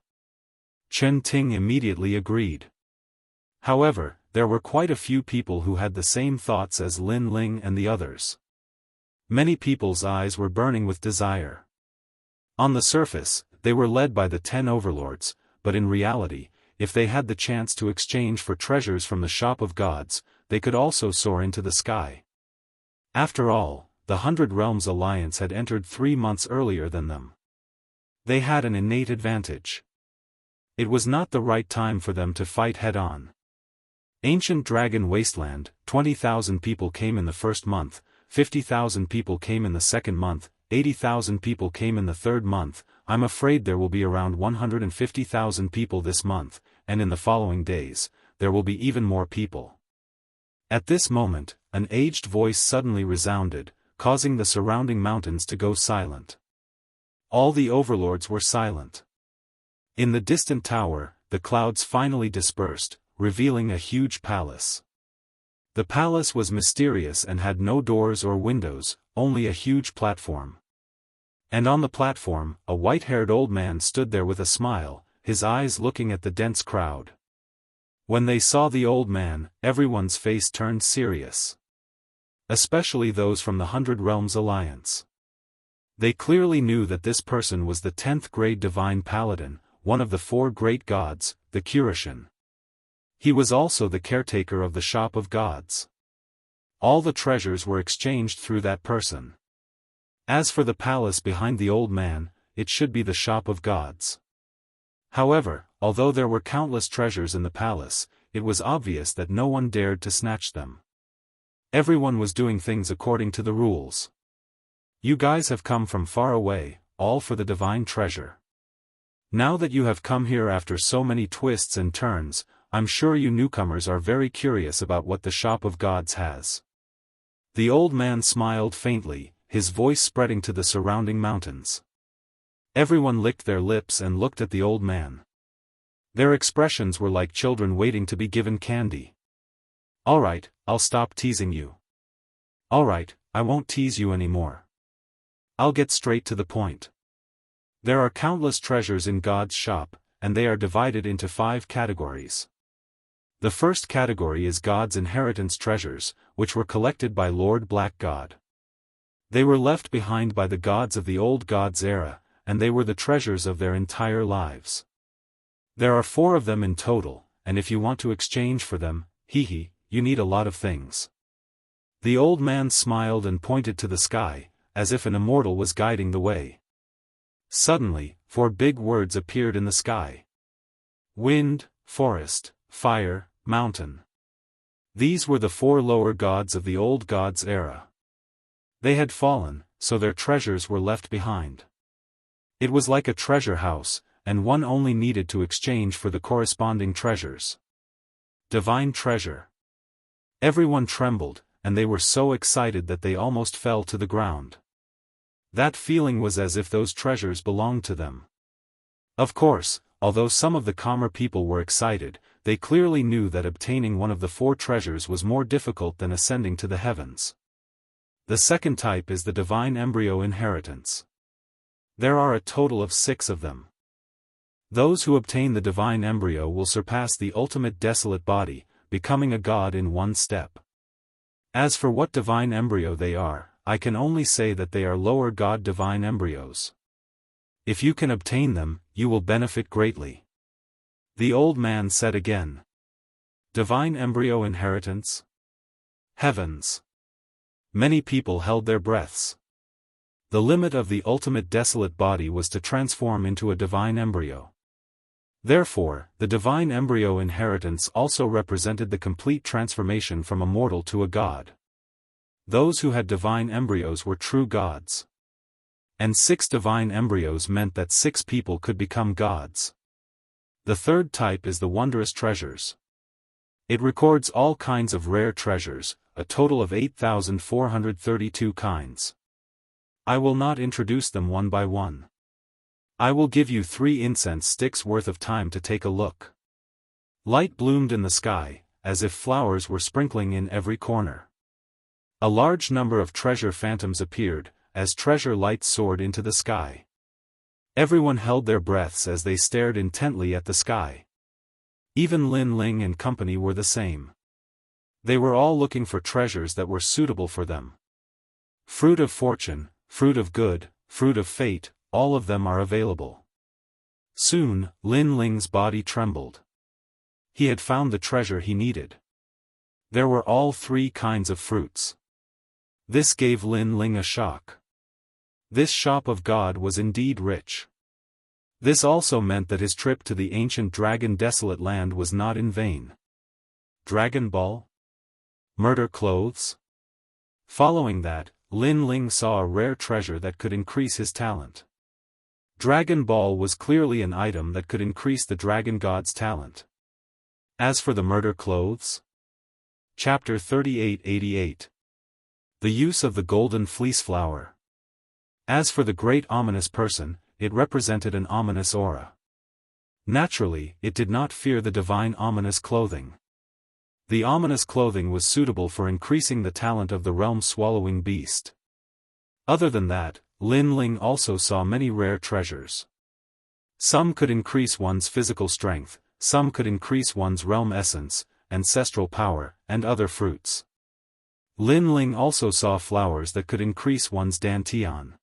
Chen Ting immediately agreed. However, there were quite a few people who had the same thoughts as Lin Ling and the others. Many people's eyes were burning with desire. On the surface, they were led by the 10 overlords, but in reality, if they had the chance to exchange for treasures from the shop of gods, they could also soar into the sky. After all, the 100 Realms Alliance had entered 3 months earlier than them. They had an innate advantage. It was not the right time for them to fight head-on. Ancient Dragon Wasteland, 20,000 people came in the first month, 50,000 people came in the second month, 80,000 people came in the third month. I'm afraid there will be around 150,000 people this month, and in the following days, there will be even more people. At this moment, an aged voice suddenly resounded, causing the surrounding mountains to go silent. All the overlords were silent. In the distant tower, the clouds finally dispersed, revealing a huge palace. The palace was mysterious and had no doors or windows, only a huge platform. And on the platform, a white-haired old man stood there with a smile, his eyes looking at the dense crowd. When they saw the old man, everyone's face turned serious. Especially those from the 100 Realms Alliance. They clearly knew that this person was the 10th grade divine paladin, one of the 4 great gods, the Kurishin. He was also the caretaker of the shop of gods. All the treasures were exchanged through that person. As for the palace behind the old man, it should be the shop of gods. However, although there were countless treasures in the palace, it was obvious that no one dared to snatch them. Everyone was doing things according to the rules. You guys have come from far away, all for the divine treasure. Now that you have come here after so many twists and turns, I'm sure you newcomers are very curious about what the shop of gods has. The old man smiled faintly, his voice spreading to the surrounding mountains. Everyone licked their lips and looked at the old man. Their expressions were like children waiting to be given candy. Alright, I'll stop teasing you. Alright, I won't tease you anymore. I'll get straight to the point. There are countless treasures in God's shop, and they are divided into 5 categories. The first category is God's inheritance treasures, which were collected by Lord Black God. They were left behind by the gods of the old gods era, and they were the treasures of their entire lives. There are 4 of them in total, and if you want to exchange for them, you need a lot of things. The old man smiled and pointed to the sky, as if an immortal was guiding the way. Suddenly, 4 big words appeared in the sky. Wind, forest, fire, mountain. These were the 4 lower gods of the old gods era. They had fallen, so their treasures were left behind. It was like a treasure house, and one only needed to exchange for the corresponding treasures. Divine treasure. Everyone trembled, and they were so excited that they almost fell to the ground. That feeling was as if those treasures belonged to them. Of course, although some of the calmer people were excited, they clearly knew that obtaining one of the 4 treasures was more difficult than ascending to the heavens. The second type is the divine embryo inheritance. There are a total of 6 of them. Those who obtain the divine embryo will surpass the ultimate desolate body, becoming a god in 1 step. As for what divine embryo they are, I can only say that they are lower god divine embryos. If you can obtain them, you will benefit greatly. The old man said again. Divine embryo inheritance? Heavens! Many people held their breaths. The limit of the ultimate desolate body was to transform into a divine embryo. Therefore, the divine embryo inheritance also represented the complete transformation from a mortal to a god. Those who had divine embryos were true gods. And 6 divine embryos meant that 6 people could become gods. The third type is the wondrous treasures. It records all kinds of rare treasures, a total of 8,432 kinds. I will not introduce them one by one. I will give you 3 incense sticks worth of time to take a look. Light bloomed in the sky, as if flowers were sprinkling in every corner. A large number of treasure phantoms appeared, as treasure lights soared into the sky. Everyone held their breaths as they stared intently at the sky. Even Lin Ling and company were the same. They were all looking for treasures that were suitable for them. Fruit of fortune, fruit of good, fruit of fate, all of them are available. Soon, Lin Ling's body trembled. He had found the treasure he needed. There were all 3 kinds of fruits. This gave Lin Ling a shock. This shop of God was indeed rich. This also meant that his trip to the ancient dragon desolate land was not in vain. Dragon Ball? Murder clothes? Following that, Lin Ling saw a rare treasure that could increase his talent. Dragon Ball was clearly an item that could increase the dragon god's talent. As for the murder clothes? Chapter 3888. The use of the golden fleece flower. As for the great ominous person, it represented an ominous aura. Naturally, it did not fear the divine ominous clothing. The ominous clothing was suitable for increasing the talent of the realm-swallowing beast. Other than that, Lin Ling also saw many rare treasures. Some could increase one's physical strength, some could increase one's realm essence, ancestral power, and other fruits. Lin Ling also saw flowers that could increase one's dantian.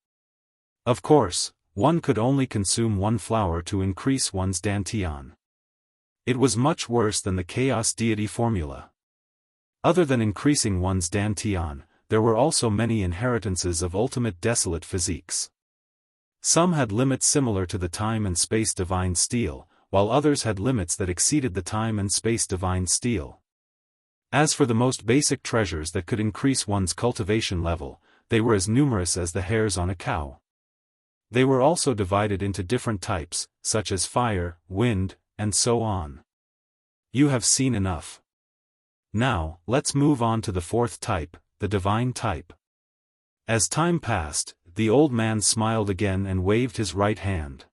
Of course, one could only consume one flower to increase one's dantian. It was much worse than the chaos deity formula. Other than increasing one's dantian, there were also many inheritances of ultimate desolate physiques. Some had limits similar to the time and space divine steel, while others had limits that exceeded the time and space divine steel. As for the most basic treasures that could increase one's cultivation level, they were as numerous as the hairs on a cow. They were also divided into different types, such as fire, wind, and so on. You have seen enough. Now, let's move on to the 4th type, the divine type. As time passed, the old man smiled again and waved his right hand.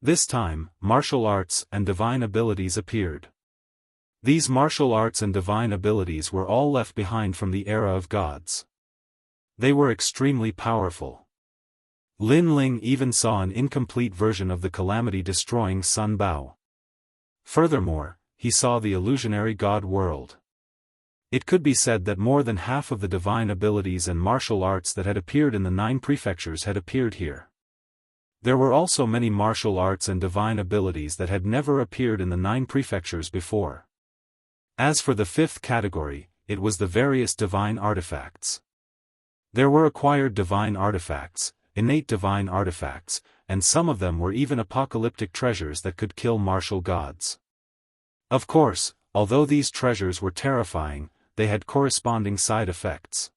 This time, martial arts and divine abilities appeared. These martial arts and divine abilities were all left behind from the era of gods. They were extremely powerful. Lin Ling even saw an incomplete version of the calamity-destroying Sun Bao. Furthermore, he saw the illusionary god world. It could be said that more than half of the divine abilities and martial arts that had appeared in the 9 prefectures had appeared here. There were also many martial arts and divine abilities that had never appeared in the 9 prefectures before. As for the 5th category, it was the various divine artifacts. There were acquired divine artifacts, innate divine artifacts, and some of them were even apocalyptic treasures that could kill martial gods. Of course, although these treasures were terrifying, they had corresponding side effects.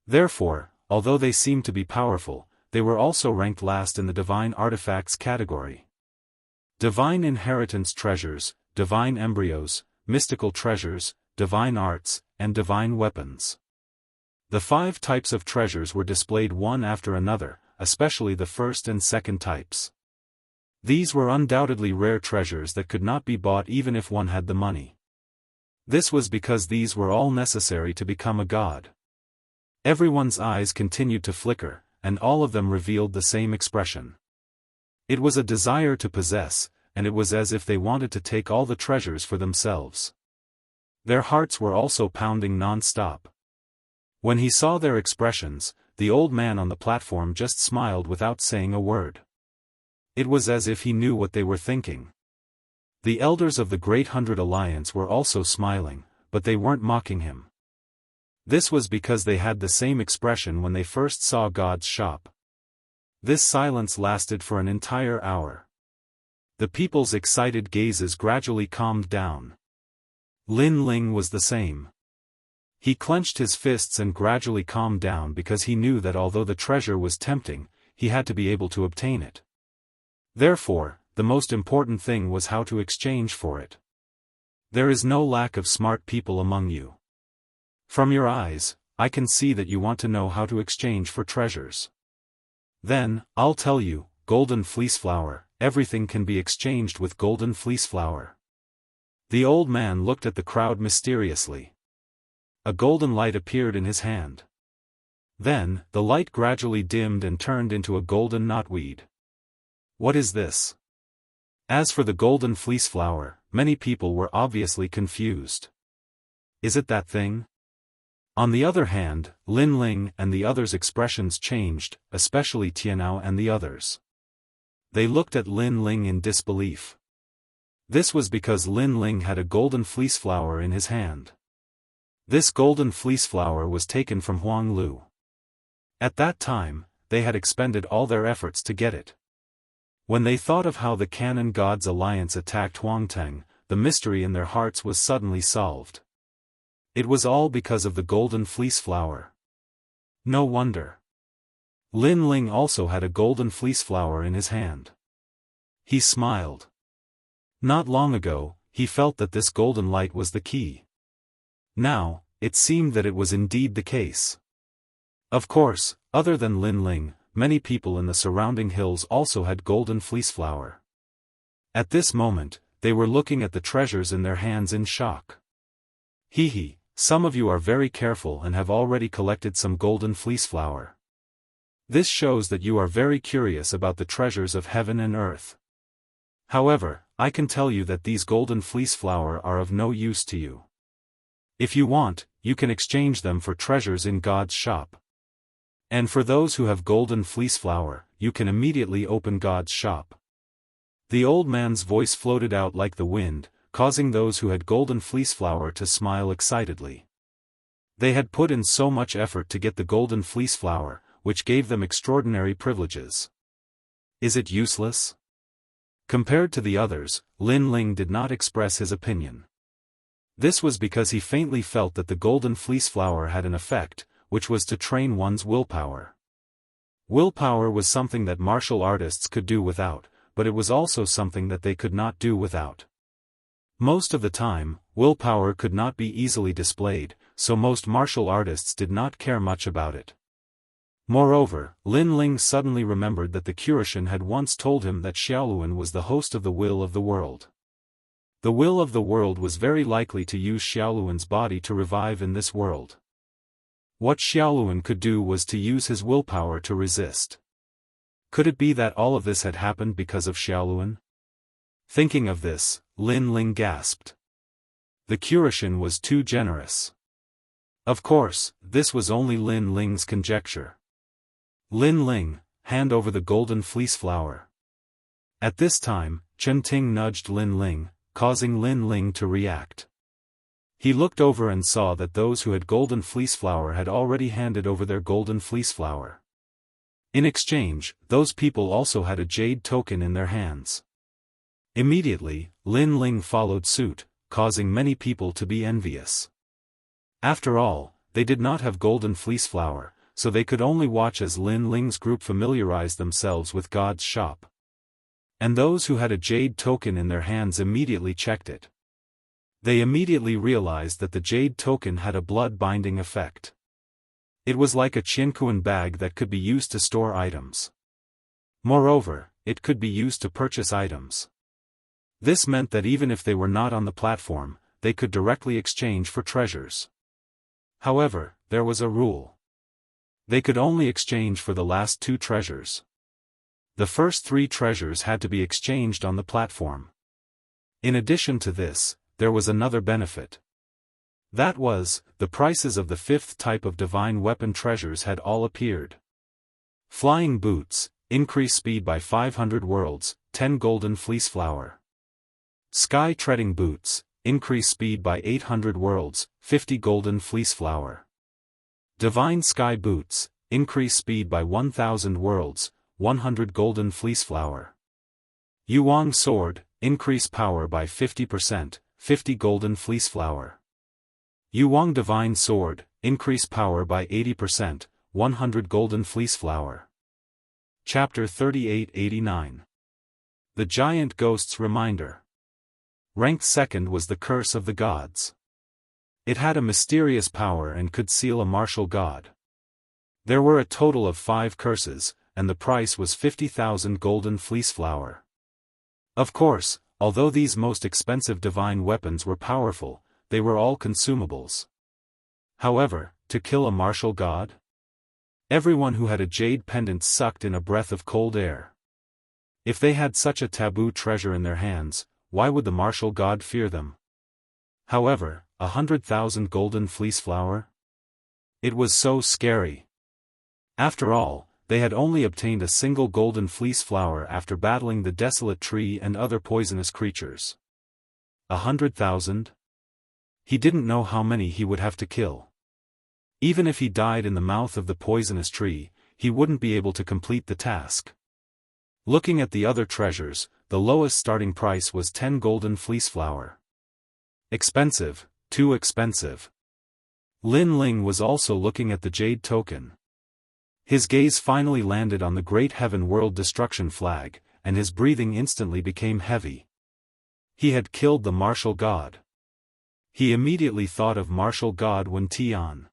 Therefore, although they seemed to be powerful, they were also ranked last in the divine artifacts category. Divine inheritance treasures, divine embryos, mystical treasures, divine arts, and divine weapons. The 5 types of treasures were displayed one after another, especially the 1st and 2nd types. These were undoubtedly rare treasures that could not be bought even if one had the money. This was because these were all necessary to become a god. Everyone's eyes continued to flicker, and all of them revealed the same expression. It was a desire to possess, and it was as if they wanted to take all the treasures for themselves. Their hearts were also pounding non-stop. When he saw their expressions, the old man on the platform just smiled without saying a word. It was as if he knew what they were thinking. The elders of the Great Hundred Alliance were also smiling, but they weren't mocking him. This was because they had the same expression when they first saw God's shop. This silence lasted for an entire hour. The people's excited gazes gradually calmed down. Lin Ling was the same. He clenched his fists and gradually calmed down because he knew that although the treasure was tempting, he had to be able to obtain it. Therefore, the most important thing was how to exchange for it. There is no lack of smart people among you. From your eyes, I can see that you want to know how to exchange for treasures. Then, I'll tell you, golden fleece flower, everything can be exchanged with golden fleece flower. The old man looked at the crowd mysteriously. A golden light appeared in his hand. Then, the light gradually dimmed and turned into a golden knotweed. What is this? As for the golden fleece flower, many people were obviously confused. Is it that thing? On the other hand, Lin Ling and the others' expressions changed, especially Tianao and the others. They looked at Lin Ling in disbelief. This was because Lin Ling had a golden fleece flower in his hand. This golden fleece flower was taken from Huang Lu. At that time, they had expended all their efforts to get it. When they thought of how the Canon Gods Alliance attacked Huangteng, the mystery in their hearts was suddenly solved. It was all because of the golden fleece flower. No wonder. Lin Ling also had a golden fleece flower in his hand. He smiled. Not long ago, he felt that this golden light was the key. Now, it seemed that it was indeed the case. Of course, other than Lin Ling, many people in the surrounding hills also had golden fleece flower. At this moment, they were looking at the treasures in their hands in shock. Hee, some of you are very careful and have already collected some golden fleece flower. This shows that you are very curious about the treasures of heaven and earth. However, I can tell you that these golden fleece flower are of no use to you. If you want, you can exchange them for treasures in God's shop. And for those who have golden fleece flower, you can immediately open God's shop. The old man's voice floated out like the wind, causing those who had golden fleece flower to smile excitedly. They had put in so much effort to get the golden fleece flower, which gave them extraordinary privileges. Is it useless? Compared to the others, Lin Ling did not express his opinion. This was because he faintly felt that the golden fleece flower had an effect, which was to train one's willpower. Willpower was something that martial artists could do without, but it was also something that they could not do without. Most of the time, willpower could not be easily displayed, so most martial artists did not care much about it. Moreover, Lin Ling suddenly remembered that the Curishan had once told him that Xiaoluan was the host of the will of the world. The will of the world was very likely to use Xiaoluan's body to revive in this world. What Xiaoluan could do was to use his willpower to resist. Could it be that all of this had happened because of Xiaoluan? Thinking of this, Lin Ling gasped. The Curishan was too generous. Of course, this was only Lin Ling's conjecture. Lin Ling, hand over the golden fleece flower. At this time, Chen Ting nudged Lin Ling, causing Lin Ling to react. He looked over and saw that those who had golden fleece flower had already handed over their golden fleece flower. In exchange, those people also had a jade token in their hands. Immediately, Lin Ling followed suit, causing many people to be envious. After all, they did not have golden fleece flower, so they could only watch as Lin Ling's group familiarized themselves with God's shop. And those who had a jade token in their hands immediately checked it. They immediately realized that the jade token had a blood-binding effect. It was like a Qiankuan bag that could be used to store items. Moreover, it could be used to purchase items. This meant that even if they were not on the platform, they could directly exchange for treasures. However, there was a rule. They could only exchange for the last 2 treasures. The first 3 treasures had to be exchanged on the platform. In addition to this, there was another benefit. That was, the prices of the 5th type of divine weapon treasures had all appeared. Flying boots, increase speed by 500 worlds, 10 golden fleece flower. Sky treading boots, increase speed by 800 worlds, 50 golden fleece flower. Divine sky boots, increase speed by 1000 worlds, 100 golden fleece flower. Yuang sword, increase power by 50%, 50 golden fleece flower. Yuang divine sword, increase power by 80%, 100 golden fleece flower. Chapter 3889. The Giant Ghost's Reminder. Ranked second was the Curse of the Gods. It had a mysterious power and could seal a martial god. There were a total of 5 curses, and the price was 50,000 golden fleece flower. Of course, although these most expensive divine weapons were powerful, they were all consumables. However, to kill a martial god? Everyone who had a jade pendant sucked in a breath of cold air. If they had such a taboo treasure in their hands, why would the martial god fear them? However, 100,000 golden fleece flower? It was so scary. After all, they had only obtained a single golden fleece flower after battling the desolate tree and other poisonous creatures. 100,000? He didn't know how many he would have to kill. Even if he died in the mouth of the poisonous tree, he wouldn't be able to complete the task. Looking at the other treasures, the lowest starting price was 10 golden fleece flower. Expensive, too expensive. Lin Ling was also looking at the jade token. His gaze finally landed on the great heaven world destruction flag, and his breathing instantly became heavy. He had killed the martial god. He immediately thought of martial god Wen Tian.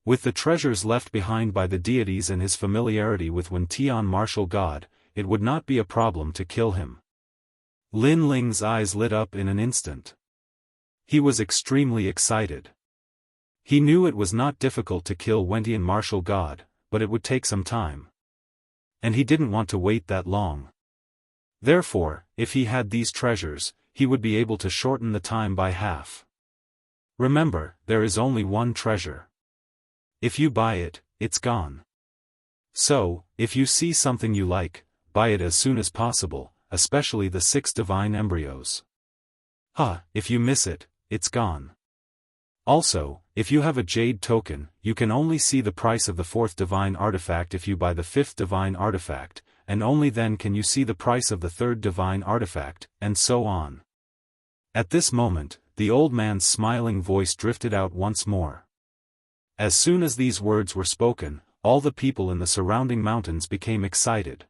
With the treasures left behind by the deities and his familiarity with Wen Tian martial god, it would not be a problem to kill him. Lin Ling's eyes lit up in an instant. He was extremely excited. He knew it was not difficult to kill Wen Tian martial god, but it would take some time. And he didn't want to wait that long. Therefore, if he had these treasures, he would be able to shorten the time by half. Remember, there is only one treasure. If you buy it, it's gone. So, if you see something you like, buy it as soon as possible, especially the 6 divine embryos. If you miss it, it's gone. Also, if you have a jade token, you can only see the price of the 4th divine artifact if you buy the 5th divine artifact, and only then can you see the price of the 3rd divine artifact, and so on. At this moment, the old man's smiling voice drifted out once more. As soon as these words were spoken, all the people in the surrounding mountains became excited.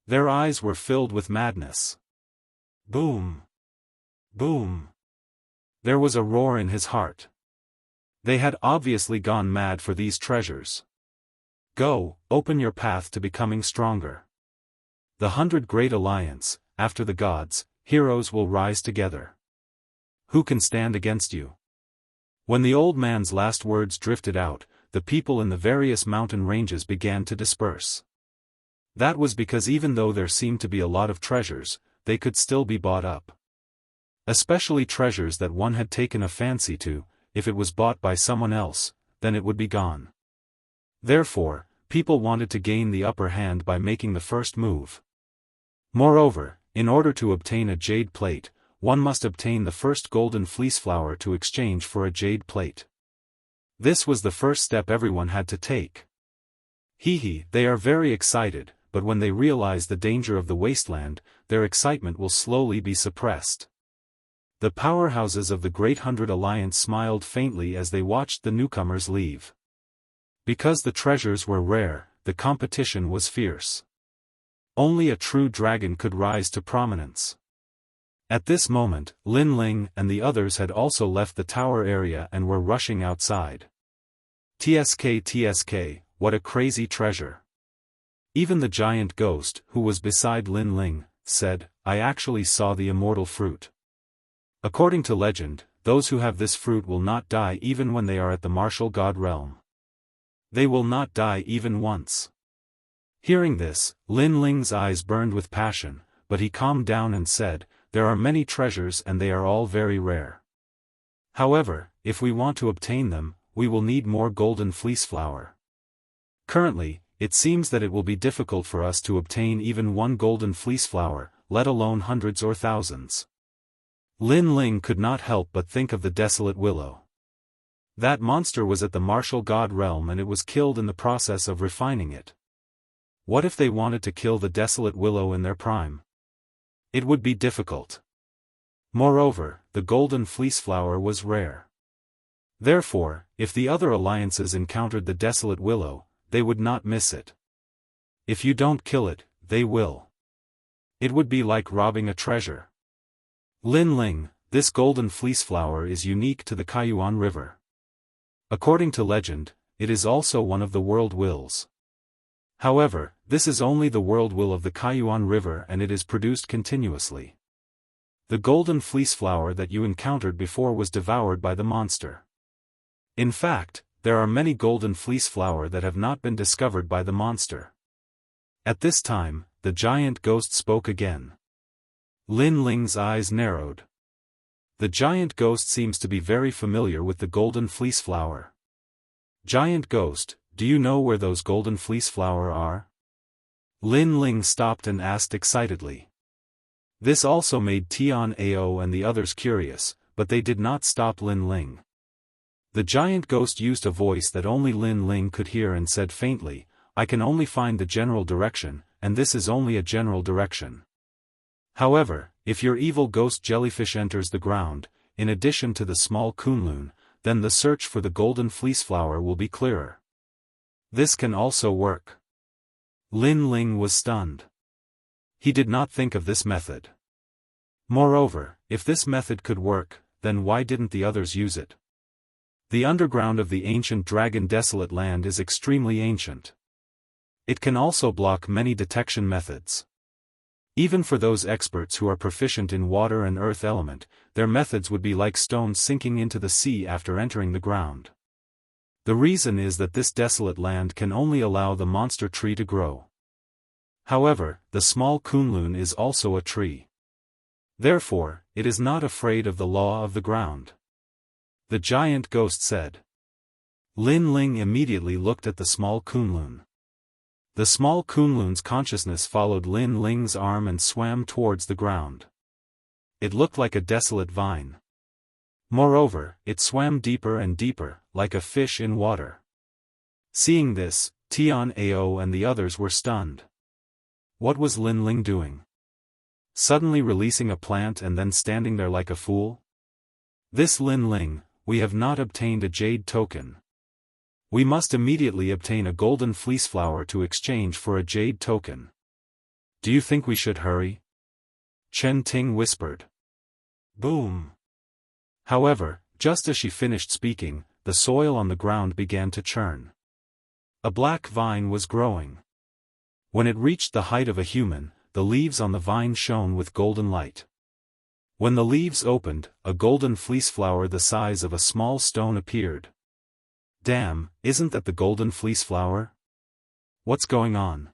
Their eyes were filled with madness. Boom! Boom! There was a roar in his heart. They had obviously gone mad for these treasures. Go, open your path to becoming stronger. The 100 Great Alliance, after the gods, heroes will rise together. Who can stand against you? When the old man's last words drifted out, the people in the various mountain ranges began to disperse. That was because even though there seemed to be a lot of treasures, they could still be bought up. Especially treasures that one had taken a fancy to, if it was bought by someone else, then it would be gone. Therefore, people wanted to gain the upper hand by making the first move. Moreover, in order to obtain a jade plate, one must obtain the first golden fleece flower to exchange for a jade plate. This was the first step everyone had to take. They are very excited, but when they realize the danger of the wasteland, their excitement will slowly be suppressed. The powerhouses of the Great 100 Alliance smiled faintly as they watched the newcomers leave. Because the treasures were rare, the competition was fierce. Only a true dragon could rise to prominence. At this moment, Lin Ling and the others had also left the tower area and were rushing outside. TSK, what a crazy treasure. Even the giant ghost, who was beside Lin Ling, said, I actually saw the immortal fruit. According to legend, those who have this fruit will not die even when they are at the martial god realm. They will not die even once. Hearing this, Lin Ling's eyes burned with passion, but he calmed down and said, there are many treasures and they are all very rare. However, if we want to obtain them, we will need more golden fleece flower. Currently, it seems that it will be difficult for us to obtain even one golden fleece flower, let alone hundreds or thousands. Lin Ling could not help but think of the desolate willow. That monster was at the martial god realm and it was killed in the process of refining it. What if they wanted to kill the desolate willow in their prime? It would be difficult. Moreover, the golden fleece flower was rare. Therefore, if the other alliances encountered the desolate willow, they would not miss it. If you don't kill it, they will. It would be like robbing a treasure. Lin Ling, this golden fleece flower is unique to the Kaiyuan River. According to legend, it is also one of the world wills. However, this is only the world will of the Kaiyuan River and it is produced continuously. The golden fleece flower that you encountered before was devoured by the monster. In fact, there are many golden fleece flower that have not been discovered by the monster. At this time, the giant ghost spoke again. Lin Ling's eyes narrowed. The giant ghost seems to be very familiar with the golden fleece flower. Giant ghost, do you know where those golden fleece flower are? Lin Ling stopped and asked excitedly. This also made Tian Ao and the others curious, but they did not stop Lin Ling. The giant ghost used a voice that only Lin Ling could hear and said faintly, I can only find the general direction, and this is only a general direction. However, if your evil ghost jellyfish enters the ground, in addition to the small Kunlun, then the search for the golden fleece flower will be clearer. This can also work. Lin Ling was stunned. He did not think of this method. Moreover, if this method could work, then why didn't the others use it? The underground of the ancient dragon desolate land is extremely ancient. It can also block many detection methods. Even for those experts who are proficient in water and earth element, their methods would be like stones sinking into the sea after entering the ground. The reason is that this desolate land can only allow the monster tree to grow. However, the small Kunlun is also a tree. Therefore, it is not afraid of the law of the ground. The giant ghost said. Lin Ling immediately looked at the small Kunlun. The small Kunlun's consciousness followed Lin Ling's arm and swam towards the ground. It looked like a desolate vine. Moreover, it swam deeper and deeper, like a fish in water. Seeing this, Tian Ao and the others were stunned. What was Lin Ling doing? Suddenly releasing a plant and then standing there like a fool? This Lin Ling, we have not obtained a jade token. We must immediately obtain a golden fleece flower to exchange for a jade token. Do you think we should hurry? Chen Ting whispered. Boom. However, just as she finished speaking, the soil on the ground began to churn. A black vine was growing. When it reached the height of a human, the leaves on the vine shone with golden light. When the leaves opened, a golden fleece flower the size of a small stone appeared. Damn, isn't that the golden fleece flower? What's going on?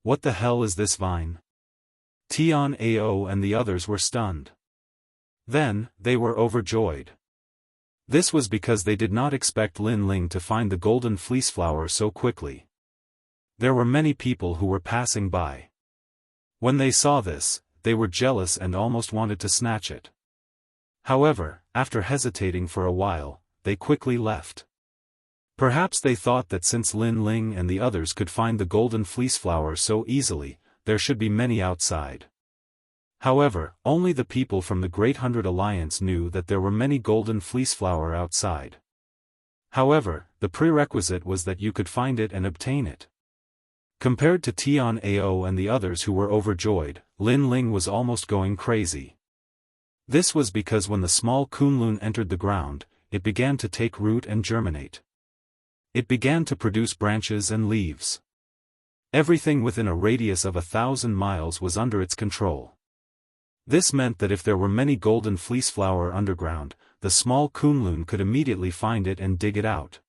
What the hell is this vine? Tian Ao and the others were stunned. Then, they were overjoyed. This was because they did not expect Lin Ling to find the golden fleece flower so quickly. There were many people who were passing by. When they saw this, they were jealous and almost wanted to snatch it. However, after hesitating for a while, they quickly left. Perhaps they thought that since Lin Ling and the others could find the golden fleece flower so easily, there should be many outside. However, only the people from the Great Hundred Alliance knew that there were many golden fleece flower outside. However, the prerequisite was that you could find it and obtain it. Compared to Tian Ao and the others who were overjoyed, Lin Ling was almost going crazy. This was because when the small Kunlun entered the ground, it began to take root and germinate. It began to produce branches and leaves. Everything within a radius of 1,000 miles was under its control. This meant that if there were many golden fleece flower underground, the small Kunlun could immediately find it and dig it out.